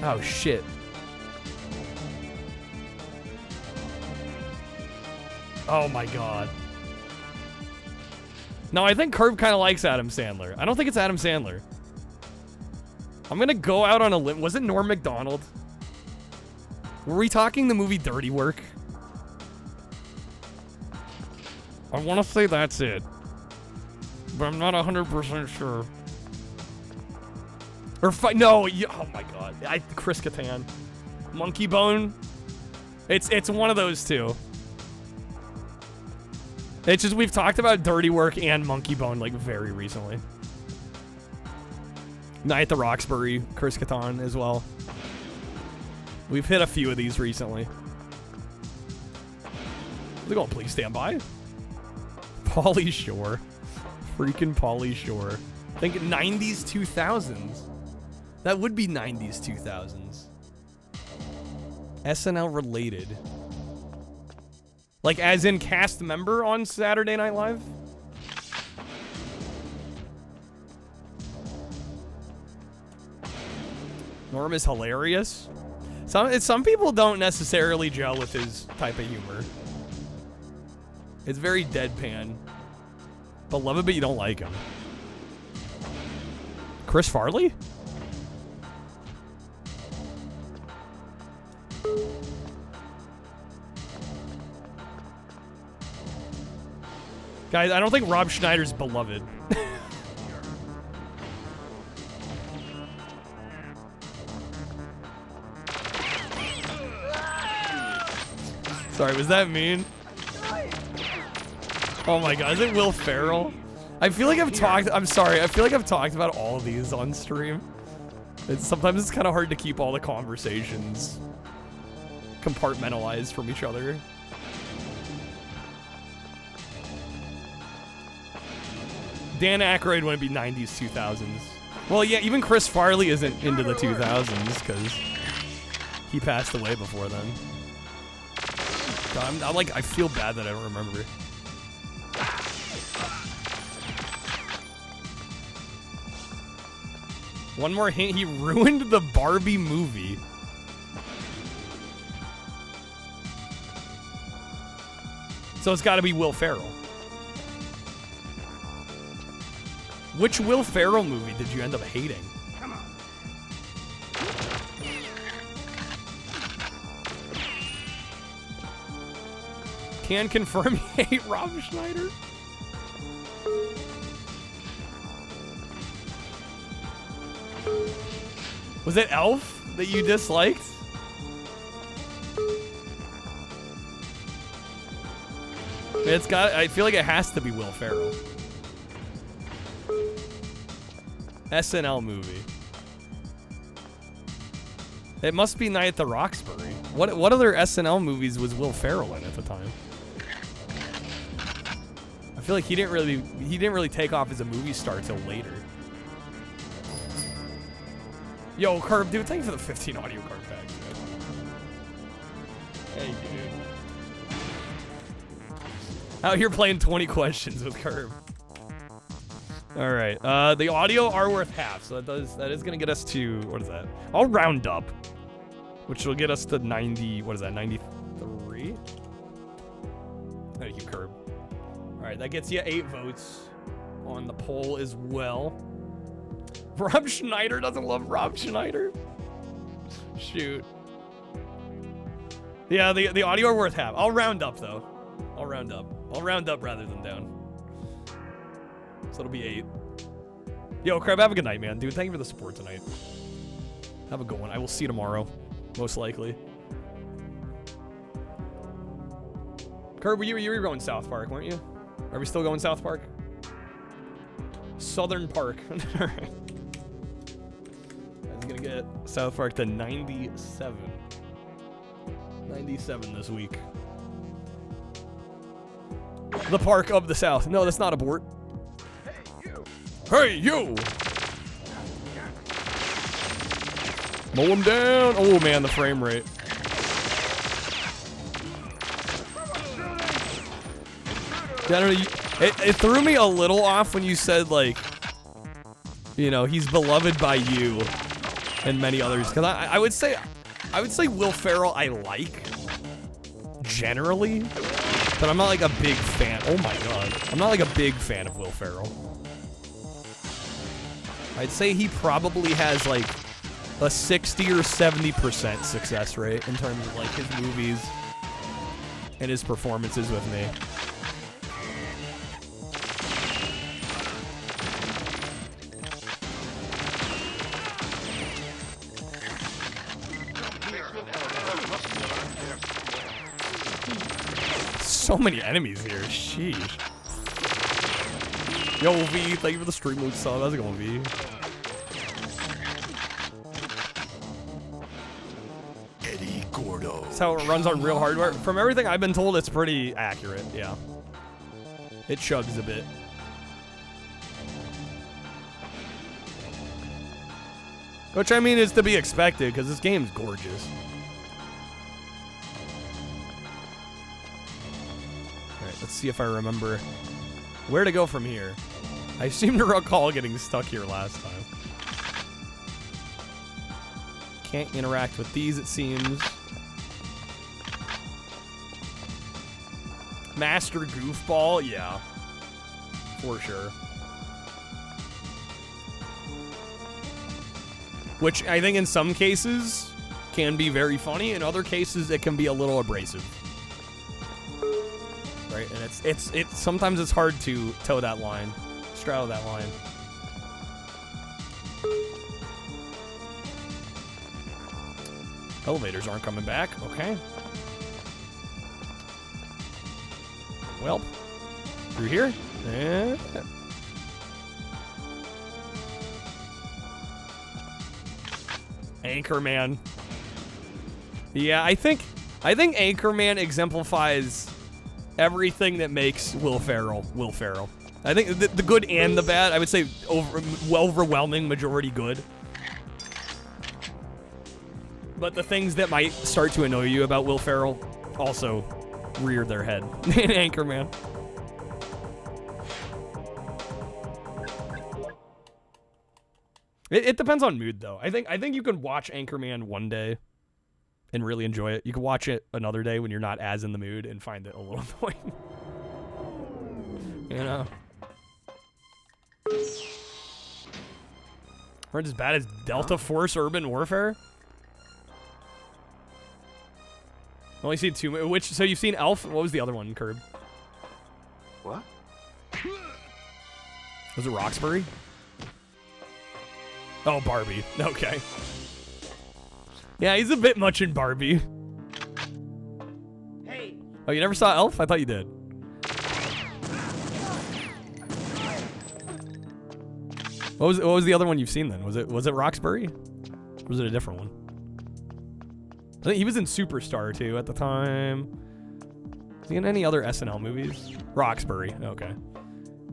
Oh, shit. Oh, my God. No, I think Curb kind of likes Adam Sandler. I don't think it's Adam Sandler. I'm gonna go out on a limb. Was it Norm Macdonald? Were we talking the movie Dirty Work? I want to say that's it. but I'm not 100% sure. Or no, oh my god, Chris Kattan, Monkey Bone. It's one of those two. It's just we've talked about Dirty Work and Monkey Bone like very recently. Night at the Roxbury, Chris Kattan as well. We've hit a few of these recently. They're going, please stand by. Pauly Shore. Freaking Pauly Shore. Think 90s, 2000s. That would be 90s, 2000s. SNL related. Like as in cast member on Saturday Night Live? Norm is hilarious. Some people don't necessarily gel with his type of humor. It's very deadpan. But love it, but you don't like him. Chris Farley? Guys, I don't think Rob Schneider's beloved. Sorry, was that mean? Oh my god, is it Will Ferrell? I feel like I'm sorry, I feel like I've talked about all of these on stream. Sometimes it's kind of hard to keep all the conversations compartmentalized from each other. Dan Aykroyd wouldn't be 90s, 2000s. Well, yeah, even Chris Farley isn't into the 2000s because he passed away before then. God, I'm like, I feel bad that I don't remember. One more hint, he ruined the Barbie movie. So it's gotta be Will Ferrell. Which Will Ferrell movie did you end up hating? Come on. Can confirm you hate Rob Schneider? Was it Elf that you disliked? I feel like it has to be Will Ferrell. SNL movie. It must be Night at the Roxbury. What other SNL movies was Will Ferrell in at the time? I feel like he didn't really take off as a movie star till later. Yo, Curb, dude, thank you for the 15 audio card packs, man. Hey, dude. Out here playing 20 questions with Curb. All right, the audio are worth half, so that is gonna get us to, what is that? I'll round up, which will get us to 90. What is that? 93. Thank you, Curb. All right, that gets you 8 votes on the poll as well. Rob Schneider doesn't love Rob Schneider. Shoot. Yeah, the audio are worth half. I'll round up though. I'll round up rather than down. So it'll be 8. Yo, Crab, have a good night, man. Dude, thank you for the support tonight. Have a good one. I will see you tomorrow, most likely. Curb, you were going South Park, weren't you? Are we still going South Park? Southern Park. All right. That's gonna get South Park to 97. 97 this week. The Park of the South. No, that's not abort. Hey, you! Mow him down. Oh, man, the frame rate. I don't know, it threw me a little off when you said, like, you know, he's beloved by you and many others. Because I would say Will Ferrell I like, generally. But I'm not, like, a big fan. Oh, my God. I'm not, like, a big fan of Will Ferrell. I'd say he probably has, like, a 60 or 70% success rate in terms of, like, his movies and his performances with me. so many enemies here. Sheesh. Yo, V, thank you for the stream mode sub. How's it going, V? Eddie Gordo. That's how it runs on real hardware. From everything I've been told, it's pretty accurate, yeah. It chugs a bit. Which, I mean, is to be expected, because this game's gorgeous. Alright, let's see if I remember where to go from here. I seem to recall getting stuck here last time. Can't interact with these, it seems. Master Goofball? Yeah. For sure. Which I think in some cases can be very funny. In other cases, it can be a little abrasive. Right? And it's sometimes it's hard to toe that line, straddle that line. Elevators aren't coming back. Okay. Well, through here. Anchorman. Yeah, I think Anchorman exemplifies everything that makes Will Ferrell. I think the good and the bad, I would say overwhelming majority good. But the things that might start to annoy you about Will Ferrell also rear their head in Anchorman. It depends on mood, though. I think you can watch Anchorman one day and really enjoy it. You can watch it another day when you're not as in the mood and find it a little annoying. You know? Aren't as bad as Delta Force Urban Warfare? Only seen two. So you've seen Elf? What was the other one, Curb? What? Was it Roxbury? Oh, Barbie. Okay. Yeah, he's a bit much in Barbie. Hey. Oh, you never saw Elf? I thought you did. What was the other one you've seen then? Was it Roxbury? Or was it a different one? I think he was in Superstar too at the time. Was he in any other SNL movies? Roxbury. Okay.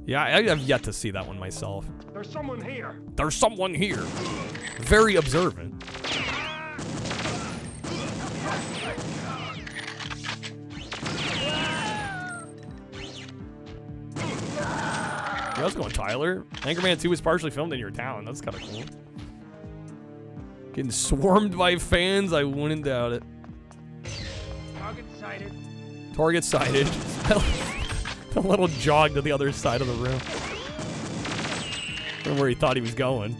Yeah, I have yet to see that one myself. There's someone here. There's someone here. Very observant. Yeah, how's it going, Tyler? Anchorman 2 was partially filmed in your town. That's kind of cool. Getting swarmed by fans, I wouldn't doubt it. Target sighted. Target sighted. A little jog to the other side of the room. I don't know where he thought he was going.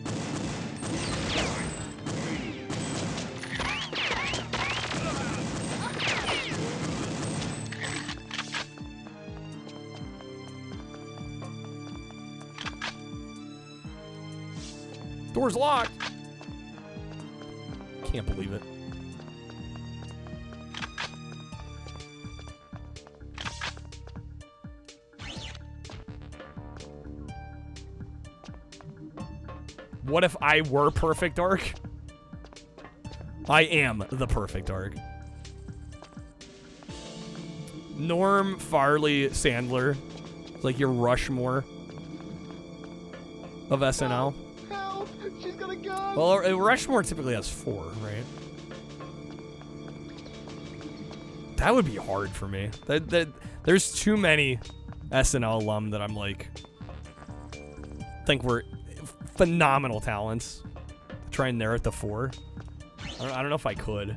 Door's locked. Can't believe it. What if I were Perfect Dark? I am the Perfect Dark. Norm, Farley, Sandler. It's like your Rushmore of SNL. Help! She's got a gun! Well, Rushmore typically has 4, right? That would be hard for me. There's too many SNL alum that I'm like, think we're phenomenal talents. Try and narrow it to 4. I don't know if I could.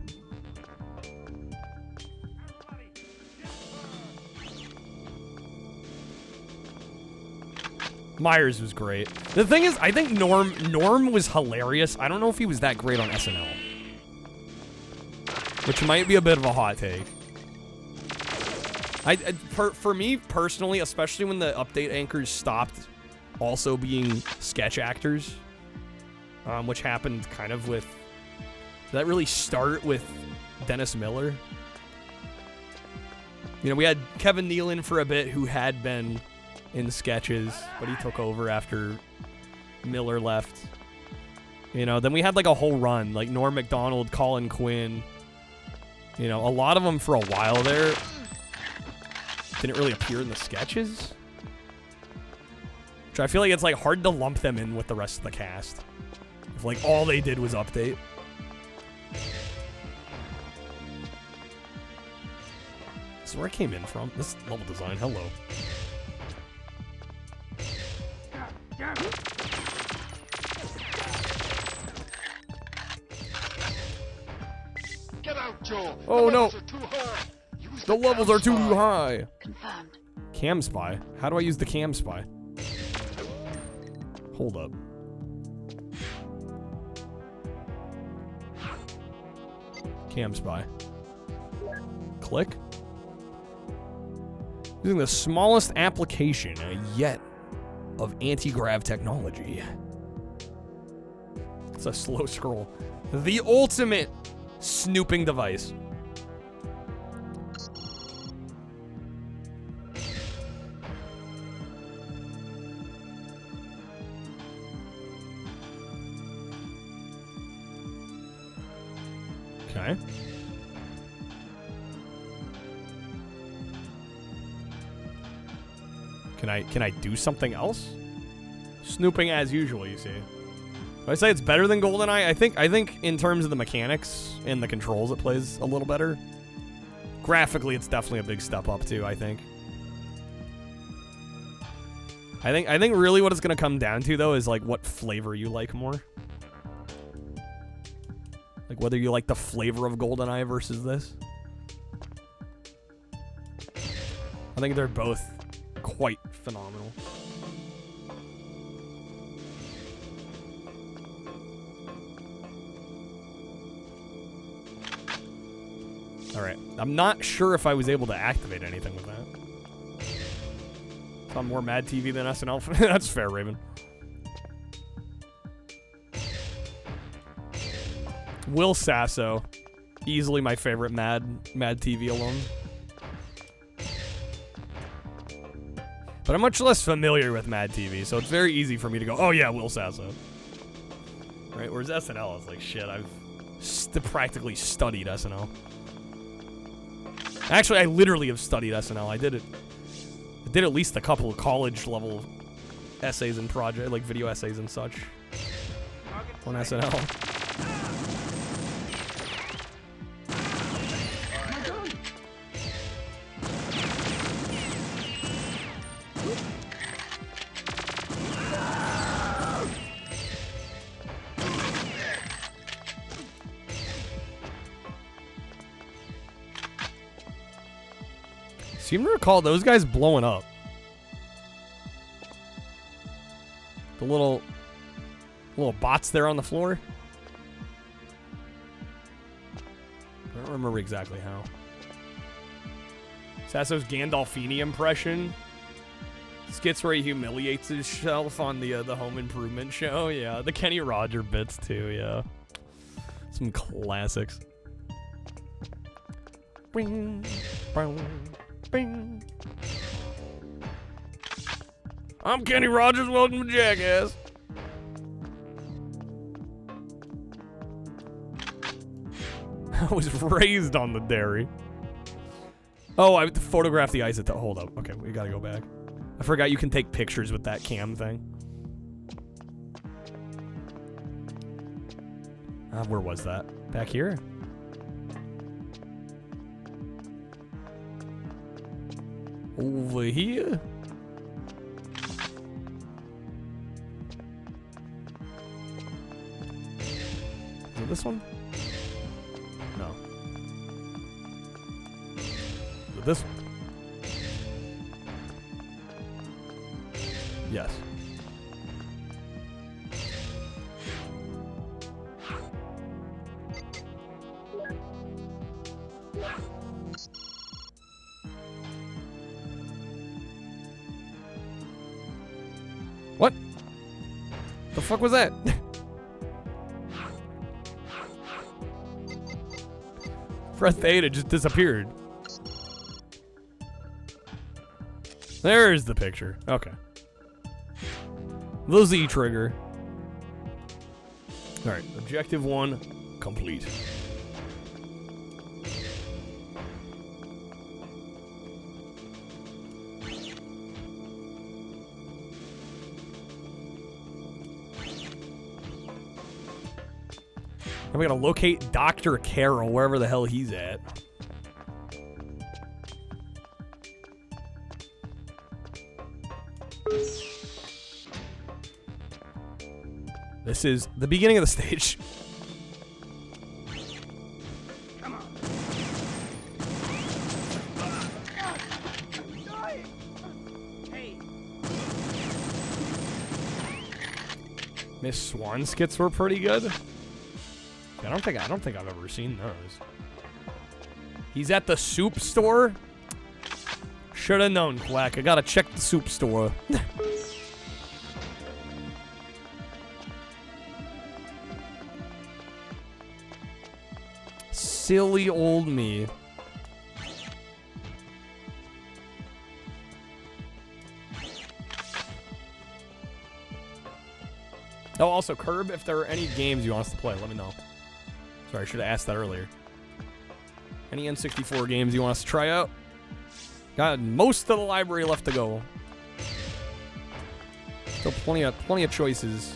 Myers was great. The thing is, I think Norm was hilarious. I don't know if he was that great on SNL. Which might be a bit of a hot take. For me personally, especially when the update anchors stopped also being sketch actors, which happened kind of with... Did that really start with Dennis Miller? You know, we had Kevin Nealon for a bit, who had been in sketches, but he took over after Miller left. You know, then we had like a whole run, like Norm Macdonald, Colin Quinn. You know, a lot of them for a while there didn't really appear in the sketches. Which I feel like it's like hard to lump them in with the rest of the cast. If like all they did was update. This is where I came in from. This level design, hello. Get out, Joe. Oh no! The levels are too high. Confirmed. Cam spy. How do I use the cam spy? Hold up. Cam spy. Click. Using the smallest application yet of anti-grav technology. It's a slow scroll. The ultimate snooping device. Okay. Can I do something else? Snooping as usual, you see. Would I say it's better than GoldenEye? I think in terms of the mechanics and the controls, it plays a little better. Graphically, it's definitely a big step up too, I think. I think really what it's gonna come down to though is like what flavor you like more. Like whether you like the flavor of GoldenEye versus this. I think they're both quite phenomenal. All right, I'm not sure if I was able to activate anything with that. I'm more Mad TV than SNL. That's fair, Raven. Will Sasso, easily my favorite Mad TV alum. But I'm much less familiar with Mad TV, so it's very easy for me to go, oh yeah, Will Sasso. Right, whereas SNL is like, shit, I've practically studied SNL. Actually, I literally have studied SNL. I did at least a couple of college-level essays and project, like video essays and such on SNL. Seem to recall those guys blowing up. The little bots there on the floor. I don't remember exactly how. Sasso's Gandolfini impression. Skits where he humiliates himself on the Home Improvement show. Yeah, the Kenny Roger bits too. Yeah, some classics. Bing, bing, bing. I'm Kenny Rogers. Welcome to Jackass. I was raised on the dairy. Oh, I photographed the ice at the. Hold up. Okay, we gotta go back. I forgot you can take pictures with that cam thing. Where was that? Back here? Over here? Is it this one? No. Is it this one? Yes. What? The fuck was that? Fred Theta just disappeared. There's the picture. Okay. The Z trigger. Alright, objective 1 complete. And we gotta locate Dr. Carroll, wherever the hell he's at. This is the beginning of the stage. Come on. Hey. Miss Swan skits were pretty good. I don't think I've ever seen those. He's at the soup store? Should have known, Quack. I gotta check the soup store. Silly old me. Oh, also, Curb, if there are any games you want us to play, let me know. Sorry, I should have asked that earlier. Any N64 games you want us to try out? Got most of the library left to go. Still plenty of choices.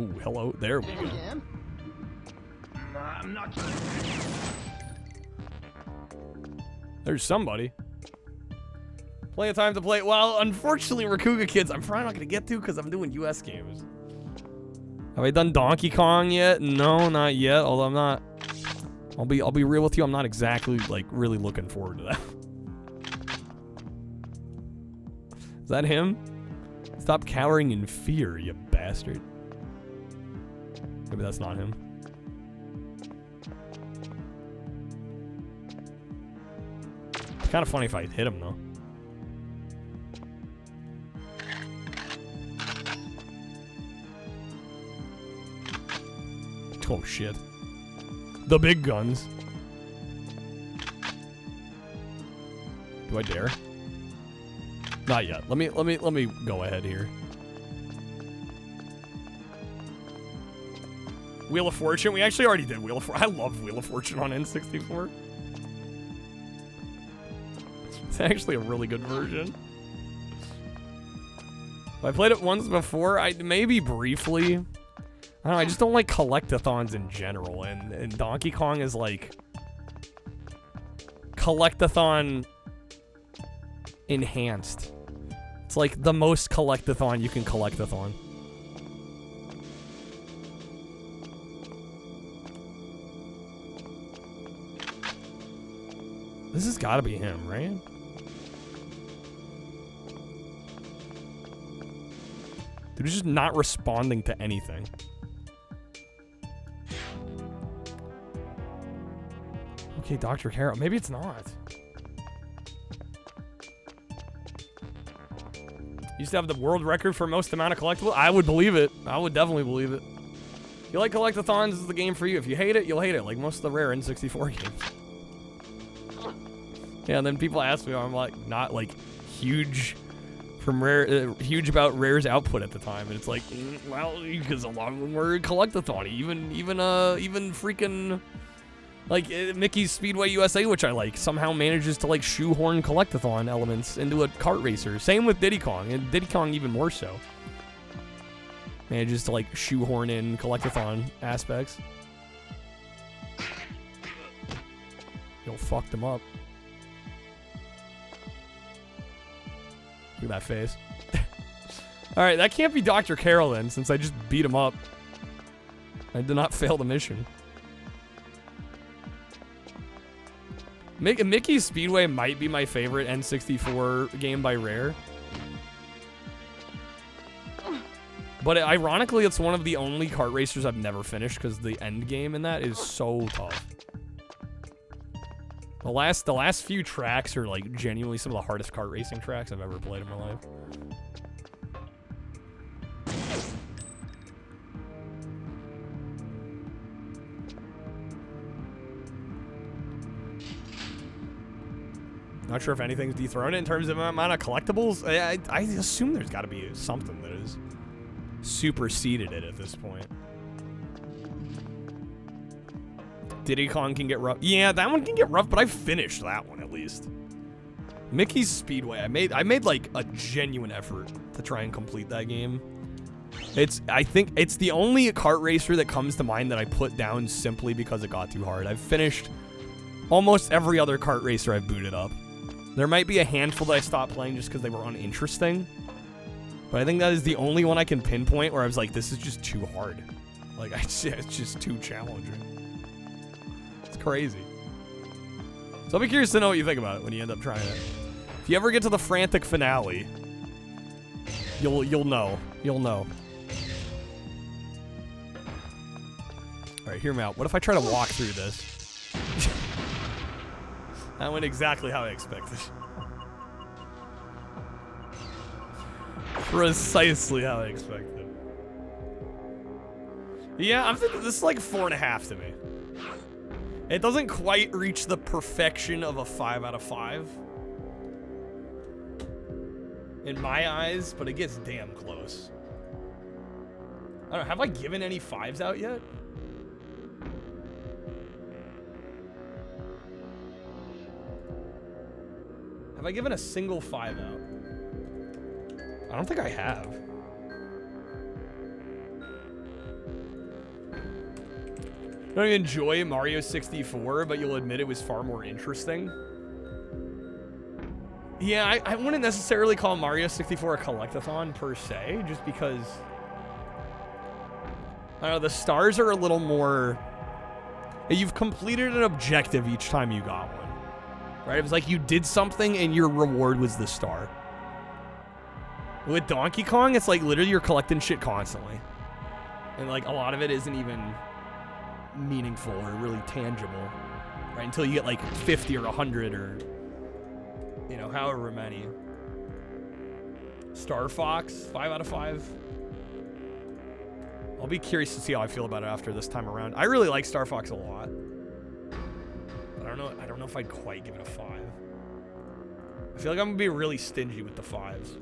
Ooh, hello. There we go. I'm not. There's somebody. Plenty of time to play. Well, unfortunately, Rakuga Kids, I'm probably not going to get to because I'm doing US games. Have I done Donkey Kong yet? No, not yet. Although I'm not. I'll be real with you. I'm not exactly like really looking forward to that. Is that him? Stop cowering in fear, you bastard. Maybe that's not him. It's kind of funny if I hit him though. Oh shit. The big guns. Do I dare? Not yet. Let me go ahead here. Wheel of Fortune. We actually already did Wheel of Fortune. I love Wheel of Fortune on N64. It's actually a really good version. I played it once before. Maybe briefly. I don't know, I just don't like collectathons in general, and Donkey Kong is like collectathon enhanced. It's like the most collectathon you can collectathon. This has got to be him, right? Dude, he's just not responding to anything. Okay, Dr. Carroll. Maybe it's not. Used to have the world record for most amount of collectibles. I would believe it. I would definitely believe it. If you like collectathons, this is the game for you. If you hate it, you'll hate it. Like most of the rare N64 games. Yeah, and then people ask me, I'm like, not like huge from rare, huge about Rare's output at the time, and it's like, well, because a lot of them were collectathon. Even freaking. Like, Mickey's Speedway USA, which I like, somehow manages to, like, shoehorn collectathon elements into a kart racer. Same with Diddy Kong, and Diddy Kong even more so. Manages to, like, shoehorn in collectathon aspects. Yo, fucked him up. Look at that face. Alright, that can't be Dr. Carroll then, since I just beat him up. I did not fail the mission. Mickey's Speedway might be my favorite N64 game by Rare. But ironically, it's one of the only kart racers I've never finished because the end game in that is so tough. The last few tracks are like genuinely some of the hardest kart racing tracks I've ever played in my life. Not sure if anything's dethroned in terms of amount of collectibles. I assume there's got to be something that is superseded it at this point. Diddy Kong can get rough. Yeah, that one can get rough, but I finished that one at least. Mickey's Speedway. I made like a genuine effort to try and complete that game. I think it's the only kart racer that comes to mind that I put down simply because it got too hard. I've finished almost every other kart racer I've booted up. There might be a handful that I stopped playing just because they were uninteresting. But I think that is the only one I can pinpoint where I was like, this is just too hard. Like, it's just too challenging. It's crazy. So I'll be curious to know what you think about it when you end up trying it. If you ever get to the frantic finale, you'll know. You'll know. Alright, hear me out. What if I try to walk through this? That went exactly how I expected. Precisely how I expected. Yeah, I'm thinking this is like 4.5 to me. It doesn't quite reach the perfection of a 5 out of 5. In my eyes, but it gets damn close. I don't know, have I given any 5s out yet? Have I given a single 5 out? I don't think I have. Don't you enjoy Mario 64, but you'll admit it was far more interesting? Yeah, I wouldn't necessarily call Mario 64 a collectathon per se, just because, I don't know, the stars are a little more, you've completed an objective each time you got one, right? It was like you did something and your reward was the star. With Donkey Kong, it's like literally you're collecting shit constantly. And like a lot of it isn't even meaningful or really tangible, right? Until you get like 50 or 100 or, you know, however many. Star Fox, 5 out of 5. I'll be curious to see how I feel about it after this time around. I really like Star Fox a lot. But I don't know if I'd quite give it a 5. I feel like I'm gonna be really stingy with the 5s.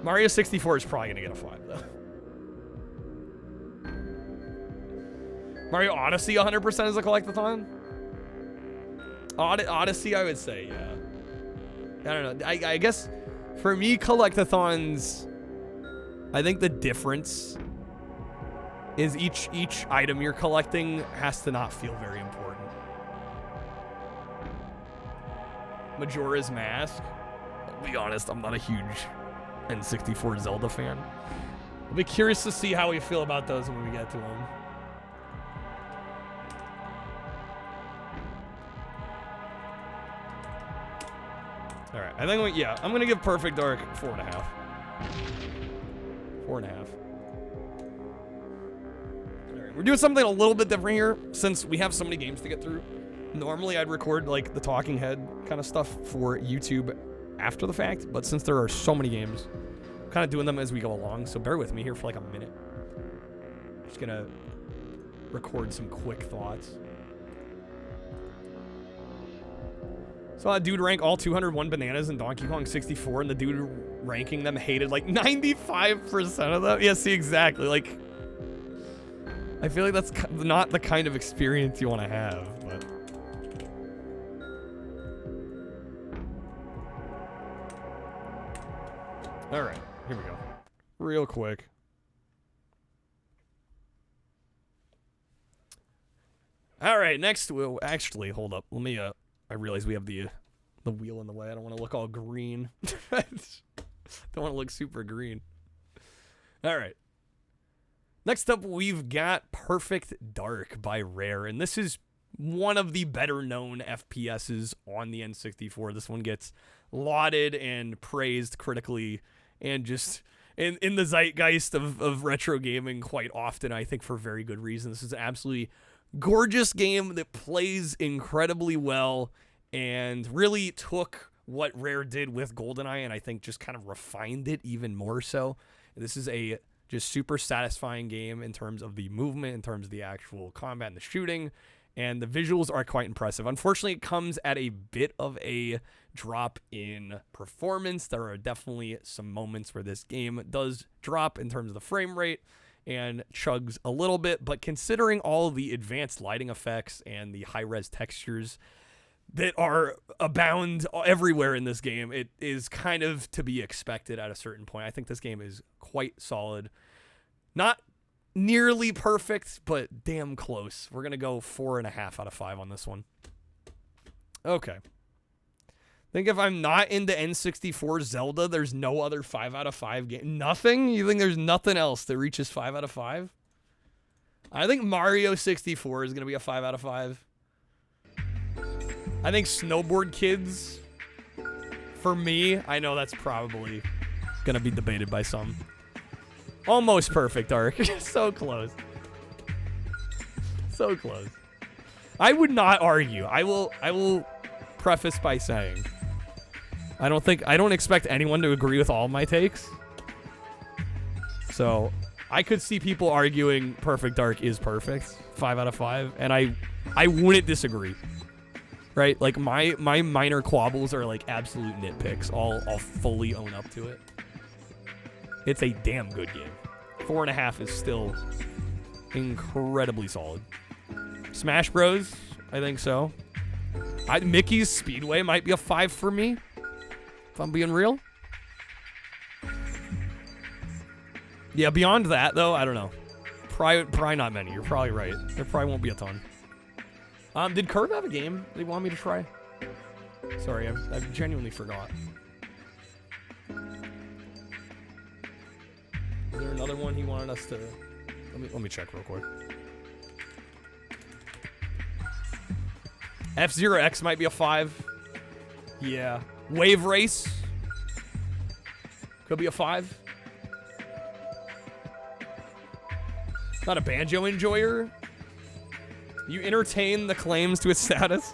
Mario 64 is probably gonna get a 5 though. Mario Odyssey 100% is a collectathon? Odyssey, I would say, yeah. I don't know. I guess for me, collectathons, I think the difference is each item you're collecting has to not feel very important. Majora's Mask. I'll be honest, I'm not a huge N64 Zelda fan. I'll be curious to see how we feel about those when we get to them. All right, I think, yeah, I'm gonna give Perfect Dark 4.5. 4.5. All right, we're doing something a little bit different here since we have so many games to get through. Normally, I'd record like the talking head kind of stuff for YouTube after the fact, but since there are so many games, I'm kind of doing them as we go along. So bear with me here for like a minute. Just gonna record some quick thoughts. Saw a dude rank all 201 bananas in Donkey Kong 64, and the dude ranking them hated like 95% of them. Yeah, see, exactly. Like, I feel like that's not the kind of experience you want to have, but. All right, here we go. Real quick. All right, next we'll actually hold up. Let me I realize we have the wheel in the way. I don't want to look all green. Don't want to look super green. All right. Next up, we've got Perfect Dark by Rare, and this is one of the better known FPSs on the N64. This one gets lauded and praised critically and just in the zeitgeist of retro gaming quite often, I think for very good reason. This is an absolutely gorgeous game that plays incredibly well and really took what Rare did with GoldenEye and I think just kind of refined it even more so. This is a just super satisfying game in terms of the movement, in terms of the actual combat and the shooting, and the visuals are quite impressive. Unfortunately, it comes at a bit of a drop in performance. There are definitely some moments where this game does drop in terms of the frame rate and chugs a little bit, but considering all the advanced lighting effects and the high-res textures that are abound everywhere in this game, it is kind of to be expected at a certain point. I think this game is quite solid. Not nearly perfect, but damn close. We're going to go 4.5 out of 5 on this one. Okay. I think if I'm not into N64 Zelda, there's no other 5 out of 5 game. Nothing? You think there's nothing else that reaches 5 out of 5? I think Mario 64 is going to be a 5 out of 5. I think Snowboard Kids, for me, I know that's probably going to be debated by some. Almost perfect, Ark. So close. So close. I would not argue. I will preface by saying I don't expect anyone to agree with all my takes. So I could see people arguing Perfect Dark is perfect, 5 out of 5, and I wouldn't disagree. Right? Like my minor quabbles are like absolute nitpicks. I'll fully own up to it. It's a damn good game. 4.5 is still incredibly solid. Smash Bros, I think so. Mickey's Speedway might be a 5 for me, if I'm being real. Yeah, beyond that, though, I don't know. Probably not many. You're probably right. There probably won't be a ton. Did Curb have a game they want me to try? Sorry, I genuinely forgot. Is there another one he wanted us to... Let me check real quick. F-Zero X might be a 5. Yeah. Wave Race could be a 5. Not a banjo enjoyer. You entertain the claims to its status.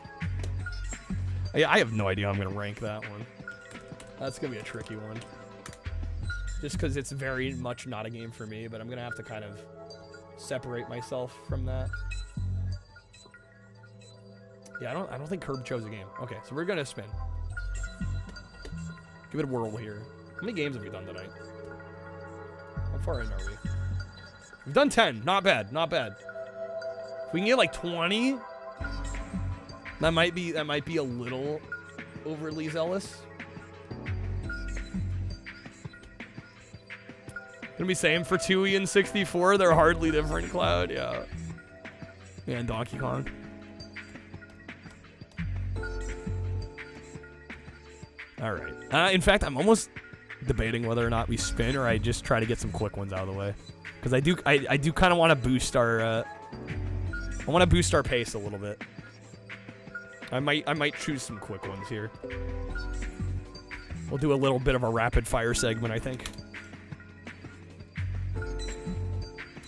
I have no idea how I'm going to rank that one. That's going to be a tricky one. Just because it's very much not a game for me, but I'm going to have to kind of separate myself from that. Yeah, I don't think Curb chose a game. Okay, so we're going to spin. Give it a whirl here. How many games have we done tonight? How far in are we? We've done 10. Not bad. Not bad. If we can get like 20, that might be a little overly zealous. Gonna be same for 2E and 64. They're hardly different, Cloud. Yeah. Yeah, and Donkey Kong. All right. In fact, I'm almost debating whether or not we spin or I just try to get some quick ones out of the way, because I do kind of want to boost our. I want to boost our pace a little bit. I might choose some quick ones here. We'll do a little bit of a rapid fire segment, I think.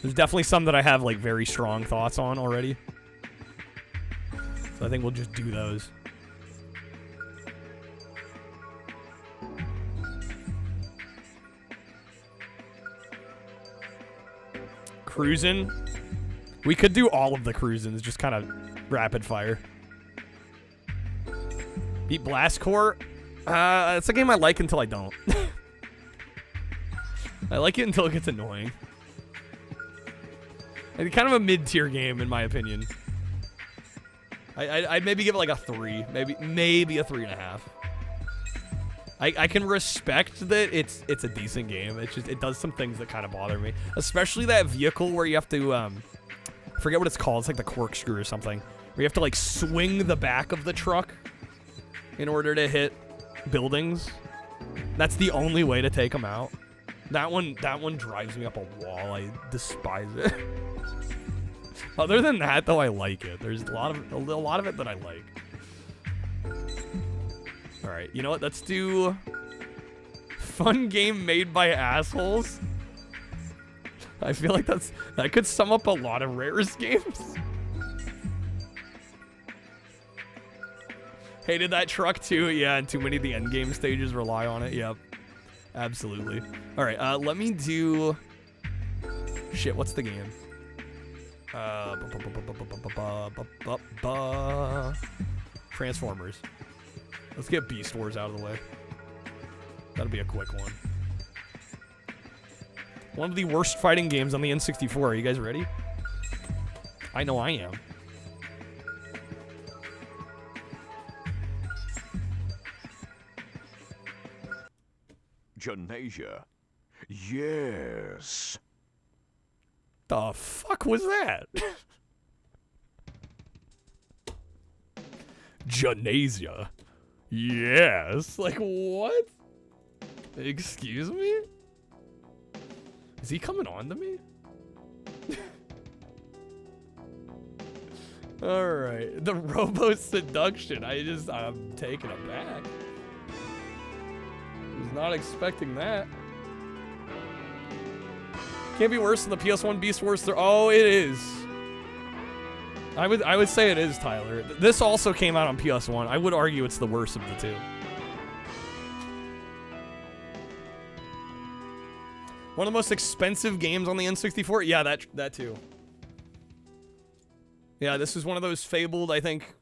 There's definitely some that I have like very strong thoughts on already. So I think we'll just do those. Cruisin'. We could do all of the cruisins, just kind of rapid fire. Beat Blast Corps. It's a game I like until I don't. I like it until it gets annoying. It's kind of a mid-tier game, in my opinion. I'd maybe give it like a 3, maybe a 3.5. I can respect that it's a decent game. It's just it does some things that kind of bother me, especially that vehicle where you have to I forget what it's called. It's like the corkscrew or something, where you have to like swing the back of the truck in order to hit buildings. That's the only way to take them out. That one drives me up a wall. I despise it. Other than that, though, I like it. There's a lot of it that I like. All right, you know what? Let's do fun game made by assholes. I feel like that could sum up a lot of Rarest games. Hated that truck too. Yeah, and too many of the end game stages rely on it. Yep, absolutely. All right, let me do. Shit, what's the game? Transformers. Let's get Beast Wars out of the way. That'll be a quick one. One of the worst fighting games on the N64. Are you guys ready? I know I am. Janasia. Yes. The fuck was that? Janasia. Yes. Like, what? Excuse me? Is he coming on to me? Alright. The Robo Seduction. I'm taken aback. Was not expecting that. Can't be worse than the PS1 Beast Wars. Oh, it is. I would say it is, Tyler. This also came out on PS1. I would argue it's the worst of the two. One of the most expensive games on the N64? Yeah, that too. Yeah, this is one of those fabled, I think,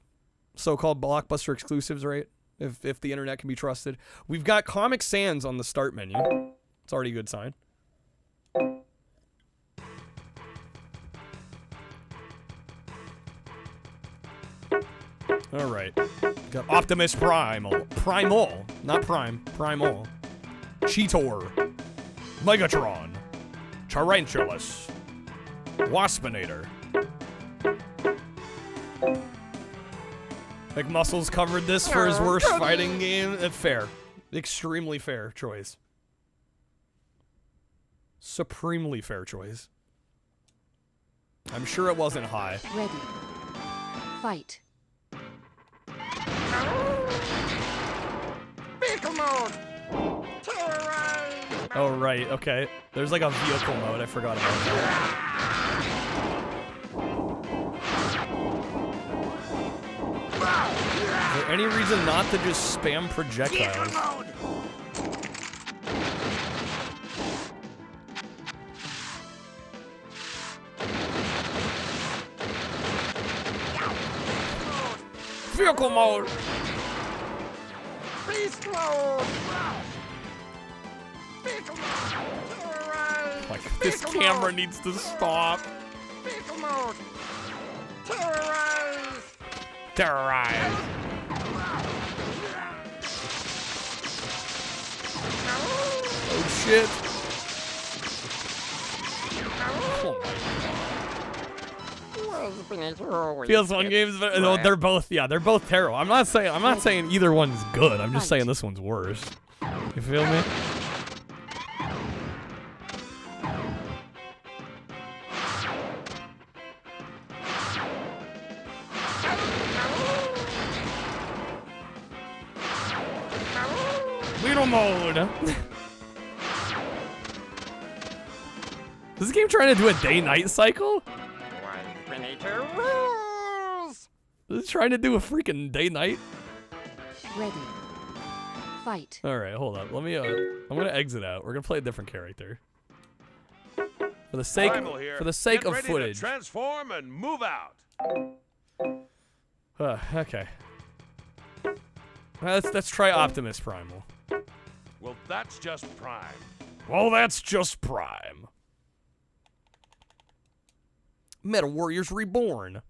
so-called Blockbuster exclusives, right? If the internet can be trusted. We've got Comic Sans on the start menu. It's already a good sign. Alright. Got Optimus Primal. Primal. Not Prime. Primal. Cheetor. Megatron. Tarantulas. Waspinator. McMuscles covered this for his worst fighting game. Fair. Extremely fair choice. Supremely fair choice. I'm sure it wasn't high. Ready. Fight. Vehicle mode! Terrorize! Oh, right. Okay. There's like a vehicle mode. I forgot about that. Is there any reason not to just spam projectiles? Vehicle mode! Beast mode! Vehicle mode! Terrorize! Like, this camera needs to stop. Vehicle mode! Terrorize! Terrorize! Oh shit! Oh my god. PS1 games, no, they're both, yeah, they're both terrible. I'm not saying either one's good. I'm just saying this one's worse. You feel me? Beetle mode. Is this game trying to do a day-night cycle? Is it trying to do a freaking day-night? Ready. Fight. All right, hold up. Let me. I'm gonna exit out. We're gonna play a different character. For the sake of footage. To transform and move out. Okay. Let's try Optimus Primal. Well, that's just Prime. Well, that's just Prime. Metal Warriors Reborn.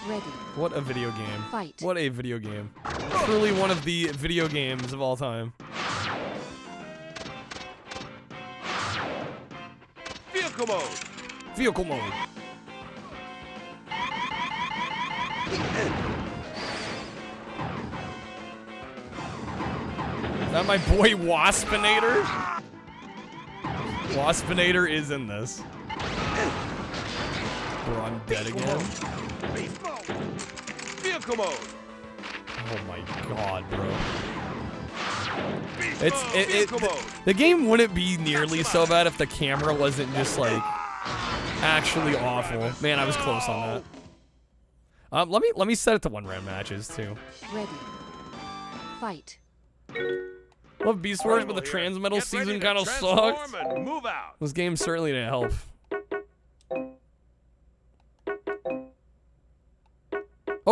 Ready. What a video game. Fight. What a video game. Truly one of the video games of all time. Vehicle mode. Vehicle mode. Is that my boy Waspinator? Waspinator is in this. Bro, I'm dead again. Vehicle mode. Oh my god, bro. The game wouldn't be nearly so bad if the camera wasn't just like actually awful. Man, I was close on that. Let me set it to 1-round matches too. Ready. Fight. Love Beast Wars, but the Transmetal season kind of sucked. Move out. This game certainly didn't help.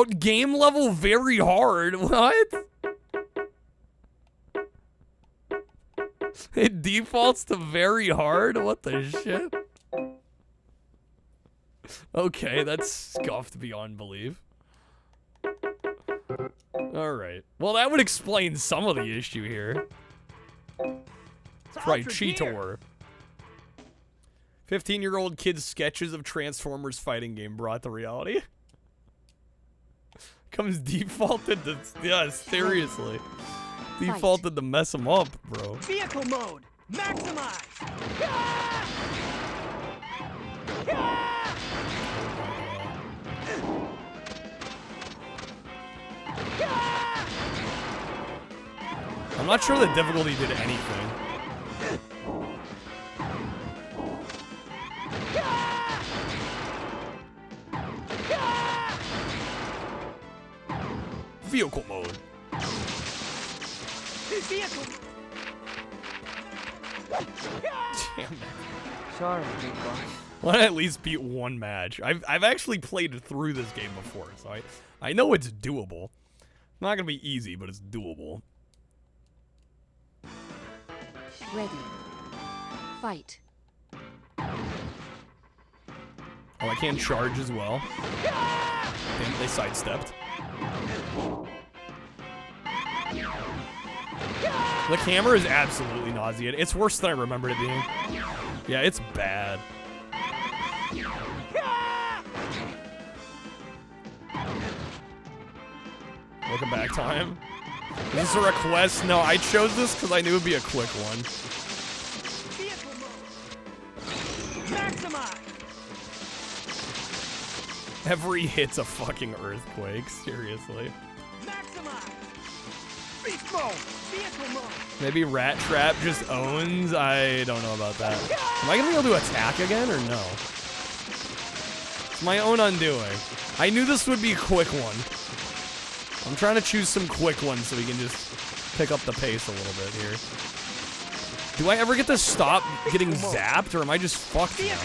Oh, game level very hard. What? It defaults to very hard? What the shit? Okay, that's scuffed beyond belief. Alright. Well, that would explain some of the issue here. Try Cheetor. 15-year-old kid's sketches of Transformers fighting game brought to reality. Comes defaulted to... Yeah, seriously. Defaulted to mess him up, bro. Vehicle mode. Maximize. I'm not sure the difficulty did anything. Vehicle mode. Vehicle. Damn it. Sorry, big boss. Well, I at least beat one match. I've actually played through this game before, so I know it's doable. Not gonna be easy, but it's doable. Ready. Fight. Oh, I can charge as well. Damn, they sidestepped. The camera is absolutely nauseating. It's worse than I remembered it being. Yeah, it's bad. Welcome back time. Is this a request? No, I chose this because I knew it would be a quick one. Every hit's a fucking earthquake, seriously. Maybe Rat Trap just owns? I don't know about that. Am I gonna be able to attack again or no? It's my own undoing. I knew this would be a quick one. I'm trying to choose some quick ones so we can just pick up the pace a little bit here. Do I ever get to stop getting zapped, or am I just fucked now?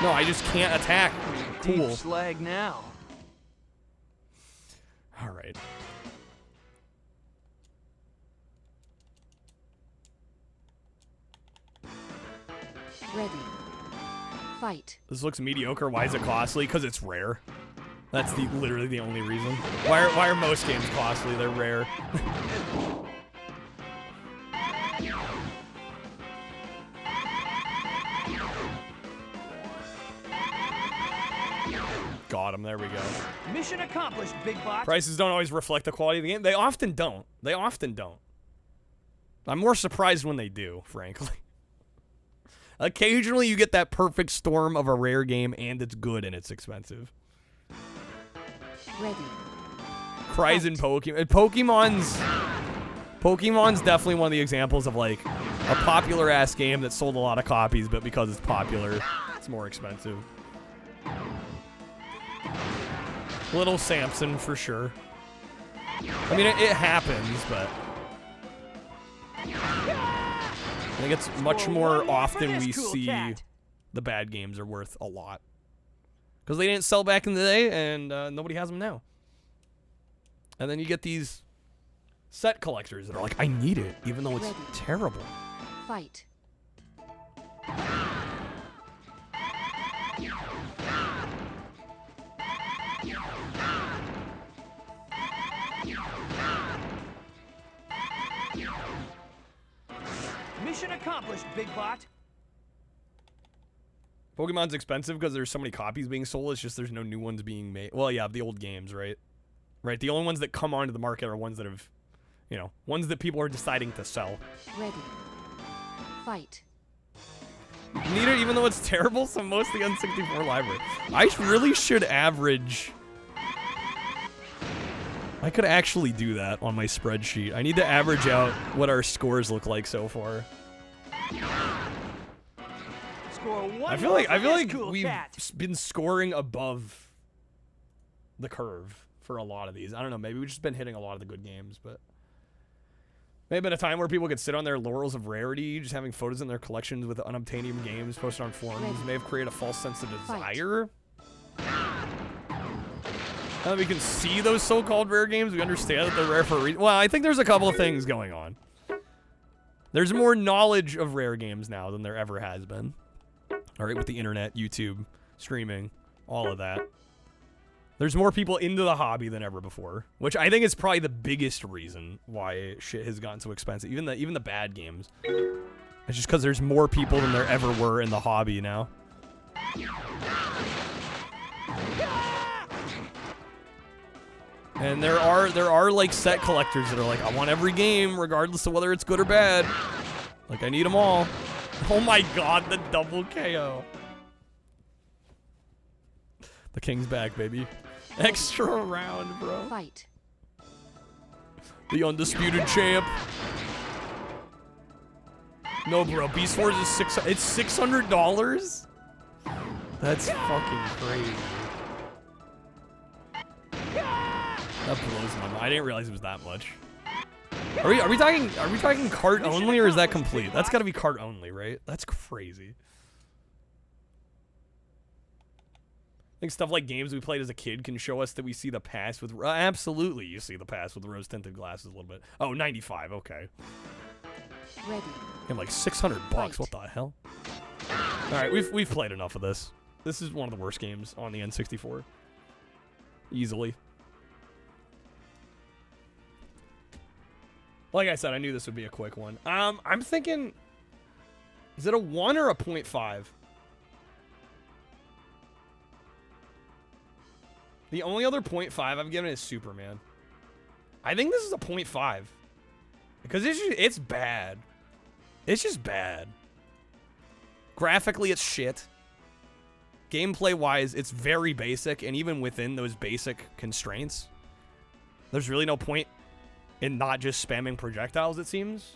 No, I just can't attack. Cool. Deep slag now. All right. Ready. Fight. This looks mediocre. Why is it costly? Because it's rare. That's literally the only reason. Why are most games costly? They're rare. Got him. There we go. Mission accomplished, big bot. Prices don't always reflect the quality of the game. They often don't. They often don't. I'm more surprised when they do, frankly. Occasionally you get that perfect storm of a rare game and it's good and it's expensive. Ready. Cries in Pokemon. Pokemon's definitely one of the examples of like a popular ass game that sold a lot of copies, but because it's popular, it's more expensive. Little Samson for sure. I mean, it happens, but I think it's much more often we see the bad games are worth a lot. Because they didn't sell back in the day, and nobody has them now. And then you get these set collectors that are like, I need it, even though it's terrible. Fight. Mission accomplished, big bot. Pokemon's expensive because there's so many copies being sold. It's just there's no new ones being made. Well, yeah, the old games, right? Right. The only ones that come onto the market are ones that have, you know, ones that people are deciding to sell. Ready. Fight. You need it even though it's terrible, so most of the N64 library. I really should average. I could actually do that on my spreadsheet. I need to average out what our scores look like so far. I feel like we've been scoring above the curve for a lot of these. I don't know, maybe we've just been hitting a lot of the good games, but May have been a time where people could sit on their laurels of rarity, just having photos in their collections with unobtainium games posted on forums may have created a false sense of desire. Now that we can see those so-called rare games, we understand that they're rare for a reason. Well, I think there's a couple of things going on. There's more knowledge of rare games now than there ever has been. All right, with the internet, YouTube, streaming, all of that. There's more people into the hobby than ever before, which I think is probably the biggest reason why shit has gotten so expensive. Even the bad games. It's just because there's more people than there ever were in the hobby now. And there are like set collectors that are like, I want every game regardless of whether it's good or bad. Like, I need them all. Oh my god, the double KO. The king's back, baby. Extra round, bro. Fight. The undisputed champ. No, bro. Beast Wars is it's $600? That's fucking crazy. That blows my mind. I didn't realize it was that much. Are we talking cart only, or is that complete? That's got to be cart only, right? That's crazy. I think stuff like games we played as a kid can show us that we see the past with... absolutely, you see the past with rose-tinted glasses a little bit. Oh, 95, okay. Ready. And like $600 bucks, what the hell? Alright, we've played enough of this. This is one of the worst games on the N64. Easily. Like I said, I knew this would be a quick one. I'm thinking... Is it a 1 or a 0.5? The only other 0.5 I've given is Superman. I think this is a 0.5. Because it's bad. It's just bad. Graphically, it's shit. Gameplay-wise, it's very basic. And even within those basic constraints, there's really no point in not just spamming projectiles, it seems.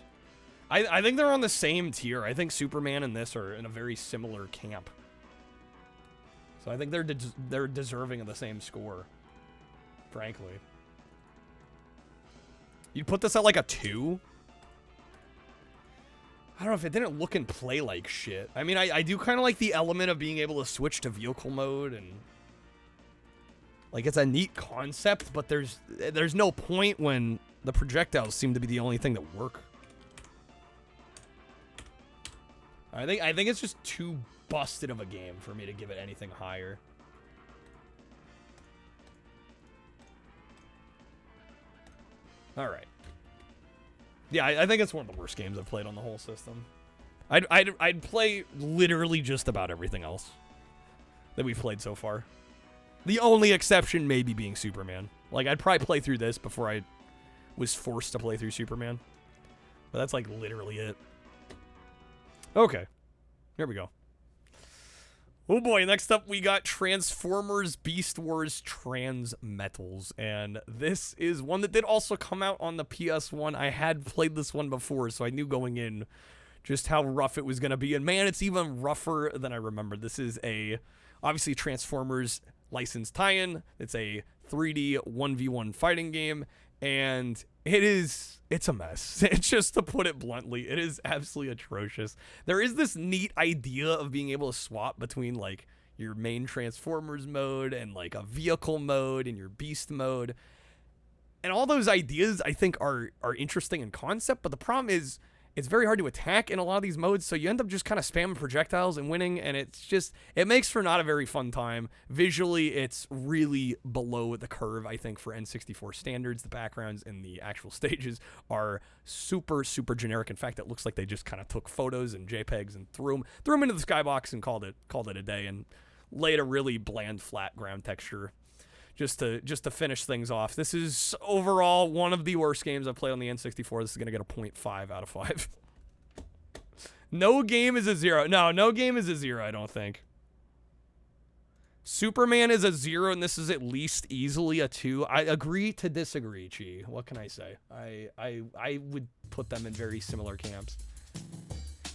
I think they're on the same tier. I think Superman and this are in a very similar camp. So I think they're deserving of the same score, frankly. You'd put this at like a 2? I don't know if it didn't look and play like shit. I mean, I do kind of like the element of being able to switch to vehicle mode, and like it's a neat concept, but there's no point when the projectiles seem to be the only thing that work. I think it's just too busted of a game for me to give it anything higher. All right. Yeah, I think it's one of the worst games I've played on the whole system. I'd play literally just about everything else that we've played so far. The only exception maybe being Superman. Like, I'd probably play through this before I was forced to play through Superman. But that's like literally it. Okay. Here we go. Oh boy, next up we got Transformers Beast Wars Transmetals, and this is one that did also come out on the PS1. I had played this one before, so I knew going in just how rough it was going to be, and man, it's even rougher than I remember. This is obviously Transformers licensed tie-in. It's a 3D 1v1 fighting game, and it's a mess. It's just, to put it bluntly, it is absolutely atrocious. There is this neat idea of being able to swap between like your main Transformers mode and like a vehicle mode and your beast mode. And all those ideas I think are interesting in concept, but the problem is it's very hard to attack in a lot of these modes, so you end up just kind of spamming projectiles and winning, and it makes for not a very fun time. Visually, it's really below the curve, I think, for N64 standards. The backgrounds and the actual stages are super, super generic. In fact, it looks like they just kind of took photos and JPEGs and threw them into the skybox and called it a day, and laid a really bland, flat ground texture just to finish things off. This is overall one of the worst games I've played on the N64. This is going to get a 0.5 out of 5. No game is a 0. No game is a 0, I don't think. Superman is a 0, and this is at least easily a 2. I agree to disagree, Chi. What can I say? I would put them in very similar camps.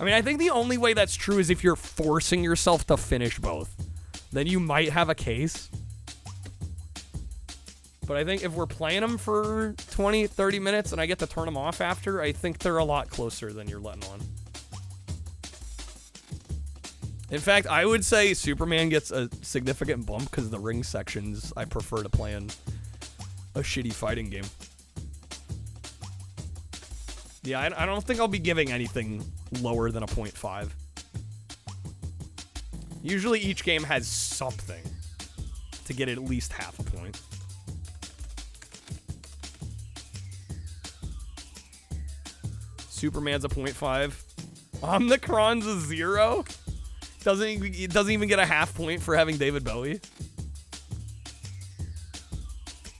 I mean, I think the only way that's true is if you're forcing yourself to finish both. Then you might have a case. But I think if we're playing them for 20, 30 minutes and I get to turn them off after, I think they're a lot closer than you're letting on. In fact, I would say Superman gets a significant bump because the ring sections I prefer to play in a shitty fighting game. Yeah, I don't think I'll be giving anything lower than a 0.5. Usually each game has something to get at least half a point. Superman's a 0.5. Omnicron's a 0. It doesn't even get a half point for having David Bowie.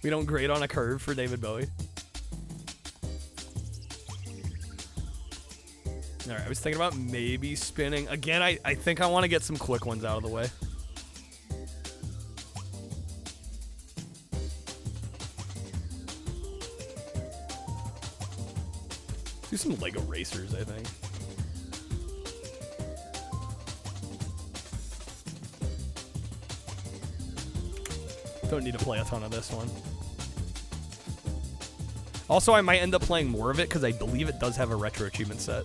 We don't grade on a curve for David Bowie. All right, I was thinking about maybe spinning. Again, I think I want to get some quick ones out of the way. Do some Lego racers, I think. Don't need to play a ton of this one. Also, I might end up playing more of it because I believe it does have a retro achievement set.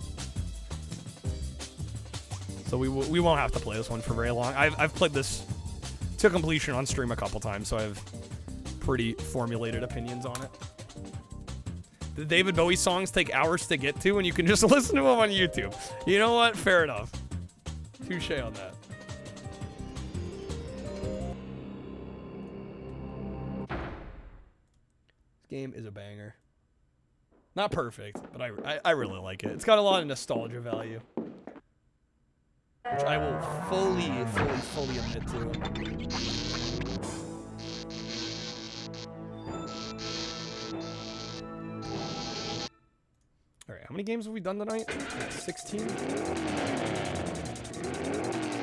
So we won't have to play this one for very long. I've played this to completion on stream a couple times, so I have pretty formulated opinions on it. The David Bowie songs take hours to get to, and you can just listen to them on YouTube. You know what? Fair enough. Touche on that. Game is a banger. Not perfect, but I really like it. It's got a lot of nostalgia value, which I will fully admit to. All right, how many games have we done tonight? Like 16?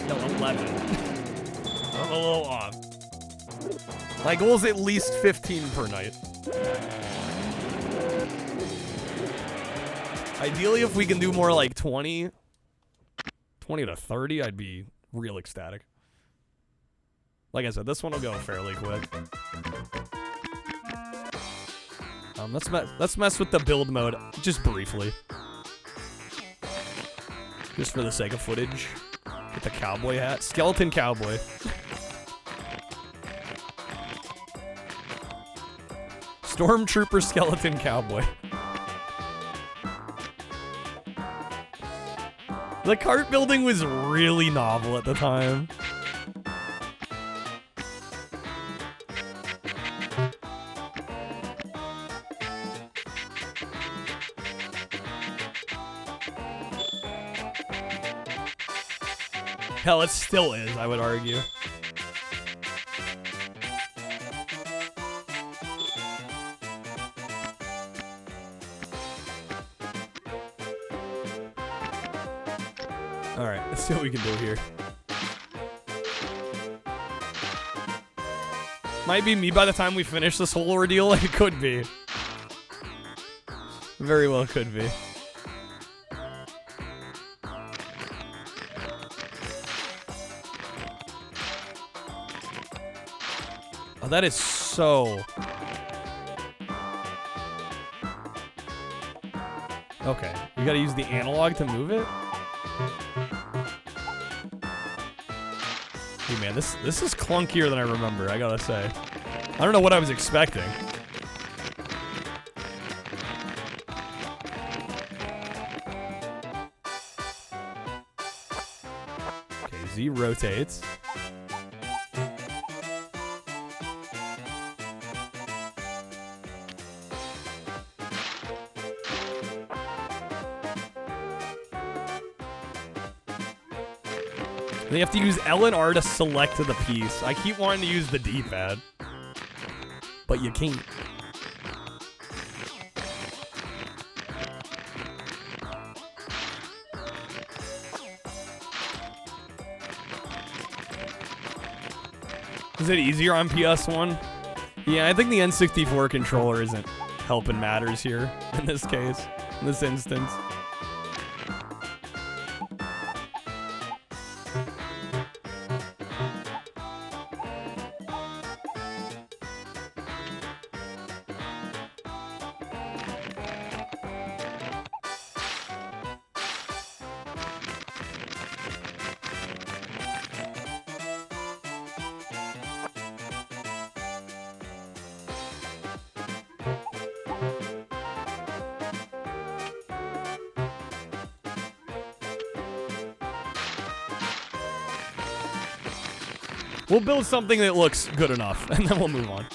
No, 11. I'm a little off. My goal is at least 15 per night. Ideally, if we can do more like 20 to 30, I'd be real ecstatic. Like I said, this one will go fairly quick. Let's mess with the build mode just briefly. Just for the sake of footage. Get the cowboy hat. Skeleton cowboy. Stormtrooper skeleton cowboy. The cart building was really novel at the time. Hell, it still is, I would argue. Alright, let's see what we can do here. Might be me by the time we finish this whole ordeal. It could be. Very well could be. Oh, that is so... Okay, you gotta use the analog to move it? Hey man, this is clunkier than I remember, I gotta say. I don't know what I was expecting. Okay, Z rotates. They have to use L and R to select the piece. I keep wanting to use the D-pad, but you can't. Is it easier on PS1? Yeah, I think the N64 controller isn't helping matters here in this case, in this instance. We'll build something that looks good enough, and then we'll move on.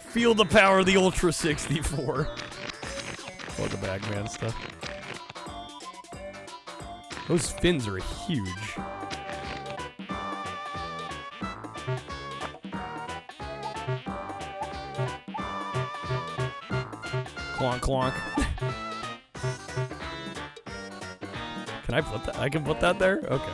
Feel the power of the Ultra 64. Welcome back, man, stuff. Those fins are huge. Clonk, clonk. Can I put that? I can put that there? Okay.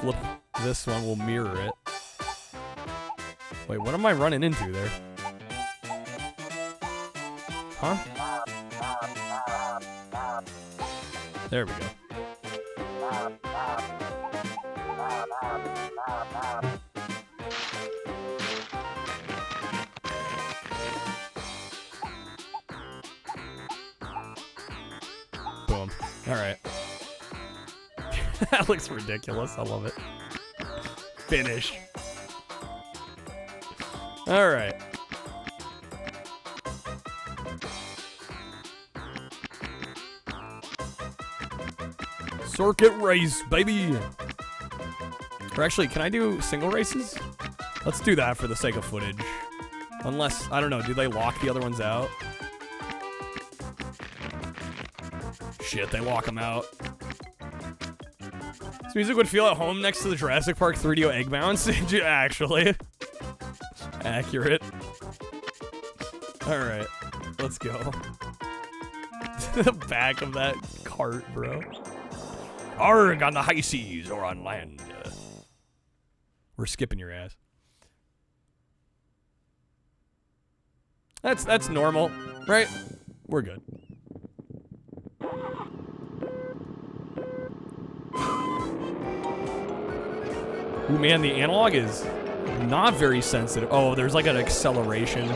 Flip this one, we'll mirror it. Wait, what am I running into there? Huh? There we go. Boom. Alright. That looks ridiculous. I love it. Finish. Alright. Circuit race, baby! Or actually, can I do single races? Let's do that for the sake of footage. Unless, I don't know, do they lock the other ones out? Shit, they lock them out. This music would feel at home next to the Jurassic Park 3DO egg bounce. Actually. Accurate. Alright, let's go. The back of that cart, bro. Arg on the high seas or on land. We're skipping your ass. That's normal, right? We're good. Ooh, man, the analog is not very sensitive. Oh, there's like an acceleration.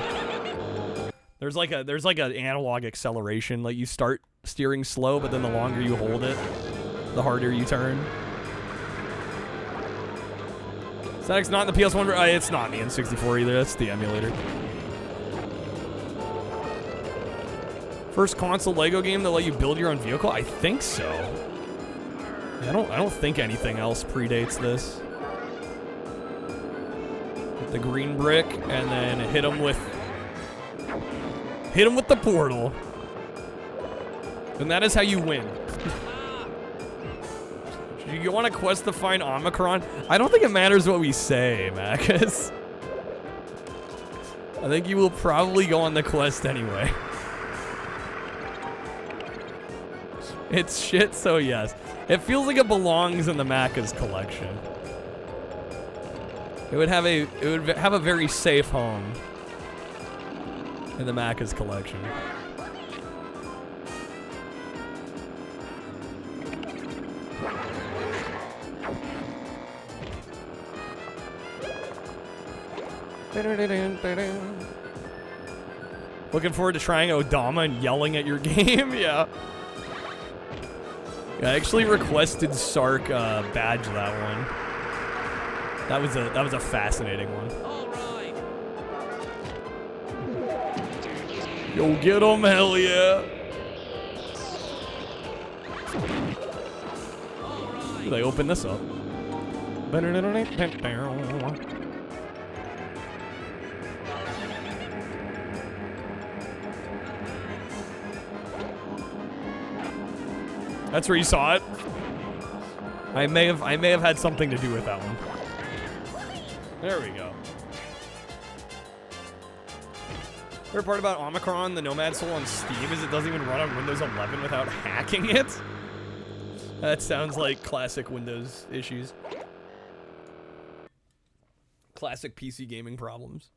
There's like an analog acceleration. Like you start steering slow, but then the longer you hold it, the harder you turn. Static's not in the PS1. It's not in the N64 either. That's the emulator. First console Lego game that let you build your own vehicle? I think so. I don't think anything else predates this. Get the green brick and then hit him with the portal. And that is how you win. You want to quest to find Omicron? I don't think it matters what we say, Macus. I think you will probably go on the quest anyway. It's shit, so yes. It feels like it belongs in the Macca's collection. It would have a very safe home in the Macca's collection. Looking forward to trying Odama and yelling at your game. Yeah. I actually requested Sark badge that one. That was a fascinating one. All right. Yo, get him, hell yeah. Right. They open this up. That's where you saw it. I may have had something to do with that one. There we go. Favorite part about Omicron, the Nomad Soul on Steam, is it doesn't even run on Windows 11 without hacking it. That sounds like classic Windows issues. Classic PC gaming problems.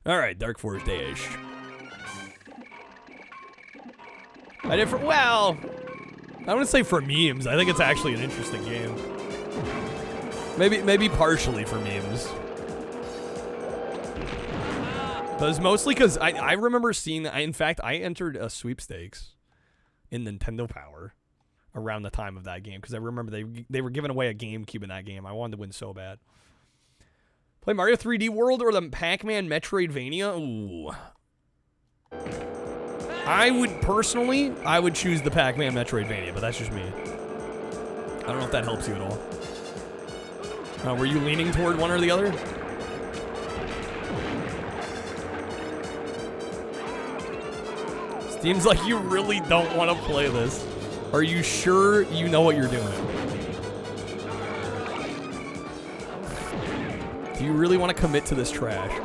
Alright, Dark Force Day-ish. I did for, well, I wouldn't say for memes. I think it's actually an interesting game. Maybe partially for memes. But it's mostly because I remember seeing that. In fact, I entered a sweepstakes in Nintendo Power around the time of that game because I remember they were giving away a GameCube in that game. I wanted to win so bad. Play Mario 3D World or the Pac-Man Metroidvania? Ooh. I would personally, I would choose the Pac-Man Metroidvania, but that's just me. I don't know if that helps you at all. Were you leaning toward one or the other? Seems like you really don't want to play this. Are you sure you know what you're doing? Do you really want to commit to this trash?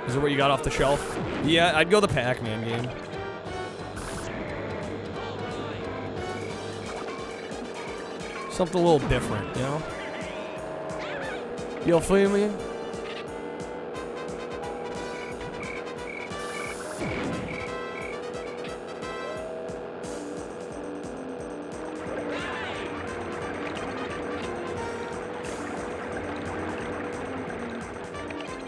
Is it what you got off the shelf? Yeah, I'd go the Pac-Man game. Something a little different, you know? You feel me?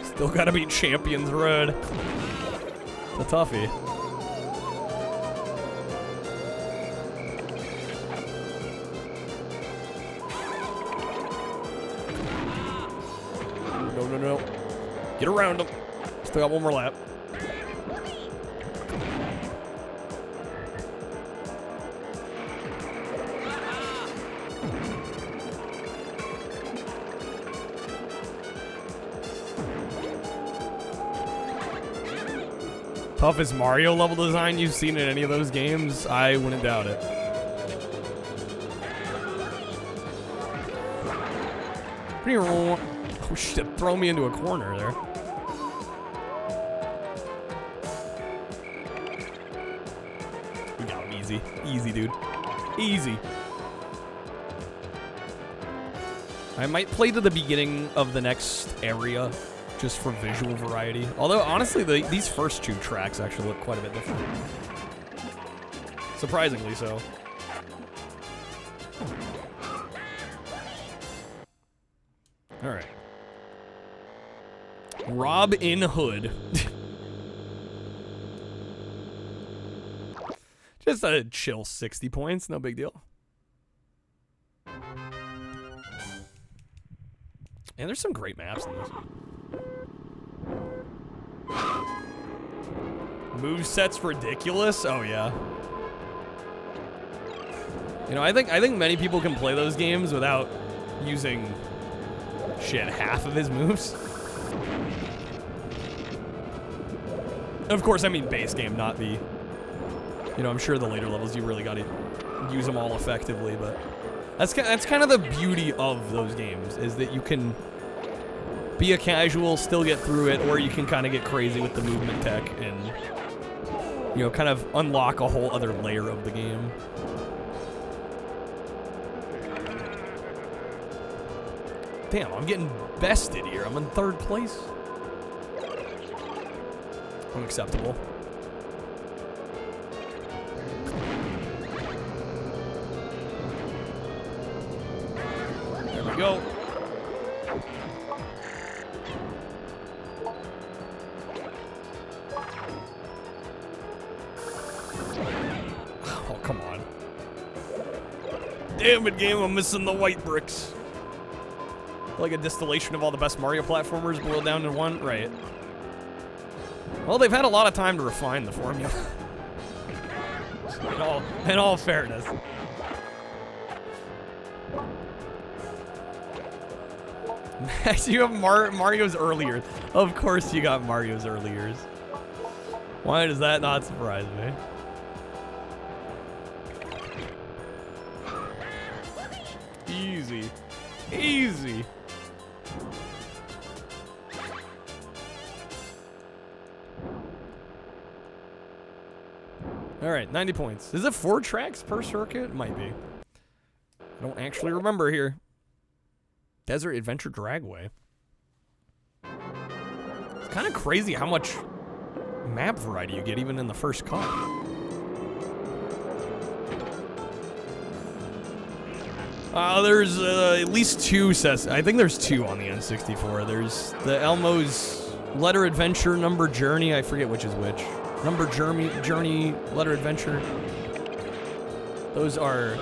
Still gotta beat Champions Road. The toughie. No. Get around him. Still got one more lap. Toughest Mario level design you've seen in any of those games? I wouldn't doubt it. Oh shit, throw me into a corner there. We got him easy. Easy, dude. Easy. I might play to the beginning of the next area just for visual variety. Although, honestly, these first two tracks actually look quite a bit different. Surprisingly so. Alright. Robin Hood. Just a chill 60 points, no big deal. And there's some great maps in this. Moveset's ridiculous? Oh yeah. You know, I think many people can play those games without using shit, half of his moves. Of course, I mean base game, not the... You know, I'm sure the later levels you really gotta use them all effectively, but... That's kind of the beauty of those games, is that you can be a casual, still get through it, or you can kind of get crazy with the movement tech and, you know, kind of unlock a whole other layer of the game. Damn, I'm getting bested here. I'm in 3rd place. Unacceptable. There we go. Oh, come on. Damn it, game, I'm missing the white bricks. Like a distillation of all the best Mario platformers boiled down to one? Right. Well, they've had a lot of time to refine the formula. in all fairness. Max, you have Mario's earlier. Of course you got Mario's earlier. Why does that not surprise me? Easy. Easy. Alright, 90 points. Is it 4 tracks per circuit? It might be. I don't actually remember here. Desert Adventure Dragway. It's kind of crazy how much map variety you get even in the first cut. There's at least 2 sets. I think there's 2 on the N64. There's the Elmo's Letter Adventure, Number Journey. I forget which is which. Number Journey, Letter Adventure. Those are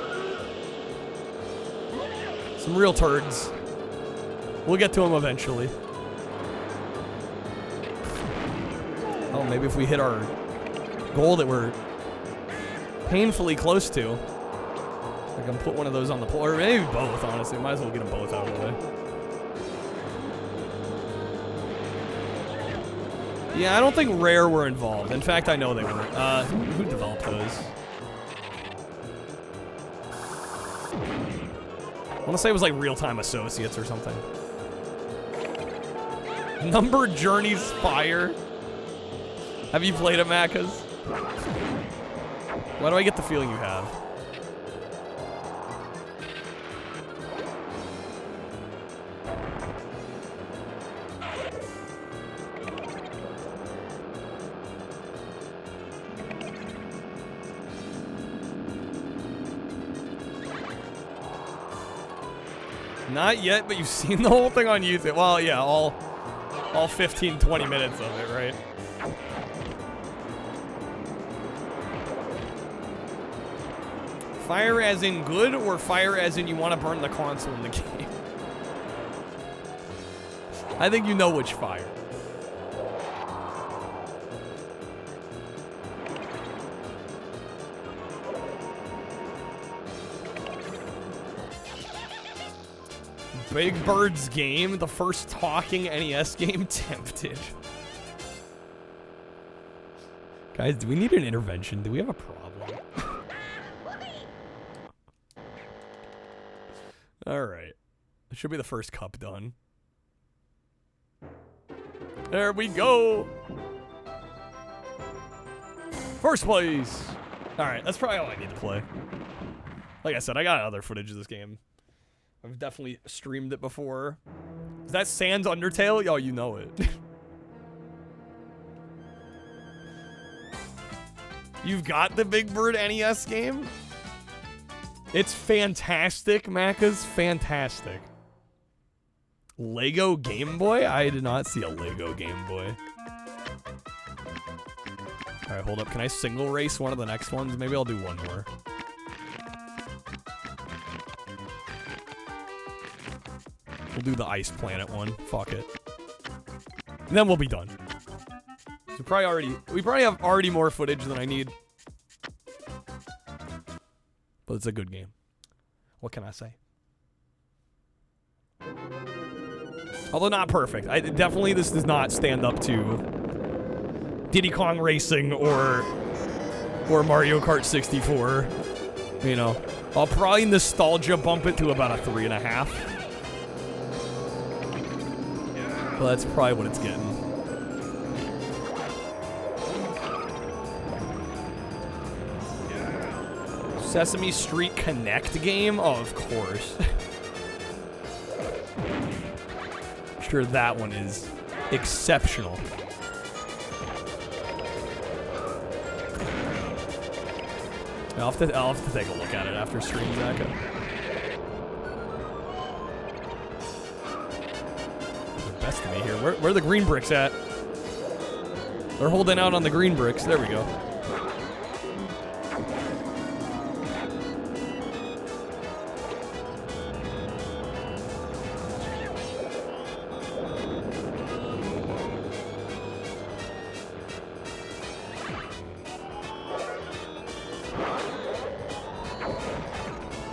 some real turds. We'll get to them eventually. Oh, maybe if we hit our goal that we're painfully close to, I can put one of those on the pole, or maybe both, honestly. Might as well get them both out of the way. Yeah, I don't think Rare were involved. In fact, I know they weren't. Who developed those? I want to say it was like Real-Time Associates or something. Number Journey's Fire. Have you played it, Macas? Why do I get the feeling you have? Not yet, but you've seen the whole thing on YouTube. Well, yeah, all 15, 20 minutes of it, right? Fire as in good, or fire as in you want to burn the console in the game? I think you know which fire. Big Bird's game, the first talking NES game, tempted. Guys, do we need an intervention? Do we have a problem? Alright. It should be the first cup done. There we go! First place! Alright, that's probably all I need to play. Like I said, I got other footage of this game. I've definitely streamed it before. Is that Sans Undertale? Yo, you know it. You've got the Big Bird NES game? It's fantastic, Macca's fantastic. Lego Game Boy? I did not see a Lego Game Boy. Alright, hold up. Can I single race one of the next ones? Maybe I'll do one more. We'll do the Ice Planet one. Fuck it. And then we'll be done. So we probably have already more footage than I need. But it's a good game. What can I say? Although not perfect. Definitely this does not stand up to Diddy Kong Racing or Mario Kart 64. You know, I'll probably nostalgia bump it to about a 3.5. But that's probably what it's getting. Sesame Street Connect game? Oh, of course. I'm sure that one is exceptional. I'll have to take a look at it after stream, Zach. The best of me here. Where are the green bricks at? They're holding out on the green bricks. There we go.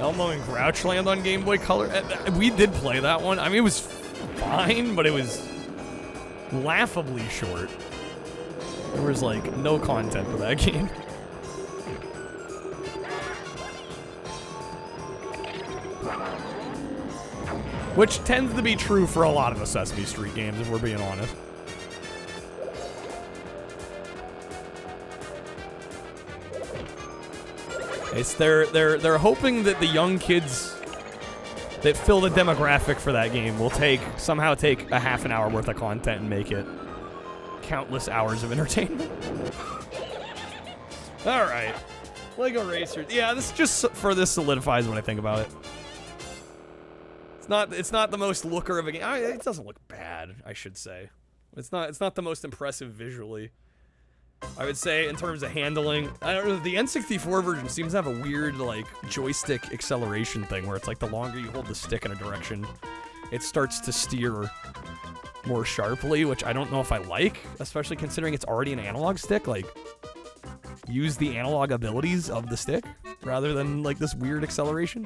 Elmo and Grouchland on Game Boy Color. We did play that one. I mean, it was fine, but it was laughably short. There was, like, no content for that game. Which tends to be true for a lot of the Sesame Street games, if we're being honest. It's they're hoping that the young kids that fill the demographic for that game will somehow take a half an hour worth of content and make it countless hours of entertainment. All right, Lego Racers. Yeah, this solidifies when I think about it. It's not the most looker of a game. It doesn't look bad, I should say. It's not the most impressive visually. I would say in terms of handling, I don't know, the N64 version seems to have a weird, like, joystick acceleration thing where it's like the longer you hold the stick in a direction, it starts to steer more sharply, which I don't know if I like, especially considering it's already an analog stick. Like, use the analog abilities of the stick rather than like this weird acceleration.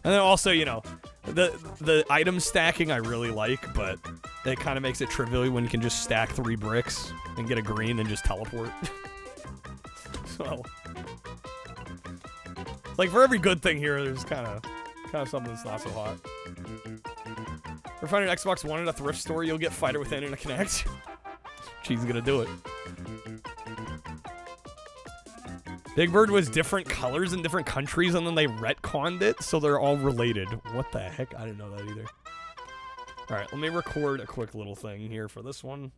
And then also, you know, the item stacking I really like, but it kind of makes it trivial when you can just stack 3 bricks and get a green and just teleport. So, like, for every good thing here, there's kind of something that's not so hot. If you're finding an Xbox One at a thrift store, you'll get Fighter Within and a Kinect. She's gonna do it. Big Bird was different colors in different countries, and then they retconned it, so they're all related. What the heck? I didn't know that either. All right, let me record a quick little thing here for this one.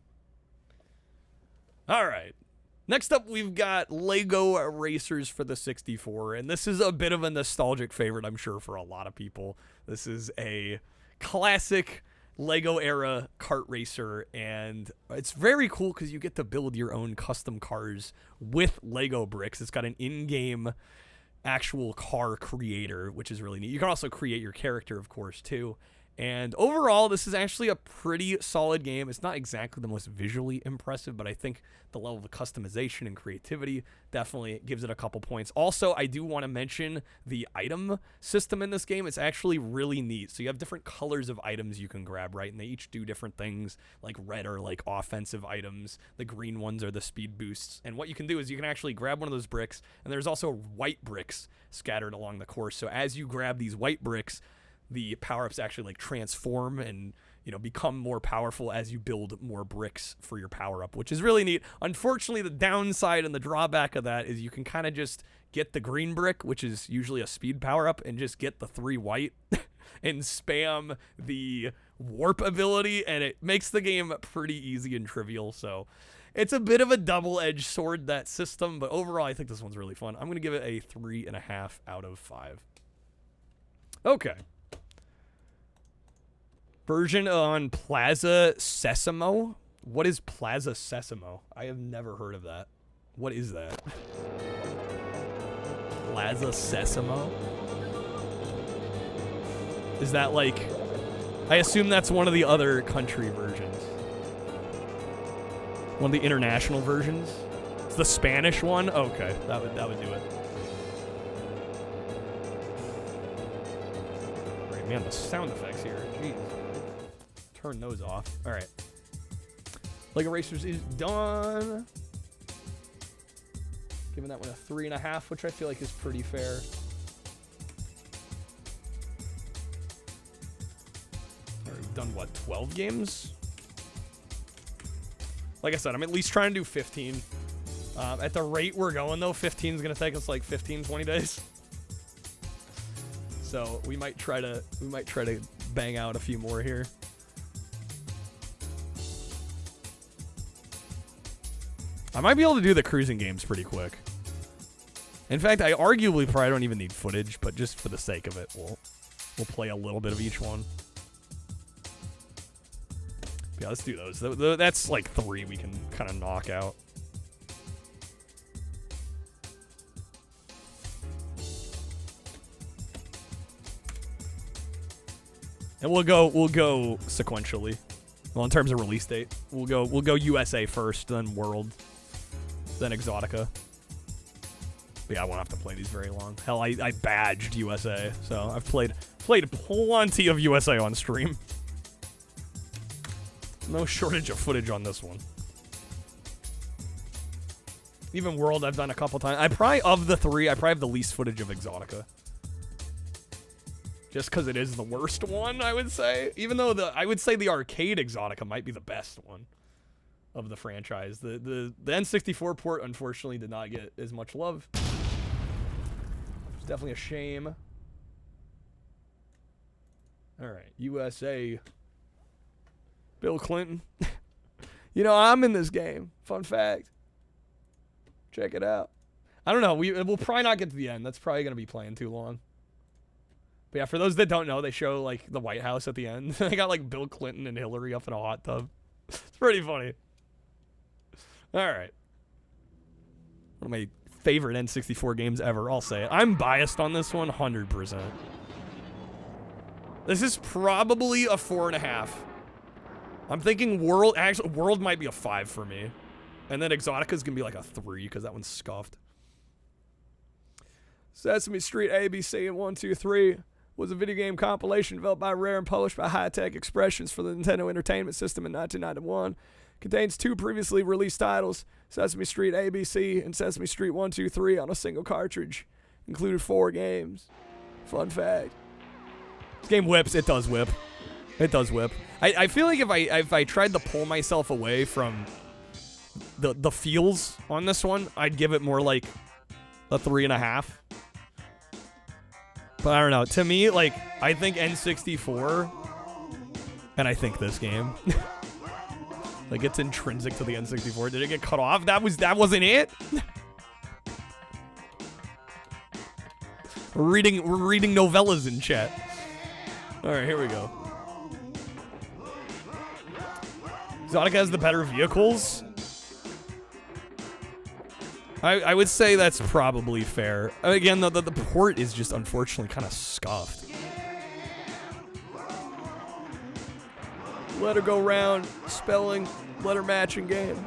All right. Next up, we've got Lego Racers for the 64, and this is a bit of a nostalgic favorite, I'm sure, for a lot of people. This is a classic Lego era kart racer, and it's very cool because you get to build your own custom cars with Lego bricks. It's got an in-game actual car creator, which is really neat. You can also create your character, of course, too. And overall, this is actually a pretty solid game. It's not exactly the most visually impressive, but I think the level of customization and creativity definitely gives it a couple points. Also, I do want to mention the item system in this game. It's actually really neat. So you have different colors of items you can grab, right? And they each do different things. Like red are like offensive items. The green ones are the speed boosts. And what you can do is you can actually grab one of those bricks, and there's also white bricks scattered along the course. So as you grab these white bricks, the power-ups actually like transform and, you know, become more powerful as you build more bricks for your power-up, which is really neat. Unfortunately, the downside and the drawback of that is you can kind of just get the green brick, which is usually a speed power-up, and just get the 3 white and spam the warp ability, and it makes the game pretty easy and trivial. So it's a bit of a double-edged sword, that system, but overall I think this one's really fun. I'm going to give it a 3.5 out of 5. Okay. Version on Plaza Sesamo. What is Plaza Sesamo? I have never heard of that. What is that? Plaza Sesamo? Is that like... I assume that's one of the other country versions. One of the international versions? It's the Spanish one? Okay, that would do it. Right, man, the sound effects here. Jeez. Turn those off. All right. Lego Racers is done. Giving that one a 3.5, which I feel like is pretty fair. All right, we've done, what, 12 games? Like I said, I'm at least trying to do 15. At the rate we're going, though, 15 is going to take us like 15, 20 days. So we might try to bang out a few more here. I might be able to do the cruising games pretty quick. In fact, I arguably probably don't even need footage, but just for the sake of it, we'll play a little bit of each one. Yeah, let's do those. That's like 3 we can kind of knock out. And we'll go sequentially. Well, in terms of release date, we'll go USA first, then World, then Exotica. But yeah, I won't have to play these very long. Hell, I badged USA, so I've played plenty of USA on stream. No shortage of footage on this one. Even World I've done a couple times. Of the 3, I probably have the least footage of Exotica. Just because it is the worst one, I would say. Even though I would say the arcade Exotica might be the best one of the franchise. The N64 port, unfortunately, did not get as much love. It's definitely a shame. All right, USA. Bill Clinton. You know, I'm in this game. Fun fact. Check it out. I don't know. We'll probably not get to the end. That's probably going to be playing too long. But yeah, for those that don't know, they show, like, the White House at the end. They got, like, Bill Clinton and Hillary up in a hot tub. It's pretty funny. All right. One of my favorite N64 games ever, I'll say it. I'm biased on this one, 100%. This is probably a 4.5. I'm thinking World, actually, World might be a 5 for me. And then Exotica's gonna be like a 3, because that one's scuffed. Sesame Street ABC and 1, 2, 3 was a video game compilation developed by Rare and published by High Tech Expressions for the Nintendo Entertainment System in 1991. Contains 2 previously released titles, Sesame Street ABC and Sesame Street 1, 2, 3 on a single cartridge. Included 4 games. Fun fact. This game whips. It does whip. It does whip. I feel like if I tried to pull myself away from the feels on this one, I'd give it more like a 3.5. But I don't know. To me, like, I think N64 and I think this game. Like, it's intrinsic to the N64. Did it get cut off? That wasn't it? We're reading novellas in chat. Alright, here we go. Exotica has the better vehicles. I would say that's probably fair. Again, the port is just unfortunately kind of scuffed. Let her go round, spelling, letter matching game.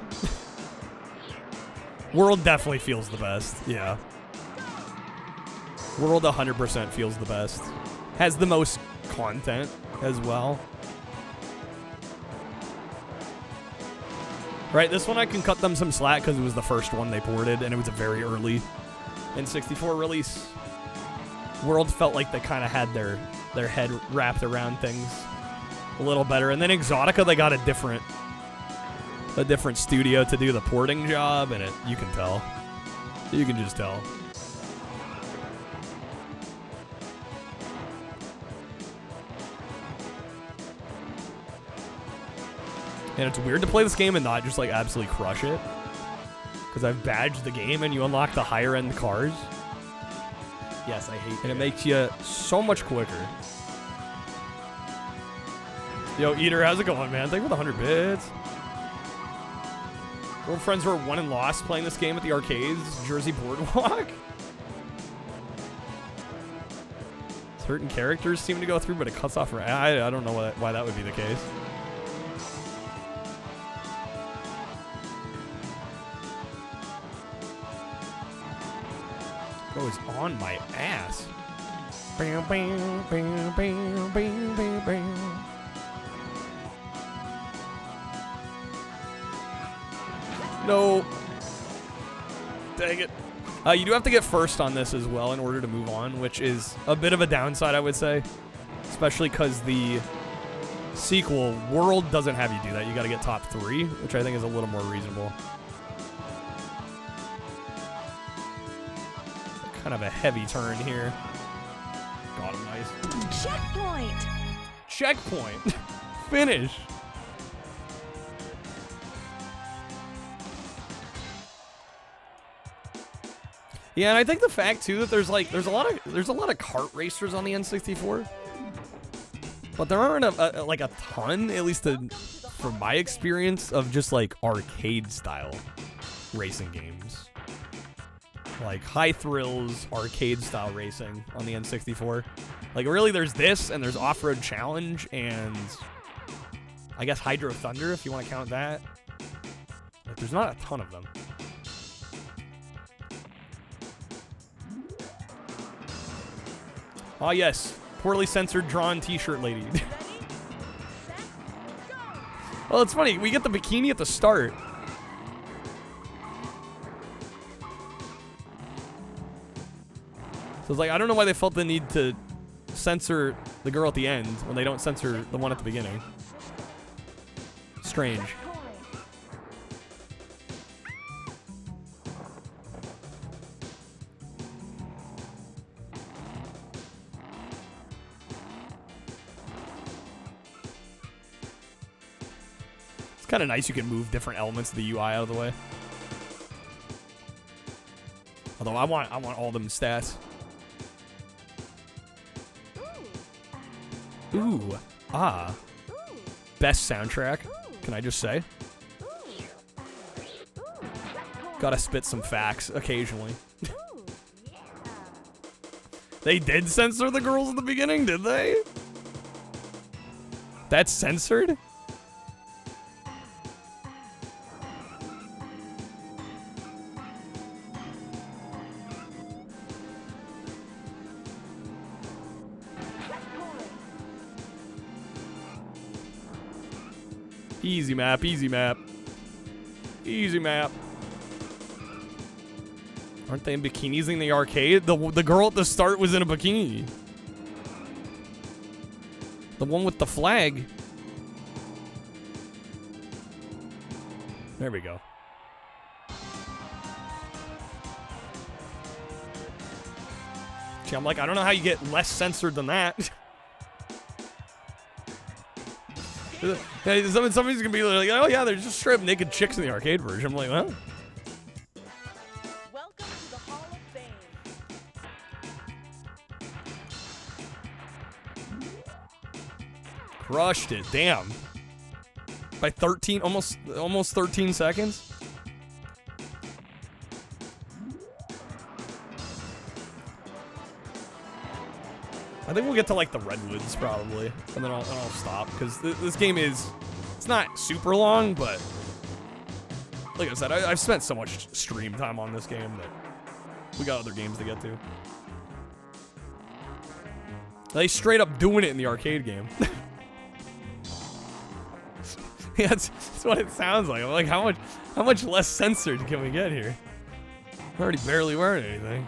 World definitely feels the best, yeah. World 100% feels the best. Has the most content as well. Right, this one I can cut them some slack because it was the first one they ported, and it was a very early N64 release. World felt like they kind of had their head wrapped around things a little better. And then Exotica, they got a different studio to do the porting job, and you can tell. You can just tell. And it's weird to play this game and not just like absolutely crush it. Because I've badged the game and you unlock the higher end cars. Yes, I hate it. And it makes you so much quicker. Yo, Eater, how's it going, man? Thank you for the 100 bits. Girlfriends who are won and lost playing this game at the arcades. Jersey Boardwalk. Certain characters seem to go through, but it cuts off. I don't know why that would be the case. Bro is on my ass. Bam, bam, bam, bam, bam, bam, bam. No. Dang it. You do have to get first on this as well in order to move on, which is a bit of a downside, I would say. Especially because the sequel, World, doesn't have you do that. You got to get top 3, which I think is a little more reasonable. Kind of a heavy turn here. Got him nice. Checkpoint! Checkpoint! Finish! Yeah, and I think the fact too that there's a lot of kart racers on the N64, but there aren't a ton, at least from my experience, of just like arcade style racing games. Like high thrills, arcade style racing on the N64. Like really there's this, and there's Off-Road Challenge, and I guess Hydro Thunder if you want to count that. Like there's not a ton of them. Oh yes, poorly censored drawn t-shirt lady. Well, it's funny, we get the bikini at the start. So it's like, I don't know why they felt the need to censor the girl at the end when they don't censor the one at the beginning. Strange. It's kind of nice you can move different elements of the UI out of the way. Although I want all them stats. Ooh, ah. Best soundtrack, can I just say? Gotta spit some facts occasionally. They did censor the girls at the beginning, did they? That's censored? Easy map, easy map. Easy map. Aren't they in bikinis in the arcade? The girl at the start was in a bikini. The one with the flag. There we go. See, I'm like, I don't know how you get less censored than that. Somebody's gonna be like, oh yeah, there's just straight up naked chicks in the arcade version. I'm like, well. Welcome to the Hall of Fame. Crushed it, damn. By 13, almost 13 seconds. I think we'll get to like the Redwoods probably, and then I'll stop because this game it's not super long, but like I said, I've spent so much stream time on this game that we got other games to get to. They straight up doing it in the arcade game. Yeah, that's what it sounds like. I'm like, how much less censored can we get here? I'm already barely wearing anything.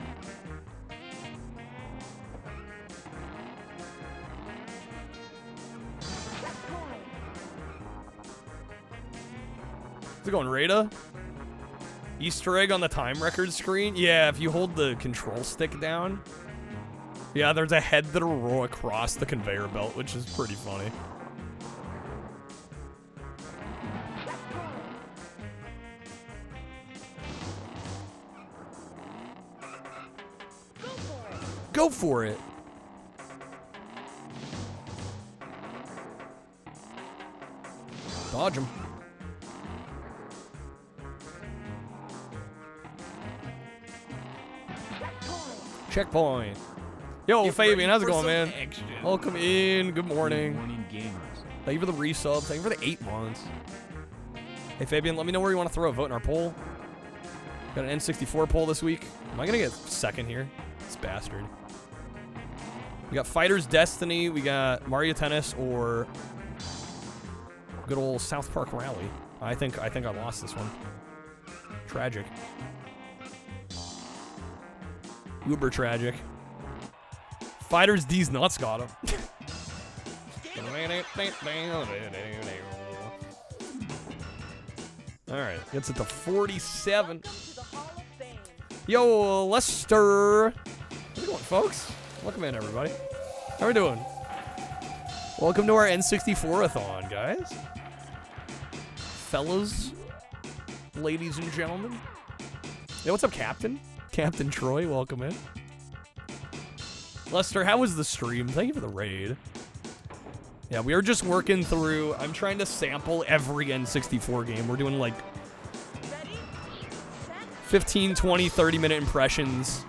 Is it going Rada? Easter egg on the time record screen? Yeah, if you hold the control stick down. Yeah, there's a head that'll roll across the conveyor belt, which is pretty funny. Go for it. Dodge him. Checkpoint. Yo, Fabian, how's it going, man? Welcome in. Good morning. Good morning, gamers. Thank you for the resub. Thank you for the 8 months. Hey, Fabian, let me know where you want to throw a vote in our poll. Got an N64 poll this week. Am I going to get second here? This bastard. We got Fighter's Destiny. We got Mario Tennis or good old South Park Rally. I think I lost this one. Tragic. Uber tragic. Fighters D's nuts got him. Alright, gets it to 47. Yo, Lester. How's it going, folks? Welcome in, everybody. How we doing? Welcome to our N64-ATHON, guys. Fellas, ladies and gentlemen. Hey, what's up, Captain? Captain Troy, welcome in. Lester, how was the stream? Thank you for the raid. Yeah, we are just working through. I'm trying to sample every N64 game. We're doing like 15, 20, 30-minute impressions.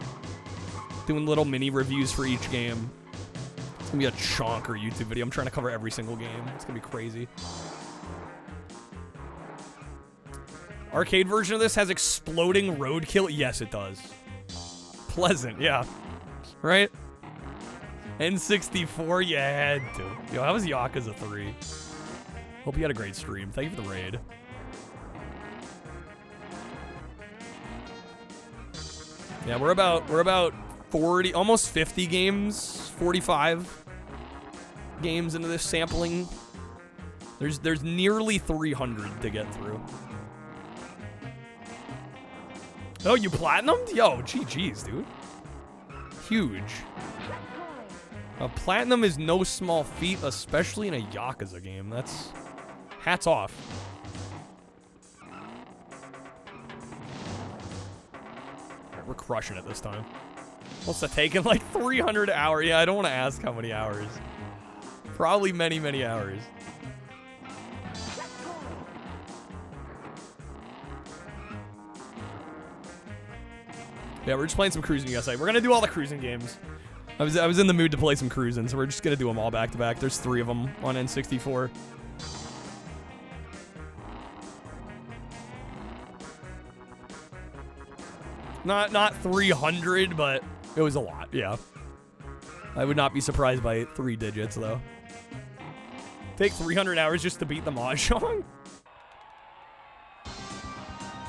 Doing little mini reviews for each game. It's gonna be a chonker YouTube video. I'm trying to cover every single game. It's gonna be crazy. Arcade version of this has exploding roadkill. Yes, it does. Pleasant, yeah. Right? N64, you had to. Yo, how was Yakuza 3? Hope you had a great stream. Thank you for the raid. Yeah, we're about 40, almost 50 games, 45 games into this sampling. There's nearly 300 to get through. Oh, you platinumed? Yo, GG's, dude. Huge. Platinum is no small feat, especially in a Yakuza game. That's... hats off. Alright, we're crushing it this time. What's that taking? Like 300 hours? Yeah, I don't want to ask how many hours. Probably many, many hours. Yeah, we're just playing some cruising USA. We're gonna do all the cruising games. I was in the mood to play some cruising, so we're just gonna do them all back to back. There's 3 of them on N64. Not 300, but it was a lot. Yeah. I would not be surprised by 3 digits though. Take 300 hours just to beat the Mahjong?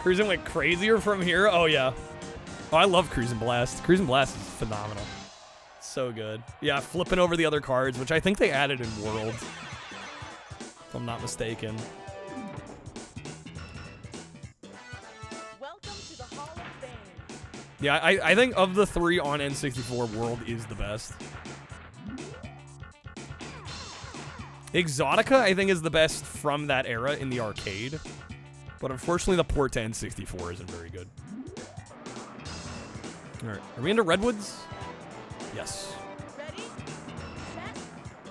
Cruising like crazier from here? Oh, yeah. Oh, I love Cruising Blast. Cruising Blast is phenomenal. So good. Yeah, flipping over the other cards, which I think they added in Worlds, if I'm not mistaken. Welcome to the Hall of Fame. Yeah, I think of the 3 on N64, World is the best. Exotica, I think, is the best from that era in the arcade. But unfortunately, the port to N64 isn't very good. All right, are we into Redwoods? Yes. Ready, set,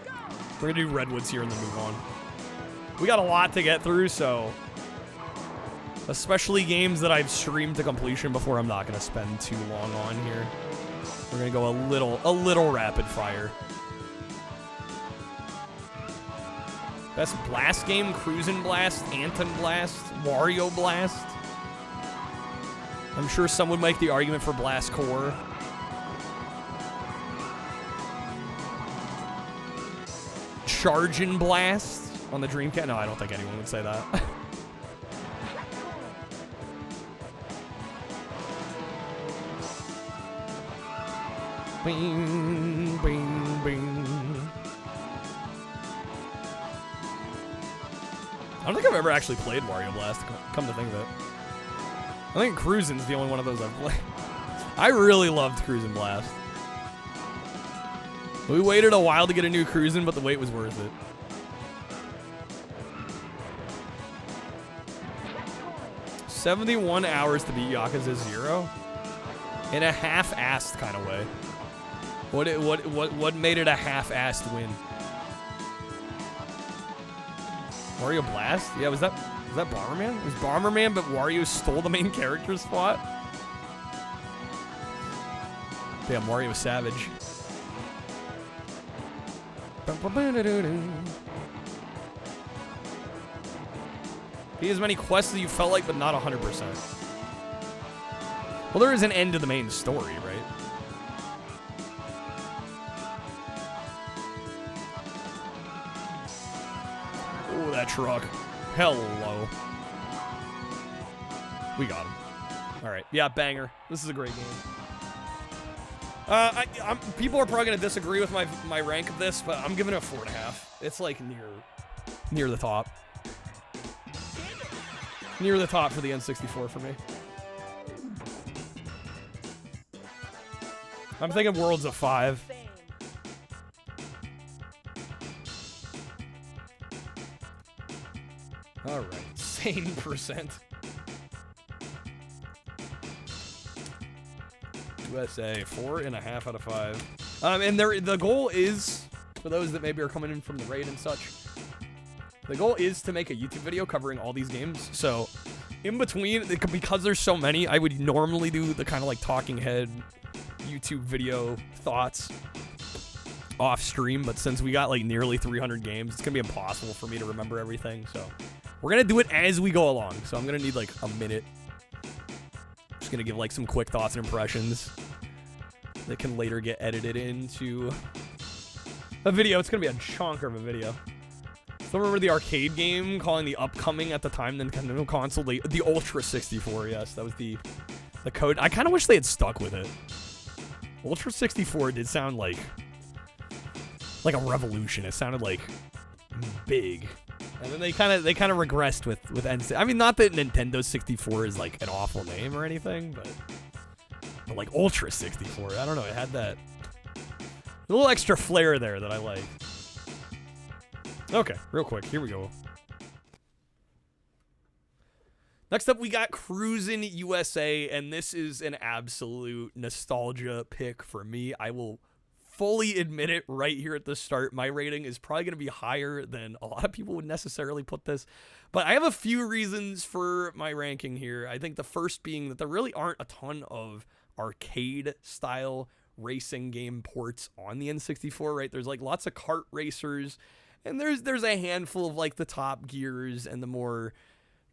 go. We're gonna do Redwoods here and then move on. We got a lot to get through, so especially games that I've streamed to completion before, I'm not gonna spend too long on here. We're gonna go a little rapid fire. Best Blast game: Cruisin' Blast, Anton Blast, Wario Blast. I'm sure some would make the argument for Blast Core. Chargin' Blast on the Dreamcast. No, I don't think anyone would say that. Bing, bing, bing. I don't think I've ever actually played Wario Blast, come to think of it. I think Cruisin's the only one of those I've played. I really loved Cruisin' Blast. We waited a while to get a new Cruisin', but the wait was worth it. $71 hours to beat Yakuza 0? In a half-assed kind of way. What made it a half-assed win? Wario Blast? Yeah, was that Bomberman? It was Bomberman, but Wario stole the main character spot? Damn, Wario Savage. Be as many quests as you felt like, but not 100%. Well, there is an end to the main story, right? Oh, that truck. Hello. We got him. All right. Yeah, banger. This is a great game. People are probably going to disagree with my rank of this, but I'm giving it a 4.5. It's like near the top. Near the top for the N64 for me. I'm thinking World's a 5. All right, sane percent. USA 4.5 out of 5. And the goal is, for those that maybe are coming in from the raid and such, the goal is to make a YouTube video covering all these games. So in between, because there's so many, I would normally do the kind of like talking head YouTube video thoughts off stream, but since we got like nearly 300 games, it's gonna be impossible for me to remember everything. So we're gonna do it as we go along. So I'm gonna need like a minute. Just gonna give like some quick thoughts and impressions that can later get edited into a video. It's gonna be a chunk of a video. Still remember the arcade game calling the upcoming at the time Nintendo console the Ultra 64. Yes, that was the code. I kind of wish they had stuck with it. Ultra 64 did sound like a revolution. It sounded like big. And then they kind of regressed with N64. I mean, not that Nintendo 64 is like an awful name or anything, but like Ultra 64, I don't know. It had that little extra flair there that I like. Okay, real quick, here we go. Next up, we got Cruisin' USA, and this is an absolute nostalgia pick for me. I will fully admit it right here at the start. My rating is probably going to be higher than a lot of people would necessarily put this, but I have a few reasons for my ranking here. I think the first being that there really aren't a ton of arcade-style racing game ports on the N64, right? There's like lots of kart racers, and there's a handful of like the Top Gears and the more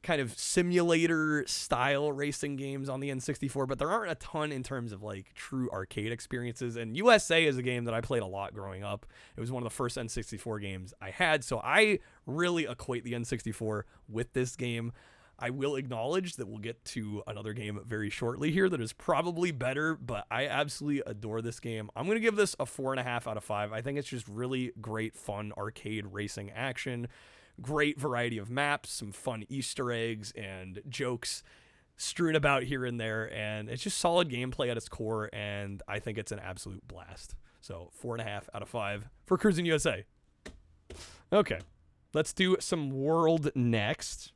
kind of simulator style racing games on the N64, but there aren't a ton in terms of like true arcade experiences. And USA is a game that I played a lot growing up. It was one of the first N64 games I had, so I really equate the N64 with this game. I will acknowledge that we'll get to another game very shortly here that is probably better, but I absolutely adore this game. I'm going to give this a 4.5 out of 5. I think it's just really great, fun arcade racing action. Great variety of maps, some fun Easter eggs and jokes strewn about here and there, and it's just solid gameplay at its core, and I think it's an absolute blast. So 4.5 out of 5 for Cruising USA. Okay, let's do some World next.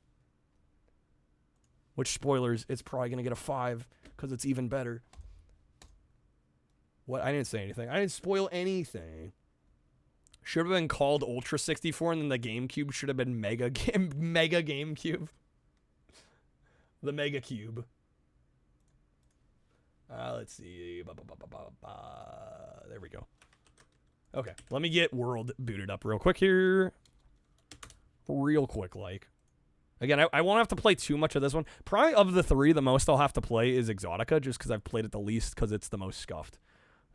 Which, spoilers, it's probably going to get a 5 because it's even better. What? I didn't say anything. I didn't spoil anything. Should have been called Ultra 64, and then the GameCube should have been Mega GameCube. The Mega Cube. Let's see. There we go. Okay, let me get World booted up real quick here. Real quick, like. Again, I won't have to play too much of this one. Probably of the three, the most I'll have to play is Exotica, just because I've played it the least, because it's the most scuffed.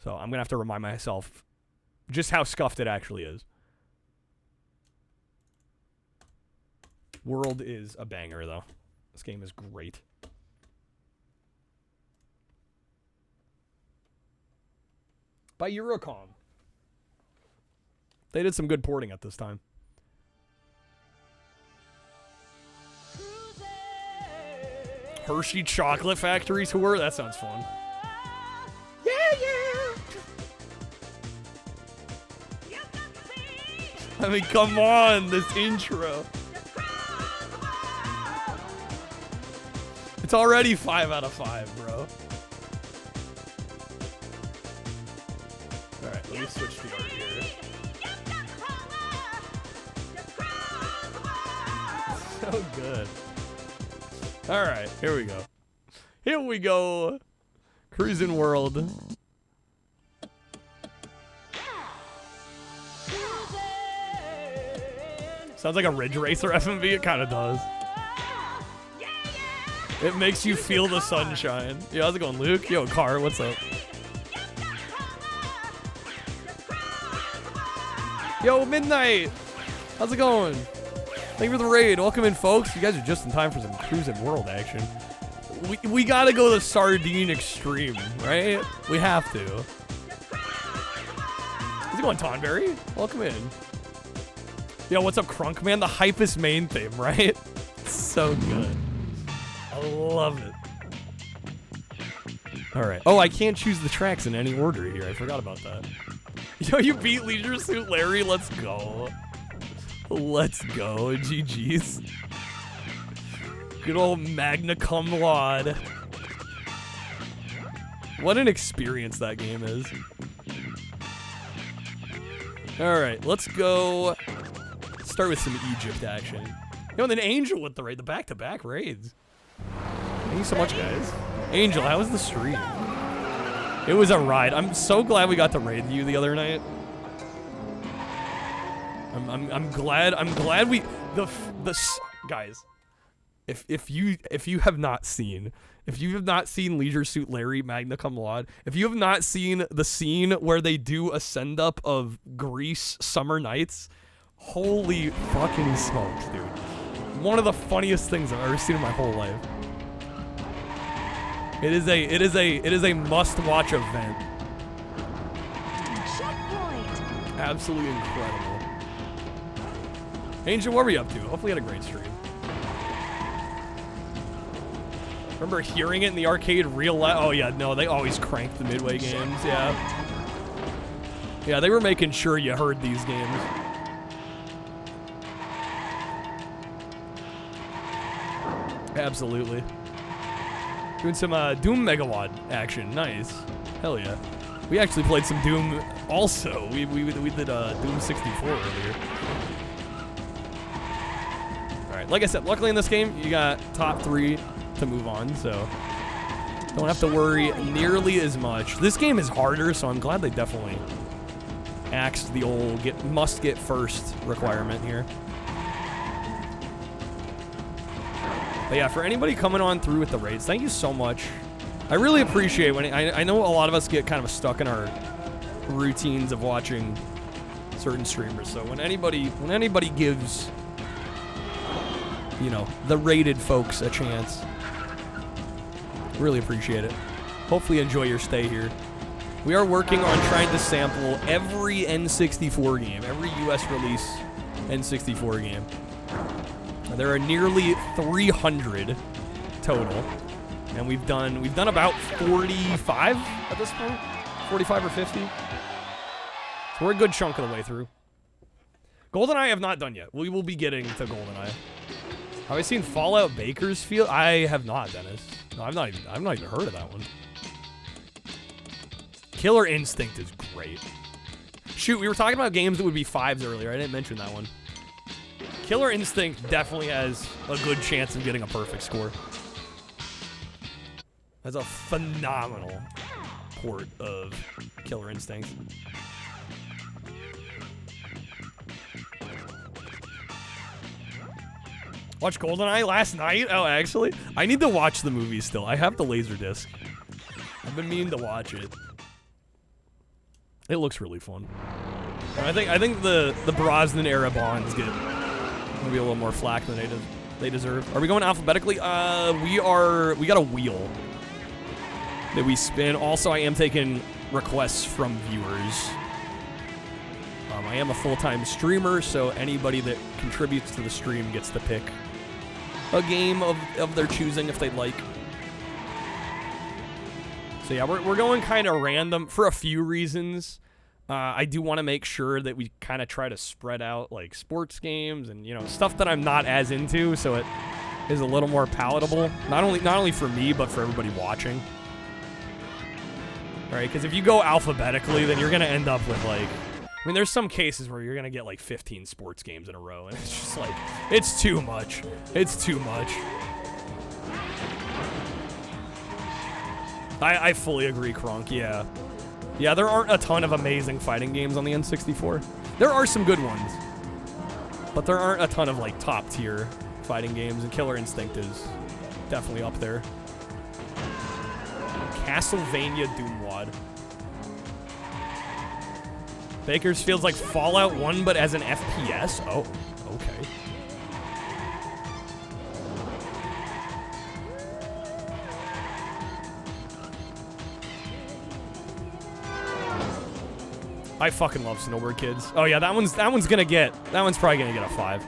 So I'm going to have to remind myself just how scuffed it actually is. World is a banger, though. This game is great. By Eurocom. They did some good porting at this time. Hershey Chocolate Factory tour? That sounds fun. Yeah! I mean, come on, this intro. It's already 5 out of 5, bro. Alright, let me switch the art here. So good. Alright, here we go. Here we go. Cruising World. Sounds like a Ridge Racer FMV. It kind of does. It makes you feel the sunshine. Yo, how's it going, Luke? Yo, Car, what's up? Yo, Midnight. How's it going? Thank you for the raid. Welcome in, folks. You guys are just in time for some Cruising World action. We gotta go the Sardine Extreme, right? We have to. How's it going, Tonberry? Welcome in. Yo, what's up, Crunk, man? The hypest main theme, right? It's so good. I love it. All right. Oh, I can't choose the tracks in any order here. I forgot about that. Yo, you beat Leisure Suit Larry. Let's go. Let's go, GG's. Good old magna cum laude. What an experience that game is. Alright, let's go. Start with some Egypt action. Yo, and then Angel with the raid, the back-to-back raids. Thank you so much, guys. Angel, how was the stream? It was a ride. I'm so glad we got to raid you the other night. I'm glad we guys. If you have not seen Leisure Suit Larry Magna Cum Laude, if you have not seen the scene where they do a send up of Grease Summer Nights, holy fucking smokes, dude. One of the funniest things I've ever seen in my whole life. It is a must-watch event. Checkpoint. Absolutely incredible. Angel, what were you up to? Hopefully you had a great stream. Remember hearing it in the arcade real loud? Oh yeah, no, they always cranked the Midway games, yeah. Yeah, they were making sure you heard these games. Absolutely. Doing some Doom Megawatt action, nice. Hell yeah. We actually played some Doom also. We did Doom 64 earlier. Alright, like I said, luckily in this game, you got top 3 to move on, so don't have to worry nearly as much. This game is harder, so I'm glad they definitely axed the old must get first requirement here. But yeah, for anybody coming on through with the raids, thank you so much. I really appreciate when I know a lot of us get kind of stuck in our routines of watching certain streamers. So when anybody gives, you know, the rated folks a chance. Really appreciate it. Hopefully you enjoy your stay here. We are working on trying to sample every N64 game, every US release N64 game. There are nearly 300 total, and we've done about 45 at this point, 45 or 50. So we're a good chunk of the way through. GoldenEye I have not done yet. We will be getting to GoldenEye. Have I seen Fallout Bakersfield? I have not, Dennis. No, I've not even heard of that one. Killer Instinct is great. Shoot, we were talking about games that would be 5s earlier. I didn't mention that one. Killer Instinct definitely has a good chance of getting a perfect score. That's a phenomenal port of Killer Instinct. Watched GoldenEye last night? Oh, actually? I need to watch the movie still. I have the Laserdisc. I've been meaning to watch it. It looks really fun. And I think the Brosnan era Bonds get maybe a little more flack than they deserve. Are we going alphabetically? We got a wheel that we spin. Also, I am taking requests from viewers. I am a full-time streamer, so anybody that contributes to the stream gets to pick a game of their choosing if they'd like. So yeah, we're going kind of random for a few reasons. I do want to make sure that we kind of try to spread out like sports games and, you know, stuff that I'm not as into, so it is a little more palatable. Not only for me, but for everybody watching. Right? Because if you go alphabetically, then you're gonna end up with like, I mean, there's some cases where you're gonna get like 15 sports games in a row, and it's just like, it's too much. It's too much. I fully agree, Kronk, yeah. Yeah, there aren't a ton of amazing fighting games on the N64. There are some good ones, but there aren't a ton of like top tier fighting games, and Killer Instinct is definitely up there. Castlevania Doomwad. Bakersfield's like Fallout 1, but as an FPS? Oh, okay. I fucking love Snowboard Kids. Oh yeah, that one's probably gonna get a 5.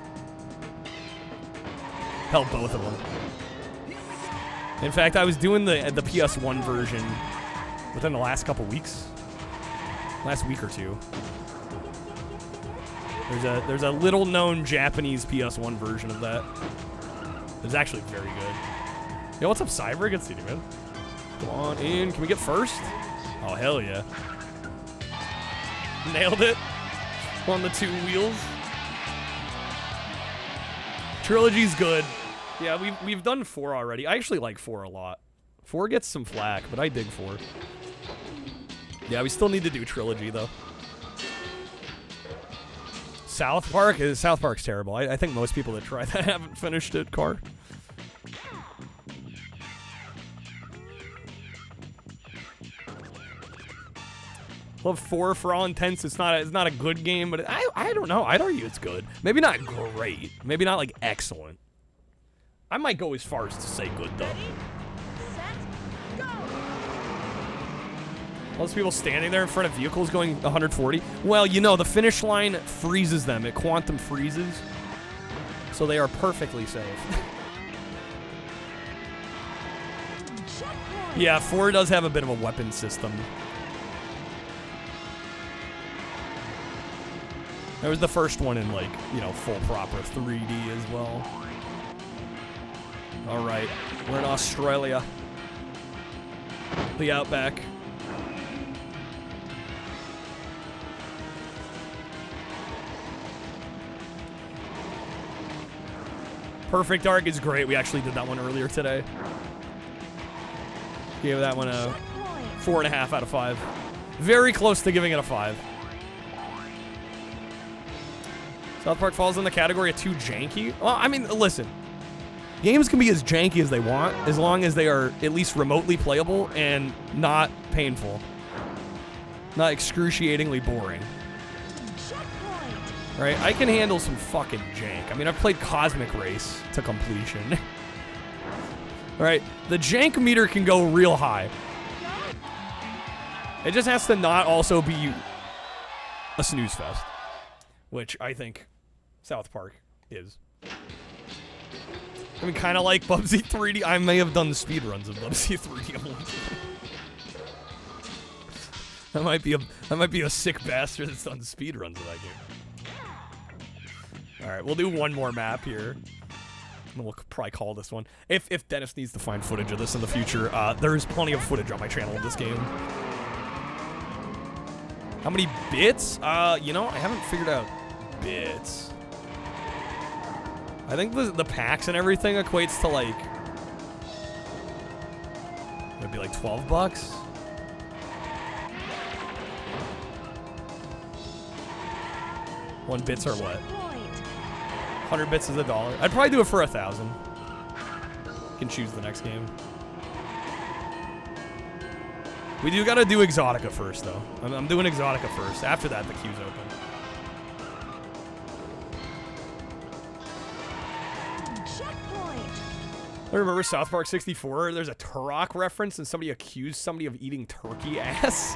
Hell, both of them. In fact, I was doing the PS1 version within the last couple weeks. Last week or two. There's a little known Japanese PS1 version of that. It's actually very good. Yo, what's up, Cyber? Good to see you, man. Come on in. Can we get first? Oh, hell yeah. Nailed it. On the 2 wheels. Trilogy's good. Yeah, we've done 4 already. I actually like 4 a lot. 4 gets some flack, but I dig 4. Yeah, we still need to do Trilogy, though. South Park's terrible. I think most people that try that haven't finished it, Car. Love 4 for all intents. It's not a good game, but I don't know. I'd argue it's good. Maybe not great. Maybe not like excellent. I might go as far as to say good though. All those people standing there in front of vehicles going 140. Well, you know, the finish line freezes them. It quantum freezes. So they are perfectly safe. Yeah, 4 does have a bit of a weapon system. That was the first one in, like, you know, full proper 3D as well. All right, we're in Australia. The Outback. Perfect Arc is great. We actually did that one earlier today. Gave that one a 4.5 out of 5. Very close to giving it a 5. South Park falls in the category of too janky. Well, I mean, listen. Games can be as janky as they want, as long as they are at least remotely playable and not painful. Not excruciatingly boring. Right? I can handle some fucking jank. I mean, I've played Cosmic Race to completion. Right? The jank meter can go real high. It just has to not also be a snooze fest, which I think South Park is. I mean, kind of like Bubsy 3D. I may have done the speedruns of Bubsy 3D. I might be a sick bastard that's done speedruns of that game. All right, we'll do one more map here. And we'll probably call this one. If Dennis needs to find footage of this in the future, there's plenty of footage on my channel of this game. How many bits? You know, I haven't figured out bits. I think the packs and everything equates to like, it'd be like $12. 1 bits or what? 100 bits is $1. I'd probably do it for 1,000. You can choose the next game. We do gotta do Exotica first, though. I'm doing Exotica first. After that, the queue's open. I remember South Park 64. There's a Turok reference, and somebody accused somebody of eating turkey ass.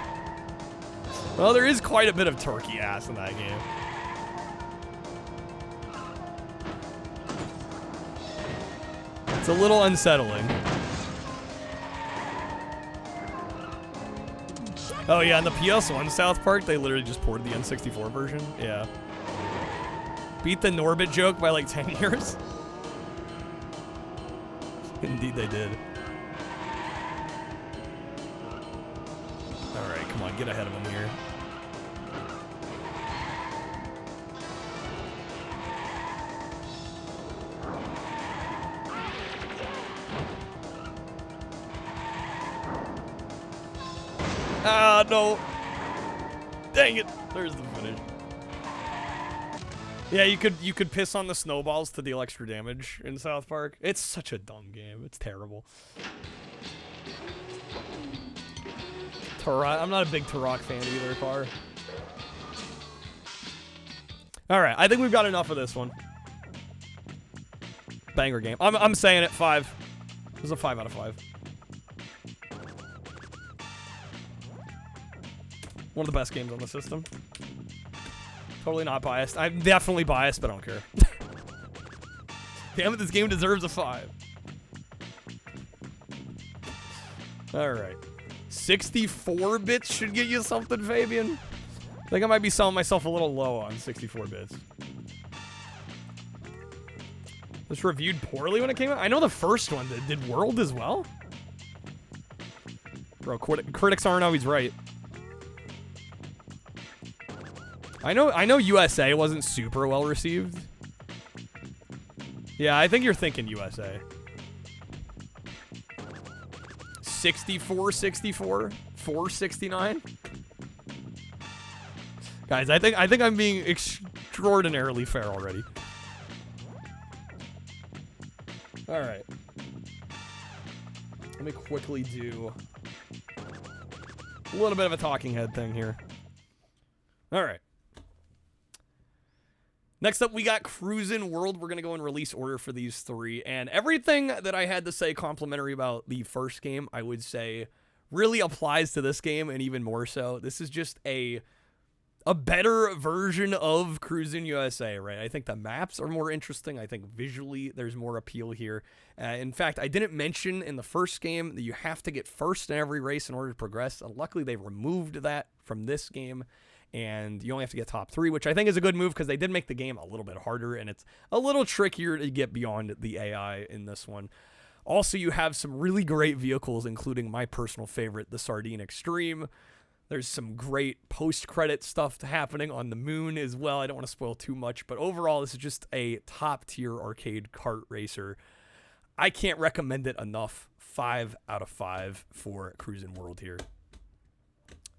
Well, there is quite a bit of turkey ass in that game. It's a little unsettling. Oh yeah, in the PS1 South Park, they literally just ported the N64 version. Yeah. Beat the Norbit joke by like 10 years. Indeed they did. Alright, come on, get ahead of them here. Ah, no. Dang it. There's the finish. Yeah, you could piss on the snowballs to deal extra damage in South Park. It's such a dumb game. It's terrible. Turok. I'm not a big Turok fan either, Car. Alright, I think we've got enough of this one. Banger game. I'm saying it 5. This is a 5 out of 5. One of the best games on the system. Totally not biased. I'm definitely biased, but I don't care. Damn it, this game deserves a 5. Alright. 64 bits should get you something, Fabian. I think I might be selling myself a little low on 64 bits. This reviewed poorly when it came out? I know the first one did World as well? Bro, critics aren't always right. I know USA wasn't super well received. Yeah, I think you're thinking USA. 64, 469. Guys, I think I'm being extraordinarily fair already. All right. Let me quickly do a little bit of a talking head thing here. All right. Next up, we got Cruisin' World. We're going to go in release order for these 3. And everything that I had to say complimentary about the first game, I would say, really applies to this game, and even more so. This is just a better version of Cruisin' USA, right? I think the maps are more interesting. I think visually there's more appeal here. In fact, I didn't mention in the first game that you have to get first in every race in order to progress. And luckily, they removed that from this game. And you only have to get top 3, which I think is a good move because they did make the game a little bit harder, and it's a little trickier to get beyond the AI in this one. Also, you have some really great vehicles, including my personal favorite, the Sardine Extreme. There's some great post-credit stuff happening on the moon as well. I don't want to spoil too much, but overall, this is just a top-tier arcade kart racer. I can't recommend it enough. 5 out of 5 for Cruisin' World here.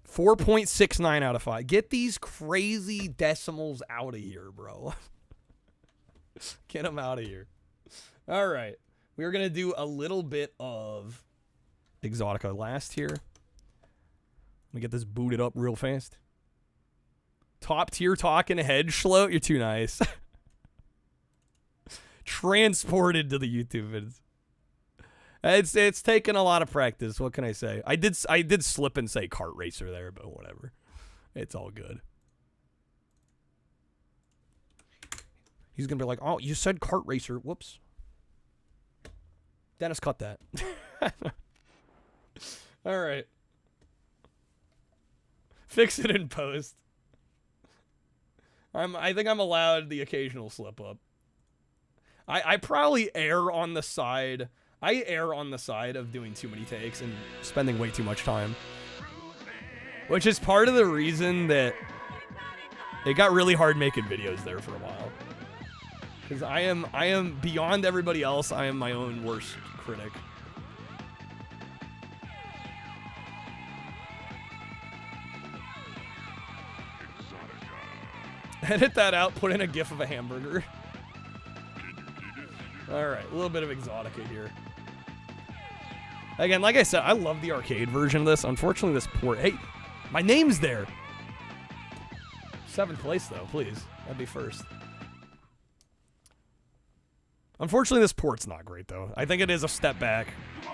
4.69 out of 5. Get these crazy decimals out of here, bro. Get them out of here. All right. We're going to do a little bit of Exotica last here. Let me get this booted up real fast. Top tier talking head schloat. You're too nice. Transported to the YouTube vids. It's taken a lot of practice. What can I say? I did slip and say kart racer there, but whatever. It's all good. He's gonna be like, oh, you said kart racer. Whoops. Dennis, cut that. All right. Fix it in post. I think I'm allowed the occasional slip up. I probably err on the side. I err on the side of doing too many takes and spending way too much time. Which is part of the reason that it got really hard making videos there for a while. Because I am beyond everybody else, I am my own worst critic. Edit that out, put in a gif of a hamburger. Alright, a little bit of Exotica here. Again, like I said, I love the arcade version of this. Unfortunately, this port... Hey, my name's there! 7th place, though, please. That'd be first. Unfortunately, this port's not great, though. I think it is a step back.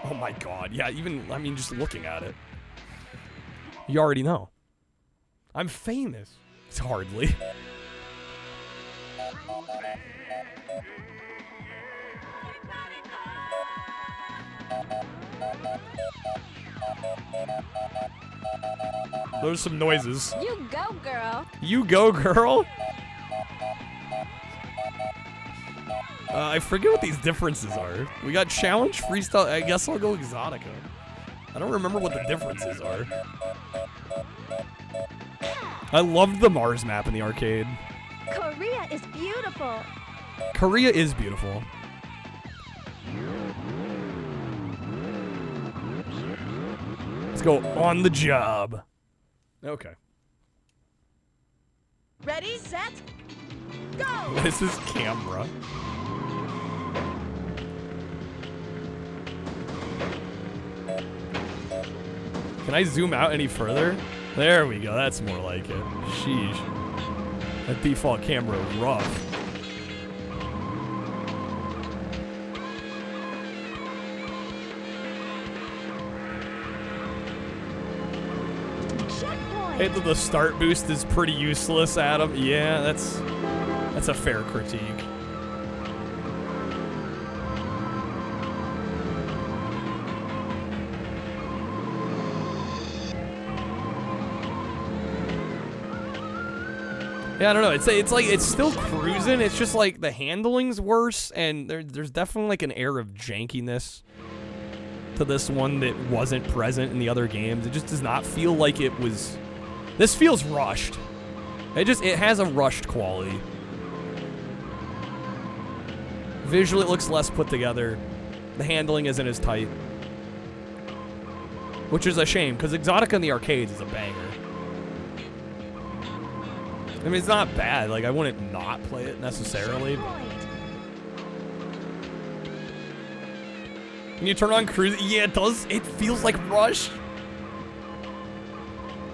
Oh my god, yeah, even, I mean, just looking at it. You already know. I'm famous. It's hardly. There's some noises. You go, girl. You go, girl? I forget what these differences are. We got challenge, freestyle. I guess I'll go Exotica. I don't remember what the differences are. I loved the Mars map in the arcade. Korea is beautiful. Korea is beautiful. Let's go on the job. Okay. Ready, set, go! This is camera. Can I zoom out any further? There we go. That's more like it. Sheesh. That default camera is rough. Hey, the start boost is pretty useless, Adam. Yeah, that's a fair critique. Yeah, I don't know. It's like it's still cruising. It's just like the handling's worse, and there's definitely like an air of jankiness to this one that wasn't present in the other games. It just does not feel like it was. This feels rushed. It has a rushed quality. Visually, it looks less put together. The handling isn't as tight, which is a shame because Exotica in the arcades is a banger. I mean, it's not bad. Like, I wouldn't not play it necessarily. But when you turn on cruise, yeah, it does. It feels like Rush.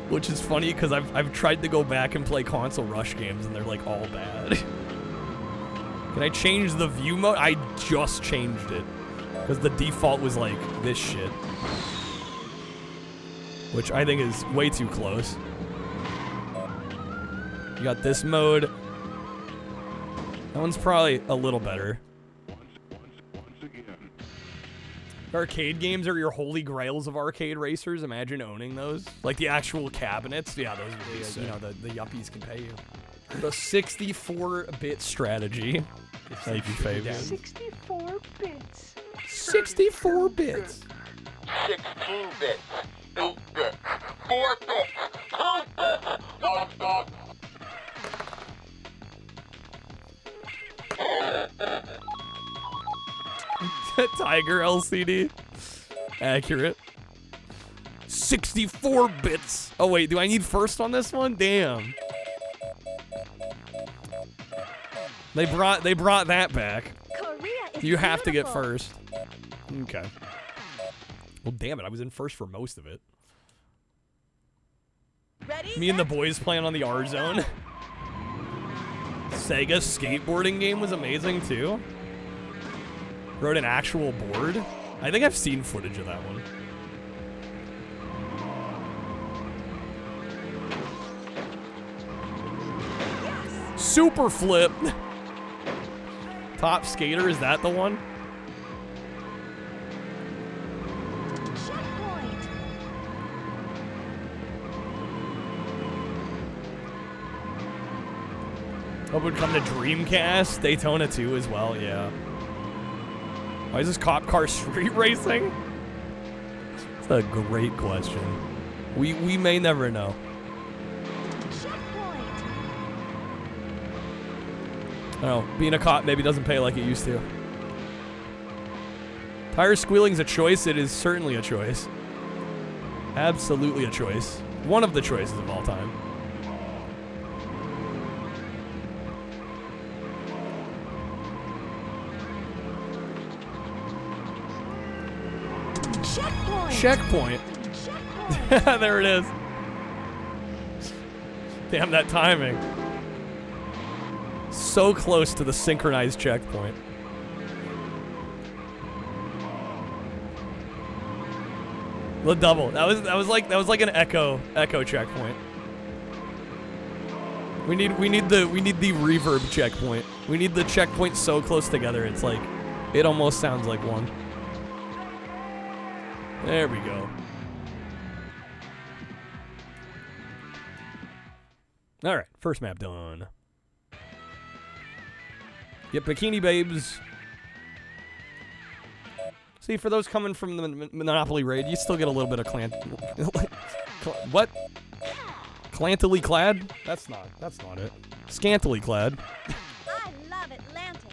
Which is funny because I've tried to go back and play console Rush games and they're like all bad. Can I change the view mode? I just changed it because the default was like this shit, which I think is way too close. You got this mode. That one's probably a little better. Arcade games are your holy grails of arcade racers. Imagine owning those. Like the actual cabinets. Yeah, those would be, you know, the yuppies can pay you. The 64-bit strategy. Thank you, Fabian. 64 bits. 64 bits. 16 bits. 8 bits. 4 bits. 2 bits. 1 bit. Tiger LCD. Accurate. 64 bits. Oh wait, do I need first on this one? Damn. They brought that back. You have to get first. Okay. Well, damn it, I was in first for most of it. Ready, Me and the boys playing on the R zone. Sega skateboarding game was amazing too. Rode an actual board. I think I've seen footage of that one. Super flip. Top Skater, is that the one? Hope it would come to Dreamcast, Daytona 2 as well, yeah. Why is this cop car street racing? That's a great question. We may never know. I don't know, being a cop maybe doesn't pay like it used to. Tire squealing's a choice, it is certainly a choice. Absolutely a choice. One of the choices of all time. Checkpoint. There it is. Damn that timing. So close to the synchronized checkpoint. The double. That was like an echo checkpoint. We need the reverb checkpoint. We need the checkpoint so close together. It's like it almost sounds like one. There we go. All right, first map done. Get Bikini Babes. See, for those coming from the Monopoly raid, you still get a little bit of what? Clantily clad? That's not it. Scantily clad. I love Atlantis.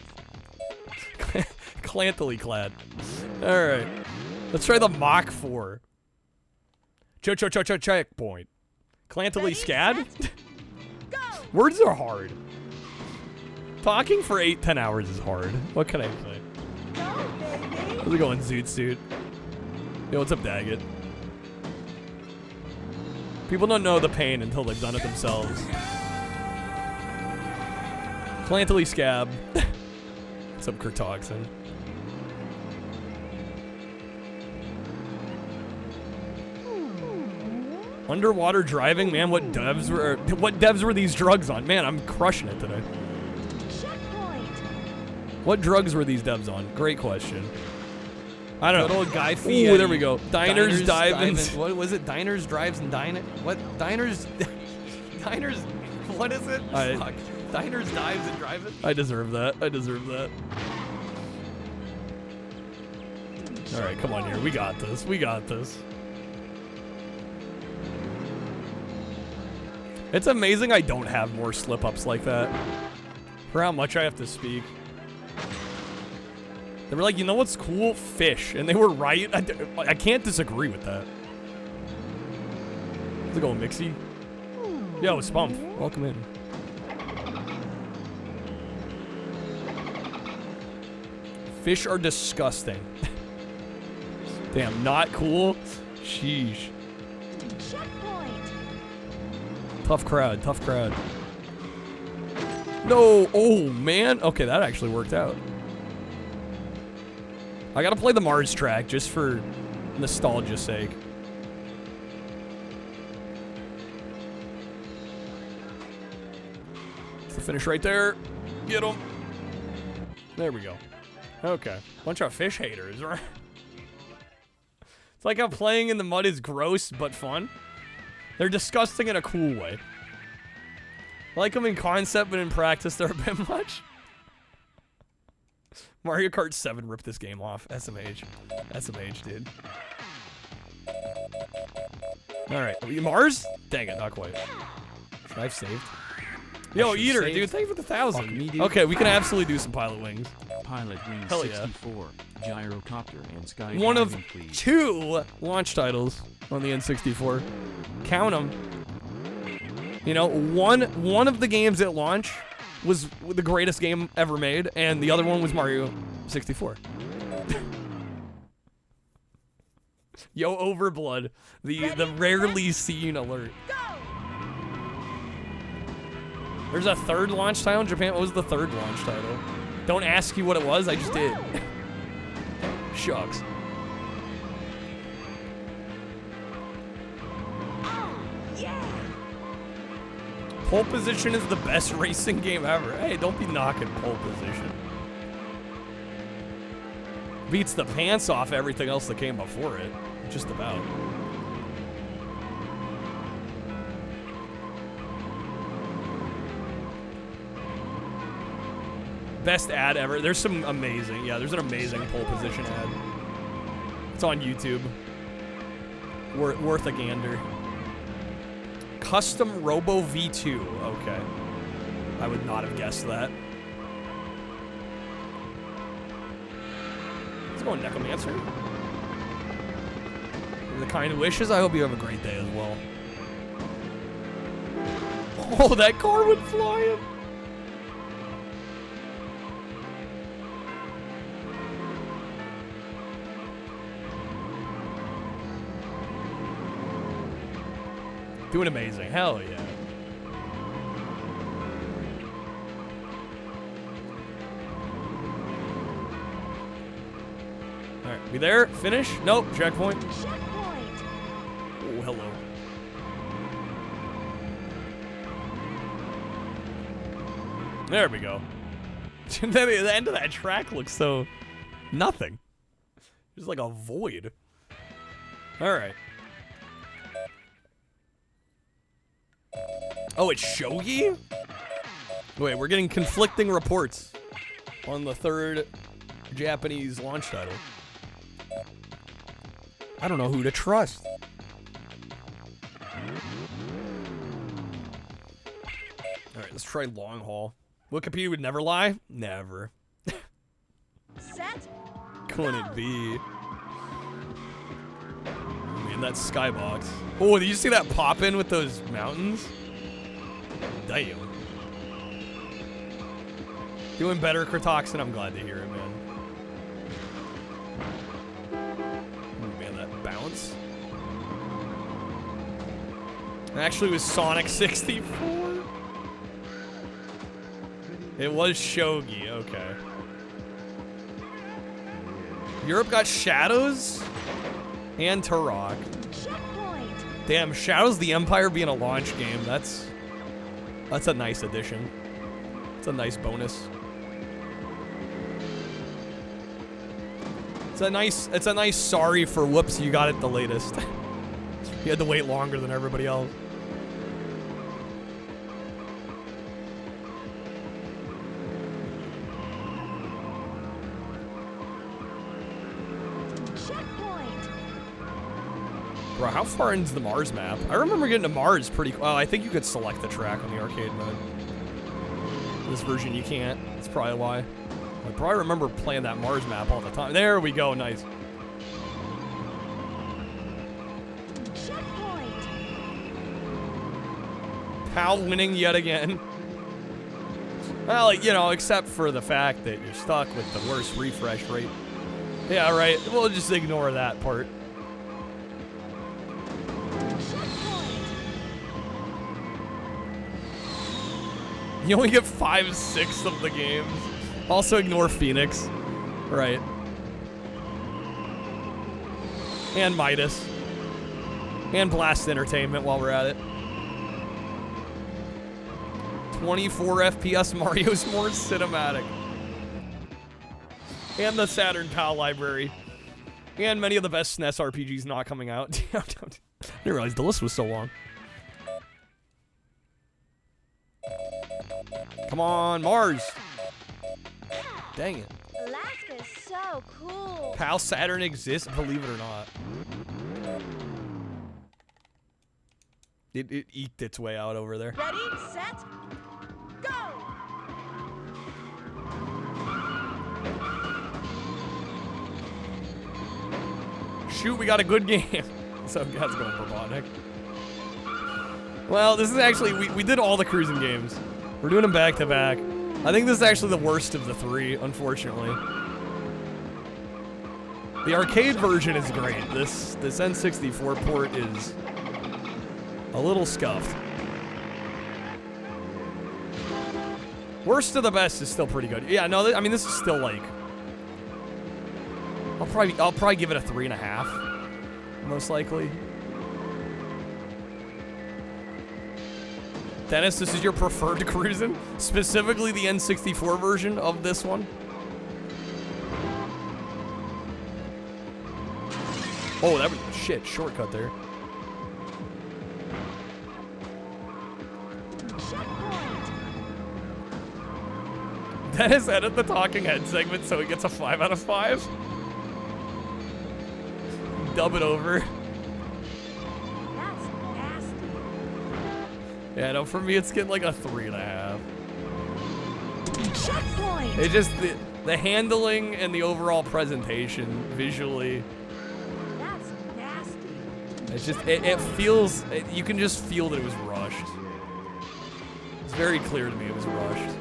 Clantily clad. All right. Let's try the Mach 4. Checkpoint. Clantily scad? Words are hard. Talking for 8-10 hours is hard. What can I say? How's it going, Zoot Suit? Yo, what's up, Daggett? People don't know the pain until they've done it themselves. Clantily scab. What's up, Kurtoxin? Underwater driving, man. What devs were these drugs on? Man, I'm crushing it today. What drugs were these devs on? Great question. I don't know. Good old Guy Fieri. Ooh, there we go. Diners, dive-ins. What was it? Diners, drives, and dine it? What? Diners. Diners. What is it? Fuck. Diners, dives, and drive-ins? I deserve that. I deserve that. All right, come on here. We got this. We got this. It's amazing I don't have more slip-ups like that. For how much I have to speak. They were like, you know what's cool? Fish. And they were right. I can't disagree with that. How's it going, Mixie? Yo, Spump. Welcome in. Fish are disgusting. Damn, not cool? Sheesh. Tough crowd, tough crowd. No, oh man. Okay, that actually worked out. I gotta play the Mars track just for nostalgia's sake. It's the finish right there. Get him. There we go. Okay. Bunch of fish haters, right? It's like how playing in the mud is gross but fun. They're disgusting in a cool way. I like them in concept, but in practice they're a bit much. Mario Kart 7 ripped this game off. SMH. SMH, dude. Alright. Mars? Dang it, not quite. I've saved. Yo, Eater, saved. Dude, thank you for the 1,000. Me, dude. Okay, we can absolutely do some Pilot Wings. Pilot Wings Hell 64, yeah. Gyrocopter, and Sky One of please. 2 launch titles on the N64. Count them. You know, one of the games at launch was the greatest game ever made, and the other one was Mario 64. Yo, Overblood, the rarely seen alert. There's a third launch title in Japan. What was the third launch title? Don't ask you what it was. I just did. Shucks. Pole Position is the best racing game ever. Hey, don't be knocking Pole Position. Beats the pants off everything else that came before it. Just about. Best ad ever. There's some amazing, yeah, there's an amazing Pole Position ad. It's on YouTube. Worth a gander. Custom Robo V2. Okay. I would not have guessed that. Let's go on Necromancer. The kind wishes. I hope you have a great day as well. Oh, that car went flying. Doing amazing. Hell yeah. Alright, we there? Finish? Nope. Checkpoint. Oh, hello. There we go. The end of that track looks so... nothing. Just like a void. Alright. Oh, it's shogi? Wait, we're getting conflicting reports on the third Japanese launch title. I don't know who to trust. Alright, let's try long haul. Wikipedia would never lie? Never. Set. Couldn't it be? Man, that skybox. Oh, did you see that pop in with those mountains? Damn. Doing better, Kratoxin. I'm glad to hear it, man. Ooh, man, that bounce. Actually, it was Sonic 64. It was shogi. Okay. Europe got Shadows and Turok. Damn, Shadows of the Empire being a launch game. That's a nice addition. It's a nice bonus. It's a nice sorry for whoops, you got it the latest. You had to wait longer than everybody else. Bro, how far into the Mars map? I remember getting to Mars pretty... Well, I think you could select the track on the arcade mode. This version you can't. That's probably why. I probably remember playing that Mars map all the time. There we go. Nice. Pal winning yet again. Well, you know, except for the fact that you're stuck with the worst refresh rate. Yeah, right. We'll just ignore that part. You only get 5/6 of the games. Also ignore Phoenix. Right. And Midas. And Blast Entertainment while we're at it. 24 FPS Mario's more cinematic. And the Saturn PAL library. And many of the best SNES RPGs not coming out. I didn't realize the list was so long. Come on, Mars. Dang it. Alaska is so cool. PAL Saturn exists, believe it or not. It eked its way out over there. Ready, set, go! Shoot, we got a good game. So that's going for Robotnik. Well, this is actually, we did all the cruising games. We're doing them back to back. I think this is actually the worst of the three, unfortunately. The arcade version is great. This N64 port is a little scuffed. Worst to the best is still pretty good. Yeah, no, I mean, this is still like... I'll probably give it a 3.5, most likely. Dennis, this is your preferred cruising? Specifically the N64 version of this one? Oh, that was... Shit, shortcut there. Dennis edit the talking head segment so he gets a 5 out of 5. Dub it over. That's nasty. Yeah, no, for me it's getting like a 3.5. Checkpoint. It's just the handling and the overall presentation visually. That's nasty. It's just it feels you can just feel that it was rushed. It's very clear to me it was rushed.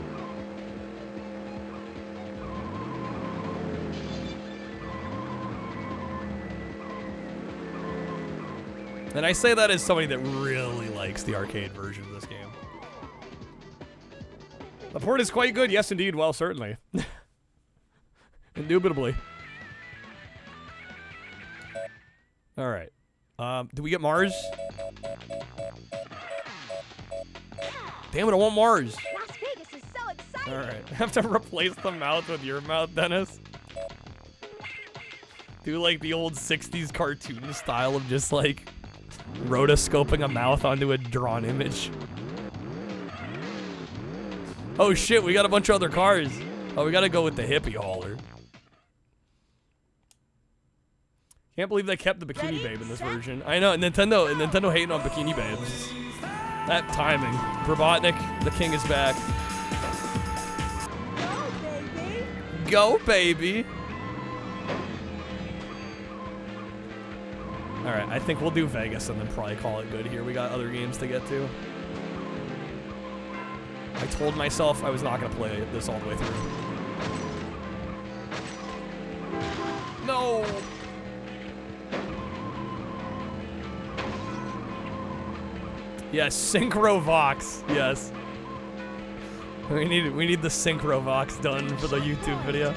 And I say that as somebody that really likes the arcade version of this game. The port is quite good, yes indeed, well certainly. Indubitably. Alright. Do we get Mars? Damn it, I want Mars! Las Vegas is so exciting! Alright, I have to replace the mouth with your mouth, Dennis. Do like the old 60s cartoon style of just like rotoscoping a mouth onto a drawn image. Oh shit, we got a bunch of other cars. Oh, we gotta go with the hippie hauler. Can't believe they kept the Bikini Babe in this version. I know, Nintendo hating on Bikini Babes. That timing. Robotnik, the king is back. Go, baby! Alright, I think we'll do Vegas and then probably call it good here. We got other games to get to. I told myself I was not going to play this all the way through. No! Yes, Synchro Vox. Yes. We need the Synchro Vox done for the YouTube video.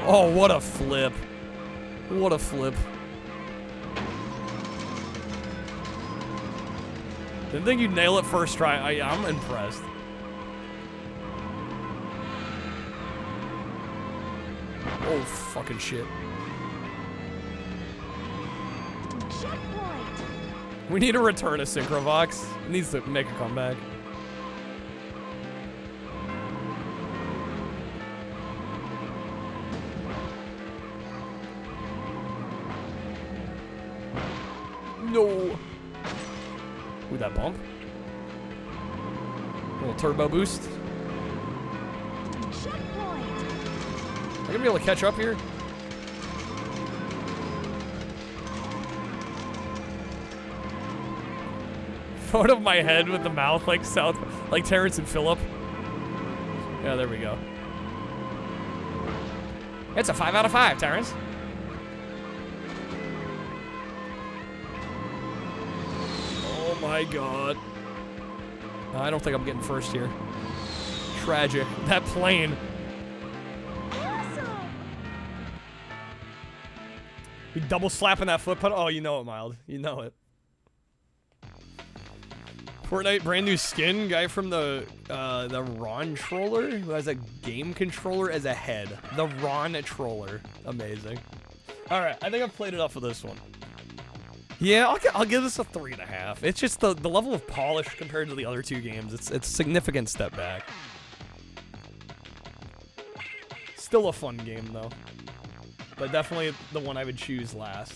Oh, what a flip. What a flip. Didn't think you'd nail it first try. I'm impressed. Oh, fucking shit. Checkpoint. We need to return a Synchrovox. It needs to make a comeback. No. Ooh, that bump. A little turbo boost. Checkpoint. Am I gonna be able to catch up here? Photo of my head with the mouth like like Terrence and Phillip. Yeah, there we go. It's a 5 out of 5, Terrence. Oh my god. I don't think I'm getting first here. Tragic. That plane. Awesome. You double slapping that foot pedal? Oh, you know it, Mild. You know it. Fortnite brand new skin. Guy from the Ron Troller who has a game controller as a head. The Ron Troller. Amazing. All right, I think I've played enough of this one. Yeah, I'll give this a 3.5. It's just the level of polish compared to the other two games. It's a significant step back. Still a fun game though, but definitely the one I would choose last.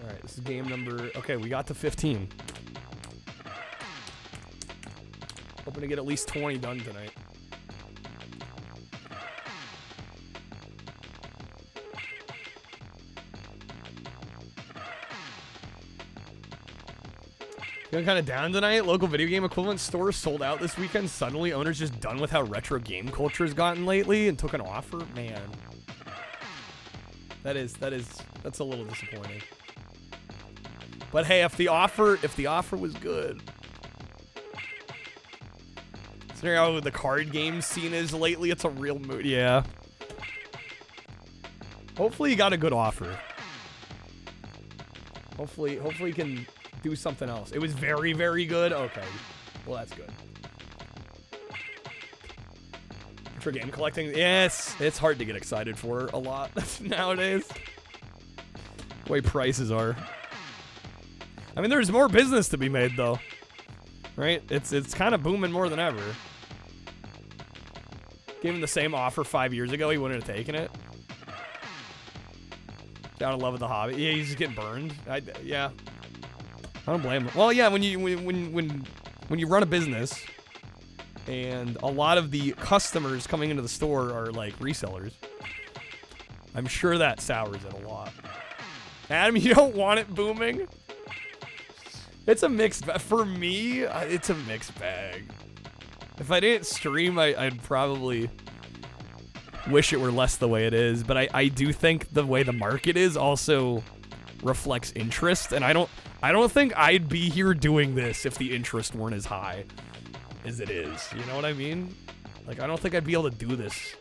All right, this is game number. Okay, we got to 15. Hoping to get at least 20 done tonight. Feeling kind of down tonight. Local video game equivalent stores sold out this weekend. Suddenly, owners just done with how retro game culture has gotten lately and took an offer. Man, that's a little disappointing. But hey, if the offer was good. Considering how the card game scene is lately, it's a real mood. Yeah. Hopefully you got a good offer. Hopefully you can do something else. It was very, very good. Okay. Well, that's good. For game collecting, yes, it's hard to get excited for a lot nowadays. The way prices are. I mean, there's more business to be made though, right? It's kind of booming more than ever. Gave him the same offer 5 years ago, he wouldn't have taken it. Down in love with the hobby. Yeah, he's just getting burned. Yeah, I don't blame him. Well, yeah, when you run a business. And a lot of the customers coming into the store are like resellers. I'm sure that sours it a lot. Adam, you don't want it booming? It's a mixed bag. For me, it's a mixed bag. If I didn't stream, I'd probably wish it were less the way it is. But I do think the way the market is also reflects interest. And I don't think I'd be here doing this if the interest weren't as high as it is. You know what I mean? Like, I don't think I'd be able to do this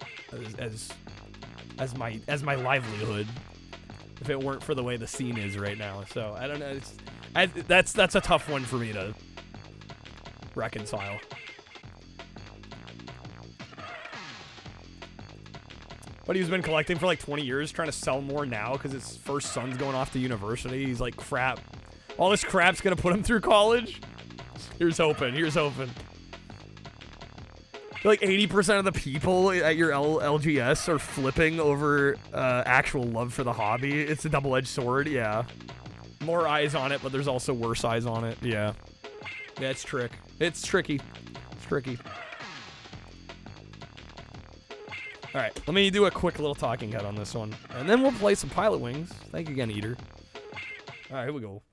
as my livelihood if it weren't for the way the scene is right now. So I don't know. That's a tough one for me to reconcile. But he's been collecting for like 20 years, trying to sell more now because his first son's going off to university. He's like, crap. All this crap's gonna put him through college? Here's hoping. Here's hoping. I feel like 80% of the people at your LGS are flipping over actual love for the hobby. It's a double-edged sword, yeah. More eyes on it, but there's also worse eyes on it, yeah. Yeah, it's tricky. It's tricky. All right, let me do a quick little talking head on this one, and then we'll play some Pilot Wings. Thank you again, Eater. All right, here we go.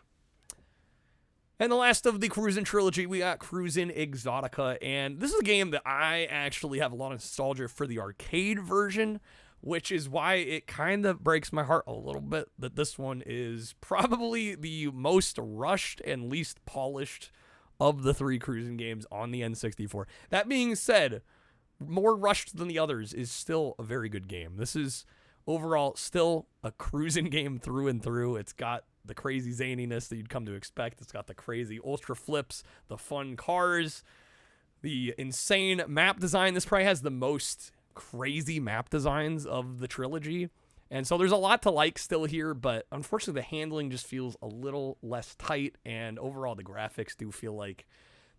And the last of the Cruisin' trilogy, we got Cruisin' Exotica, and this is a game that I actually have a lot of nostalgia for the arcade version, which is why it kind of breaks my heart a little bit that this one is probably the most rushed and least polished of the three Cruisin' games on the N64. That being said, more rushed than the others is still a very good game. This is overall still a Cruisin' game through and through. It's got the crazy zaniness that you'd come to expect. It's got the crazy ultra flips, the fun cars, the insane map design. This probably has the most crazy map designs of the trilogy. And so there's a lot to like still here, but unfortunately the handling just feels a little less tight, and overall the graphics do feel like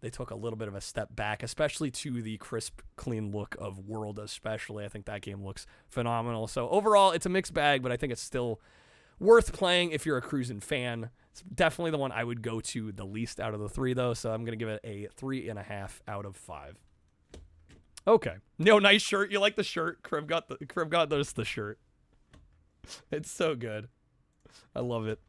they took a little bit of a step back, especially to the crisp, clean look of World especially. I think that game looks phenomenal. So overall, it's a mixed bag, but I think it's still worth playing if you're a Cruisin' fan. It's definitely the one I would go to the least out of the three, though, so I'm going to give it a 3.5 out of 5. Okay. No, nice shirt. You like the shirt? Crib got the shirt. It's so good. I love it.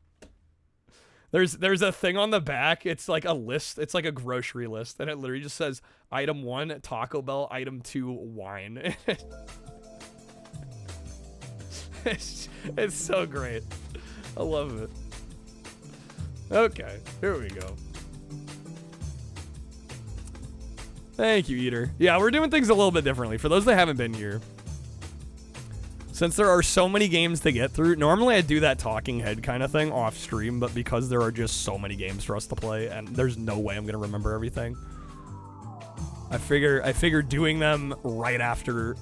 There's a thing on the back. It's like a list. It's like a grocery list, and it literally just says, item 1, Taco Bell, item 2, wine. It's so great. I love it. Okay, here we go. Thank you, Eater. Yeah, we're doing things a little bit differently. For those that haven't been here, since there are so many games to get through, normally I do that talking head kind of thing off stream, but because there are just so many games for us to play, and there's no way I'm going to remember everything, I figure doing them right after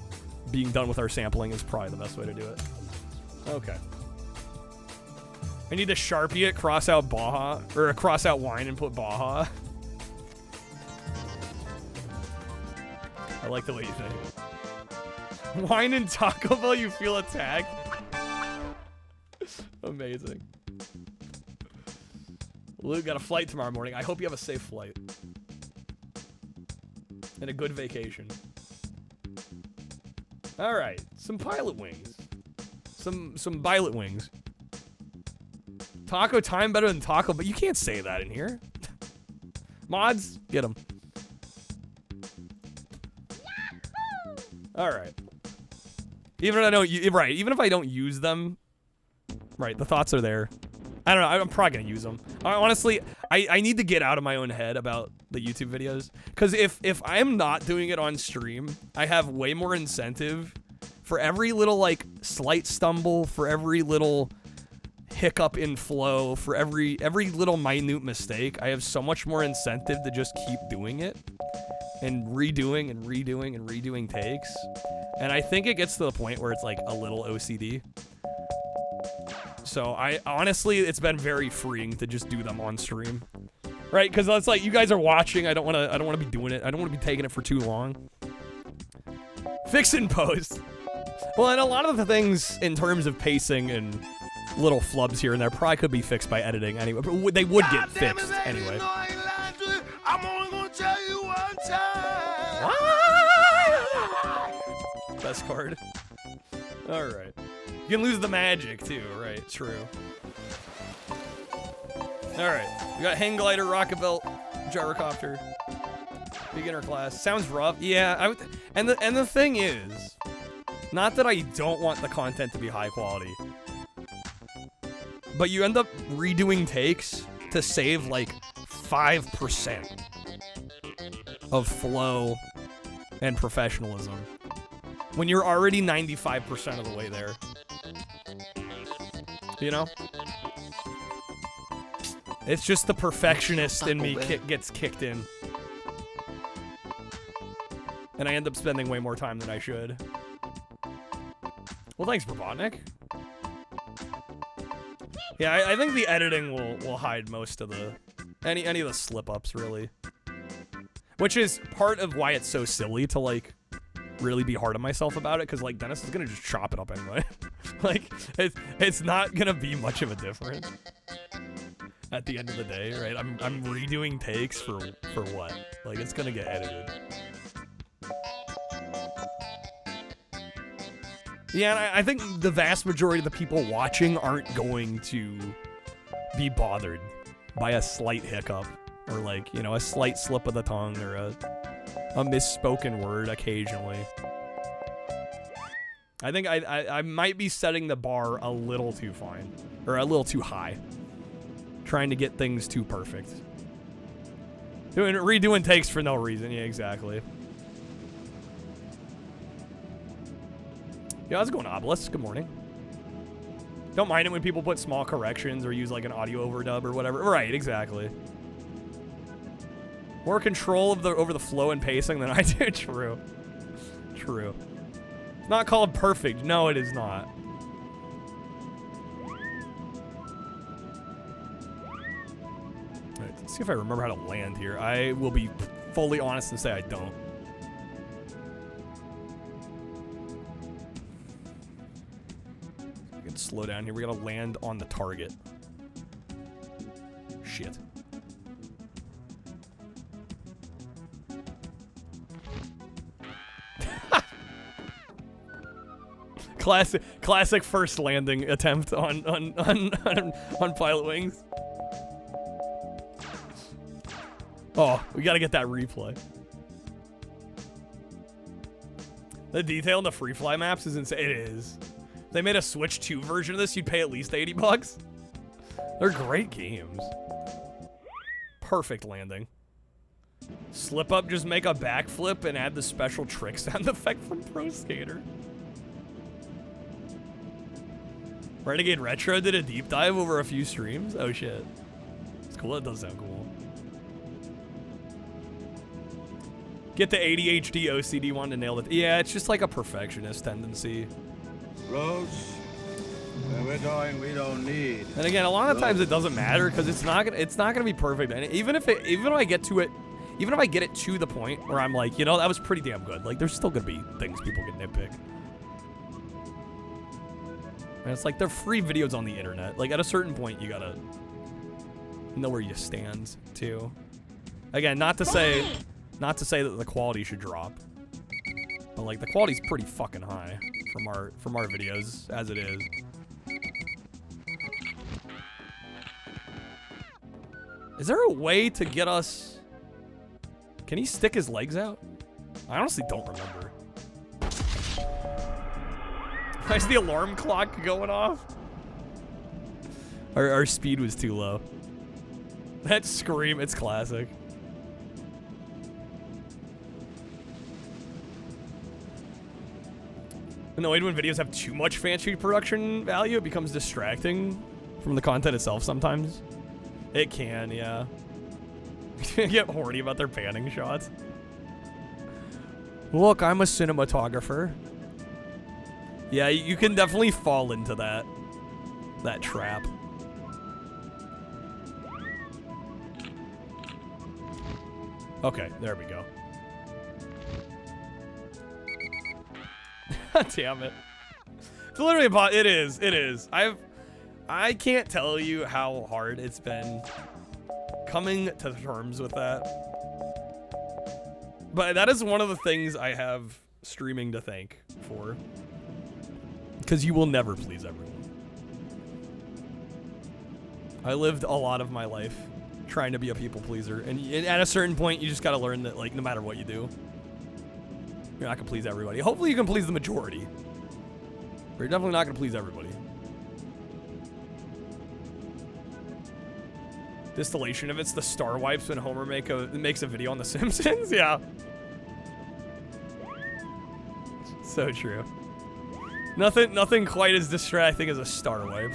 being done with our sampling is probably the best way to do it. Okay. I need to Sharpie it, cross out Baja, or cross out wine and put Baja. I like the way you think. Wine and Taco Bell, you feel attacked? Amazing. Luke got a flight tomorrow morning. I hope you have a safe flight. And a good vacation. Alright, some Pilot Wings. Some Violet Wings. Taco time better than Taco, but you can't say that in here. Mods, get them. All right. Even if I don't use them, right? The thoughts are there. I don't know. I'm probably gonna use them. Honestly, I need to get out of my own head about the YouTube videos. Because if I'm not doing it on stream, I have way more incentive for every little, like, slight stumble, for every little hiccup in flow, for every little minute mistake. I have so much more incentive to just keep doing it and redoing and redoing and redoing takes. And I think it gets to the point where it's like a little OCD. So I honestly, it's been very freeing to just do them on stream, right? Because it's like you guys are watching. I don't want to be doing it. I don't want to be taking it for too long. Fix and post. Well, and a lot of the things in terms of pacing and little flubs here and there probably could be fixed by editing anyway. But they would get fixed anyway. I'm only gonna tell you one time. Best card. All right. You can lose the magic too, right? True. All right. We got hang glider, rocket belt, gyrocopter, beginner class. Sounds rough. Yeah. And the thing is, not that I don't want the content to be high quality, but you end up redoing takes to save like 5% of flow and professionalism when you're already 95% of the way there. You know? It's just the perfectionist in me gets kicked in. And I end up spending way more time than I should. Well, thanks, Robotnik. Yeah, I think the editing will hide most of the... Any of the slip-ups, really. Which is part of why it's so silly to, like, really be hard on myself about it, because, like, Dennis is gonna just chop it up anyway. Like, it's not gonna be much of a difference at the end of the day, right? I'm redoing takes for what? Like, it's gonna get edited. Yeah, and I think the vast majority of the people watching aren't going to be bothered by a slight hiccup or, like, you know, a slight slip of the tongue or a misspoken word occasionally. I think I might be setting the bar a little too fine, or a little too high, trying to get things too perfect. Redoing takes for no reason. Yeah, exactly. Yeah, how's it going, Obelisk? Good morning. Don't mind it when people put small corrections or use like an audio overdub or whatever. Right, exactly. More control over the flow and pacing than I do. True. True. It's not called perfect. No, it is not. Right, let's see if I remember how to land here. I will be fully honest and say I don't. We can slow down here. We gotta land on the target. Shit. Classic first landing attempt on Pilot Wings. Oh, we gotta get that replay. The detail in the free fly maps is insane. It is. If they made a Switch 2 version of this, you'd pay at least $80. They're great games. Perfect landing. Slip up, just make a backflip and add the special trick sound effect from Pro Skater. Renegade Retro did a deep dive over a few streams. Oh shit. It's cool. That does sound cool. Get the ADHD OCD one to nail it. Yeah, it's just like a perfectionist tendency. Roads, where we're going, we don't need. And again, a lot of times it doesn't matter because it's not gonna be perfect. And even if I get it to the point where I'm like, you know, that was pretty damn good. Like, there's still gonna be things people can nitpick. And it's like, they're free videos on the internet. Like, at a certain point, you gotta know where you stand, too. Again, not to say that the quality should drop. But, like, the quality's pretty fucking high from our videos, as it is. Is there a way to get us... Can he stick his legs out? I honestly don't remember. Why is the alarm clock going off? Our speed was too low. That scream, it's classic. Annoyed when videos have too much fancy production value, it becomes distracting from the content itself sometimes. It can, yeah. Get horny about their panning shots. Look, I'm a cinematographer. Yeah, you can definitely fall into that trap. Okay, there we go. Damn it. It's literally about, it is. I can't tell you how hard it's been coming to terms with that. But that is one of the things I have streaming to thank for. Because you will never please everyone. I lived a lot of my life trying to be a people pleaser. And at a certain point, you just got to learn that, like, no matter what you do, you're not going to please everybody. Hopefully you can please the majority. But you're definitely not going to please everybody. Distillation of it's the star wipes when Homer makes a video on The Simpsons. Yeah. So true. Nothing quite as distracting as a star wipe.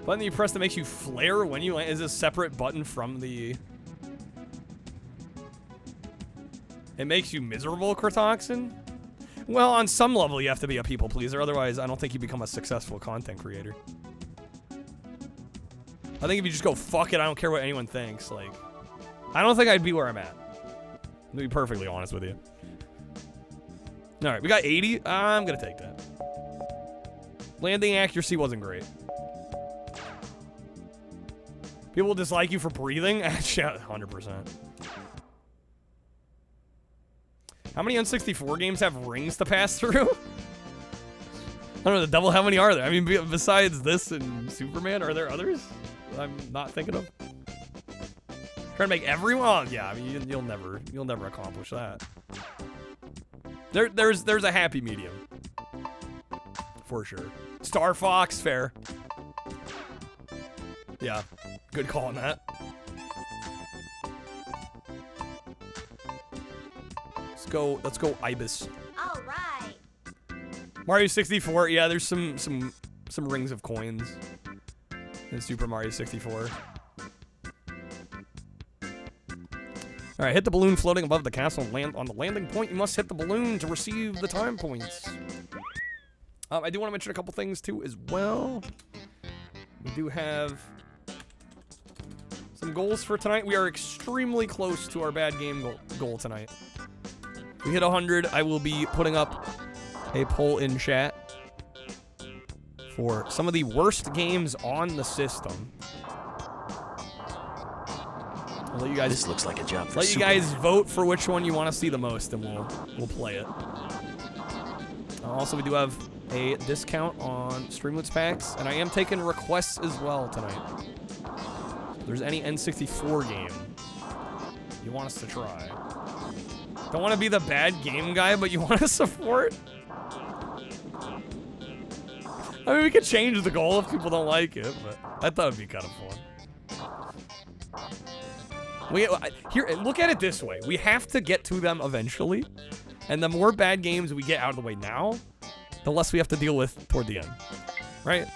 Button that you press that makes you flare when you land is a separate button from the... It makes you miserable, Kratoxin? Well, on some level you have to be a people pleaser, otherwise I don't think you become a successful content creator. I think if you just go, fuck it, I don't care what anyone thinks, like... I don't think I'd be where I'm at. To be perfectly honest with you. Alright, we got 80. I'm gonna take that. Landing accuracy wasn't great. People dislike you for breathing? Yeah, 100%. How many N64 games have rings to pass through? I don't know, the double, how many are there? I mean, besides this and Superman, are there others I'm not thinking of? Trying to make everyone? Oh, yeah, I mean, you'll never accomplish that. There's a happy medium. For sure. Star Fox, fair. Yeah, good call on that. Let's go Ibis. All right. Mario 64, yeah, there's some rings of coins in Super Mario 64. All right, hit the balloon floating above the castle and land on the landing point. You must hit the balloon to receive the time points. I do want to mention a couple things too as well. We do have some goals for tonight. We are extremely close to our bad game goal tonight. If we hit 100, I will be putting up a poll in chat for some of the worst games on the system. I'll let you guys, this looks like a job for let you guys vote for which one you want to see the most, and we'll play it. Also, we do have a discount on Streamlets packs, and I am taking requests as well tonight. If there's any N64 game you want us to try. Don't want to be the bad game guy, but you want to support? I mean, we could change the goal if people don't like it, but I thought it'd be kind of fun. Here, look at it this way. We have to get to them eventually, and the more bad games we get out of the way now, the less we have to deal with toward the end, right?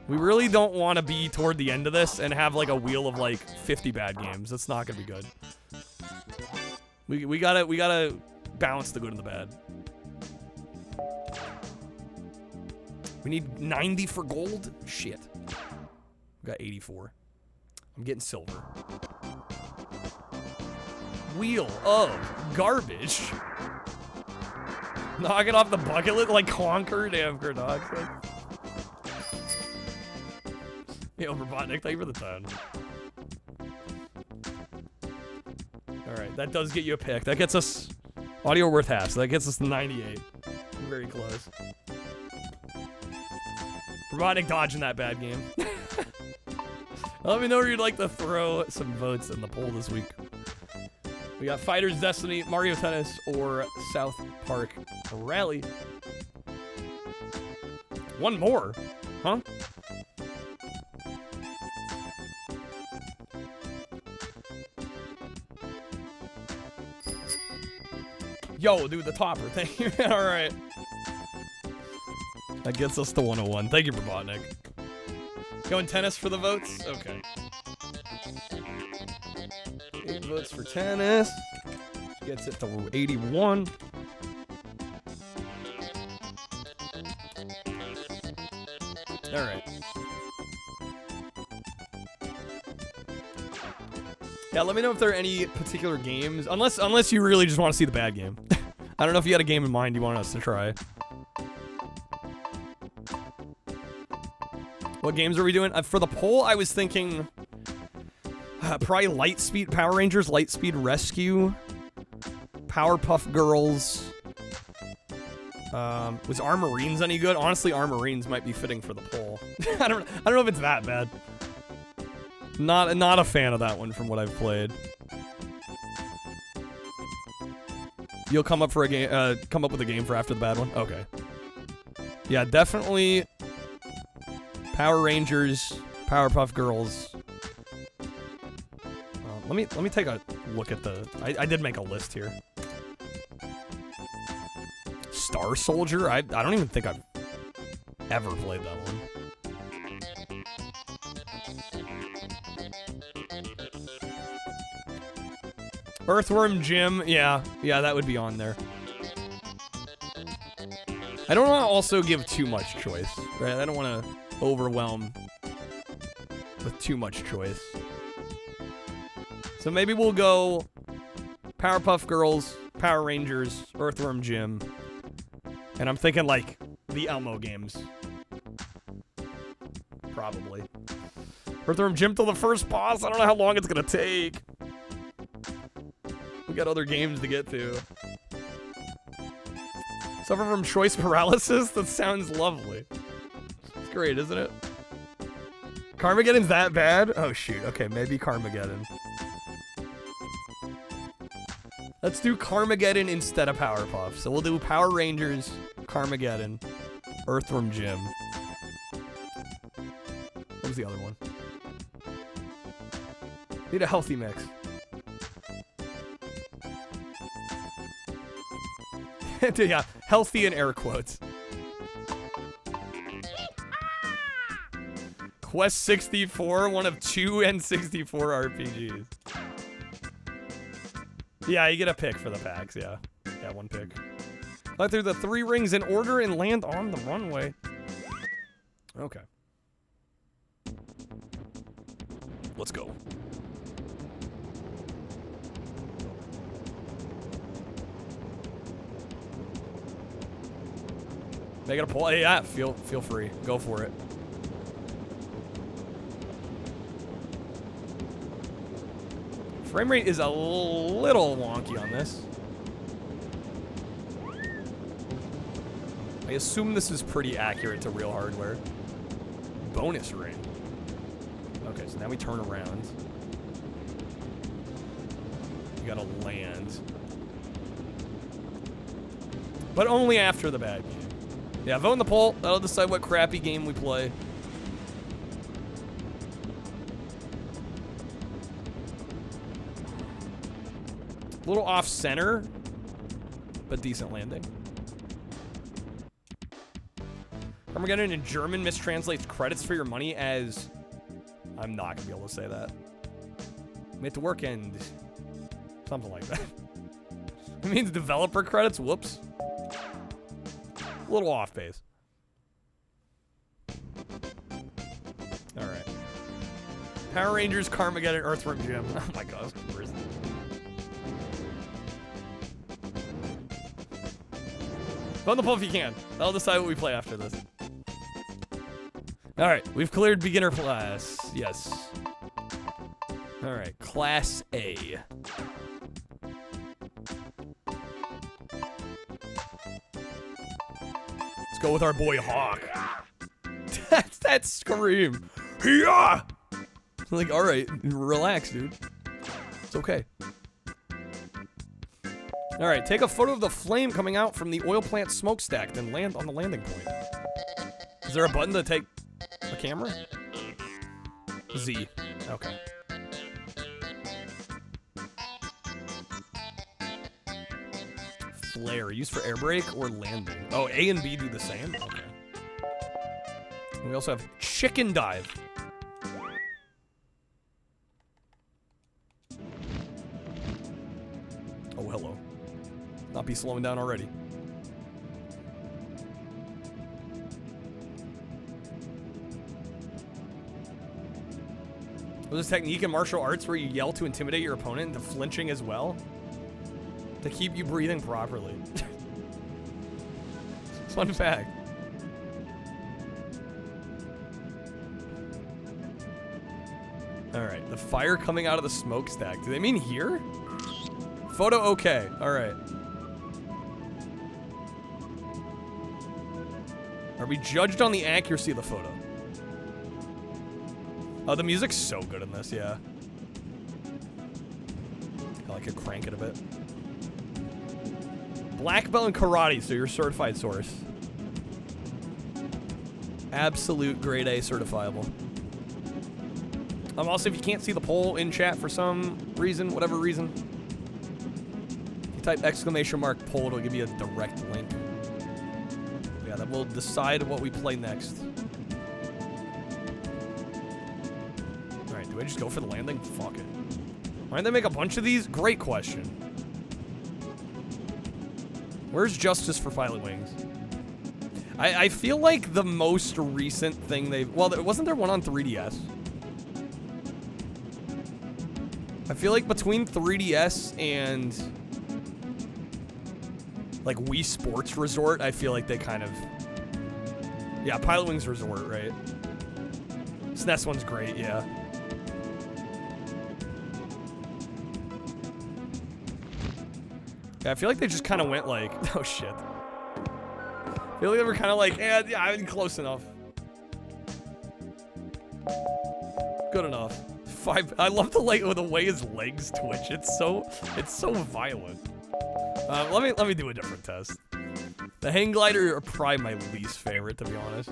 We really don't want to be toward the end of this and have like a wheel of like 50 bad games. That's not gonna be good. We gotta balance the good and the bad. We need 90 for gold. Shit. We got 84. I'm getting silver. Wheel of garbage. Knock it off the bucket list like Conquer, damn Kurdox. Yo, Robotnik, thank you for the time. Alright, that does get you a pick. That gets us audio worth half, so that gets us to 98. Very close. Robotnik dodging that bad game. Let me know where you'd like to throw some votes in the poll this week. We got Fighters Destiny, Mario Tennis, or South Park Rally. One more, huh? Yo, dude, the topper. Thank you. All right. That gets us to 101. Thank you, Robotnik. Going tennis for the votes? Okay. 8 votes for tennis. Gets it to 81. All right. Yeah, let me know if there are any particular games. Unless you really just want to see the bad game. I don't know if you had a game in mind you want us to try. What games are we doing? For the poll, I was thinking probably Lightspeed Power Rangers, Lightspeed Rescue, Powerpuff Girls. Was Armorines any good? Honestly, Armorines might be fitting for the poll. I don't know if it's that bad. Not a fan of that one from what I've played. You'll come up for a game. Come up with a game for after the bad one. Okay. Yeah, definitely. Power Rangers, Powerpuff Girls. Let me take a look at the. I did make a list here. Star Soldier. I don't even think I've ever played that one. Earthworm Jim, yeah, that would be on there. I don't want to also give too much choice, right? I don't want to overwhelm with too much choice. So maybe we'll go Powerpuff Girls, Power Rangers, Earthworm Jim, and I'm thinking like the Elmo games. Probably. Earthworm Jim till the first boss, I don't know how long it's gonna take. We got other games to get to. Suffer from choice paralysis? That sounds lovely. It's great, isn't it? Carmageddon's that bad? Oh shoot, okay, maybe Carmageddon. Let's do Carmageddon instead of Powerpuff. So we'll do Power Rangers, Carmageddon, Earthworm Jim. What was the other one? Need a healthy mix. Yeah, healthy in air quotes. Quest 64, one of 2 N64 RPGs. Yeah, you get a pick for the packs, yeah. Yeah, one pick. Fly through the 3 rings in order and land on the runway. Okay. Let's go. Make it a pull. Yeah, feel free. Go for it. Frame rate is a little wonky on this. I assume this is pretty accurate to real hardware. Bonus ring. Okay, so now we turn around. You gotta land. But only after the bad game. Yeah, vote in the poll. That'll decide what crappy game we play. A little off-center, but decent landing. Armageddon in German mistranslates credits for your money as... I'm not going to be able to say that. Made to work and... something like that. It means developer credits? Whoops. A little off base. Alright. Power Rangers, Carmageddon, Earthworm Jim. Oh my god. Where is it? Vote in the poll if you can. That'll decide what we play after this. Alright, we've cleared beginner class. Yes. Alright, Class A. Let's go with our boy Hawk. That's that scream. Yeah. Like, alright, relax, dude. It's okay. All right, take a photo of the flame coming out from the oil plant smokestack, then land on the landing point. Is there a button to take a camera? Z. Okay. Flare, used for air brake or landing. Oh, A and B do the same? Okay. And we also have chicken dive. Oh, hello. Not be slowing down already. There's a technique in martial arts where you yell to intimidate your opponent into flinching as well. To keep you breathing properly. Fun fact. Alright, the fire coming out of the smokestack. Do they mean here? Photo okay. Alright. Are we judged on the accuracy of the photo? Oh, the music's so good in this, yeah. I could crank it a bit. Black belt in karate, so you're a certified source. Absolute grade A certifiable. Also, if you can't see the poll in chat for some reason, whatever reason, if you type !poll, it'll give you a direct link. Yeah, that will decide what we play next. Alright, do I just go for the landing? Fuck it. Why didn't they make a bunch of these? Great question. Where's Justice for Pilot Wings? I feel like the most recent thing they've... Well, wasn't there one on 3DS? I feel like between 3DS and... like Wii Sports Resort, I feel like they kind of... Yeah, Pilot Wings Resort, right? SNES one's great, yeah. Yeah, I feel like they just kind of went like, oh shit. I feel like they were kind of like, yeah, I'm close enough. Good enough. 5. I love the way his legs twitch. It's so violent. Let me do a different test. The hang glider are probably my least favorite, to be honest.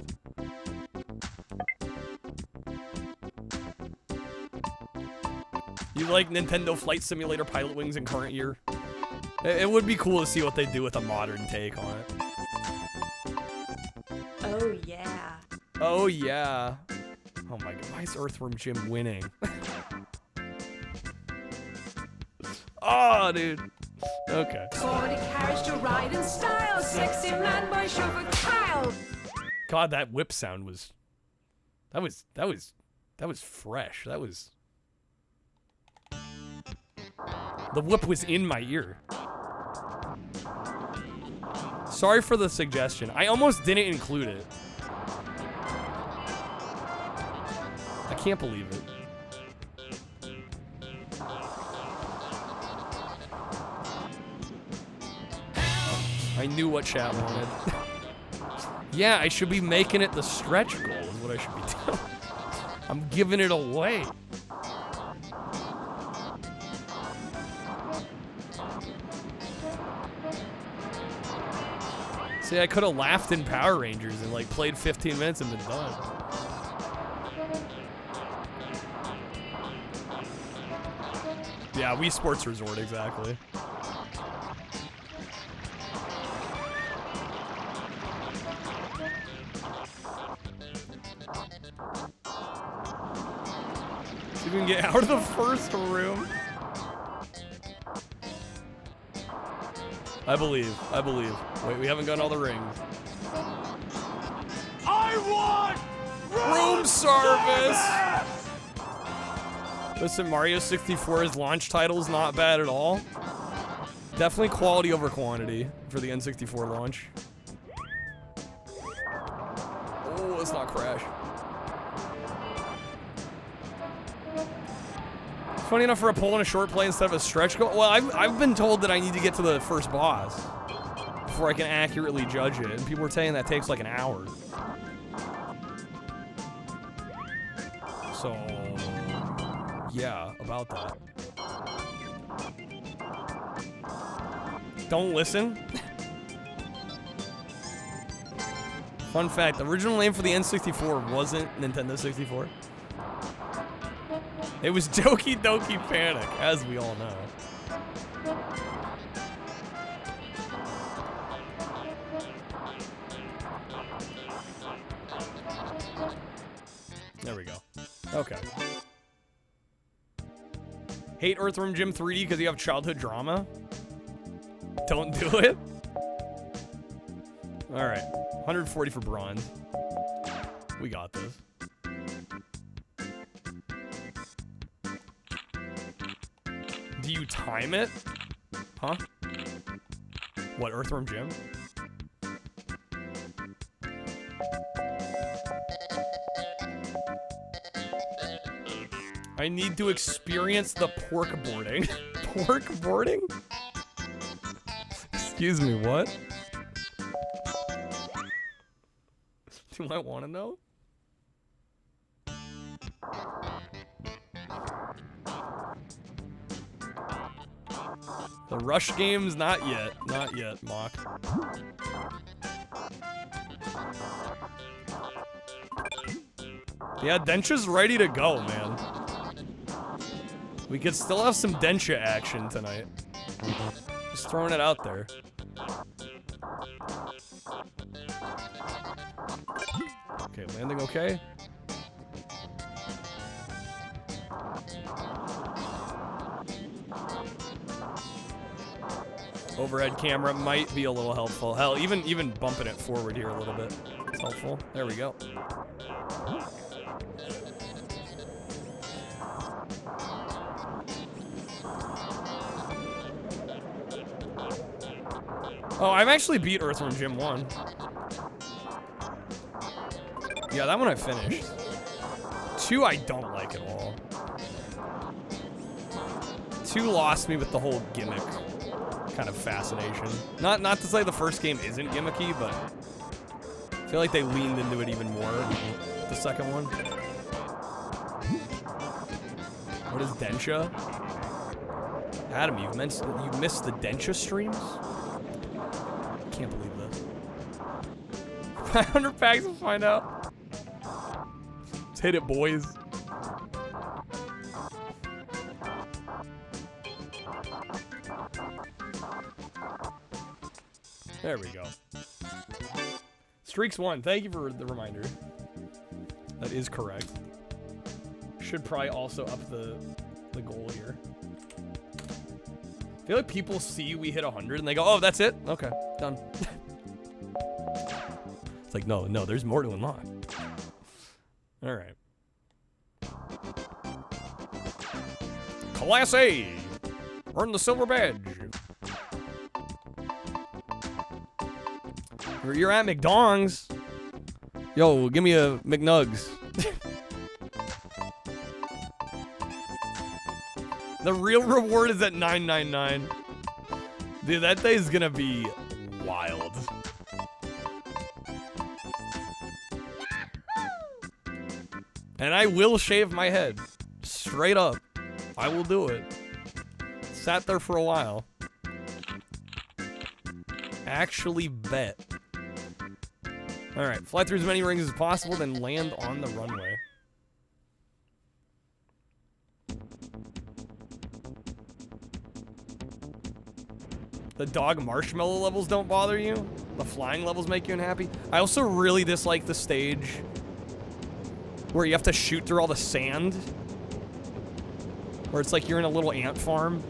You like Nintendo Flight Simulator Pilot Wings in current year? It would be cool to see what they do with a modern take on it. Oh, yeah. Oh, yeah. Oh my god, why is Earthworm Jim winning? Oh, dude. Okay. Already carriage to ride in style, sexy man by chauffeur Kyle. God, that whip sound was... That was fresh. That was... The whip was in my ear. Sorry for the suggestion. I almost didn't include it. I can't believe it. I knew what chat wanted. Yeah, I should be making it the stretch goal is what I should be doing. I'm giving it away. See, I could have laughed in Power Rangers and like played 15 minutes and been done. Yeah, Wii Sports Resort, exactly. See if we can get out of the first room. I believe. Wait, we haven't gotten all the rings. I want room service! Listen, Mario 64's launch title's not bad at all. Definitely quality over quantity for the N64 launch. Oh, let's not crash. Funny enough for a pull and a short play instead of a stretch goal. Well, I've been told that I need to get to the first boss before I can accurately judge it, and people are saying that takes like an hour. So, yeah, about that. Don't listen. Fun fact, the original name for the N64 wasn't Nintendo 64. It was Doki Doki Panic, as we all know. There we go. Okay. Hate Earthworm Jim 3D because you have childhood drama? Don't do it? Alright. 140 for bronze. We got this. Do you time it? Huh? What, Earthworm Jim? I need to experience the pork boarding. Pork boarding? Excuse me, what? Do I want to know? The Rush games? Not yet. Not yet, Mock. Yeah, Densha's ready to go, man. We could still have some Densha action tonight. Just throwing it out there. Okay, landing okay. Overhead camera might be a little helpful. Hell, even bumping it forward here a little bit is helpful. There we go. Oh, I've actually beat Earthworm Jim 1. Yeah, that one I finished. 2 I don't like at all. 2 lost me with the whole gimmick kind of fascination. Not to say the first game isn't gimmicky, but I feel like they leaned into it even more with the second one. What is Densha? Adam, you missed the Densha streams? Can't believe this. 500 packs to find out. Let's hit it, boys. There we go. Streaks 1. Thank you for the reminder. That is correct. Should probably also up the goal here. I feel like people see we hit 100 and they go, oh, that's it? Okay, done. It's like, no, there's more to unlock. All right. Class A. Earn the silver badge. You're at McDonald's. Yo, give me a McNugs. The real reward is at $9.99. Dude, that day is gonna be wild. And I will shave my head. Straight up. I will do it. Sat there for a while. Actually bet. Alright, fly through as many rings as possible, then land on the runway. The dog marshmallow levels don't bother you? The flying levels make you unhappy? I also really dislike the stage where you have to shoot through all the sand. Where it's like you're in a little ant farm.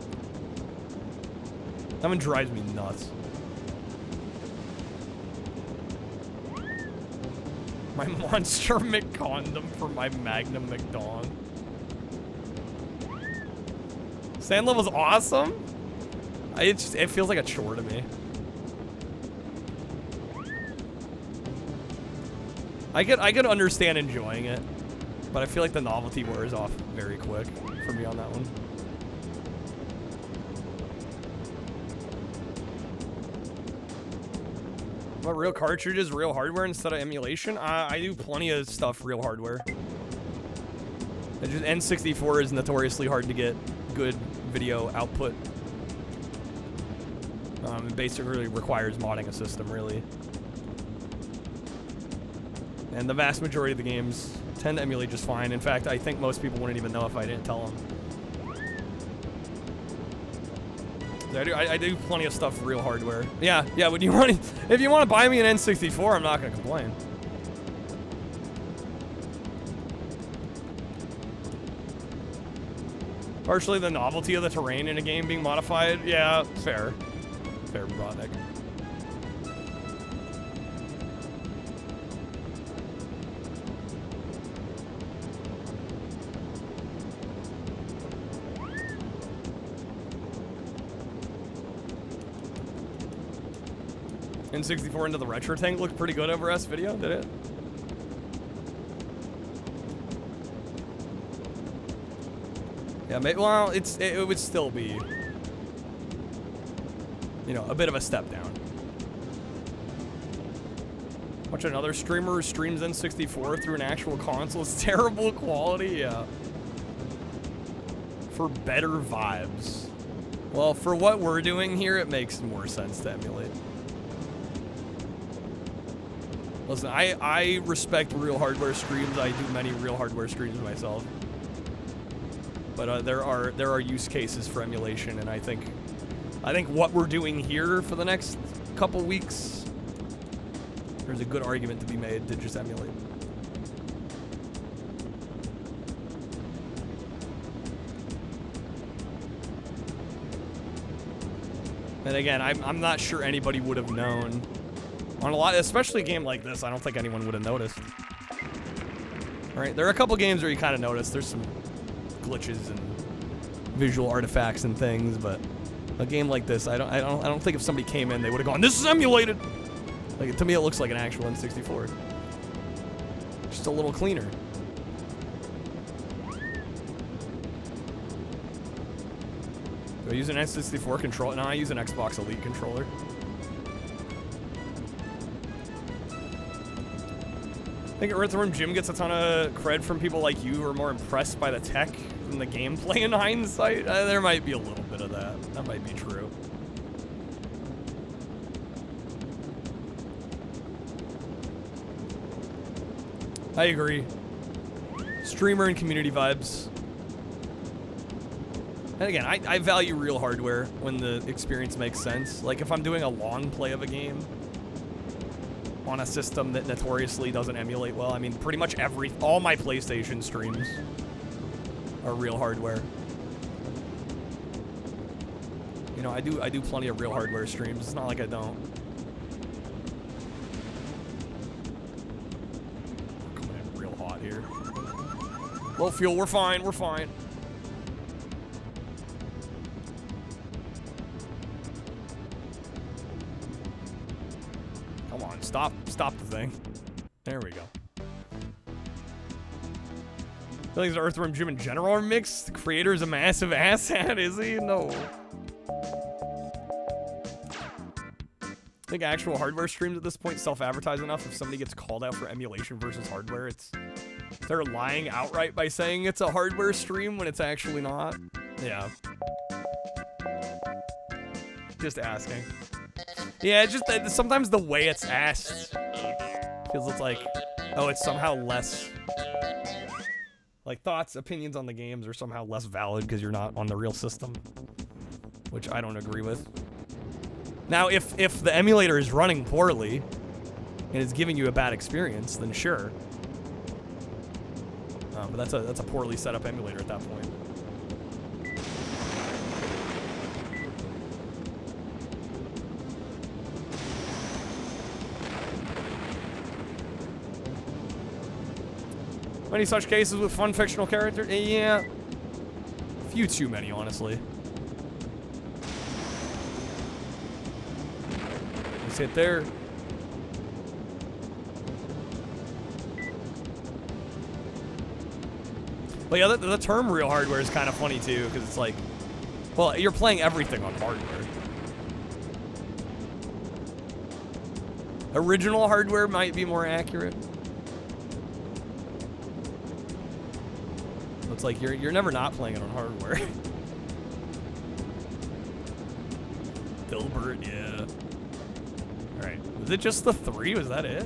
That one drives me nuts. My Monster McCondom for my Magnum McDong. Sand level's awesome? It feels like a chore to me. I could understand enjoying it, but I feel like the novelty wears off very quick for me on that one. What, real cartridges, real hardware instead of emulation? I do plenty of stuff real hardware. N64 is notoriously hard to get good video output. It basically requires modding a system, really. And the vast majority of the games tend to emulate just fine. In fact, I think most people wouldn't even know if I didn't tell them. I do plenty of stuff for real hardware. Yeah, when you want, if you want to buy me an N64, I'm not gonna complain. Partially the novelty of the terrain in a game being modified. Yeah, fair. Fair, Robotnik. N64 into the retro tank looked pretty good over S video, did it? Yeah, well, it would still be, you know, a bit of a step down. Watch another streamer who streams N64 through an actual console. It's terrible quality, yeah. For better vibes. Well, for what we're doing here, it makes more sense to emulate. Listen, I respect real hardware streams. I do many real hardware streams myself. But there are use cases for emulation, and I think what we're doing here for the next couple weeks, there's a good argument to be made to just emulate. And again, I'm not sure anybody would have known on a lot, especially a game like this. I don't think anyone would have noticed. All right, there are a couple games where you kind of notice. There's some glitches and visual artifacts and things, but a game like this, I don't think if somebody came in, they would have gone, "This is emulated." Like, to me, it looks like an actual N64, just a little cleaner. Do I use an N64 controller? No, I use an Xbox Elite controller. I think Earthworm Jim gets a ton of cred from people like you who are more impressed by the tech than the gameplay in hindsight. There might be a little bit of that. That might be true. I agree. Streamer and community vibes. And again, I value real hardware when the experience makes sense. Like if I'm doing a long play of a game on a system that notoriously doesn't emulate well. I mean, pretty much all my PlayStation streams are real hardware. You know, I do plenty of real hardware streams. It's not like I don't. Coming in real hot here. Low fuel, we're fine, we're fine. Stop the thing. There we go. Feelings of Earthworm Jim in general are mixed. The creator's a massive asshat, is he? No. I think actual hardware streams at this point self-advertise enough. If somebody gets called out for emulation versus hardware, they're lying outright by saying it's a hardware stream when it's actually not. Yeah. Just asking. Yeah, it's just that sometimes the way it's asked feels like, oh, it's somehow less, like thoughts, opinions on the games are somehow less valid because you're not on the real system, which I don't agree with. Now, if the emulator is running poorly and is giving you a bad experience, then sure. But that's a poorly set up emulator at that point. Many such cases with fun fictional characters? Yeah. A few too many, honestly. Let's hit there. But yeah, the term real hardware is kind of funny too, because it's like, well, you're playing everything on hardware. Original hardware might be more accurate. It's like you're never not playing it on hardware. Dilbert, yeah. Alright, was it just the 3? Was that it?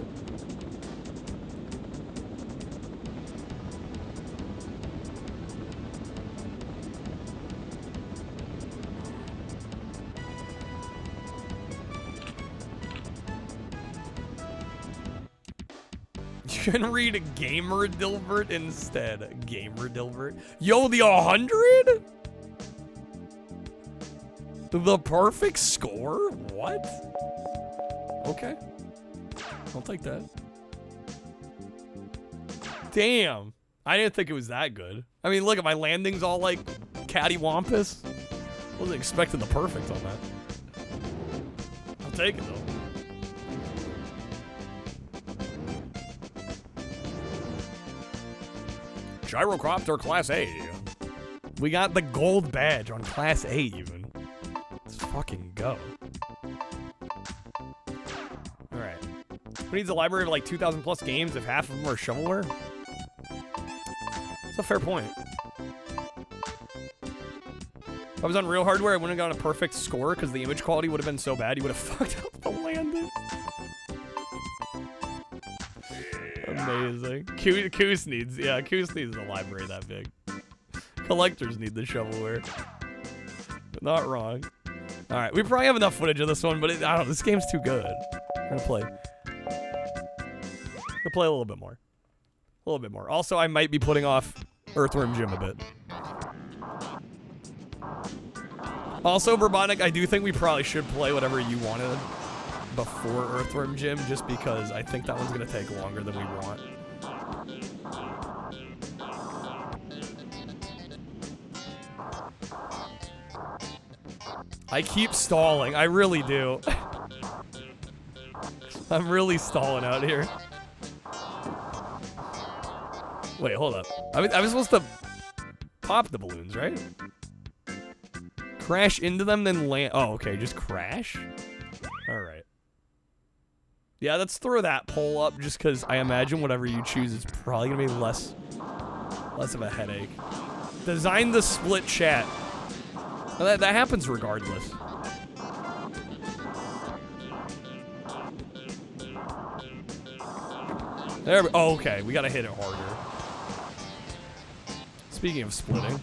You can read Gamer Dilbert instead. Gamer Dilbert. Yo, the 100? The perfect score? What? Okay. I'll take that. Damn. I didn't think it was that good. I mean, look at my landings all like cattywampus. Wasn't expecting the perfect on that. I'll take it though. Gyrocopter Class A. We got the gold badge on Class A even. Let's fucking go. Alright. Who needs a library of like 2,000 plus games if half of them are shovelware? That's a fair point. If I was on real hardware, I wouldn't have gotten a perfect score because the image quality would have been so bad you would have fucked up the landing. Amazing. Koos needs a library that big. Collectors need the shovelware. Not wrong. Alright, we probably have enough footage of this one, but I don't know, this game's too good. I'm gonna play. A little bit more. A little bit more. Also, I might be putting off Earthworm Jim a bit. Also, Robotnik, I do think we probably should play whatever you wanted before Earthworm Jim, just because I think that one's gonna take longer than we want. I keep stalling. I really do. I'm really stalling out here. Wait, hold up. I was supposed to pop the balloons, right? Crash into them, then land. Oh, okay, just crash? Alright. Yeah, let's throw that poll up just because I imagine whatever you choose is probably going to be less of a headache. Design the split chat. Well, that happens regardless. There we, oh, okay, we got to hit it harder. Speaking of splitting.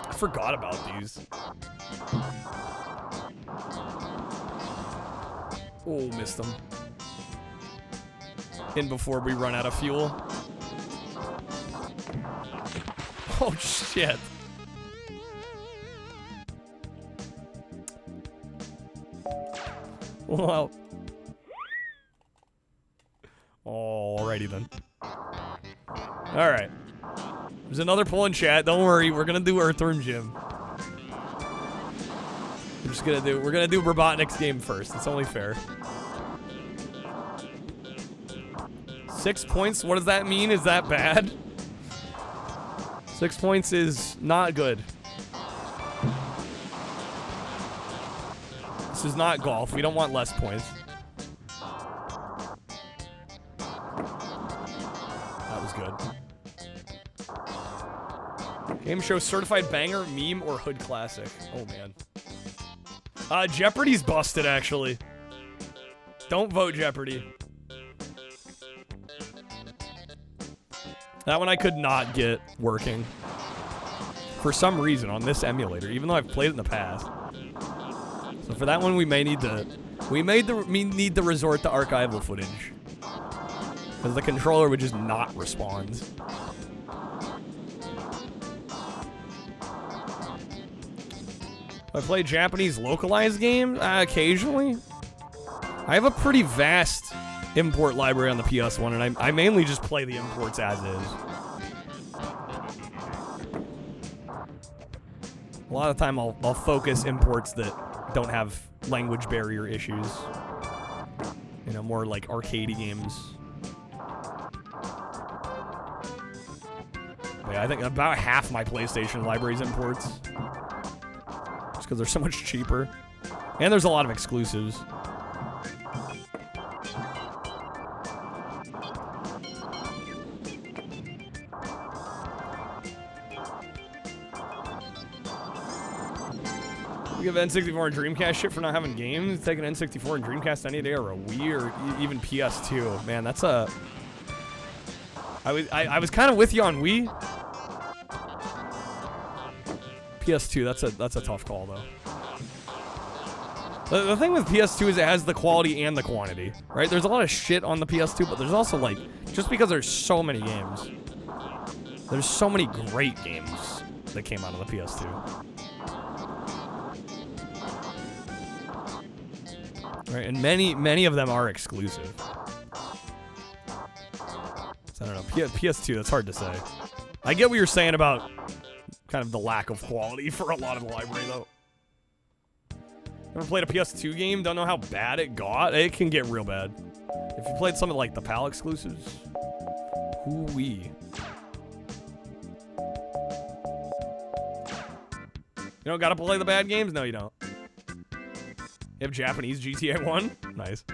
I forgot about these. Oh, missed them. In before we run out of fuel. Oh, shit. Wow. Alrighty then. Alright. There's another poll in chat. Don't worry, we're gonna do Earthworm Jim. We're gonna do Robotnik's game first. It's only fair. 6 points? What does that mean? Is that bad? 6 points is not good. This is not golf. We don't want less points. That was good. Game show certified banger, meme, or hood classic. Oh, man. Jeopardy's busted, actually. Don't vote Jeopardy. That one I could not get working. For some reason on this emulator, even though I've played it in the past. So for that one we may need to need to resort to archival footage. Because the controller would just not respond. I play Japanese localized games occasionally. I have a pretty vast import library on the PS1, and I mainly just play the imports as is. A lot of the time I'll focus imports that don't have language barrier issues. You know, more like arcade games. But yeah, I think about half my PlayStation library's imports. Just because they're so much cheaper. And there's a lot of exclusives. give N64 and Dreamcast shit for not having games. Take an N64 and Dreamcast any day, or a Wii, or even PS2. Man, that's a... I was kind of with you on Wii. PS2, that's a tough call, though. The thing with PS2 is it has the quality and the quantity, right? There's a lot of shit on the PS2, but there's also, like, just because there's so many games, there's so many great games that came out of the PS2. Right, and many of them are exclusive. So I don't know, PS2, that's hard to say. I get what you're saying about kind of the lack of quality for a lot of the library, though. Never played a PS2 game, don't know how bad it got. It can get real bad. If you played something like the PAL exclusives, hoo-wee. You don't gotta play the bad games? No, you don't. You have Japanese GTA 1? Nice.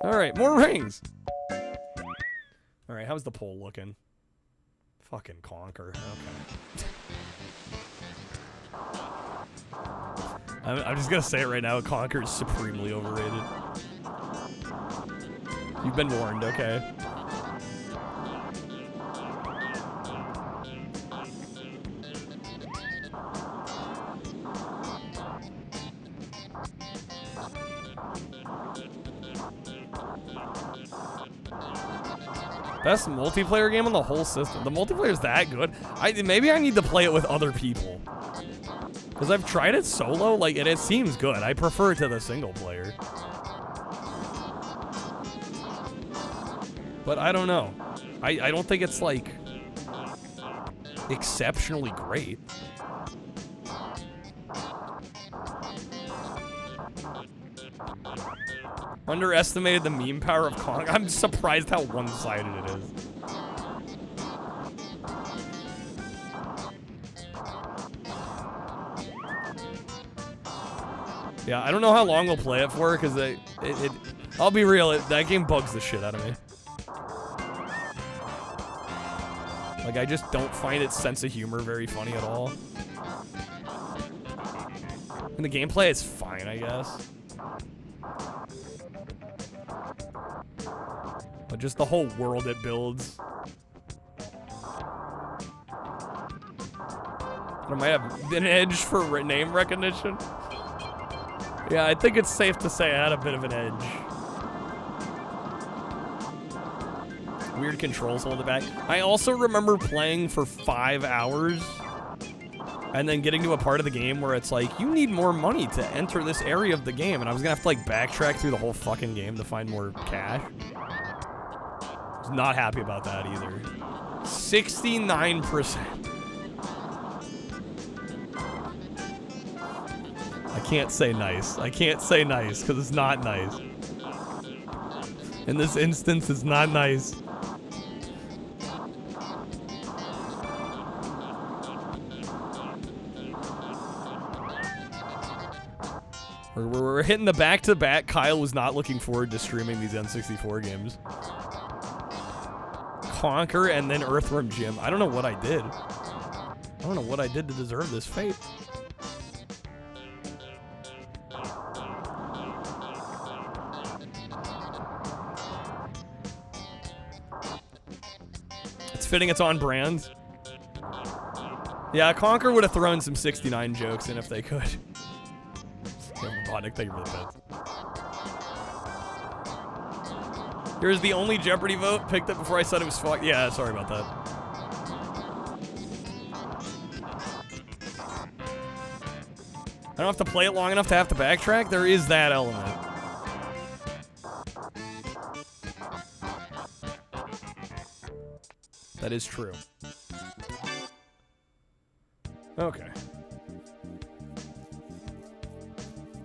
Alright, more rings! Alright, how's the poll looking? Fucking Conquer. Okay. I'm just gonna say it right now, Conquer is supremely overrated. You've been warned, okay? Best multiplayer game on the whole system. The multiplayer's that good. Maybe I need to play it with other people. Because I've tried it solo, like, and it seems good. I prefer it to the single player. But I don't know. I don't think it's, like, exceptionally great. Underestimated the meme power of Kong. I'm surprised how one-sided it is. Yeah, I don't know how long we'll play it for, because I'll be real, that game bugs the shit out of me. Like, I just don't find its sense of humor very funny at all. And the gameplay is fine, I guess. But just the whole world it builds. I might have an edge for name recognition. Yeah, I think it's safe to say I had a bit of an edge. Weird controls hold it back. I also remember playing for 5 hours and then getting to a part of the game where it's like, you need more money to enter this area of the game, and I was gonna have to like backtrack through the whole fucking game to find more cash. I was not happy about that either. 69%. I can't say nice. I can't say nice because it's not nice. In this instance, it's not nice. We're hitting the back-to-back. Kyle was not looking forward to streaming these N64 games. Conquer and then Earthworm Jim. I don't know what I did. I don't know what I did to deserve this fate. It's fitting it's on brand. Yeah, Conquer would have thrown some 69 jokes in if they could. Thank you for the bets. Here's the only Jeopardy vote. Picked it before I said it was fucked. Yeah, sorry about that. I don't have to play it long enough to have to backtrack. There is that element. That is true. Okay.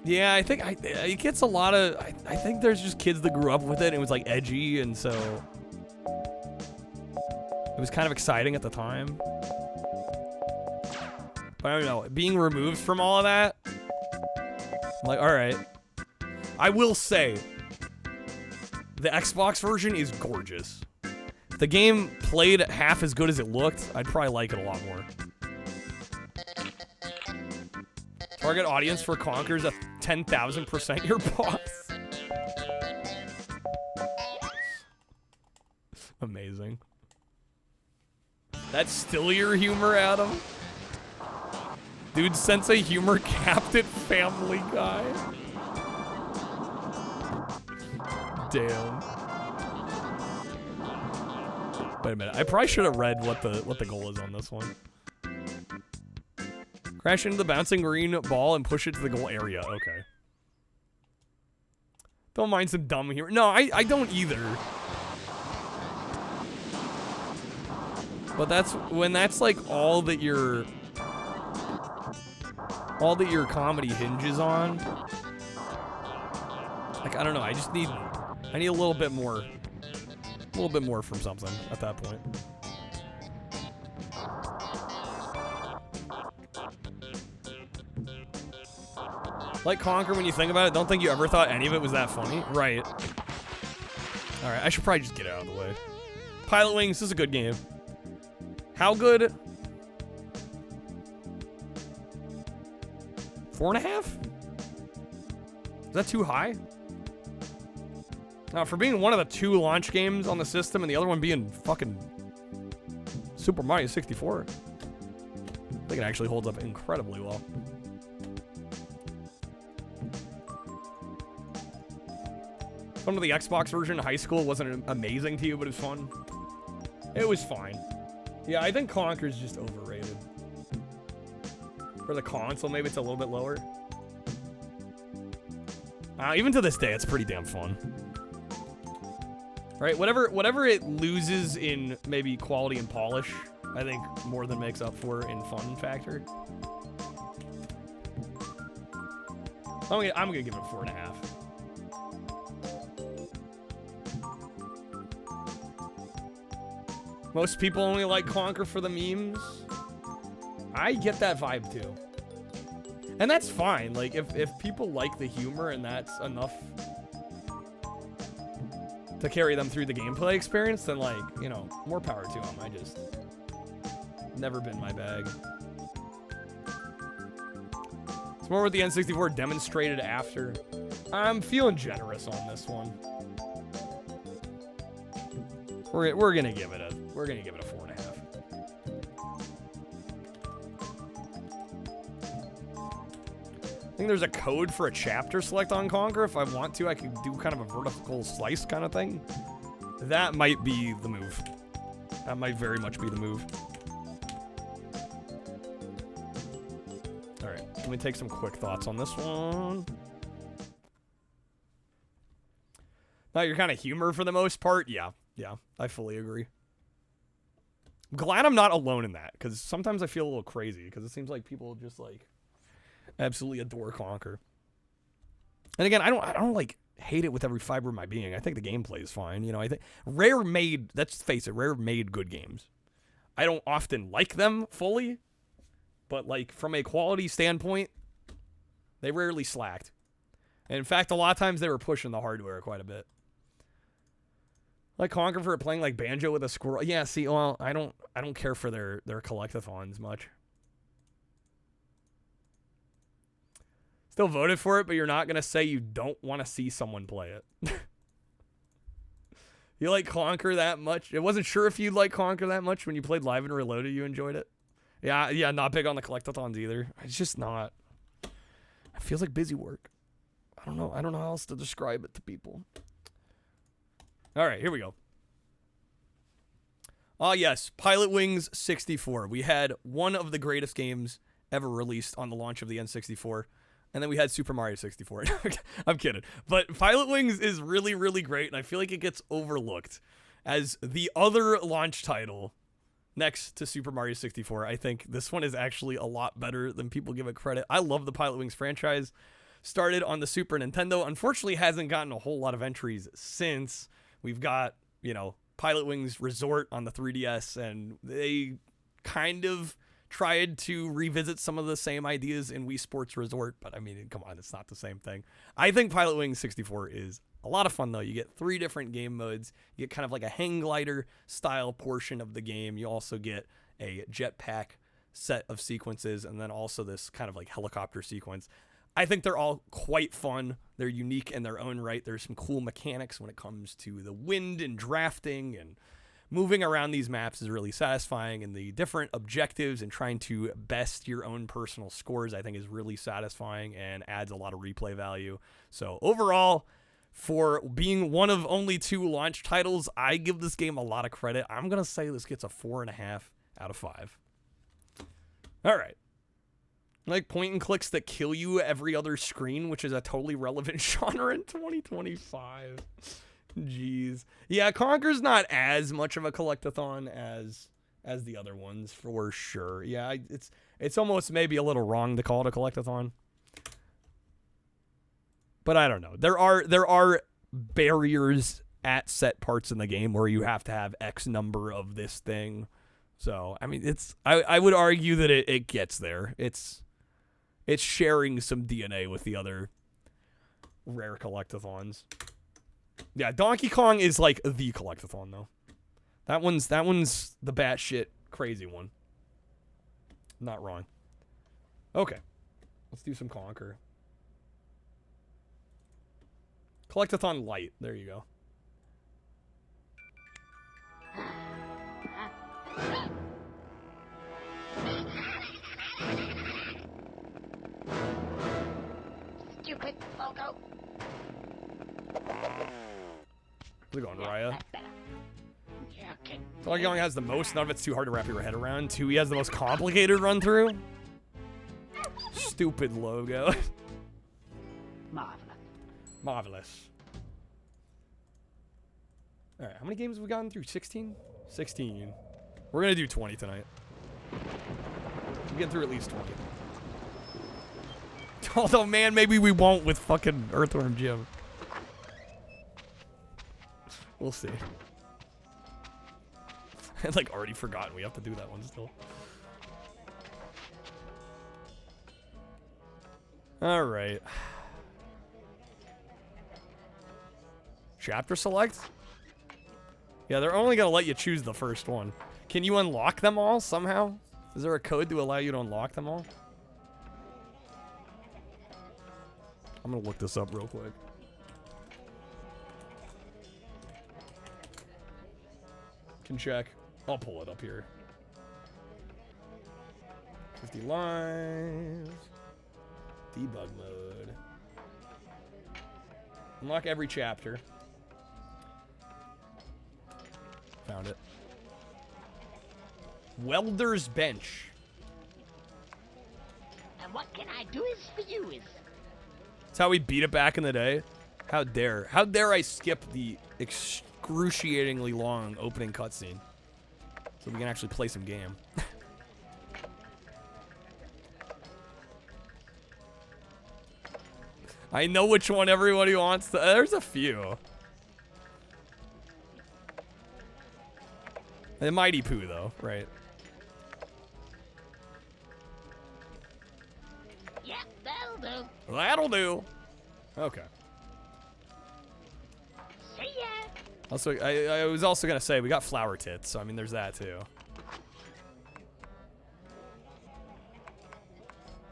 Yeah, I think it gets a lot of... I think there's just kids that grew up with it, and it was, like, edgy, and so... It was kind of exciting at the time. But I don't know, being removed from all of that... I'm like, alright. I will say, the Xbox version is gorgeous. If the game played half as good as it looked, I'd probably like it a lot more. Target audience for Conker's a 10,000% your boss. Amazing. That's still your humor, Adam? Dude's sense of humor capped at Family Guy. Damn. Wait a minute. I probably should have read what the goal is on this one. Crash into the bouncing green ball and push it to the goal area. Okay. Don't mind some dumb humor. No, I don't either. But that's when that's like all that your comedy hinges on. Like, I don't know. I need a little bit more from something at that point. Like Conker, when you think about it, don't think you ever thought any of it was that funny. Right. Alright, I should probably just get it out of the way. Pilot Wings, this is a good game. How good? 4.5? Is that too high? Now, for being one of the 2 launch games on the system and the other one being fucking Super Mario 64, I think it actually holds up incredibly well. Fun with the Xbox version in high school wasn't amazing to you, but it was fun. It was fine. Yeah, I think Conker's just overrated. For the console, maybe it's a little bit lower. Even to this day, it's pretty damn fun. Right? Whatever it loses in maybe quality and polish, I think more than makes up for in fun factor. I'm gonna give it a 4.5. Most people only like Conker for the memes. I get that vibe too. And that's fine. Like, if people like the humor and that's enough to carry them through the gameplay experience, then, like, you know, more power to them. I just never been my bag. It's more what the N64 demonstrated after. I'm feeling generous on this one. We're gonna give it a 4.5. I think there's a code for a chapter select on Conker. If I want to, I could do kind of a vertical slice kind of thing. That might be the move. That might very much be the move. All right, let me take some quick thoughts on this one. Now, your kind of humor for the most part, yeah, I fully agree. I'm glad I'm not alone in that, because sometimes I feel a little crazy, because it seems like people just, like, absolutely adore Conker. And again, I don't like hate it with every fiber of my being. I think the gameplay is fine. You know, I think Rare made, let's face it, Rare made good games. I don't often like them fully, but like from a quality standpoint, they rarely slacked. And in fact, a lot of times they were pushing the hardware quite a bit. Like Conker for playing like Banjo with a squirrel. Yeah, see, well, I don't care for their collectathons much. Still voted for it, but you're not going to say you don't want to see someone play it. You like Conker that much? I wasn't sure if you like Conker that much when you played Live and Reloaded. You enjoyed it? Yeah, not big on the collectathons either. It's just not. It feels like busy work. I don't know how else to describe it to people. All right, here we go. Yes, Pilot Wings 64. We had one of the greatest games ever released on the launch of the N64. And then we had Super Mario 64. I'm kidding. But Pilot Wings is really, really great, and I feel like it gets overlooked as the other launch title next to Super Mario 64. I think this one is actually a lot better than people give it credit. I love the Pilot Wings franchise. Started on the Super Nintendo. Unfortunately, hasn't gotten a whole lot of entries since. We've got, you know, Pilot Wings Resort on the 3DS, and they kind of tried to revisit some of the same ideas in Wii Sports Resort, but I mean, come on, it's not the same thing. I think Pilot Wings 64 is a lot of fun, though. You get 3 different game modes. You get kind of like a hang glider style portion of the game. You also get a jetpack set of sequences, and then also this kind of like helicopter sequence. I think they're all quite fun. They're unique in their own right. There's some cool mechanics when it comes to the wind and drafting, and moving around these maps is really satisfying, and the different objectives and trying to best your own personal scores I think is really satisfying and adds a lot of replay value. So overall, for being one of only 2 launch titles, I give this game a lot of credit. I'm going to say this gets a 4.5 out of 5. All right. Like point and clicks that kill you every other screen, which is a totally relevant genre in 2025. Jeez. Yeah, Conker's not as much of a collectathon as the other ones, for sure. Yeah, it's almost maybe a little wrong to call it a collectathon. But I don't know. There are barriers at set parts in the game where you have to have X number of this thing. So, I mean, I would argue that it gets there. It's sharing some DNA with the other rare collectathons. Yeah, Donkey Kong is like the collectathon though. That one's the batshit crazy one. Not wrong. Okay. Let's do some Conker. Collectathon Light. There you go. Stupid logo. How's it going, Raya? Yeah, okay. Donkey Kong has the most. None of it's too hard to wrap your head around. 2, he has the most complicated run through. Stupid logo. Marvelous. Marvelous. All right, how many games have we gotten through? 16? 16. We're going to do 20 tonight. We'll get through at least 20. Although, man, maybe we won't with fucking Earthworm Jim. We'll see. I'd like already forgotten we have to do that one still. All right. Chapter select? Yeah, they're only gonna let you choose the first one. Can you unlock them all somehow? Is there a code to allow you to unlock them all? I'm gonna look this up real quick. Can check. I'll pull it up here. 50 lives. Debug mode. Unlock every chapter. Found it. Welder's Bench. And what can I do is for you is. That's how we beat it back in the day. How dare I skip the excruciatingly long opening cutscene so we can actually play some game. I know which one everybody wants to. There's a few. The Mighty Pooh, though, right? Yeah, that'll do. That'll do. Okay. See ya. Also, I was also gonna say we got Flower Tits, so I mean there's that too.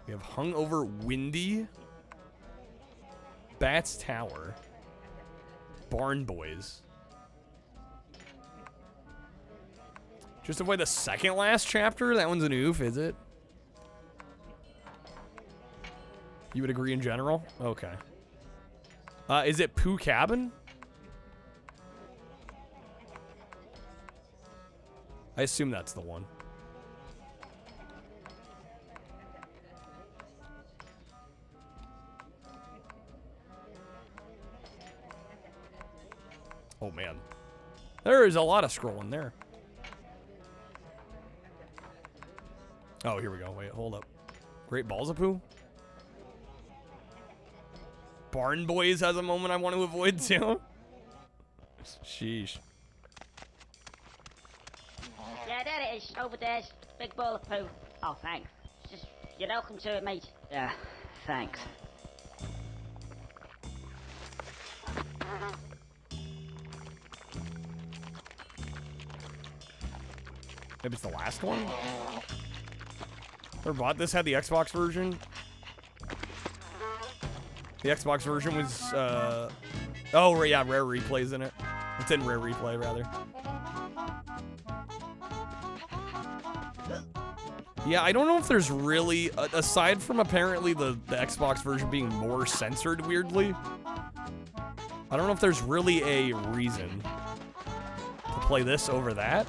We have Hungover Windy, Bat's Tower, Barn Boys. Just avoid the second last chapter? That one's an oof, is it? You would agree in general? Okay. Is it Pooh Cabin? I assume that's the one. Oh, man. There is a lot of scrolling there. Oh, here we go. Wait, hold up. Great Balls of Pooh? Barn Boys has a moment I want to avoid, too. Sheesh. Yeah, there it is. Over there. Big ball of poo. Oh, thanks. Just, you're welcome to it, mate. Yeah, thanks. Maybe it's the last one? Or bought this, had the Xbox version. The Xbox version was, oh, yeah, Rare Replay's in it. It's in Rare Replay, rather. Yeah, I don't know if there's really, aside from apparently the Xbox version being more censored weirdly, I don't know if there's really a reason to play this over that.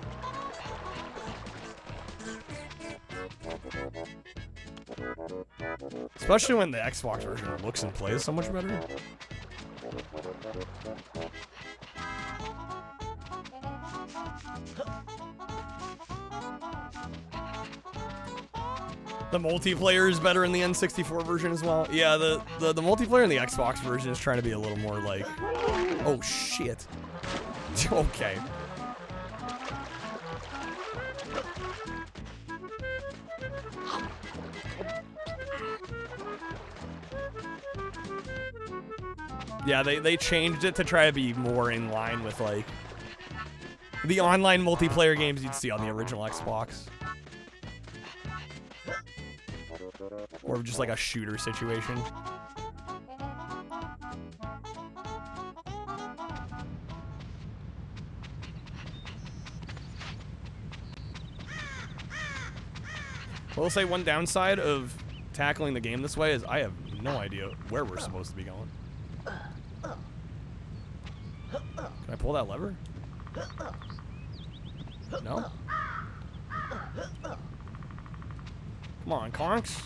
Especially when the Xbox version looks and plays so much better. The multiplayer is better in the N64 version as well. Yeah, the multiplayer in the Xbox version is trying to be a little more like, oh shit. Okay. Yeah, they changed it to try to be more in line with like the online multiplayer games you'd see on the original Xbox. Or just like a shooter situation. I will say one downside of tackling the game this way is I have no idea where we're supposed to be going. Can I pull that lever? No? Come on, Conks.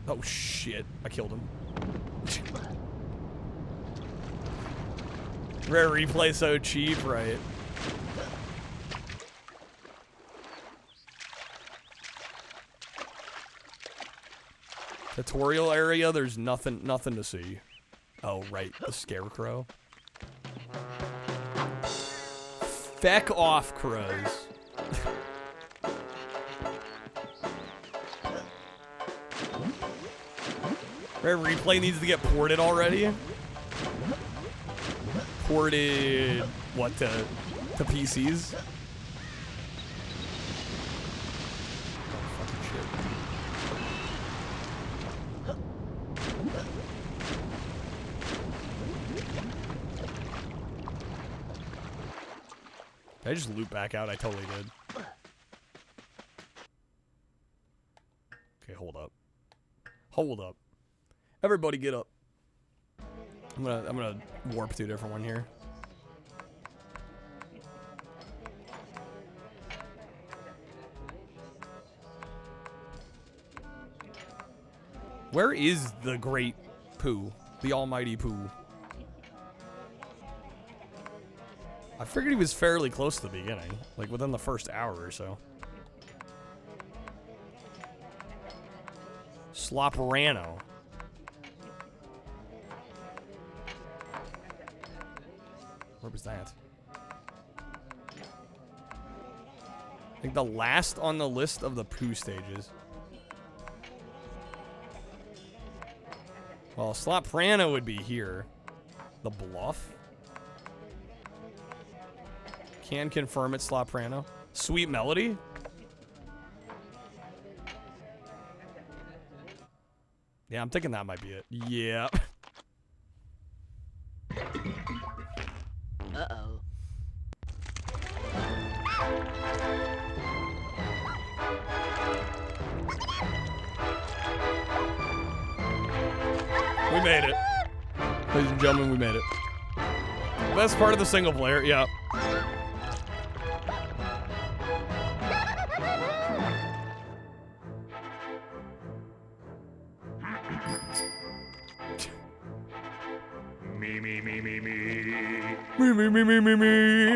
Oh shit, I killed him. Rare Replay so cheap, right? Tutorial area, there's nothing to see. Oh, right, the scarecrow. Feck off, crows. Rare Replay needs to get ported already. Ported, what, to PCs? Did I just loop back out? I totally did. Okay, hold up. Hold up. Everybody get up. I'm gonna warp to a different one here. Where is the great Pooh? The almighty Pooh? I figured he was fairly close to the beginning, like within the first hour or so. Sloprano. Where was that? I think the last on the list of the Pooh stages. Well, Sloprano would be here. The Bluff. Can confirm it's Sloprano. Sweet Melody. Yeah, I'm thinking that might be it. Yeah. Uh-oh. We made it. Ladies and gentlemen, we made it. Best part of the single player, yeah. Me.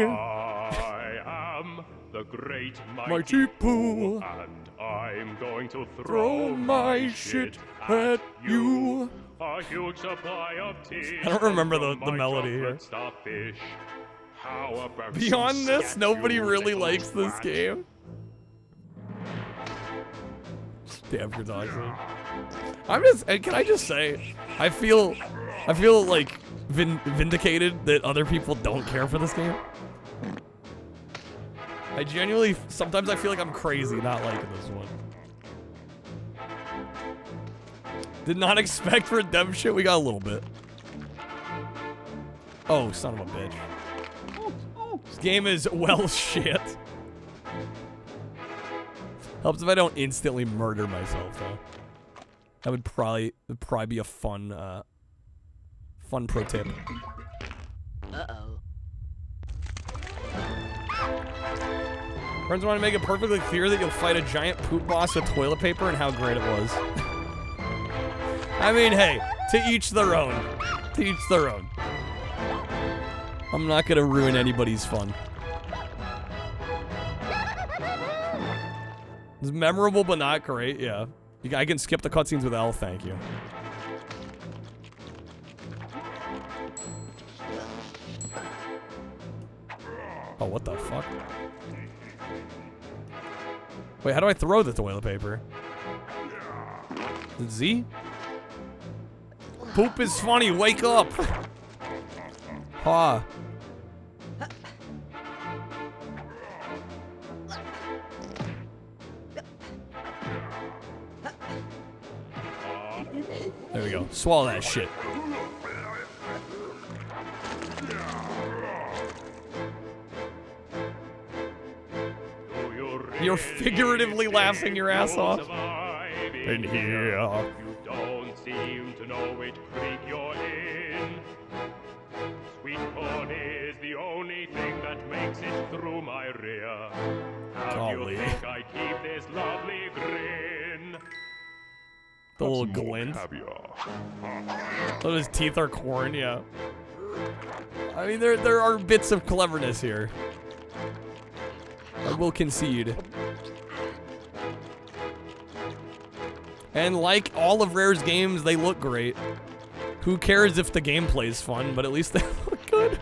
I am the great mighty Pooh, and I'm going to throw my shit at you. A huge supply of tea. I don't remember the melody here. Beyond this, nobody really likes this game. Damn, good dog. Can I just say, I feel like vindicated that other people don't care for this game. I genuinely, sometimes I feel like I'm crazy not liking this one. Did not expect redemption. We got a little bit. Oh, son of a bitch. This game is, well, shit. Helps if I don't instantly murder myself, though. That would probably be a fun, fun pro tip. Uh-oh. Friends want to make it perfectly clear that you'll fight a giant poop boss with toilet paper and how great it was. I mean, hey, to each their own. To each their own. I'm not gonna ruin anybody's fun. It's memorable, but not great, yeah. I can skip the cutscenes with L, thank you. Oh, what the fuck? Wait, how do I throw the toilet paper? Z? Poop is funny, wake up! Ha. There we go. Swallow that shit. You're figuratively laughing your ass off. In here. You don't seem to know which creek you're in. Sweet corn is the only thing that makes it through my rear. How do you think I keep this lovely grin? The little glint. Oh, his teeth are corn, yeah. I mean, there are bits of cleverness here. I will concede. And like all of Rare's games, they look great. Who cares if the gameplay is fun, but at least they look good.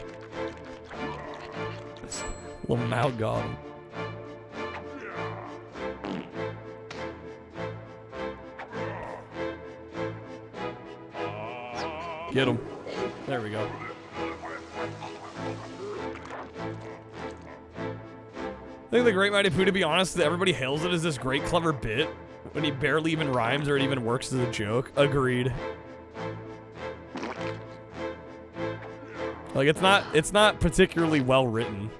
Little Mao got him. Get him. There we go. I think the Great Mighty Pooh, to be honest, everybody hails it as this great, clever bit when he barely even rhymes or it even works as a joke. Agreed. Like, it's not particularly well written.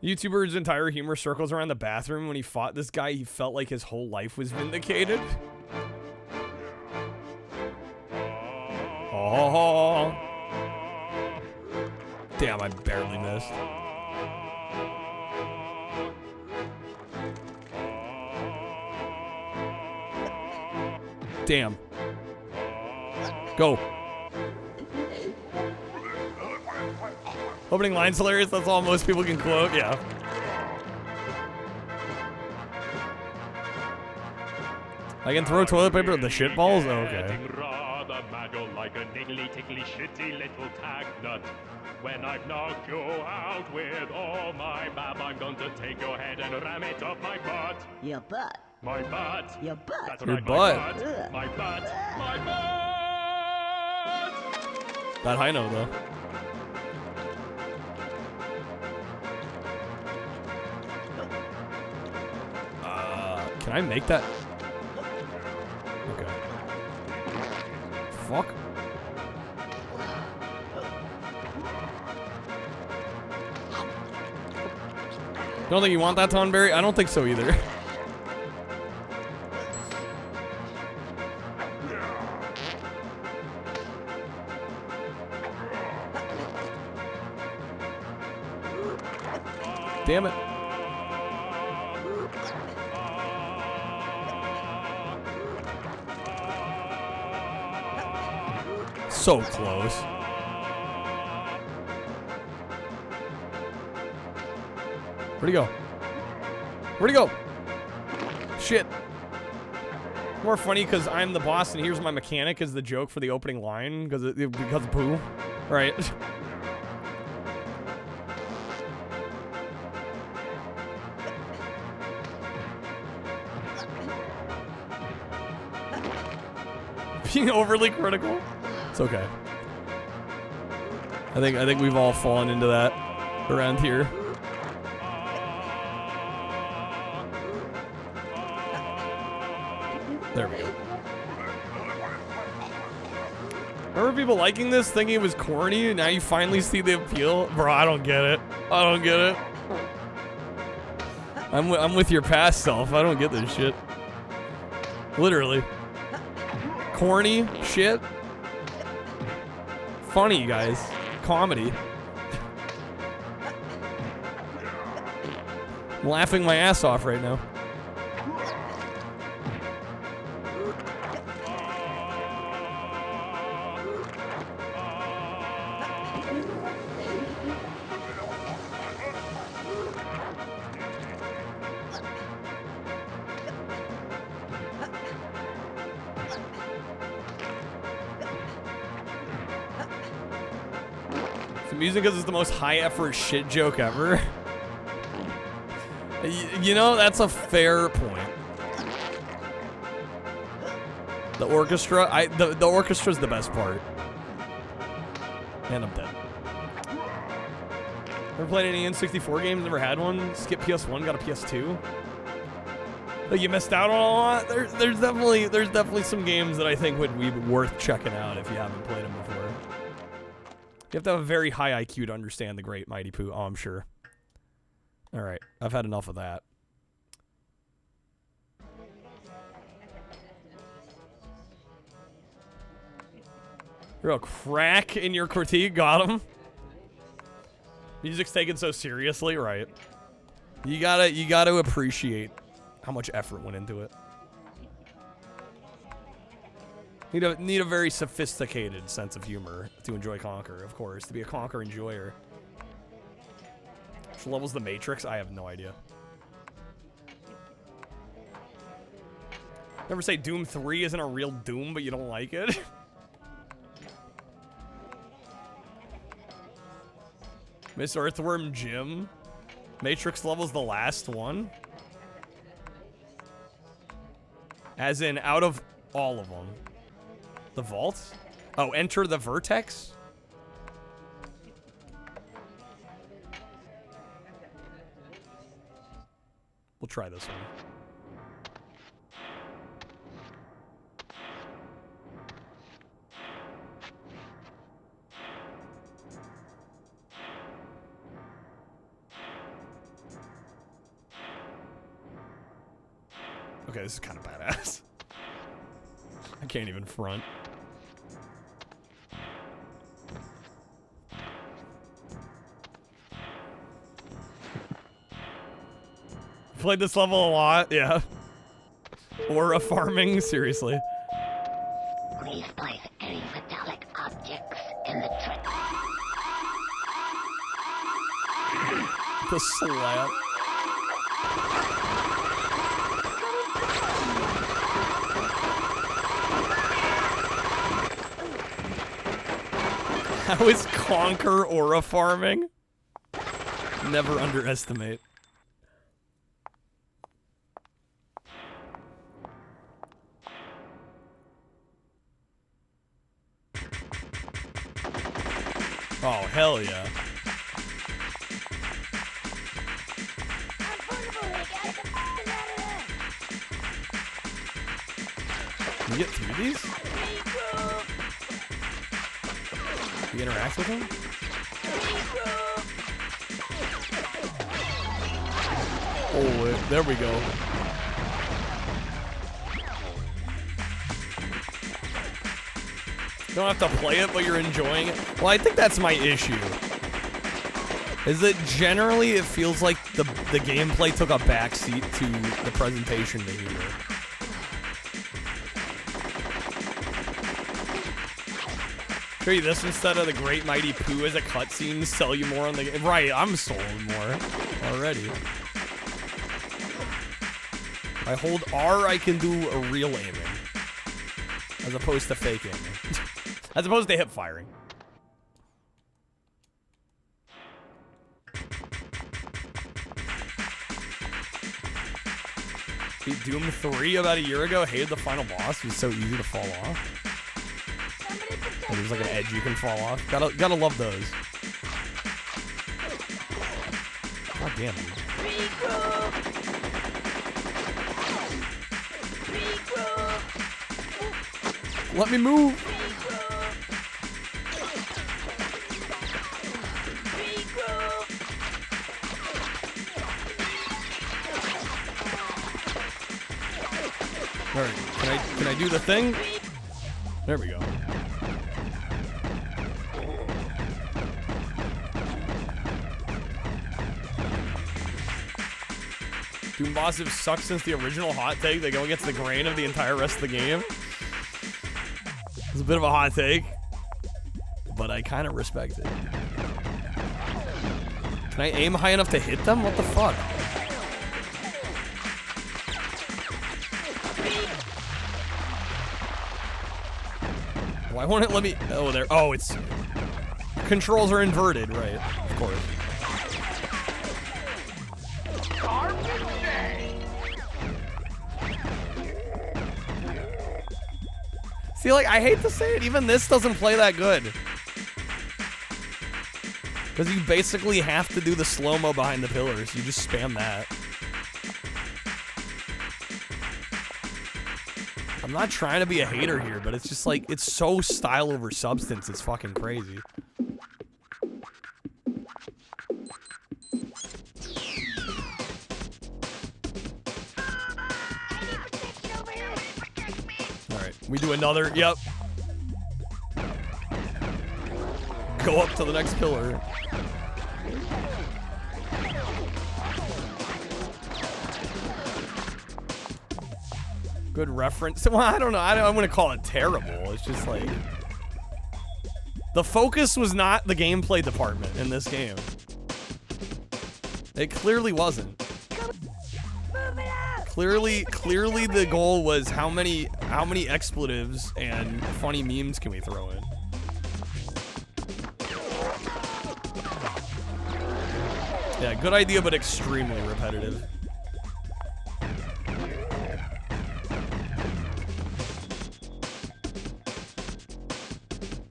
YouTuber's entire humor circles around the bathroom. When he fought this guy, he felt like his whole life was vindicated. Oh. Damn, I barely missed. Damn. Go. Opening line's hilarious. That's all most people can quote. Yeah. I can throw toilet paper at the shit balls? Oh, okay. Like a niggly, tickly, shitty little tag nut. When I've knocked you out with all my bab, I'm going to take your head and ram it up my butt. Your butt. My butt. Your butt. That's Your right, butt. My butt. My butt. That high note, though. Can I make that? Okay. Fuck. Don't think you want that, Tonberry? I don't think so either. Damn it. So close. Where'd he go? Where'd he go? Shit. More funny because I'm the boss and here's my mechanic is the joke for the opening line because of Pooh. Right. Being overly critical. It's okay. I think we've all fallen into that around here. There we go. Remember people liking this, thinking it was corny? Now you finally see the appeal? Bro, I don't get it. I don't get it. I'm with your past self. I don't get this shit. Literally. Corny shit. Funny, guys. Comedy. I'm laughing my ass off right now. Amusing because it's the most high effort shit joke ever. You know, that's a fair point. The orchestra, the orchestra's the best part. And I'm dead. Never played any N64 games, never had one. Skipped PS1, got a PS2. Like, you missed out on a lot. There's definitely some games that I think would be worth checking out if you haven't played them before. You have to have a very high IQ to understand the great Mighty Pooh. Oh, I'm sure. All right, I've had enough of that. Real crack in your critique, got him. Music's taken so seriously, right? You gotta appreciate how much effort went into it. Need a very sophisticated sense of humor to enjoy Conquer, of course. To be a Conquer enjoyer. Which level's the Matrix? I have no idea. Never say Doom 3 isn't a real Doom, but you don't like it? Miss Earthworm Jim? Matrix level's the last one? As in, out of all of them. The vault? Oh, enter the vertex? We'll try this one. Okay, this is kind of badass. I can't even front. Played this level a lot, yeah. Or a farming, seriously. Please place any metallic objects in the trick. The slap. How is Conquer aura farming? Never underestimate. Oh, hell yeah. Can you get through these? Can you interact with them? Oh, there we go. Don't have to play it, but you're enjoying it. Well, I think that's my issue. Is that generally it feels like the gameplay took a backseat to the presentation behavior. Show you this instead of the Great Mighty Pooh as a cutscene, sell you more on the game. Right, I'm sold more already. If I hold R, I can do a real aiming. As opposed to fake aiming. As opposed to hip firing. Beat Doom 3 about a year ago. Hated the final boss. It was so easy to fall off. And there's like an edge you can fall off. Gotta love those. God damn, dude. Let me move. All right, can I do the thing? There we go. Doom bosses have sucked since the original hot take. They go against the grain of the entire rest of the game. It's a bit of a hot take, but I kind of respect it. Can I aim high enough to hit them? What the fuck? Why won't it let me? Oh, there. Oh, it's controls are inverted, right? Of course. See, like, I hate to say it, even this doesn't play that good. Because you basically have to do the slow-mo behind the pillars. You just spam that. I'm not trying to be a hater here, but it's just like, it's so style over substance, it's fucking crazy. We do another, yep. Go up to the next pillar. Good reference. Well, I don't know. I'm going to call it terrible. It's just like... The focus was not the gameplay department in this game. It clearly wasn't. Clearly the goal was how many expletives and funny memes can we throw in? Yeah, good idea, but extremely repetitive.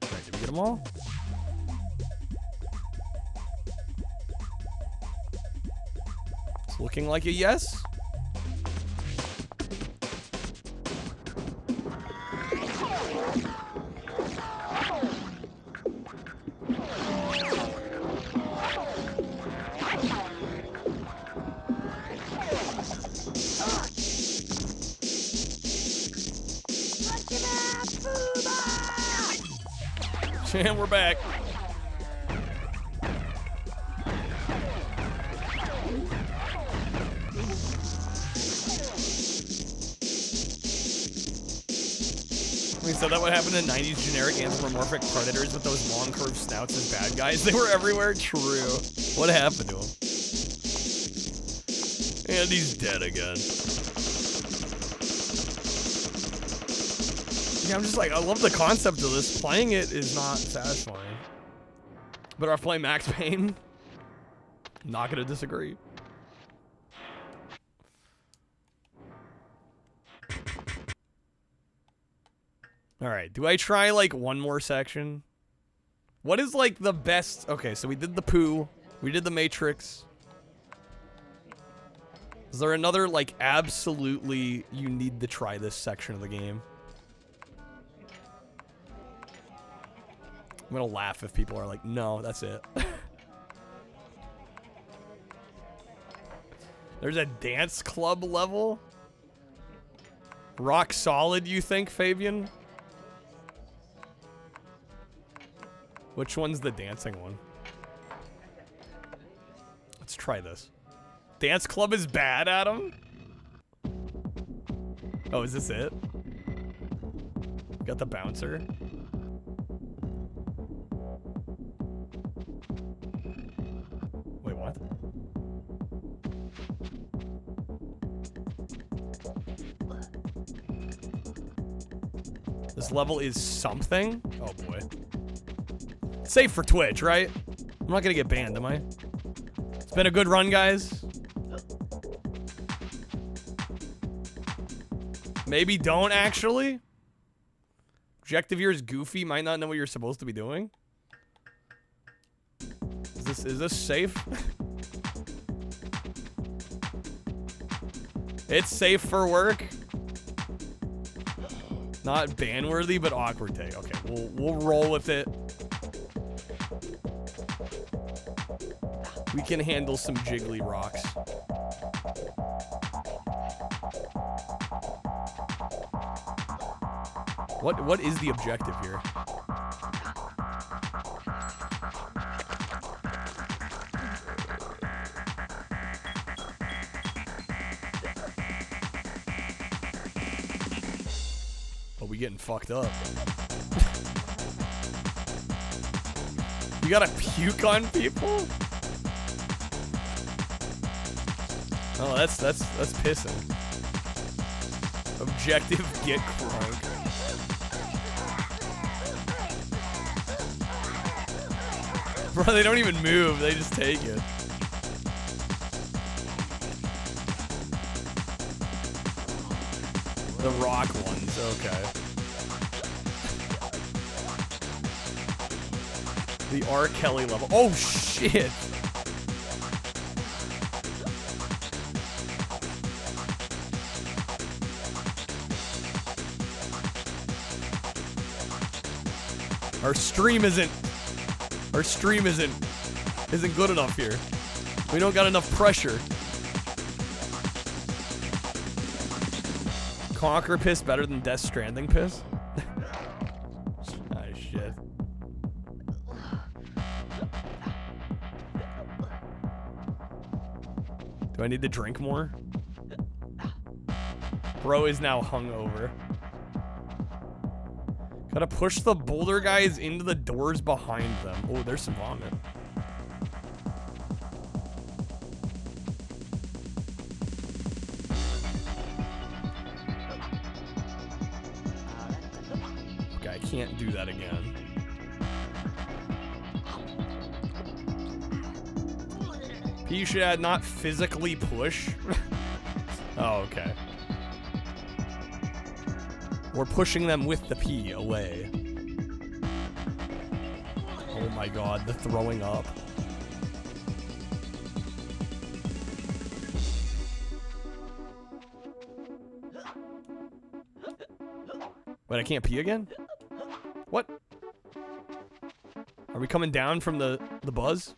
Alright, did we get them all? It's looking like a yes. And we're back. We said that what happened to 90s generic anthropomorphic predators with those long curved snouts as bad guys. They were everywhere. True. What happened to him? And he's dead again. Yeah, I'm just like, I love the concept of this. Playing it is not satisfying. But I'll play Max Payne. Not gonna disagree. Alright, do I try like one more section? What is like the best? Okay, so we did the poo. We did the Matrix. Is there another like absolutely you need to try this section of the game? I'm gonna laugh if people are like, no, that's it. There's a dance club level? Rock solid, you think, Fabian? Which one's the dancing one? Let's try this. Dance club is bad, Adam? Oh, is this it? Got the bouncer. Wait, what? This level is something? Oh boy. Safe for Twitch, right? I'm not gonna get banned, am I? It's been a good run, guys. Maybe don't actually. Objective here is goofy. Might not know what you're supposed to be doing. Is this safe? It's safe for work. Not ban-worthy, but awkward take. Okay, we'll roll with it. We can handle some jiggly rocks. What is the objective here? Oh, we getting fucked up. You gotta puke on people? Oh, that's pissing. Objective, get crunk. Bro, they don't even move, they just take it. The rock ones, okay. The R. Kelly level. Oh, shit! Our stream isn't good enough here. We don't got enough pressure. Conquer piss better than Death Stranding piss? Ah, shit. Do I need to drink more? Bro is now hungover. Gotta push the boulder guys into the doors behind them. Oh, there's some vomit. Okay, I can't do that again. P should add not physically push. Oh, okay. We're pushing them with the P away. Oh my god, the throwing up. Wait, I can't pee again? What? Are we coming down from the buzz?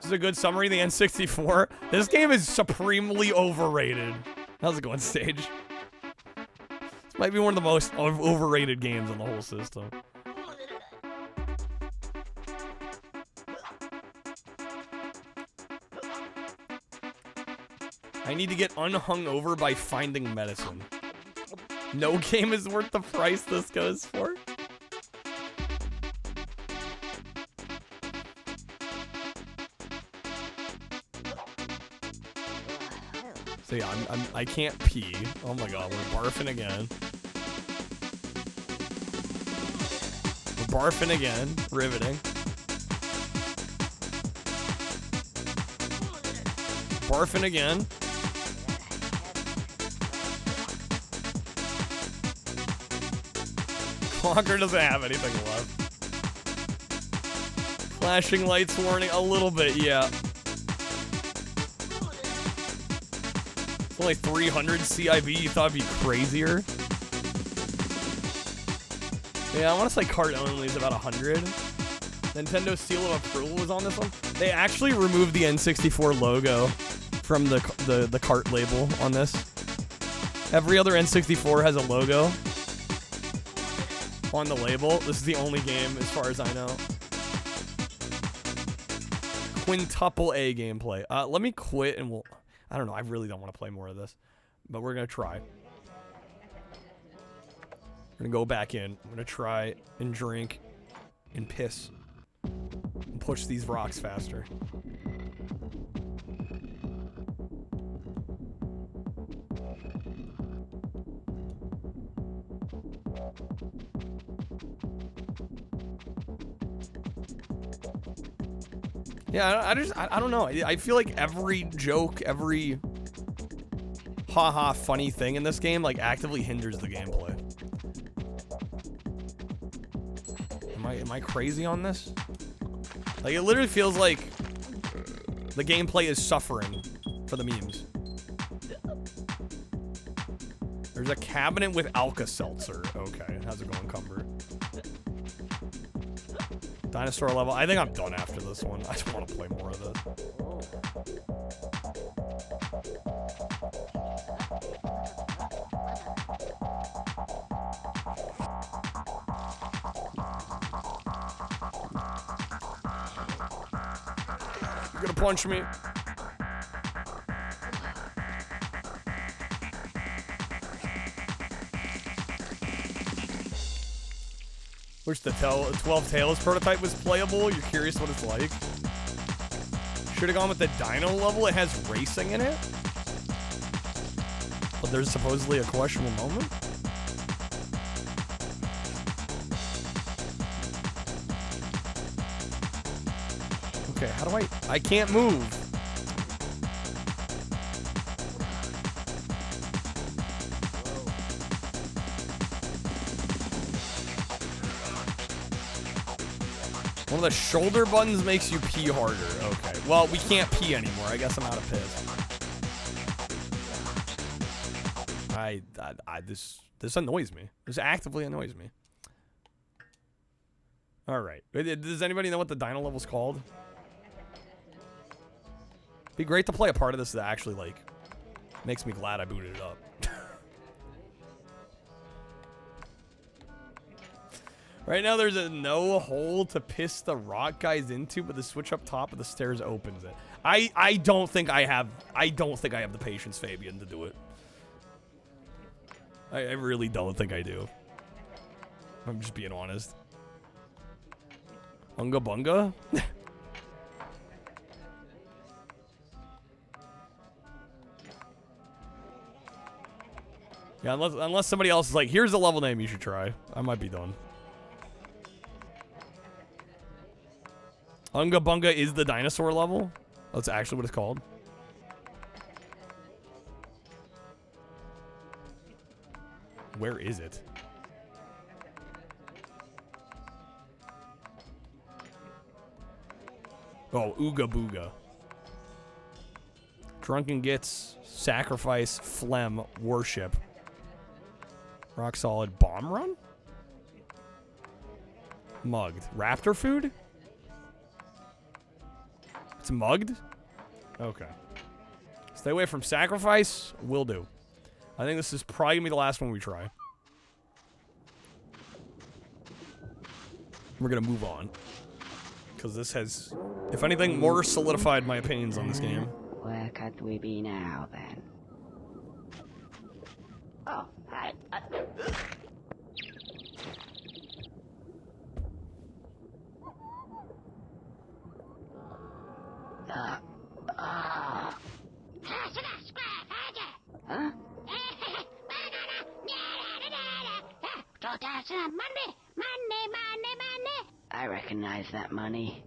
This is a good summary of the N64. This game is supremely overrated. How's it going, Stage? This might be one of the most overrated games on the whole system. I need to get unhung over by finding medicine. No game is worth the price this goes for. So yeah, I can't pee. Oh my god, we're barfing again. We're barfing again. Riveting. Barfing again. Conquer doesn't have anything left. Flashing lights warning a little bit, yeah. Only 300 CIB, you thought it'd be crazier? Yeah, I want to say cart only is about 100. Nintendo seal of approval was on this one. They actually removed the N64 logo from the cart label on this. Every other N64 has a logo on the label. This is the only game, as far as I know. Quintuple A gameplay. Let me quit and we'll... I don't know. I really don't want to play more of this. But we're going to try. We're going to go back in. I'm going to try and drink and piss. And push these rocks faster. Yeah, I don't know. I feel like every joke, every haha funny thing in this game, like, actively hinders the gameplay. Am I crazy on this? Like, it literally feels like the gameplay is suffering for the memes. There's a cabinet with Alka-Seltzer. Okay, how's it going, Cumber? Dinosaur level. I think I'm done after this one. I just want to play more of this. You're gonna punch me. Wish the 12 Tails prototype was playable. You're curious what it's like? Should have gone with the Dino level. It has racing in it. But there's supposedly a questionable moment. Okay, how do I can't move. One of the shoulder buttons makes you pee harder. Okay. Well, we can't pee anymore. I guess I'm out of piss. This annoys me. This actively annoys me. All right. Does anybody know what the Dino level's called? Be great to play a part of this that actually, like, makes me glad I booted it up. Right now, there's a no hole to piss the rock guys into, but the switch up top of the stairs opens it. I don't think I have the patience, Fabian, to do it. I really don't think I do. I'm just being honest. Unga bunga? Yeah, unless somebody else is like, here's the level name you should try. I might be done. Unga Bunga is the dinosaur level? That's actually what it's called. Where is it? Oh, Ooga Booga. Drunken Gits, Sacrifice, Phlegm, Worship. Rock Solid, Bomb Run? Mugged. Raptor Food? It's mugged? Okay. Stay away from Sacrifice. Will do. I think this is probably going to be the last one we try. We're going to move on. Because this has, if anything, more solidified my opinions on this game. Where could we be now, then? Oh, hi. Huh? I recognize that money.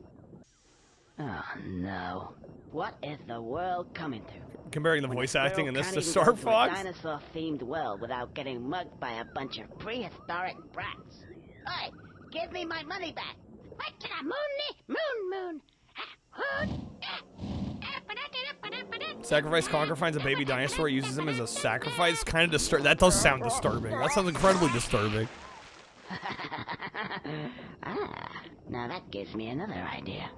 Oh no. What is the world coming to? Comparing the voice acting in this to Star Fox? Dinosaur-themed world without getting mugged by a bunch of prehistoric brats. Oi, give me my money back. Right to the moon. Sacrifice Conquer finds a baby dinosaur, uses him as a sacrifice. Kind of disturbing. That does sound disturbing. That sounds incredibly disturbing. Now that gives me another idea.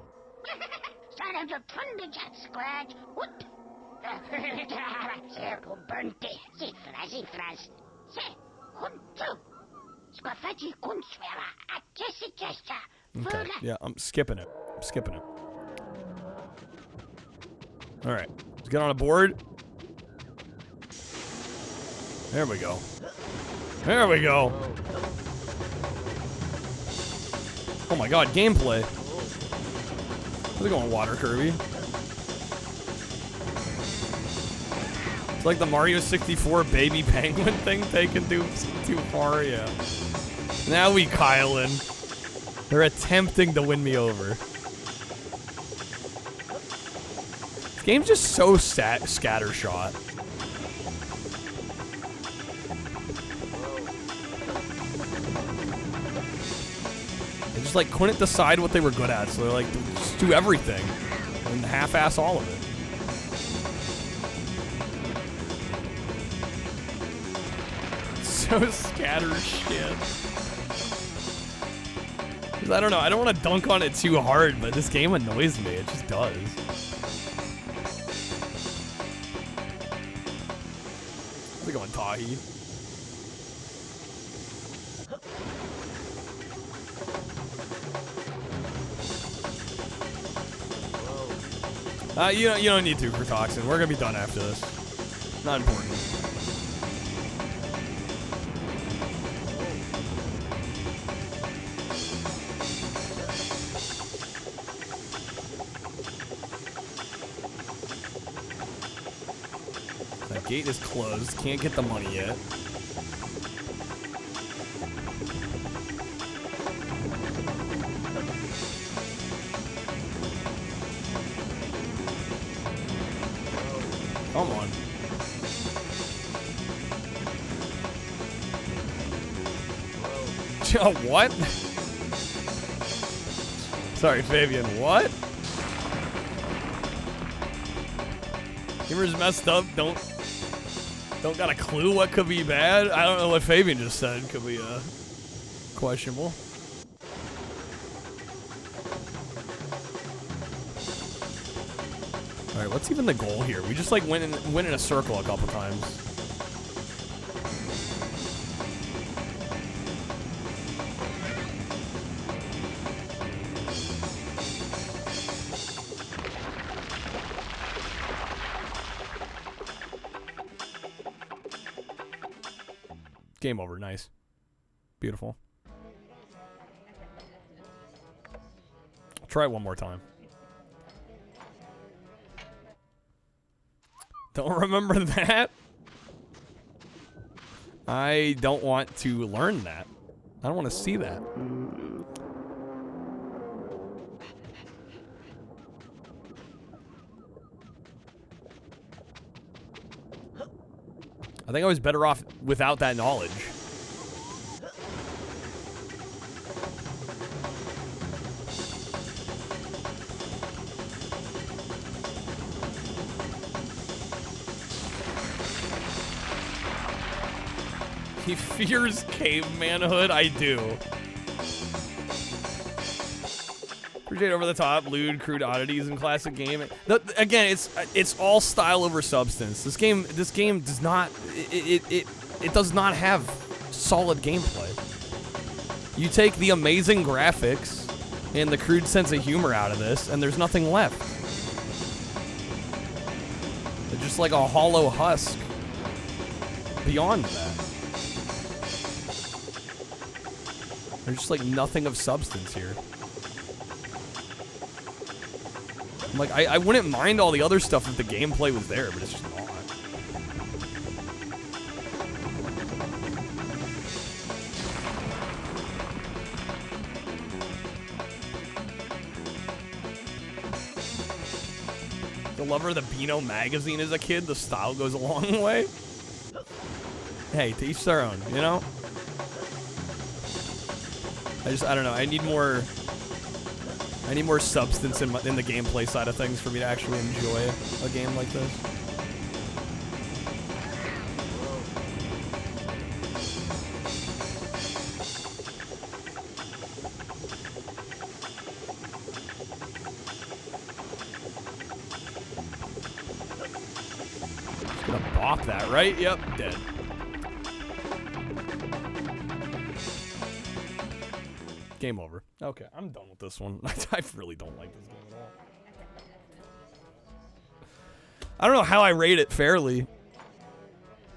Okay, yeah, I'm skipping it. All right, let's get on a board. There we go. Oh my god, gameplay. How's it going, Water Kirby? It's like the Mario 64 baby penguin thing taken too far, yeah. Now we Kyle in. They're attempting to win me over. This game's just so scattershot. just like couldn't decide what they were good at, so they're like, just do everything and half-ass all of it. So scattershit. I don't know, I don't want to dunk on it too hard, but this game annoys me. It just does. How's it going, Tahi? You don't need to for Toxin. We're gonna be done after this. Not important. That gate is closed. Can't get the money yet. Come on. What? Sorry, Fabian. What? Gamer's messed up. Don't got a clue what could be bad. I don't know what Fabian just said. Could be questionable. All right, what's even the goal here? We just like went in a circle a couple times. Game over. Nice. Beautiful. I'll try it one more time. Don't remember that? I don't want to learn that. I don't want to see that. I think I was better off without that knowledge. He fears cavemanhood. I do. Appreciate over the top, lewd, crude oddities in classic game. Again, it's all style over substance. This game does not it does not have solid gameplay. You take the amazing graphics and the crude sense of humor out of this, and there's nothing left. They're just like a hollow husk beyond that. There's just like nothing of substance here. Like, I wouldn't mind all the other stuff if the gameplay was there, but it's just not. The lover of the Beano magazine as a kid, the style goes a long way. Hey, to each their own, you know? I don't know. I need more substance in the gameplay side of things for me to actually enjoy a game like this. Just gonna bop that, right? Yep, dead. Game over. Okay, I'm done with this one. I really don't like this game at all. I don't know how I rate it fairly. I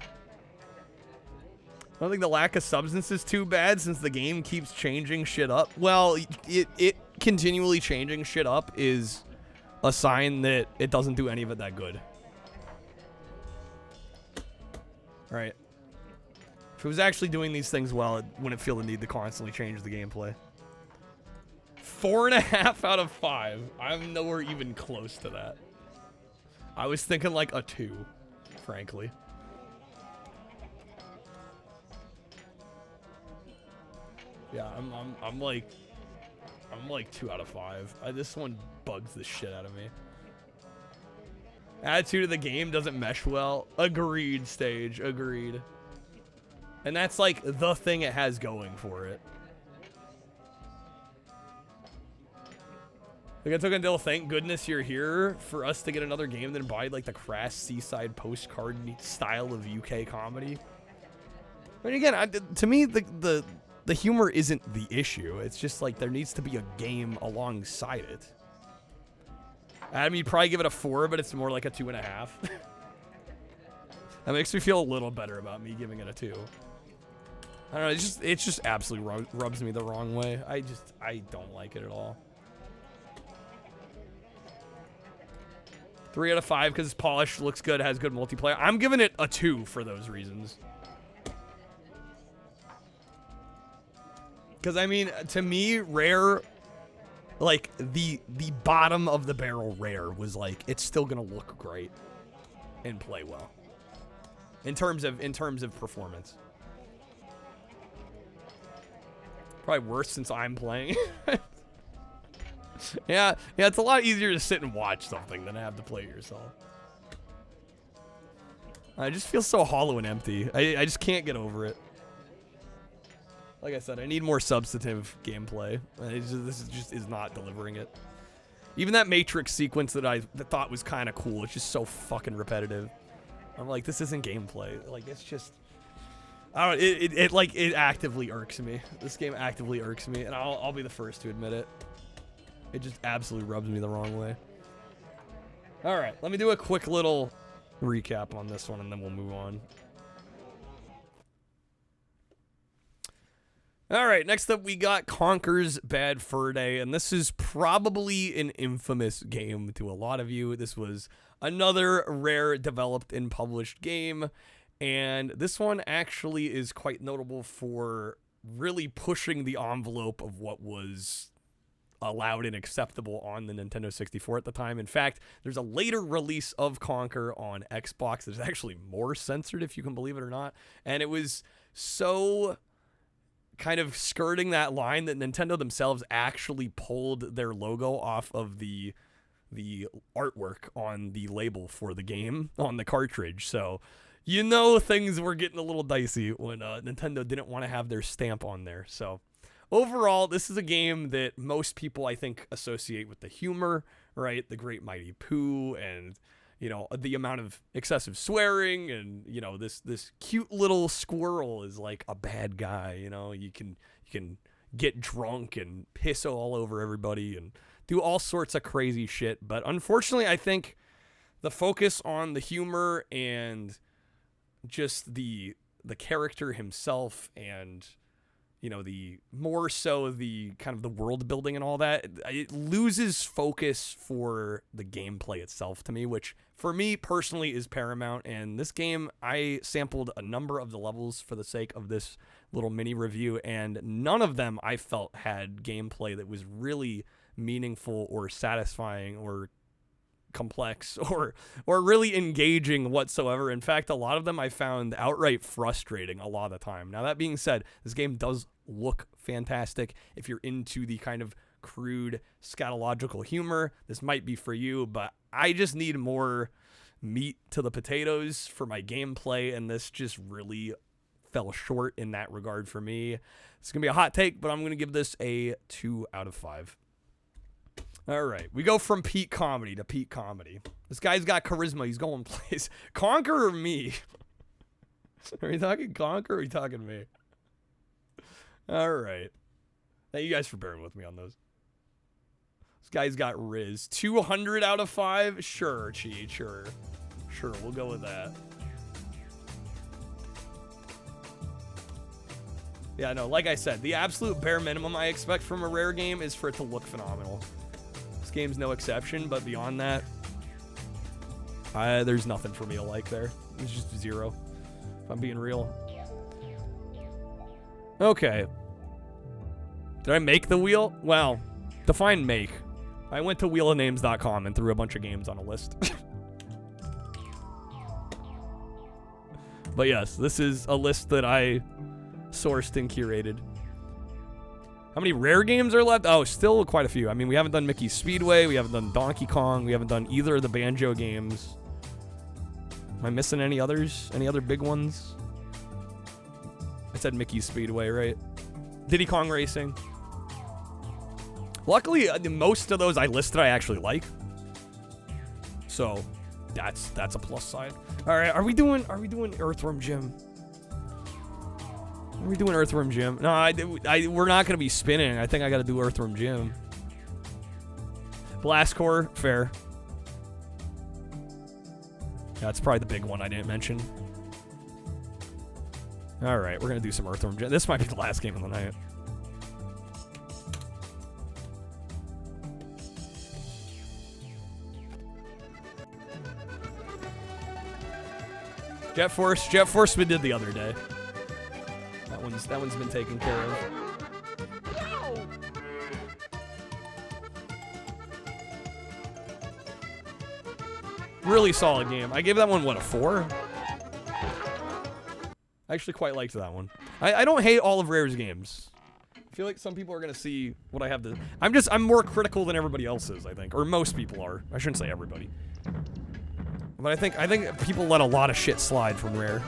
don't think the lack of substance is too bad since the game keeps changing shit up. Well, it continually changing shit up is a sign that it doesn't do any of it that good. Right. If it was actually doing these things well, it wouldn't feel the need to constantly change the gameplay. 4.5 out of 5. I'm nowhere even close to that. I was thinking like a 2, frankly. Yeah, I'm like I'm like 2 out of 5. This one bugs the shit out of me. Attitude of the game doesn't mesh well. Agreed, Stage. Agreed. And that's like the thing it has going for it. Like, I took until thank goodness you're here for us to get another game that embodied like the crass seaside postcard style of UK comedy. But again, to me, the humor isn't the issue. It's just like there needs to be a game alongside it. Adam, you'd probably give it a 4, but it's more like a 2.5. That makes me feel a little better about me giving it a 2. I don't know. It just absolutely rubs me the wrong way. I don't like it at all. 3 out of 5 because it's polished, looks good, has good multiplayer. I'm giving it a 2 for those reasons. Because, I mean, to me, Rare, like, the bottom of the barrel Rare was like, it's still going to look great and play well. In terms of performance. Probably worse since I'm playing. Yeah, it's a lot easier to sit and watch something than have to play it yourself. I just feel so hollow and empty. I just can't get over it. Like I said, I need more substantive gameplay. This just is not delivering it. Even that Matrix sequence that I thought was kind of cool, it's just so fucking repetitive. I'm like, this isn't gameplay. Like, it's just... I don't know, it actively irks me. This game actively irks me, and I'll be the first to admit it. It just absolutely rubs me the wrong way. All right, let me do a quick little recap on this one, and then we'll move on. All right, next up we got Conker's Bad Fur Day, and this is probably an infamous game to a lot of you. This was another Rare developed and published game, and this one actually is quite notable for really pushing the envelope of what was allowed and acceptable on the Nintendo 64 at the time. In fact, there's a later release of Conker on Xbox that's actually more censored, if you can believe it or not, and it was so kind of skirting that line that Nintendo themselves actually pulled their logo off of the artwork on the label for the game on the cartridge. So, you know, things were getting a little dicey when Nintendo didn't want to have their stamp on there. So, overall, this is a game that most people, I think, associate with the humor, right? The Great Mighty Pooh and, you know, the amount of excessive swearing and, you know, this cute little squirrel is like a bad guy, you know? You can get drunk and piss all over everybody and do all sorts of crazy shit. But unfortunately, I think the focus on the humor and just the character himself and, you know, the more so the kind of the world building and all that, it loses focus for the gameplay itself to me, which for me personally is paramount. And this game, I sampled a number of the levels for the sake of this little mini review, and none of them I felt had gameplay that was really meaningful or satisfying or complex or really engaging whatsoever. In fact, a lot of them I found outright frustrating a lot of the time. Now, that being said, this game does look fantastic. If you're into the kind of crude scatological humor, this might be for you, but I just need more meat to the potatoes for my gameplay, and this just really fell short in that regard for me. It's gonna be a hot take, but I'm gonna give this a 2 out of 5. All right, we go from peak comedy to peak comedy. This guy's got charisma. He's going places. Conker or me? Are you talking Conker or are you talking me? All right. Thank you guys for bearing with me on those. This guy's got Riz. 200 out of 5? Sure, Cheat. Sure, we'll go with that. Yeah, no, like I said, the absolute bare minimum I expect from a Rare game is for it to look phenomenal. This game's no exception, but beyond that, there's nothing for me to like there. It's just 0, if I'm being real. Okay. Did I make the wheel? Well, define make. I went to wheelofnames.com and threw a bunch of games on a list. But yes, this is a list that I sourced and curated. How many rare games are left? Oh, still quite a few. I mean, we haven't done Mickey's Speedway. We haven't done Donkey Kong. We haven't done either of the Banjo games. Am I missing any others? Any other big ones? I said Mickey's Speedway, right? Diddy Kong Racing. Luckily, most of those I listed I actually like. So, that's a plus side. All right, are we doing Earthworm Jim? Are we doing Earthworm Jim? No, we're not gonna be spinning. I think I gotta do Earthworm Jim. Blast Core, fair. That's probably the big one I didn't mention. All right, we're gonna do some Earthworm Jim. This might be the last game of the night. Jet Force we did the other day. That one's been taken care of. Really solid game. I gave that one, what, a 4? I actually quite liked that one. I don't hate all of Rare's games. I feel like some people are gonna see what I have to. I'm more critical than everybody else is, I think, or most people are. I shouldn't say everybody, but I think people let a lot of shit slide from Rare,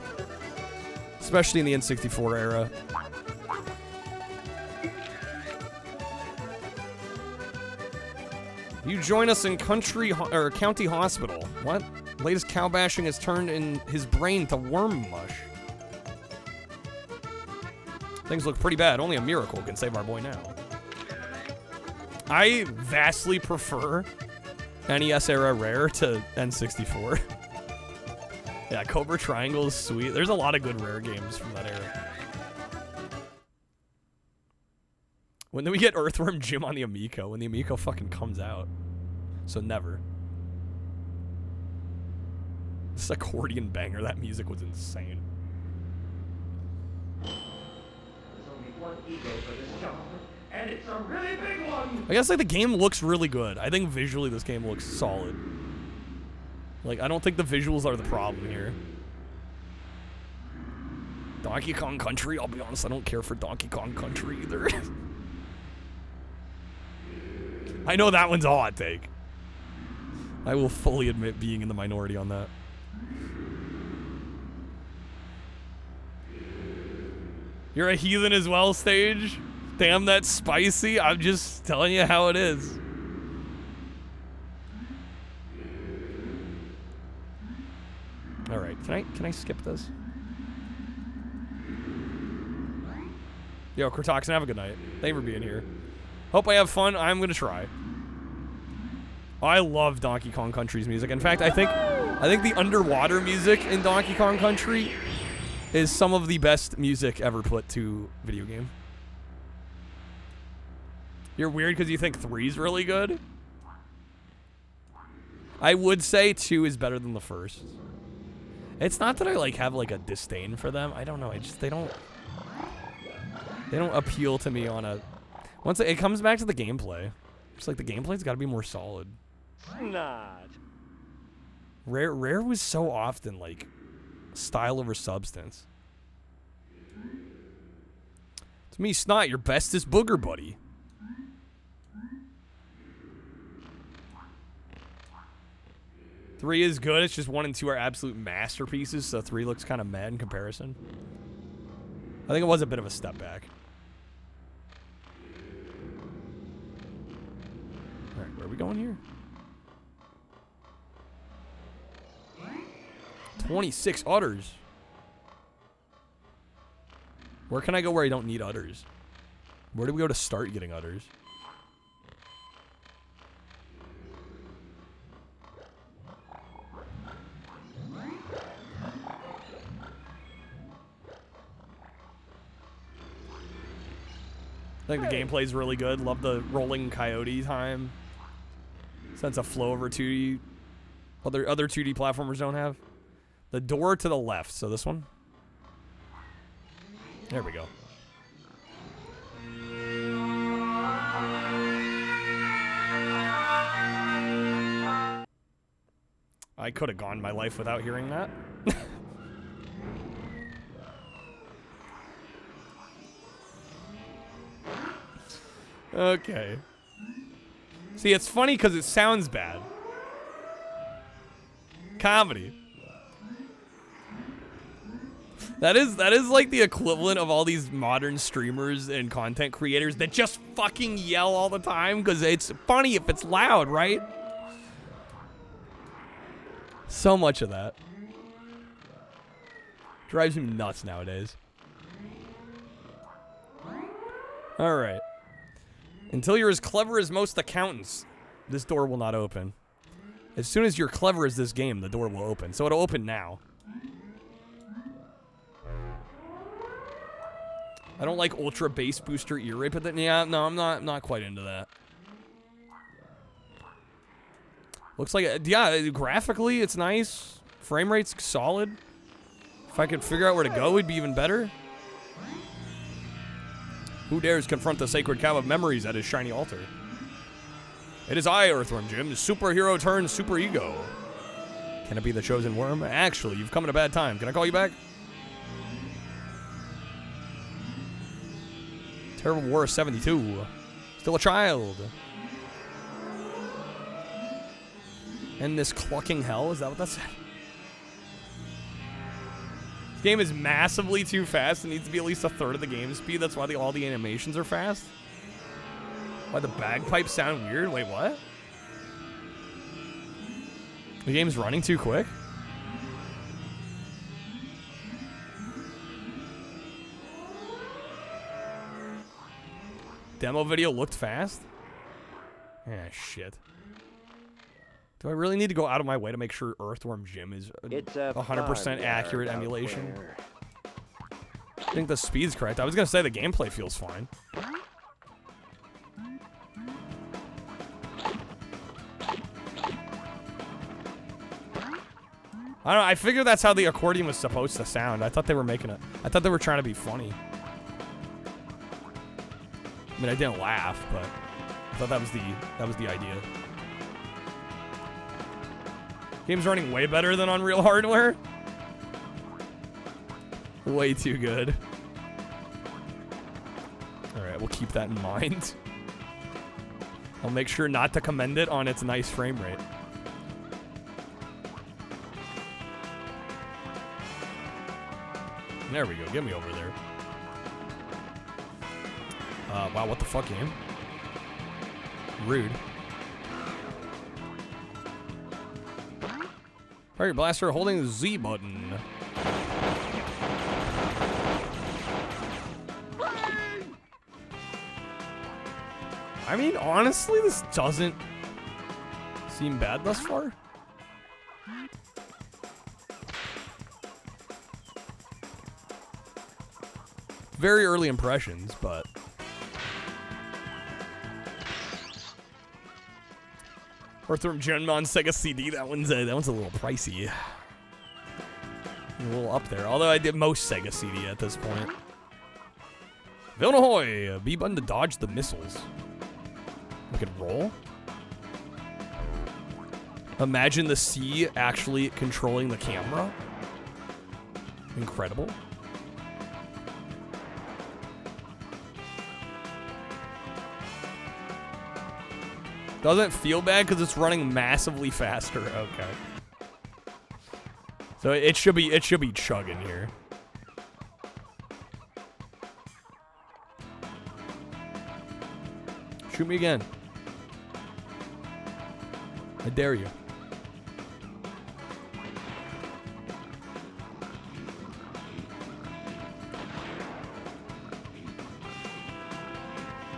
especially in the N64 era. You join us in county hospital. What? Latest cow bashing has turned in his brain to worm mush. Things look pretty bad. Only a miracle can save our boy now. I vastly prefer NES era Rare to N64. Yeah, Cobra Triangle is sweet. There's a lot of good Rare games from that era. When do we get Earthworm Jim on the Amico? When the Amico fucking comes out. So never. This accordion banger, that music was insane. There's only one ego for this job, and it's a really big one. I guess like the game looks really good. I think visually this game looks solid. Like I don't think the visuals are the problem here. Donkey Kong Country, I'll be honest, I don't care for Donkey Kong Country either. I know that one's a hot take. I will fully admit being in the minority on that. You're a heathen as well, Stage? Damn, that's spicy. I'm just telling you how it is. Alright, can I skip this? Yo, Cortoxin, have a good night. Thank you for being here. Hope I have fun. I'm gonna try. I love Donkey Kong Country's music. In fact, I think the underwater music in Donkey Kong Country is some of the best music ever put to video game. You're weird because you think 3's really good? I would say 2 is better than the first. It's not that I like have like a disdain for them. I don't know. They don't appeal to me on a. Once it comes back to the gameplay, it's like the gameplay's got to be more solid. Not. Rare was so often like style over substance. To me, Snot, your bestest booger buddy. Three is good. It's just 1 and 2 are absolute masterpieces, so 3 looks kind of mad in comparison. I think it was a bit of a step back. All right, where are we going here? 26 udders. Where can I go where I don't need udders? Where do we go to start getting udders? I think the gameplay's really good. Love the rolling coyote time. Sense of flow over 2D. Other 2D platformers don't have. The door to the left. So this one. There we go. I could have gone my life without hearing that. Okay. See, it's funny because it sounds bad. Comedy. That is like the equivalent of all these modern streamers and content creators that just fucking yell all the time because it's funny if it's loud, right? So much of that. Drives me nuts nowadays. Alright. Until you're as clever as most accountants, this door will not open. As soon as you're clever as this game, the door will open. So it'll open now. I don't like ultra bass booster ear rape, but yeah, no, I'm not quite into that. Looks like, yeah, graphically it's nice. Frame rate's solid. If I could figure out where to go, it'd be even better. Who dares confront the sacred cow of memories at his shiny altar? It is I, Earthworm Jim, superhero turned superego. Can it be the chosen worm? Actually, you've come at a bad time. Can I call you back? Terrible War of 72. Still a child. And this clucking hell, is that what that said? This game is massively too fast. It needs to be at least a third of the game speed. That's why all the animations are fast. Why the bagpipes sound weird? Wait, what? The game's running too quick? Demo video looked fast? Ah, shit. Do I really need to go out of my way to make sure Earthworm Jim is 100% accurate emulation? I think the speed's correct. I was going to say the gameplay feels fine. I don't know, I figured that's how the accordion was supposed to sound. I thought they were making it. I thought they were trying to be funny. I mean, I didn't laugh, but I thought that was the idea. Game's running way better than on real hardware. Way too good. Alright, we'll keep that in mind. I'll make sure not to commend it on its nice frame rate. There we go, get me over there. Wow, what the fuck, game? Rude. Parry blaster holding the Z button. I mean, honestly, this doesn't seem bad thus far. Very early impressions, but Earthworm Jim on Sega CD. That one's a little pricey. A little up there. Although I did most Sega CD at this point. Vilnahoy! B button to dodge the missiles. We can roll. Imagine the C actually controlling the camera. Incredible. Doesn't feel bad because it's running massively faster. Okay. So it should be chugging here. Shoot me again. I dare you.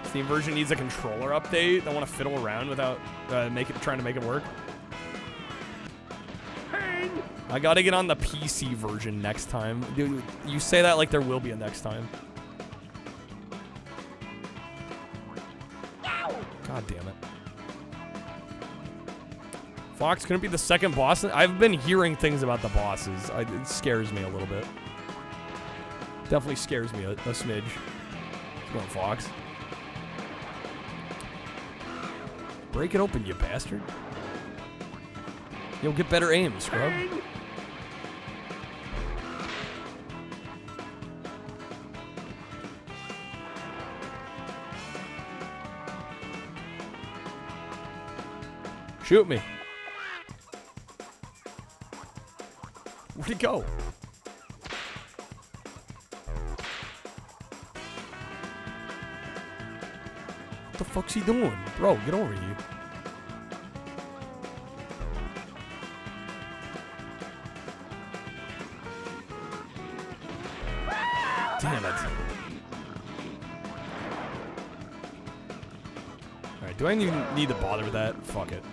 Steam version needs a controller update. I want to fiddle around without trying to make it work. I gotta get on the PC version next time. Dude, you say that like there will be a next time. God damn it. Fox couldn't be the second boss. I've been hearing things about the bosses. It scares me a little bit. Definitely scares me a smidge. What's going, Fox? Break it open, you bastard. You'll get better aim, scrub. Shoot me. Where'd he go? What the fuck's he doing? Bro, get over here. Damn it. Alright, do I even need to bother with that? Fuck it.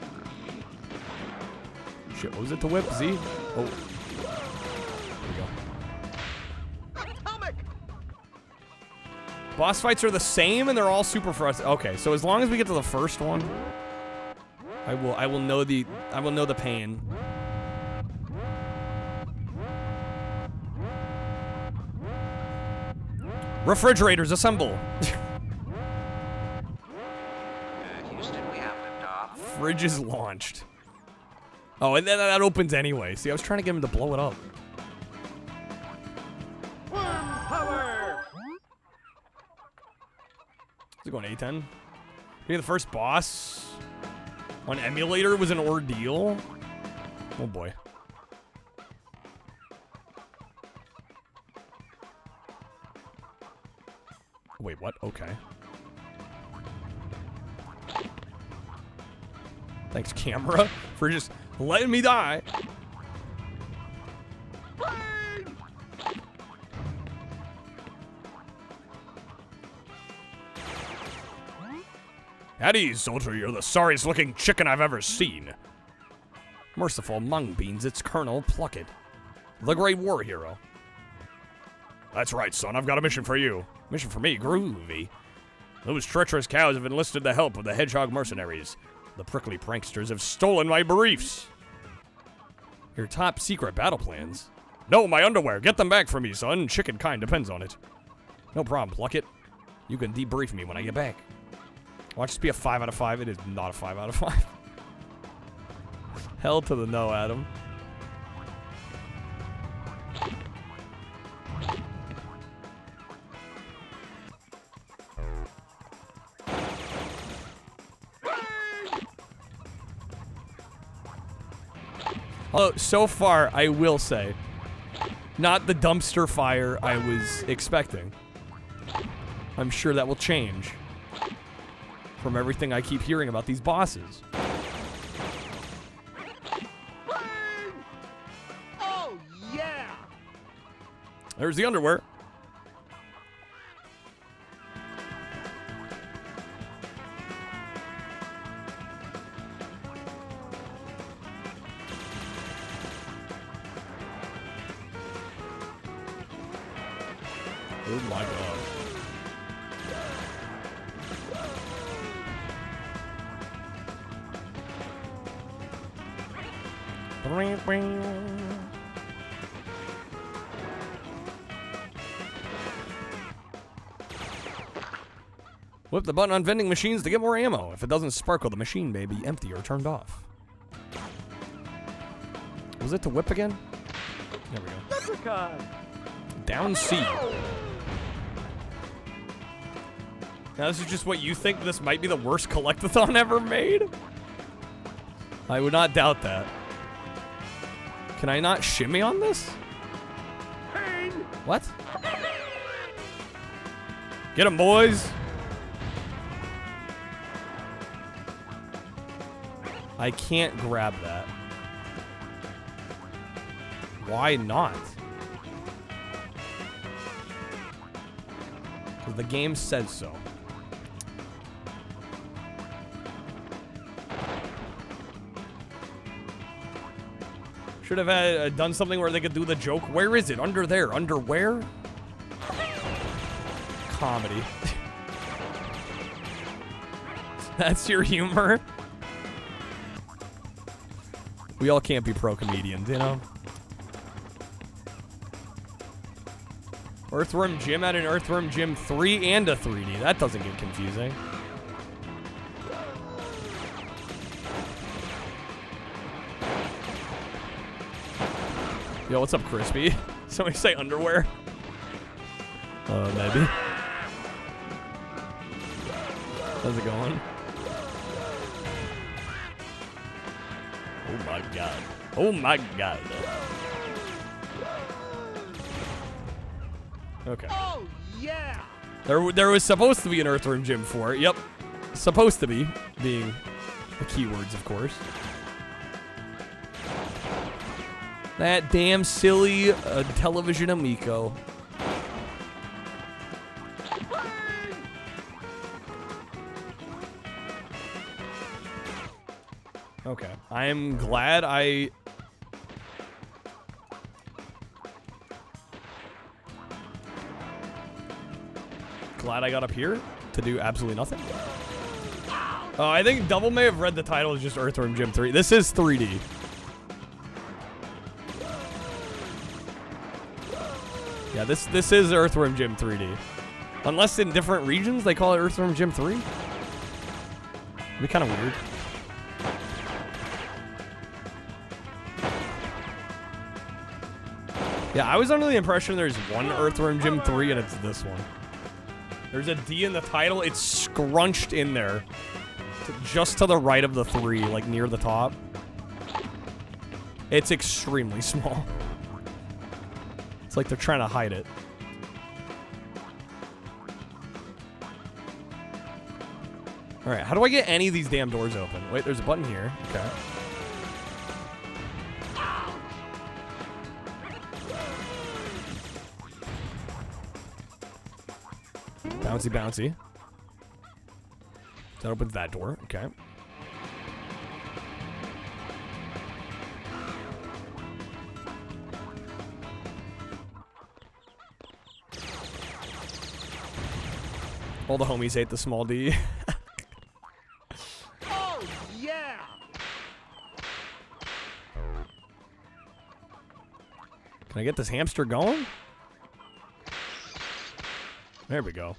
Shit, what was it to whip? Z? Oh. There we go. Boss fights are the same and they're all super frustrating. Okay, so as long as we get to the first one, I will know the pain. Refrigerators assemble. Houston, we have to dock. Fridge is launched. Oh, and then that opens anyway. See, I was trying to get him to blow it up. Power! Is it going A10? Being the first boss on emulator was an ordeal. Oh boy. Wait, what? Okay. Thanks, camera, for just letting me die. At ease, soldier. You're the sorriest looking chicken I've ever seen. Merciful mung beans, its Colonel Pluckett, the great war hero. That's right, son. I've got a mission for you. Mission for me, groovy. Those treacherous cows have enlisted the help of the hedgehog mercenaries. The prickly pranksters have stolen my briefs. Your top secret battle plans? No, my underwear. Get them back for me, son. Chicken kind depends on it. No problem, Pluckett. You can debrief me when I get back. Watch this be a 5 out of 5. It is not a 5 out of 5. Hell to the no, Adam. Oh, so far, I will say, not the dumpster fire I was expecting. I'm sure that will change from everything I keep hearing about these bosses. Oh, yeah! There's the underwear. Oh my god. Whip the button on vending machines to get more ammo. If it doesn't sparkle, the machine may be empty or turned off. Was it to whip again? There we go. Leprechaun! Down C. Now this is just what you think this might be the worst collectathon ever made? I would not doubt that. Can I not shimmy on this? Pain! What? Get him, boys! I can't grab that. Why not? Because the game says so. Should have done something where they could do the joke. Where is it? Under there. Under where? Comedy. That's your humor? We all can't be pro comedians, you know? Earthworm Jim had an Earthworm Jim 3 and a 3D. That doesn't get confusing. Yo, what's up, Crispy? Somebody say underwear? Maybe. How's it going? Oh my god. Oh my god. Okay. Oh, yeah. There was supposed to be an Earthworm Jim 4. Yep. Supposed to be, being the keywords, of course. That damn silly television Amico. Okay. I am glad I... Glad I got up here to do absolutely nothing. I think Double may have read the title as just Earthworm Jim 3. This is 3D. Yeah, this is Earthworm Jim 3D. Unless in different regions they call it Earthworm Jim 3. It'd be kind of weird. Yeah, I was under the impression there's one Earthworm Jim 3 and it's this one. There's a D in the title. It's scrunched in there. Just to the right of the 3, like near the top. It's extremely small. It's like they're trying to hide it. Alright, how do I get any of these damn doors open? Wait, there's a button here. Okay. Bouncy, bouncy. That opens that door. Okay. All the homies hate the small D. Oh, yeah. Can I get this hamster going? There we go.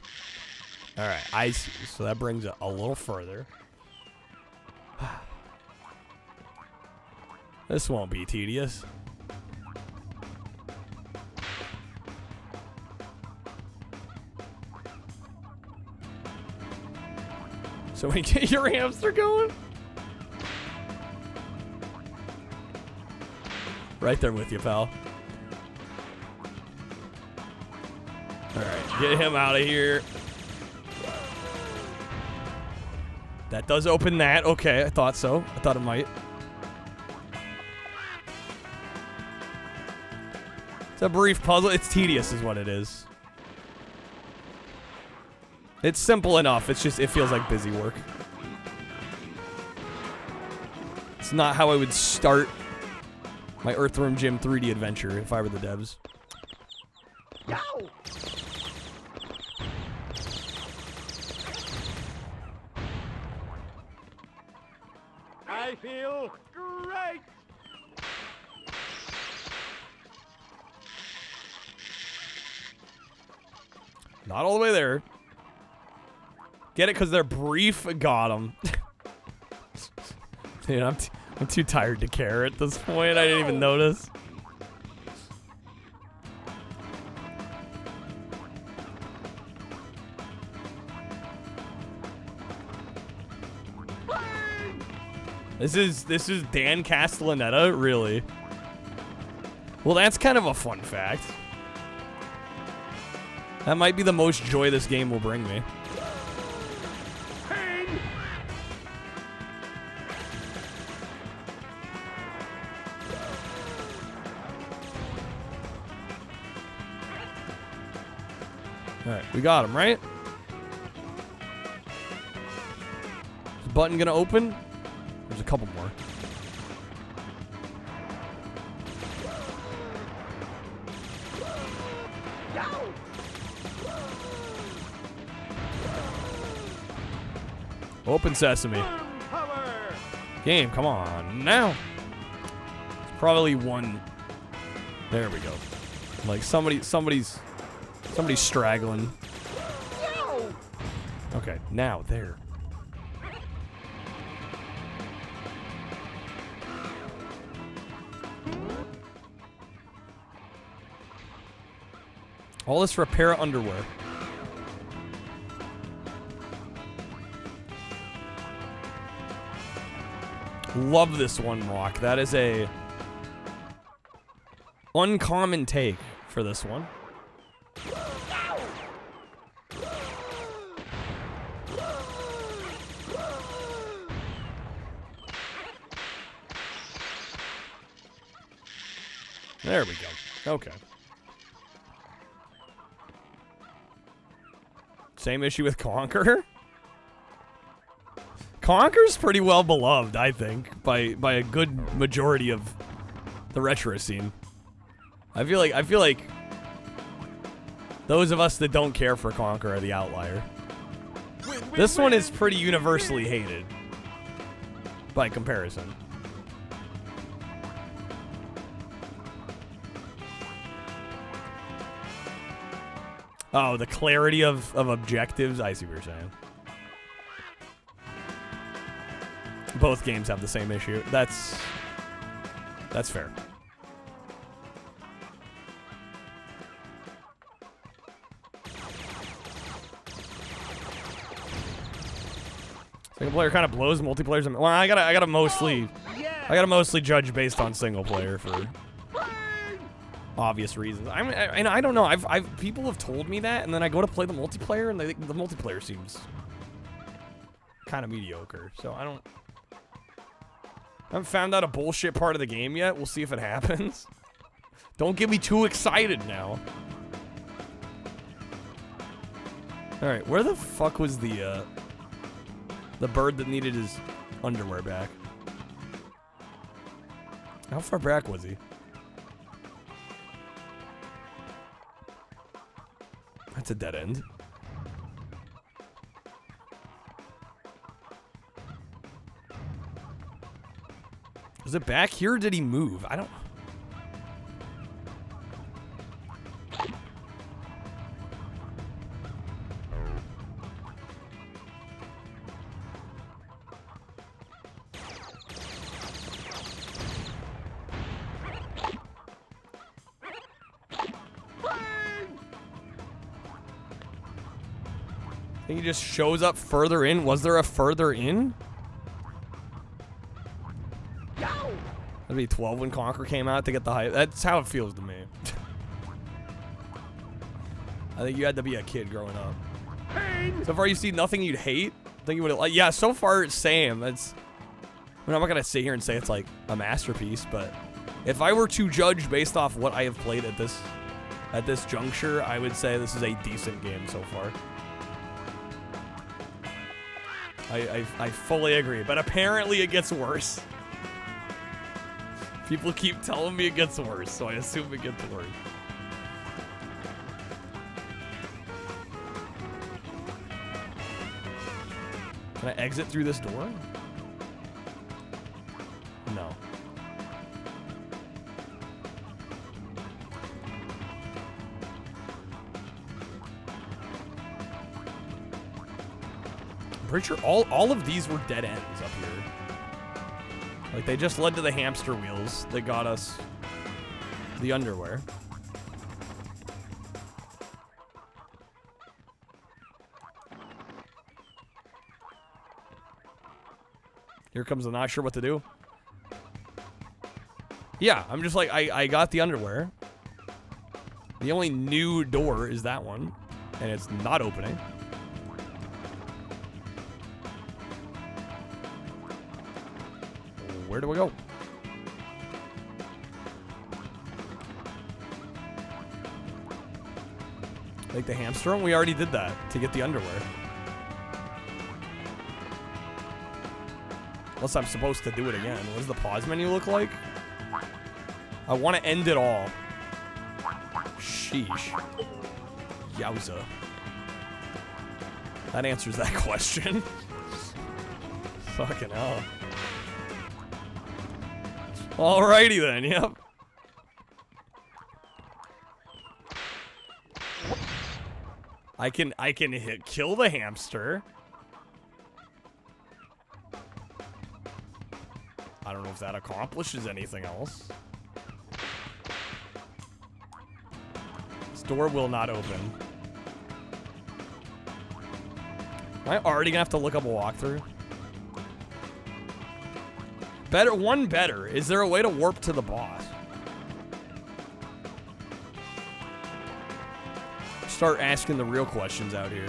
Alright, I see. So that brings it a little further. This won't be tedious. So we get your hamster going? Right there with you, pal. Alright, get him out of here. That does open that. Okay, I thought so. I thought it might. It's a brief puzzle. It's tedious is what it is. It's simple enough. It's just, it feels like busy work. It's not how I would start my Earthworm Jim 3D adventure if I were the devs. Yo! I feel great! Not all the way there. Get it? Because they're brief. Got them. Dude, I'm too tired to care at this point. I didn't even notice. This is Dan Castellaneta, really? Well, that's kind of a fun fact. That might be the most joy this game will bring me. Alright, we got him, right? Is the button gonna open? There's a couple more. Open sesame. Game, come on now. It's probably one. There we go. Like somebody's straggling. Okay, now there. All this for a pair of underwear. Love this one, Rock. That is a uncommon take for this one. There we go. Okay. Same issue with Conquer. Conquer's pretty well beloved, I think, by a good majority of the retro scene. I feel like those of us that don't care for Conquer are the outlier. This one is pretty universally hated by comparison. Oh, the clarity of objectives. I see what you're saying. Both games have the same issue. That's fair. Single player kind of blows. Multiplayer's. Well, I gotta mostly judge based on single player for obvious reasons. I don't know. People have told me that, and then I go to play the multiplayer, and the multiplayer seems kind of mediocre. So I haven't found out a bullshit part of the game yet. We'll see if it happens. Don't get me too excited now. All right, where the fuck was the bird that needed his underwear back? How far back was he? That's a dead end. Was it back here or did he move? I don't... I think he just shows up further in. Was there a further in? That'd be 12 when Conquer came out to get the hype. That's how it feels to me. I think you had to be a kid growing up. So far, you see nothing you'd hate. I think you would like. Yeah, so far, same. That's. I mean, I'm not gonna sit here and say it's like a masterpiece, but if I were to judge based off what I have played at this juncture, I would say this is a decent game so far. I fully agree, but apparently it gets worse. People keep telling me it gets worse, so I assume it gets worse. Can I exit through this door? No. I'm pretty sure all of these were dead ends up here. Like, they just led to the hamster wheels that got us the underwear. Here comes the not sure what to do. Yeah, I'm just like, I got the underwear. The only new door is that one, and it's not opening. Where do we go? Like the hamster one? We already did that to get the underwear. Unless I'm supposed to do it again. What does the pause menu look like? I want to end it all. Sheesh. Yowza. That answers that question. Fucking hell. Alrighty then, yep. I can kill the hamster. I don't know if that accomplishes anything else. This door will not open. Am I already gonna have to look up a walkthrough? Better, one better. Is there a way to warp to the boss? Start asking the real questions out here.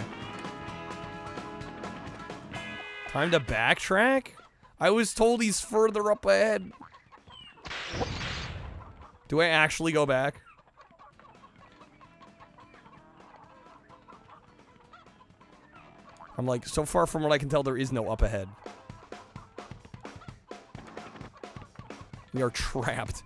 Time to backtrack? I was told he's further up ahead. Do I actually go back? I'm like, so far from what I can tell, there is no up ahead. We are trapped.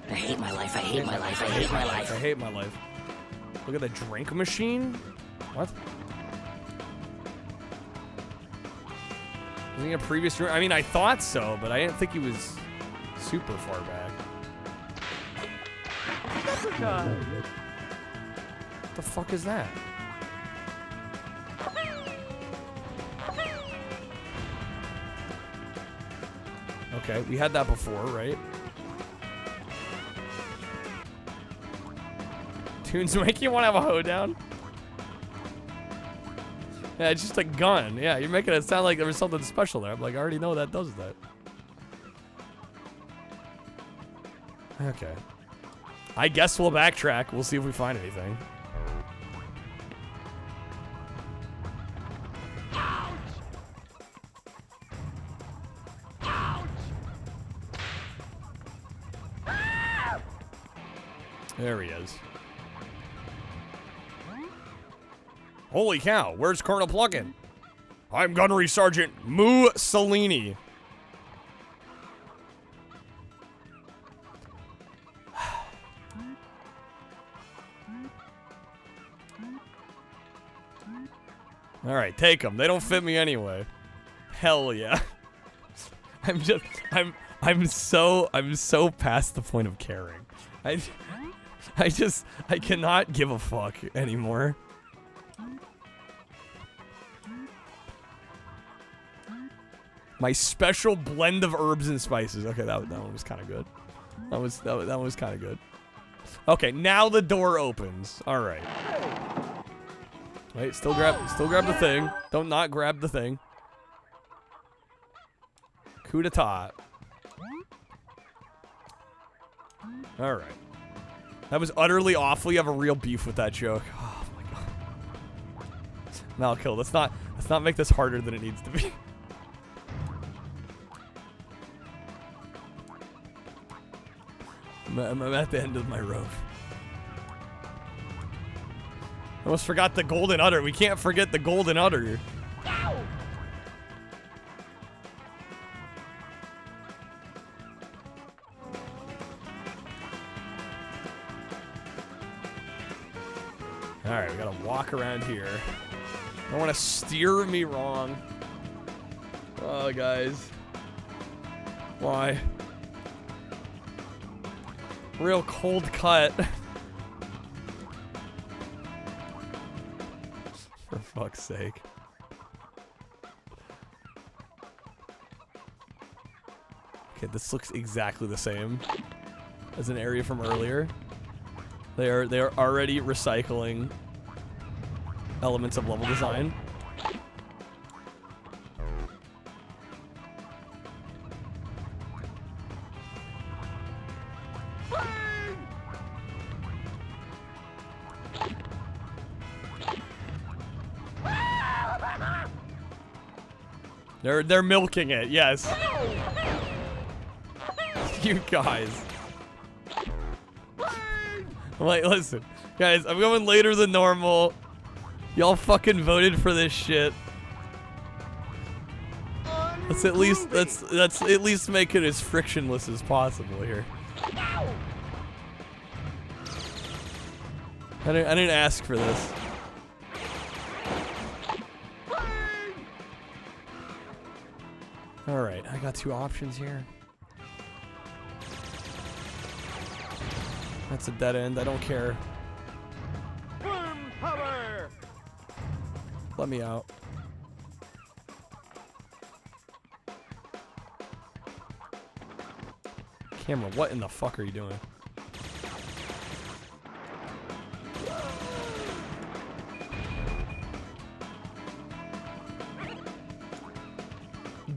I hate my life, I hate my life, I hate my life. I hate my life. Look at the drink machine. What? Was he in a previous room? I mean, I thought so, but I didn't think he was super far back. What the fuck is that? Okay, we had that before, right? Tunes make you want to have a hoedown? Yeah, it's just a gun. Yeah, you're making it sound like there was something special there. I'm like, I already know that does that. Okay. I guess we'll backtrack. We'll see if we find anything. There he is. Holy cow, where's Colonel Plugin? I'm Gunnery Sergeant Mussolini. All right, take them. They don't fit me anyway. Hell yeah. I'm so past the point of caring. I cannot give a fuck anymore. My special blend of herbs and spices. Okay, that one was kind of good. That was kind of good. Okay, now the door opens. All right. Wait, still grab the thing. Don't not grab the thing. Coup d'etat. All right. That was utterly awful. You have a real beef with that joke. Oh my god. Malkill, let's not make this harder than it needs to be. I'm at the end of my rope. I almost forgot the golden udder. We can't forget the golden udder. Alright, we gotta walk around here. Don't want to steer me wrong. Oh, guys. Why? Real cold cut. For fuck's sake. Okay, this looks exactly the same as an area from earlier. They are already recycling elements of level design. They're milking it, yes. You guys. I'm like, listen, guys, I'm going later than normal. Y'all fucking voted for this shit. Let's at least make it as frictionless as possible here. I didn't ask for this. Alright, I got two options here. That's a dead end, I don't care. Let me out. Camera, what in the fuck are you doing?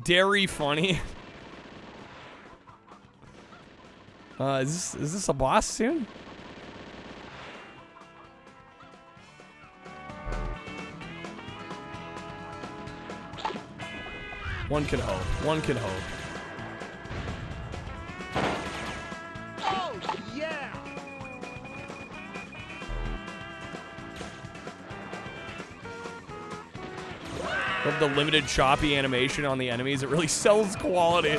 Dairy funny. Is this a boss soon? One can hope. One can hope. Oh, yeah! Love the limited choppy animation on the enemies. It really sells quality.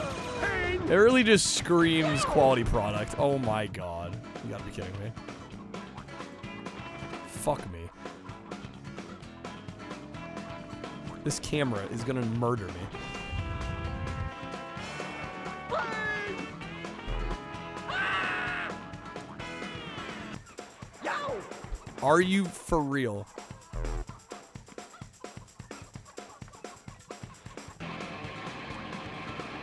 It really just screams quality product. Oh my god. You gotta be kidding me. Fuck me. This camera is gonna murder me. Are you for real?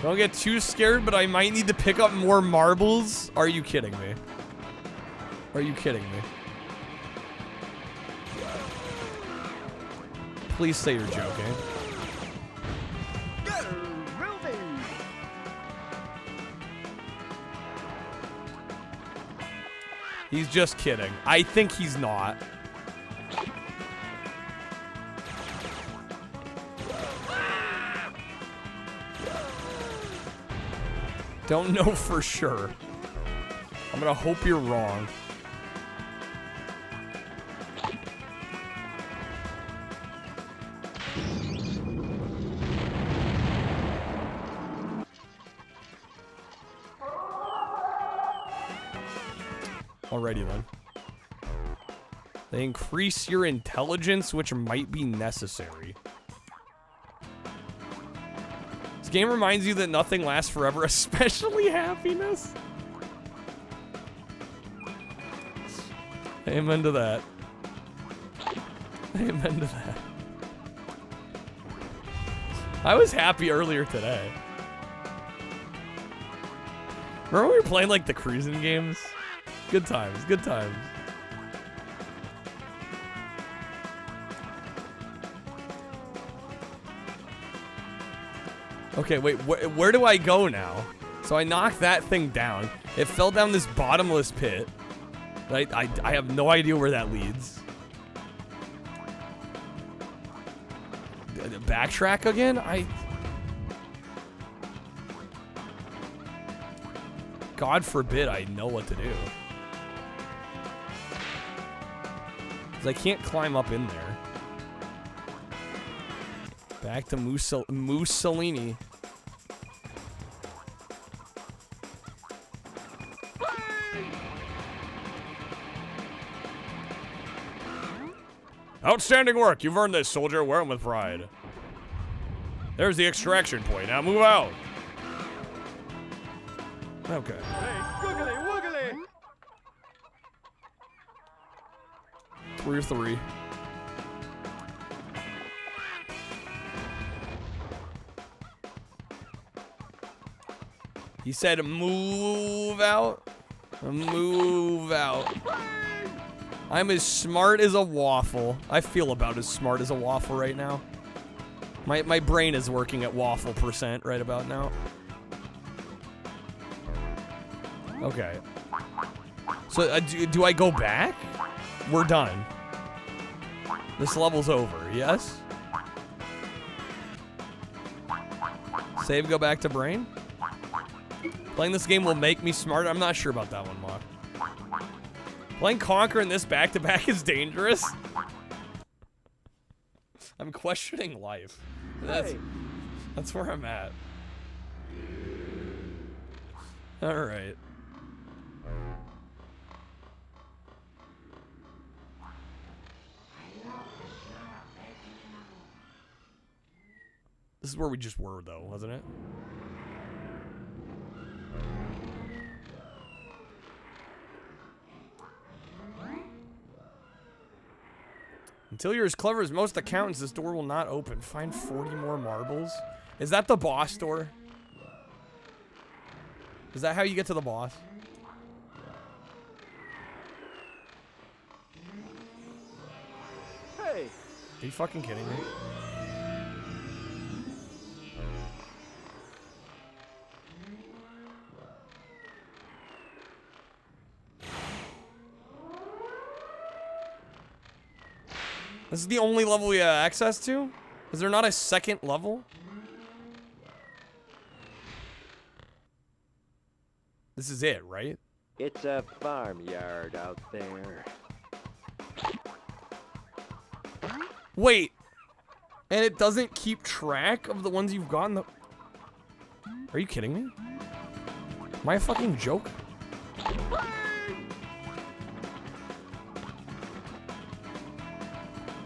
Don't get too scared, but I might need to pick up more marbles. Are you kidding me? Are you kidding me? Please say you're joking. He's just kidding. I think he's not. Don't know for sure. I'm gonna hope you're wrong. Alrighty then. They increase your intelligence, which might be necessary. This game reminds you that nothing lasts forever, especially happiness. Amen to that. Amen to that. I was happy earlier today. Remember we were playing like the cruising games? Good times, good times. Okay, wait, where do I go now? So I knocked that thing down. It fell down this bottomless pit. I have no idea where that leads. Backtrack again? God forbid I know what to do. Because I can't climb up in there. Back to Mussolini. Outstanding work. You've earned this, soldier. Wear 'em with pride. There's the extraction point. Now move out. Okay. Hey, googly woogly! 3 of 3. He said move out. Move out. I'm as smart as a waffle. I feel about as smart as a waffle right now. My brain is working at waffle % right about now. Okay. So do I go back? We're done. This level's over, yes? Save, go back to brain? Playing this game will make me smarter? I'm not sure about that one, Mock. Playing Conquer and this back-to-back is dangerous? I'm questioning life. That's where I'm at. Alright. This is where we just were, though, wasn't it? Until you're as clever as most accountants, this door will not open. Find 40 more marbles. Is that the boss door? Is that how you get to the boss? Hey! Are you fucking kidding me? This is the only level we have access to? Is there not a second level? This is it, right? It's a farmyard out there. Wait. And it doesn't keep track of the ones you've gotten? Are you kidding me? Am I a fucking joke?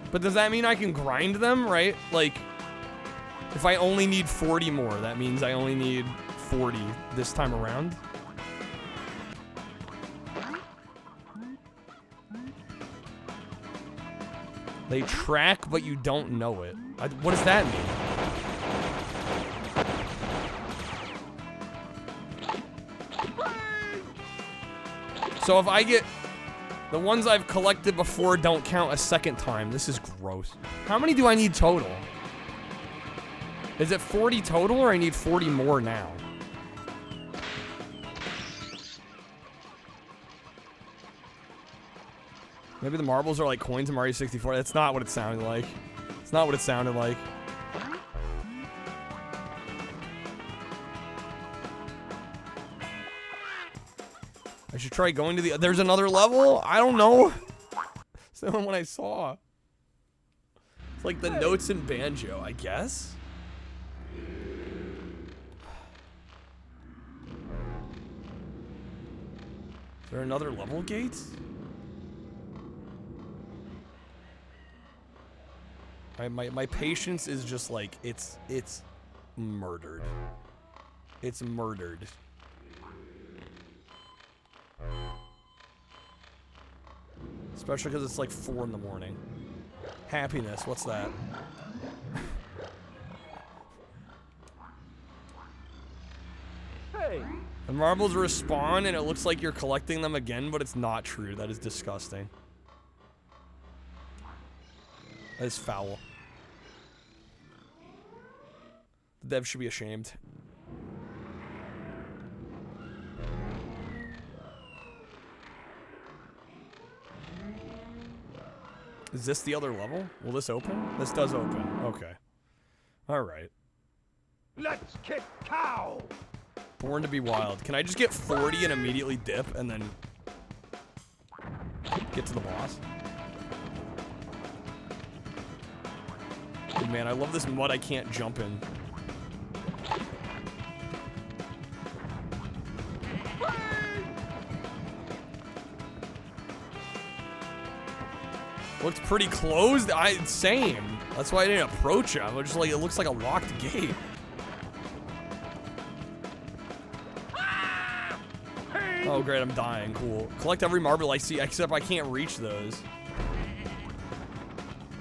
But does that mean I can grind them, right? Like, if I only need 40 more, that means I only need 40 this time around? They track, but you don't know it. What does that mean? So if I get... The ones I've collected before don't count a second time. This is gross. How many do I need total? Is it 40 total, or I need 40 more now? Maybe the marbles are like coins in Mario 64. That's not what it sounded like. It's not what it sounded like. I should try going to the... There's another level? I don't know. It's the one I saw. It's like the notes in Banjo, I guess? Is there another level gate? My patience is just like, it's murdered. It's murdered. Especially because it's like 4 in the morning. Happiness, what's that? Hey! The marbles respawn and it looks like you're collecting them again, but it's not true. That is disgusting. That is foul. The dev should be ashamed. Is this the other level? Will this open? This does open. Okay. Alright. Let's kick cow! Born to be wild. Can I just get 40 and immediately dip and then get to the boss? Oh, man, I love this mud I can't jump in. Looked pretty closed. Same. That's why I didn't approach him. I was just like, it looks like a locked gate. Oh, great, I'm dying. Cool. Collect every marble I see, except I can't reach those.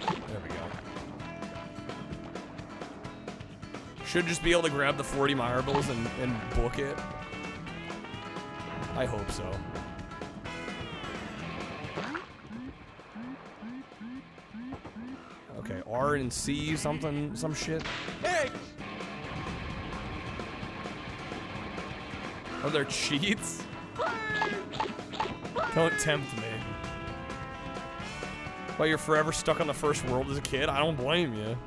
There we go. Should just be able to grab the 40 marbles and book it. I hope so. Okay, R and C, some shit. Hey! Are there cheats? Don't tempt me. Well, you're forever stuck on the first world as a kid? I don't blame you.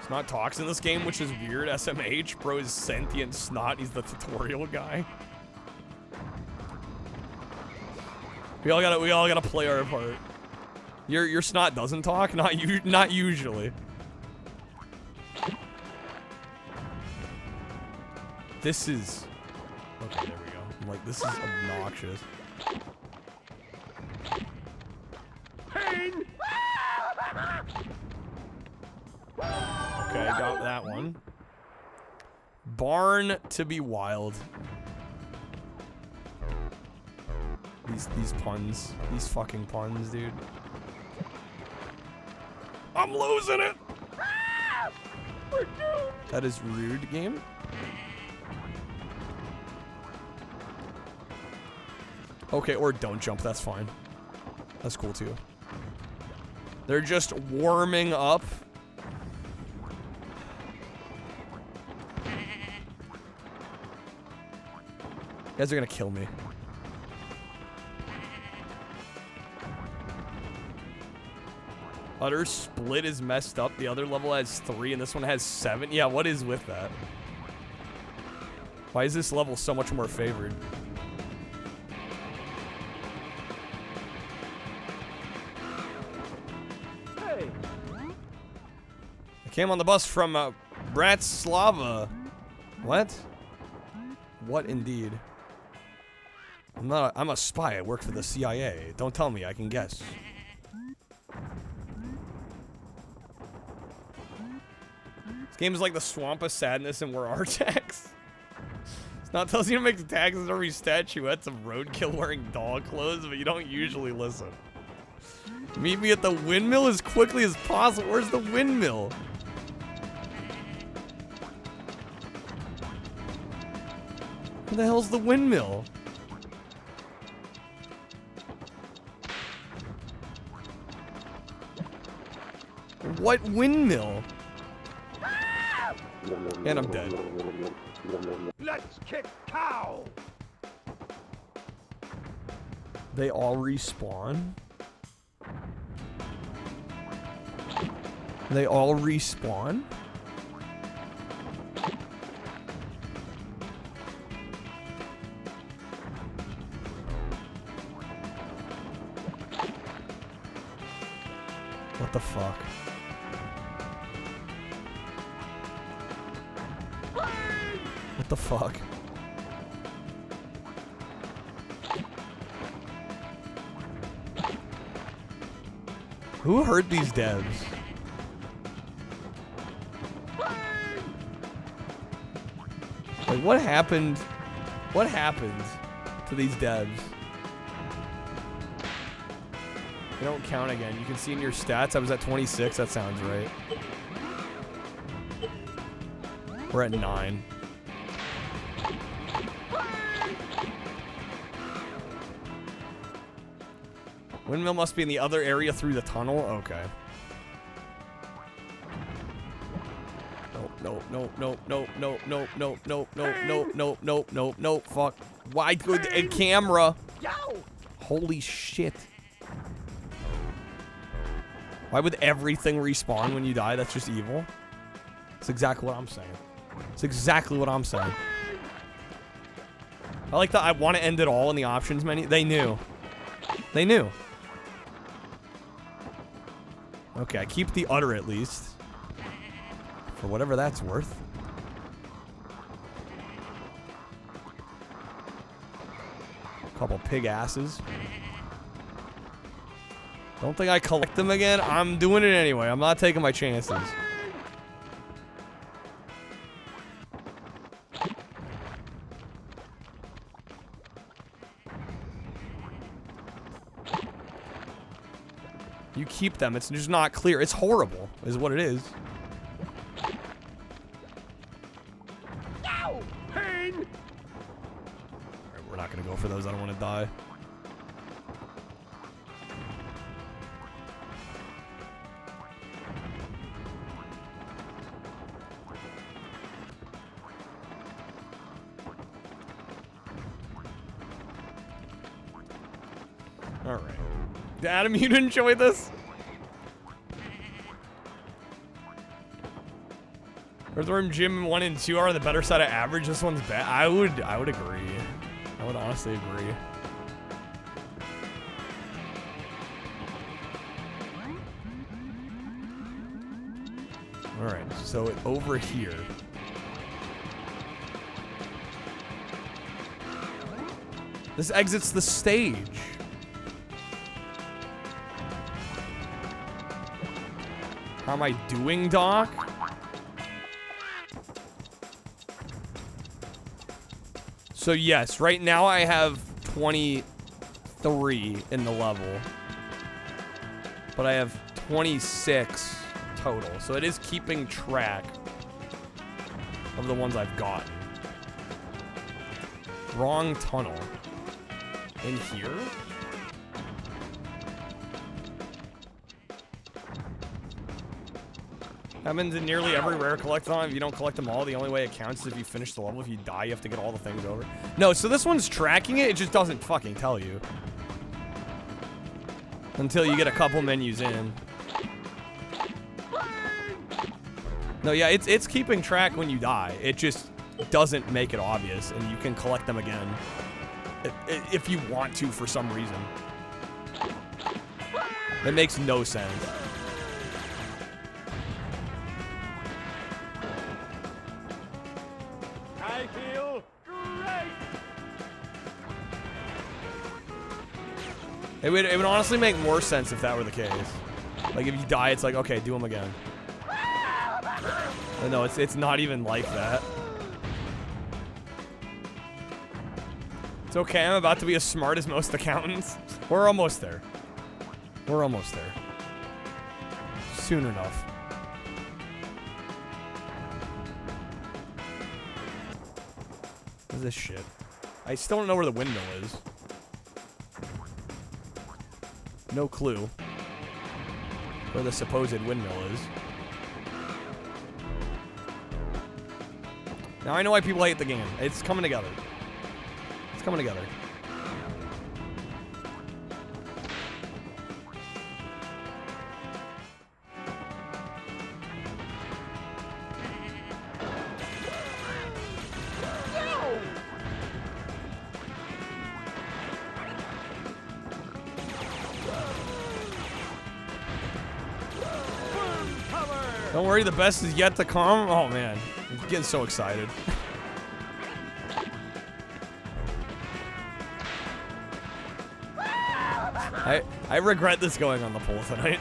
Snot talks in this game, which is weird. SMH, bro, is sentient Snot. He's the tutorial guy. We all gotta play our part. Your Snot doesn't talk, not usually. This is okay. There we go. I'm like, this is obnoxious. Pain! Okay, got that one. Barn to be wild. These puns. These fucking puns, dude. I'm losing it! We're doomed! That is rude, game. Okay, or don't jump, that's fine. That's cool too. They're just warming up. You guys are gonna kill me. Utter split is messed up. The other level has 3 and this one has 7. Yeah, what is with that? Why is this level so much more favored? Hey. I came on the bus from Bratislava. What? What indeed? I'm a spy. I work for the CIA. Don't tell me. I can guess. This game is like the Swamp of Sadness and we're Artax. It's not tells you to make the taxes every statuettes of roadkill wearing dog clothes, but you don't usually listen. Meet me at the windmill as quickly as possible. Where's the windmill? Where the hell's the windmill? What windmill? And I'm dead. Let's kick cow. They all respawn? They all respawn? What the fuck? What the fuck? Who hurt these devs? Like, what happened? What happened to these devs? They don't count again. You can see in your stats, I was at 26. That sounds right. We're at 9. Windmill must be in the other area through the tunnel? Okay. No, fuck. Why good a camera? Holy shit. Why would everything respawn when you die? That's just evil. That's exactly what I'm saying. That's exactly what I'm saying. I like that I want to end it all in the options menu. They knew. They knew. Okay, I keep the udder at least. For whatever that's worth. Couple pig asses. Don't think I collect them again. I'm doing it anyway. I'm not taking my chances. You keep them. It's just not clear. It's horrible, is what it is. Ow! Pain! Alright, we're not gonna go for those. I don't want to die. Alright. Adam, you'd enjoy this? Earthworm Jim 1 and 2 are on the better side of average. This one's bad. I would agree. I would honestly agree. Alright, so over here. This exits the stage. How am I doing, Doc? So yes, right now I have 23 in the level. But I have 26 total. So it is keeping track of the ones I've gotten. Wrong tunnel. In here? Happens in nearly every rare collectathon. If you don't collect them all, the only way it counts is if you finish the level. If you die, you have to get all the things over. No, so this one's tracking it. It just doesn't fucking tell you. Until you get a couple menus in. No, yeah, it's keeping track when you die. It just doesn't make it obvious, and you can collect them again. If you want to for some reason. It makes no sense. I feel great. It would honestly make more sense if that were the case. Like, if you die, it's like, okay, do them again. But no, it's not even like that. It's okay, I'm about to be as smart as most accountants. We're almost there. We're almost there. Soon enough. What is this shit? I still don't know where the windmill is. No clue where the supposed windmill is. Now I know why people hate the game. It's coming together. It's coming together. Don't worry, the best is yet to come. Oh man, I'm getting so excited. I regret this going on the poll tonight.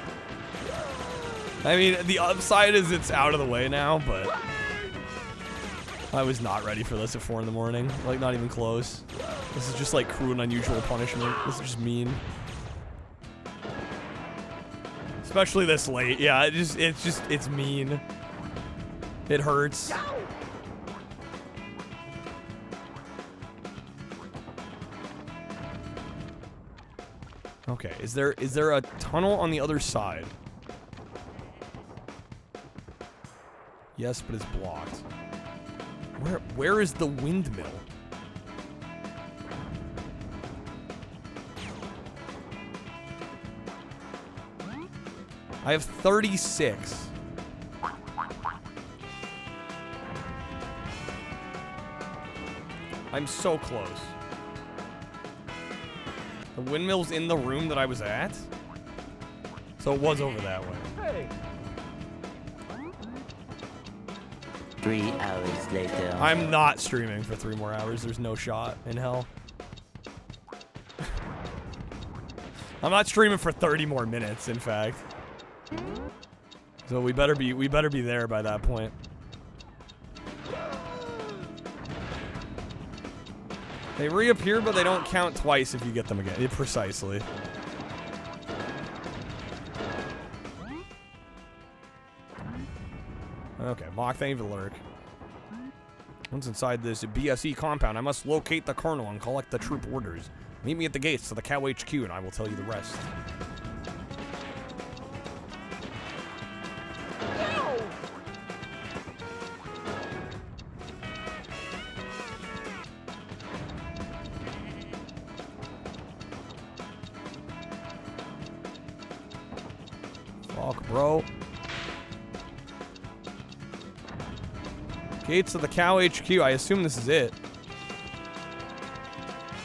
I mean, the upside is it's out of the way now, but I was not ready for this at 4 in the morning. Like, not even close. This is just like cruel and unusual punishment. This is just mean. Especially this late. Yeah, it's mean. It hurts. Okay, is there a tunnel on the other side? Yes, but it's blocked. Where is the windmill? I have 36. I'm so close. The windmill's in the room that I was at? So it was over that way. Hey. 3 hours later. I'm not streaming for 3 more hours. There's no shot in hell. I'm not streaming for 30 more minutes, in fact. So we better be there by that point. They reappear, but they don't count twice if you get them again. Precisely. Okay, Mock, thank you for the lurk. Once inside this BSE compound, I must locate the colonel and collect the troop orders. Meet me at the gates to the Cow HQ, and I will tell you the rest. Fuck, bro. Gates of the Cow HQ. I assume this is it.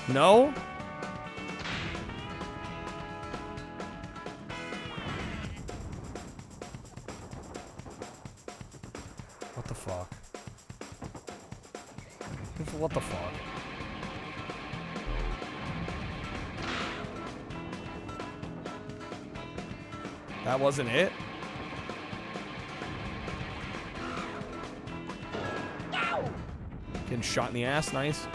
No? What the fuck? What the fuck? That wasn't it? Getting shot in the ass, nice.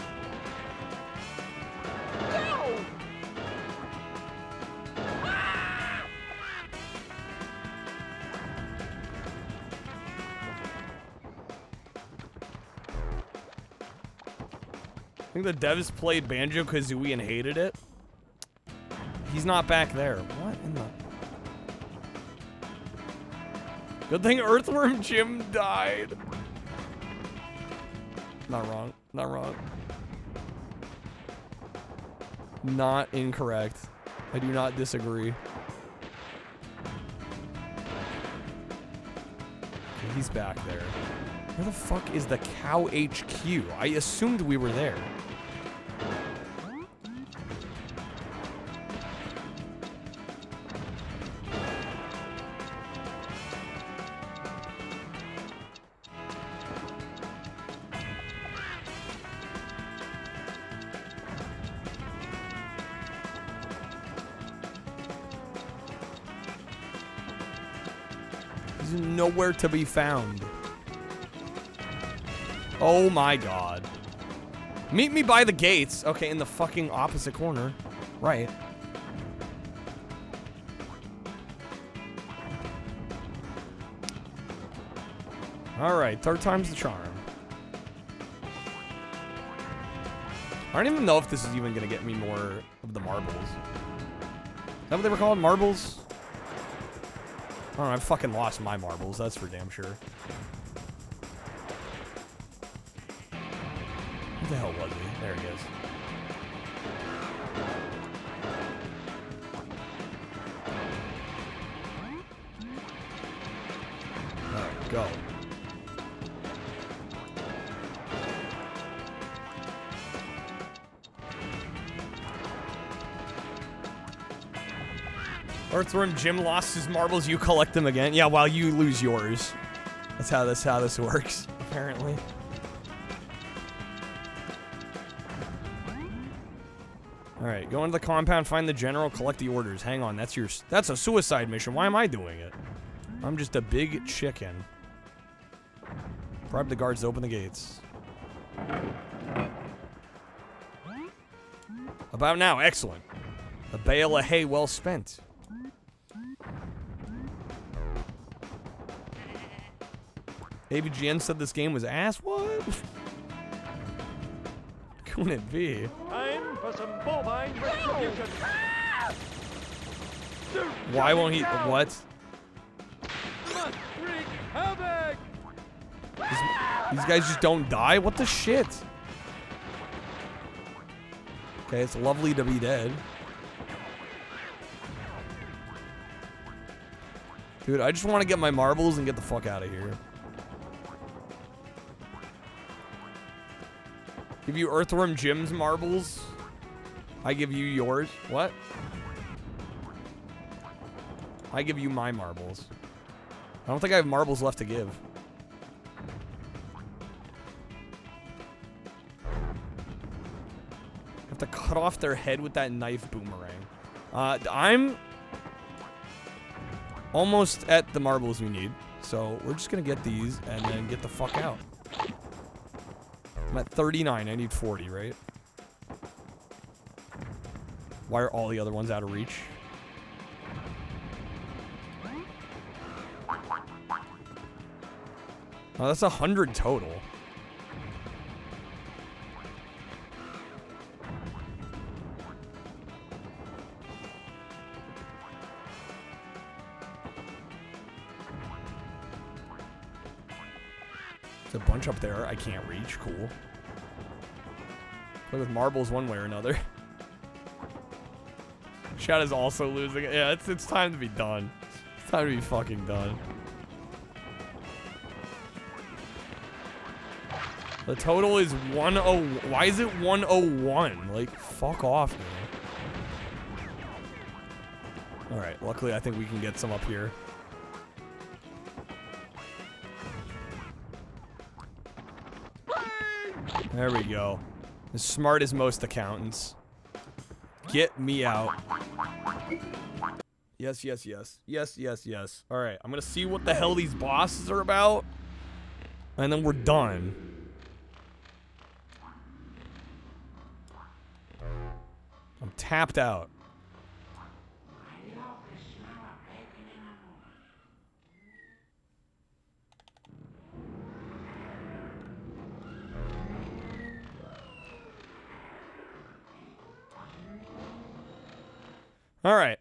I think the devs played Banjo-Kazooie and hated it. He's not back there. What in the... Good thing Earthworm Jim died. Not wrong. Not wrong. Not incorrect. I do not disagree. Okay, he's back there. Where the fuck is the cow HQ? I assumed we were there. He's nowhere to be found. Oh my god. Meet me by the gates. Okay, in the fucking opposite corner. Right. Alright, third time's the charm. I don't even know if this is even gonna get me more of the marbles. Is that what they were called? Marbles? I don't know, I've fucking lost my marbles, that's for damn sure. Where the hell was he? There he is. Alright, go. Earthworm Jim lost his marbles, you collect them again. Yeah, while you lose yours. That's how this works, apparently. Alright, go into the compound, find the general, collect the orders. Hang on, that's a suicide mission. Why am I doing it? I'm just a big chicken. Bribe the guards to open the gates. About now, excellent. A bale of hay well spent. AVGN said this game was ass? What? Couldn't it be? Time for some bovine retribution. Why won't he? What? Must wreak havoc. These guys just don't die? What the shit? Okay, it's lovely to be dead. Dude, I just want to get my marbles and get the fuck out of here. Give you Earthworm Jim's marbles. I give you yours. What? I give you my marbles. I don't think I have marbles left to give. I have to cut off their head with that knife boomerang. I'm almost at the marbles we need. So we're just going to get these and then get the fuck out. I'm at 39. I need 40, right? Why are all the other ones out of reach? Oh, that's 100 total. There's a bunch up there I can't reach. Cool. Play with marbles one way or another. Shad is also losing it. Yeah, it's time to be done. It's time to be fucking done. The total is 101. Why is it 101? Like, fuck off, man. Alright, luckily I think we can get some up here. There we go. As smart as most accountants. Get me out. Yes, yes, yes. Yes, yes, yes. Alright, I'm gonna see what the hell these bosses are about. And then we're done. I'm tapped out. All right,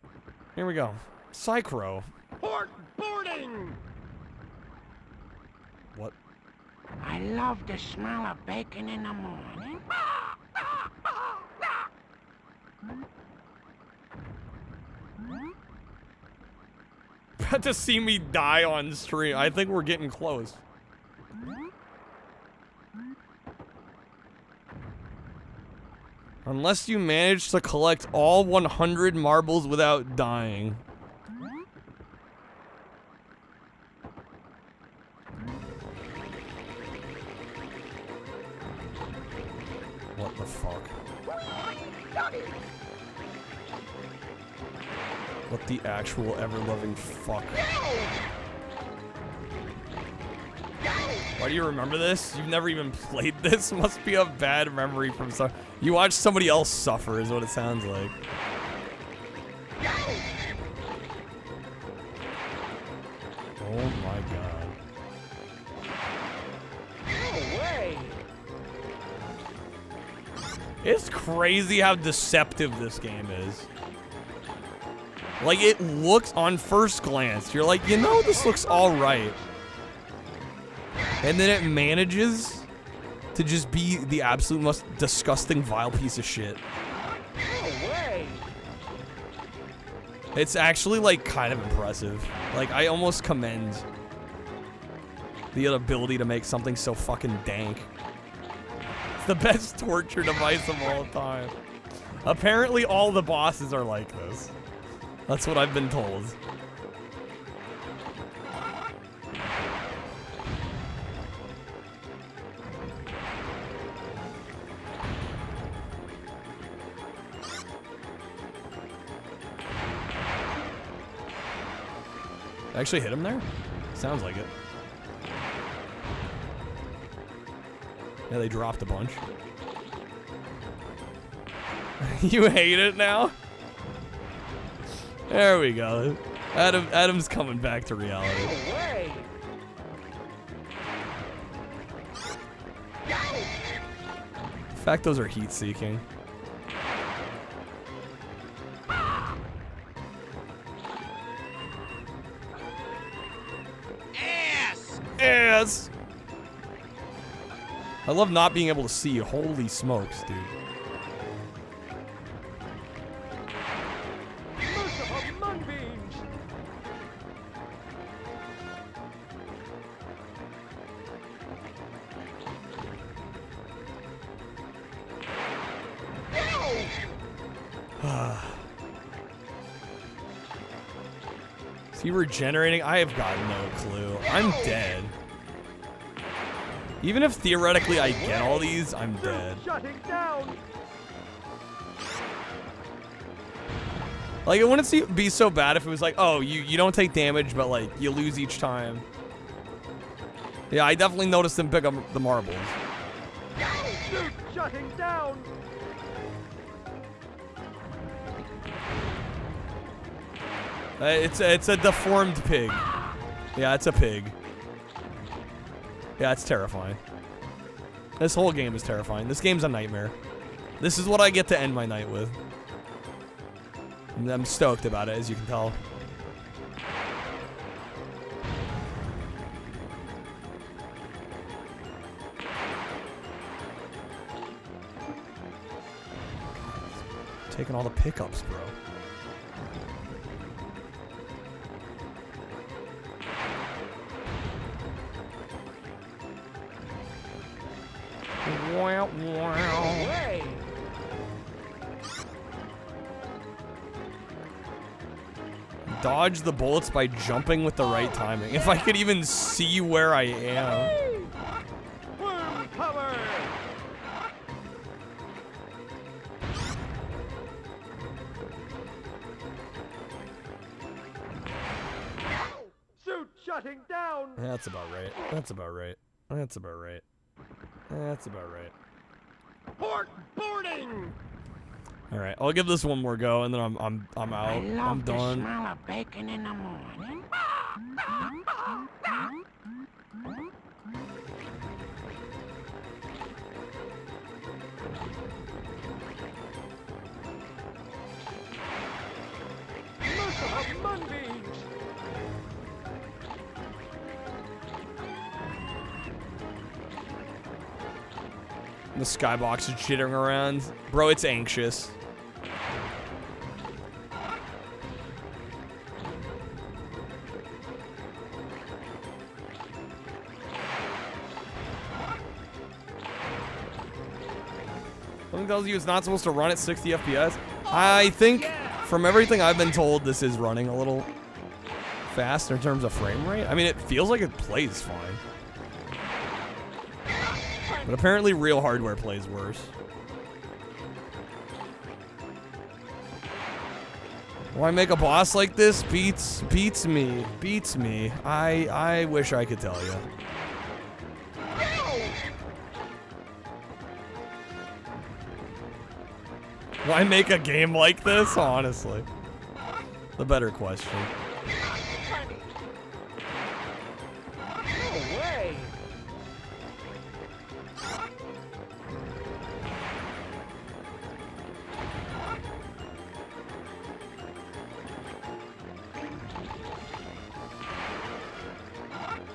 here we go. Psychro. Port boarding! What? I love the smell of bacon in the morning. About to see me die on stream. I think we're getting close. Unless you manage to collect all 100 marbles without dying. What the fuck? What the actual ever-loving fuck? Why do you remember this? You've never even played this? Must be a bad memory from some. You watch somebody else suffer, is what it sounds like. Oh my god. No way! It's crazy how deceptive this game is. Like, it looks, on first glance, you're like, you know, this looks alright. And then it manages to just be the absolute most disgusting, vile piece of shit. No way! It's actually, like, kind of impressive. Like, I almost commend the ability to make something so fucking dank. It's the best torture device of all time. Apparently, all the bosses are like this. That's what I've been told. Actually hit him there? Sounds like it. Yeah, they dropped a bunch. You hate it now? There we go. Adam's coming back to reality. No way! In fact, those are heat-seeking. Ass! I love not being able to see. Holy smokes, dude. Merciful moonbeams! Is he regenerating? I have got no clue. I'm dead. Even if theoretically I get all these, I'm dead. Shutting down! Like, it wouldn't be so bad if it was like, oh, you don't take damage, but like, you lose each time. Yeah, I definitely noticed him pick up the marbles. Shoot, shutting down! It's a deformed pig. Yeah, it's a pig. Yeah, it's terrifying. This whole game is terrifying. This game's a nightmare. This is what I get to end my night with. And I'm stoked about it, as you can tell. Taking all the pickups, bro. Wow, wow. Way! Dodge the bullets by jumping with the right timing. If I could even see where I am. Worm cover! Suit shutting down! That's about right. That's about right. That's about right. That's about right. Port boarding! All right, I'll give this one more go, and then I'm out. I love I'm done. the smell of bacon in the morning. of moonbeams. The skybox is jittering around. Bro, it's anxious. Something tells you it's not supposed to run at 60 FPS. I think, from everything I've been told, this is running a little fast in terms of frame rate. I mean, it feels like it plays fine. But apparently real hardware plays worse. Why make a boss like this? Beats me. I wish I could tell you. Why make a game like this? Honestly. The better question. No way.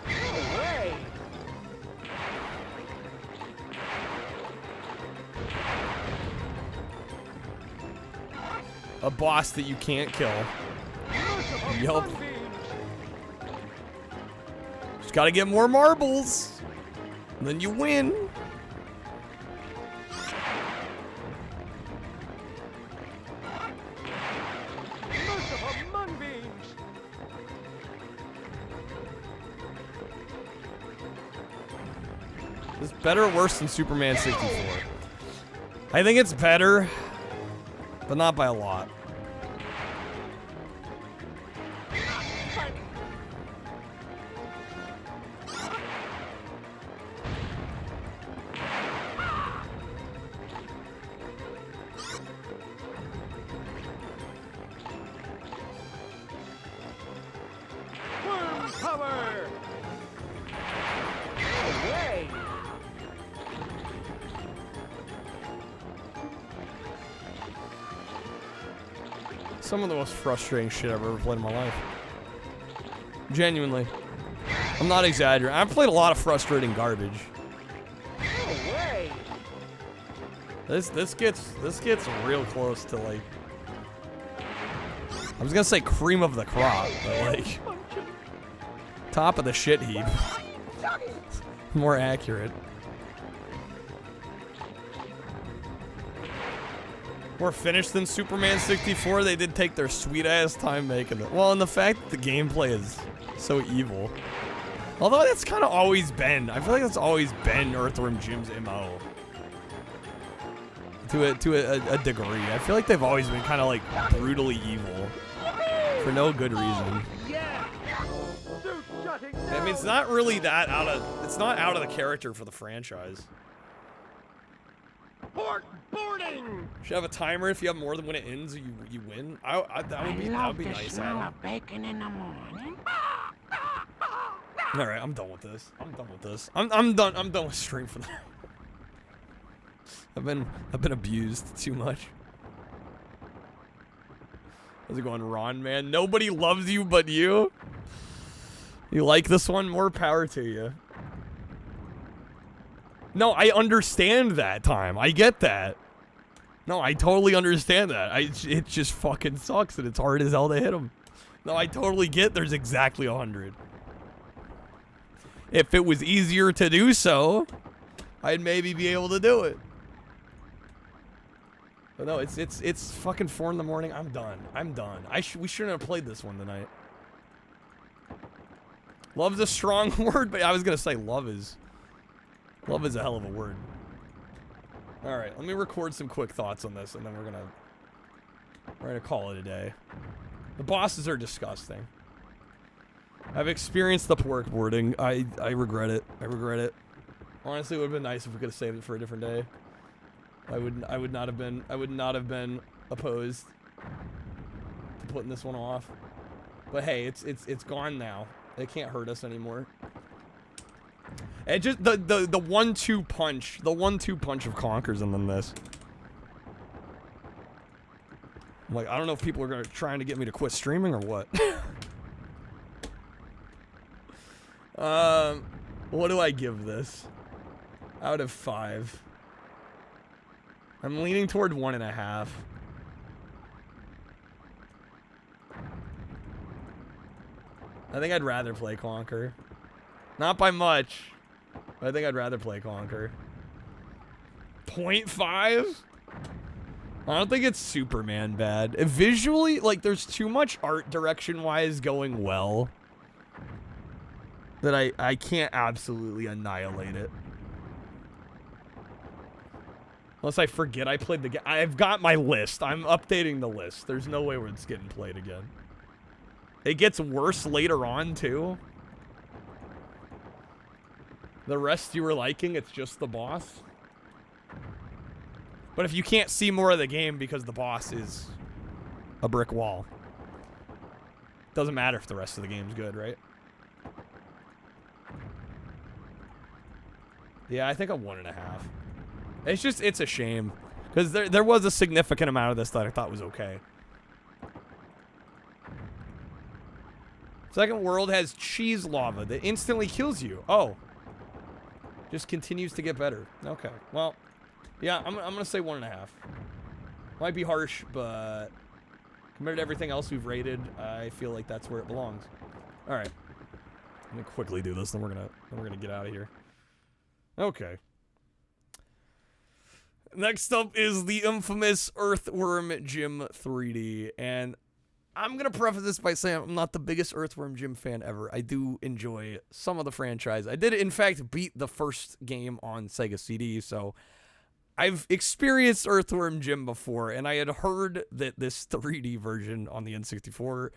No way. A boss that you can't kill. Yup. Just gotta get more marbles. And then you win. Merciful moonbeams. Is this better or worse than Superman 64? I think it's better, but not by a lot. Worm power. No way. Some of the most frustrating shit I've ever played in my life. Genuinely. I'm not exaggerating. I've played a lot of frustrating garbage. No way. This gets real close to like, I was gonna say cream of the crop, but like top of the shit heap. More accurate. More finished than Superman 64. They did take their sweet ass time making it. Well, and the fact that the gameplay is so evil. Although that's kind of always been. I feel like that's always been Earthworm Jim's MO. To a degree. I feel like they've always been kind of like brutally evil. For no good reason. I mean, it's not really that it's not out of the character for the franchise. Port boarding. Should have a timer. If you have more than when it ends, you win. That would be nice. Adam. Bacon in the morning. All right, I'm done with this. I'm done. I'm done with stream for now. I've been abused too much. How's it going, Ron, man? Nobody loves you but you. You like this one? More power to you. No, I understand that time. I get that. No, I totally understand that. It just fucking sucks and it's hard as hell to hit him. No, I totally get there's exactly 100. If it was easier to do so, I'd maybe be able to do it. But no, it's fucking 4 in the morning. I'm done. We shouldn't have played this one tonight. Love's a strong word, but I was gonna say love is a hell of a word. All right, let me record some quick thoughts on this, and then we're gonna call it a day. The bosses are disgusting. I've experienced the pork boarding. I regret it. Honestly, it would have been nice if we could have saved it for a different day. I would not have been opposed to putting this one off. But hey, it's gone now. It can't hurt us anymore. And just the 1-2 punch, the 1-2 punch of Conkers and then this. I'm like, I don't know if people are trying to get me to quit streaming or what. What do I give this? Out of 5. I'm leaning toward 1.5. I think I'd rather play Conquer. Not by much, but I think I'd rather play Conquer. 0.5? I don't think it's Superman bad. Visually, like, there's too much art direction-wise going well that I can't absolutely annihilate it. Unless I forget I played the game. I've got my list. I'm updating the list. There's no way where it's getting played again. It gets worse later on, too. The rest you were liking, it's just the boss. But if you can't see more of the game because the boss is a brick wall, doesn't matter if the rest of the game's good, right? Yeah, I think a 1.5. It's just, it's a shame. Because there was a significant amount of this that I thought was okay. Second world has cheese lava that instantly kills you. Oh. Just continues to get better. Okay, well, yeah, I'm going to say 1.5. Might be harsh, but compared to everything else we've rated, I feel like that's where it belongs. All right. Let me quickly do this, then we're gonna get out of here. Okay. Next up is the infamous Earthworm Jim 3D, and I'm gonna preface this by saying I'm not the biggest Earthworm Jim fan ever. I do enjoy some of the franchise. I did, in fact, beat the first game on Sega CD, so I've experienced Earthworm Jim before, and I had heard that this 3D version on the N64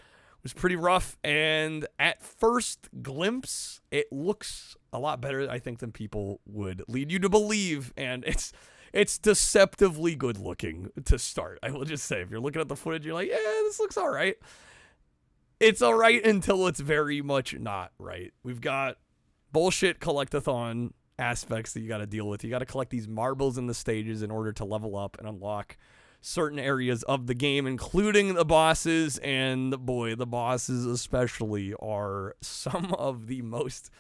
was pretty rough, and at first glimpse, it looks a lot better, I think, than people would lead you to believe, and it's deceptively good looking to start. I will just say, if you're looking at the footage, you're like, yeah, this looks all right. It's all right until it's very much not right. We've got bullshit collectathon aspects that you got to deal with. You got to collect these marbles in the stages in order to level up and unlock certain areas of the game, including the bosses, and boy, the bosses especially are some of the most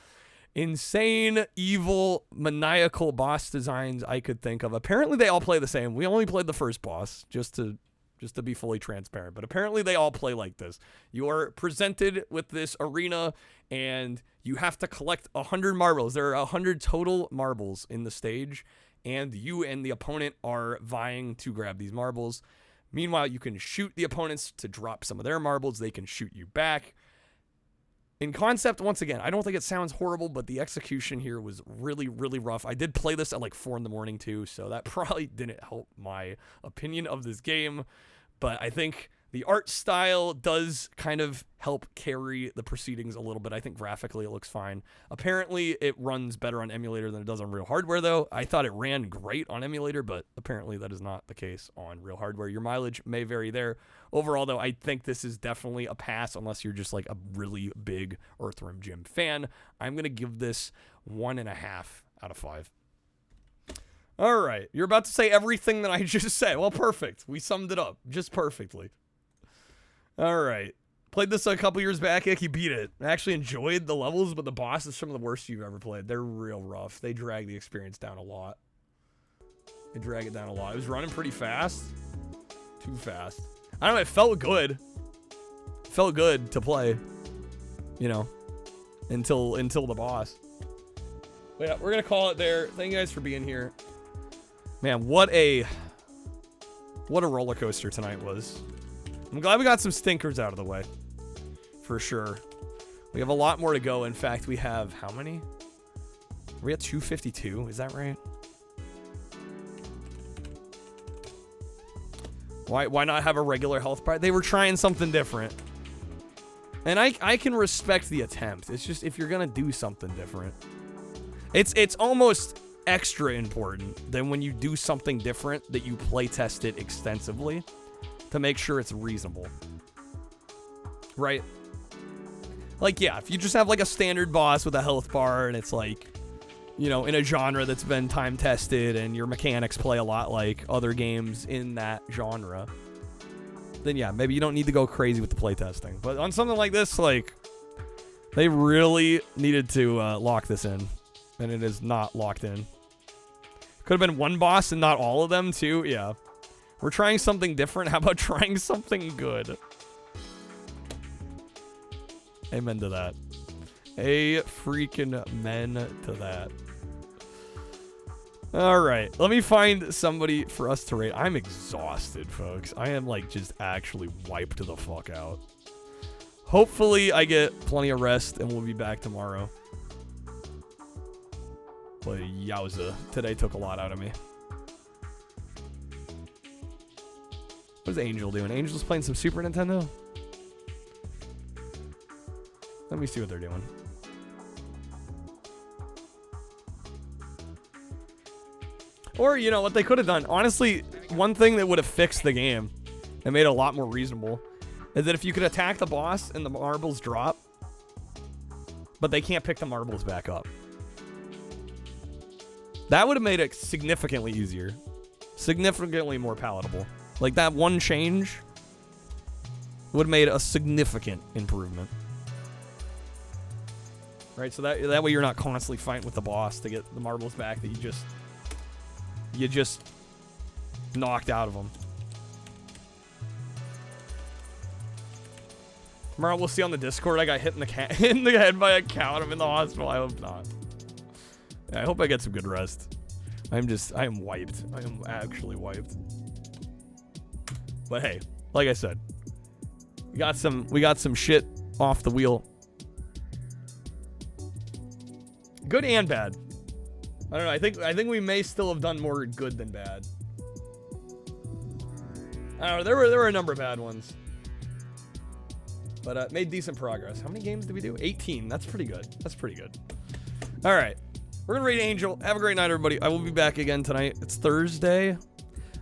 insane, evil, maniacal boss designs I could think of. Apparently they all play the same. We only played the first boss, just to be fully transparent, but apparently they all play like this. You are presented with this arena, and you have to collect 100 marbles. There are 100 total marbles in the stage, and you and the opponent are vying to grab these marbles. Meanwhile, you can shoot the opponents to drop some of their marbles. They can shoot you back. In concept, once again, I don't think it sounds horrible, but the execution here was really, really rough. I did play this at like 4 in the morning too, so that probably didn't help my opinion of this game. But I think the art style does kind of help carry the proceedings a little bit. I think graphically it looks fine. Apparently it runs better on emulator than it does on real hardware, though. I thought it ran great on emulator, but apparently that is not the case on real hardware. Your mileage may vary there. Overall, though, I think this is definitely a pass unless you're just like a really big Earthworm Jim fan. I'm going to give this 1.5 out of 5. All right. You're about to say everything that I just said. Well, perfect. We summed it up just perfectly. All right. Played this a couple years back. Icky beat it. I actually enjoyed the levels, but the boss is some of the worst you've ever played. They're real rough. They drag the experience down a lot. They drag it down a lot. It was running pretty fast. Too fast. I don't know. It felt good. It felt good to play. You know, until the boss. But yeah, we're going to call it there. Thank you guys for being here. Man, what a roller coaster tonight was. I'm glad we got some stinkers out of the way. For sure. We have a lot more to go. In fact, we have how many? Are we at 252? Is that right? Why not have a regular health bar? They were trying something different. And I can respect the attempt. It's just if you're going to do something different. It's almost extra important than when you do something different that you play test it extensively to make sure it's reasonable. Right? Like, yeah, if you just have like a standard boss with a health bar and it's like, you know, in a genre that's been time tested and your mechanics play a lot like other games in that genre, then yeah, maybe you don't need to go crazy with the playtesting. But on something like this, like, they really needed to lock this in. And it is not locked in. Could have been one boss and not all of them, too. Yeah. We're trying something different. How about trying something good? Amen to that. A freaking amen to that. All right. Let me find somebody for us to rate. I'm exhausted, folks. I am, like, just actually wiped the fuck out. Hopefully, I get plenty of rest and we'll be back tomorrow. But yowza, today took a lot out of me. What's Angel doing? Angel's playing some Super Nintendo? Let me see what they're doing. Or, you know, what they could have done. Honestly, one thing that would have fixed the game and made it a lot more reasonable is that if you could attack the boss and the marbles drop, but they can't pick the marbles back up. That would have made it significantly easier. Significantly more palatable. Like, that one change would have made a significant improvement. Right, so that way you're not constantly fighting with the boss to get the marbles back that you just knocked out of them. Tomorrow we'll see on the Discord I got hit in the head by a cow and I'm in the hospital. I hope not. Yeah, I hope I get some good rest. I am wiped. I am actually wiped. But hey, like I said, we got some shit off the wheel. Good and bad. I don't know. I think we may still have done more good than bad. I don't know. There were a number of bad ones. But made decent progress. How many games did we do? 18. That's pretty good. That's pretty good. All right. We're going to rate Angel. Have a great night, everybody. I will be back again tonight. It's Thursday.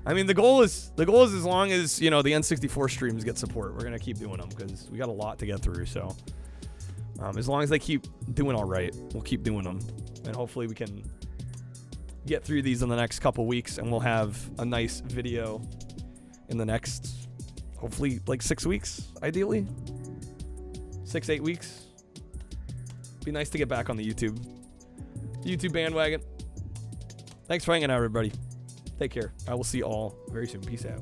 I mean, the goal is as long as, you know, the N64 streams get support, we're going to keep doing them because we got a lot to get through. So as long as they keep doing all right, we'll keep doing them. And hopefully we can get through these in the next couple weeks and we'll have a nice video in the next, hopefully, like 6 weeks, ideally. 6-8 weeks. Be nice to get back on the YouTube bandwagon. Thanks for hanging out, everybody. Take care. I will see you all very soon. Peace out.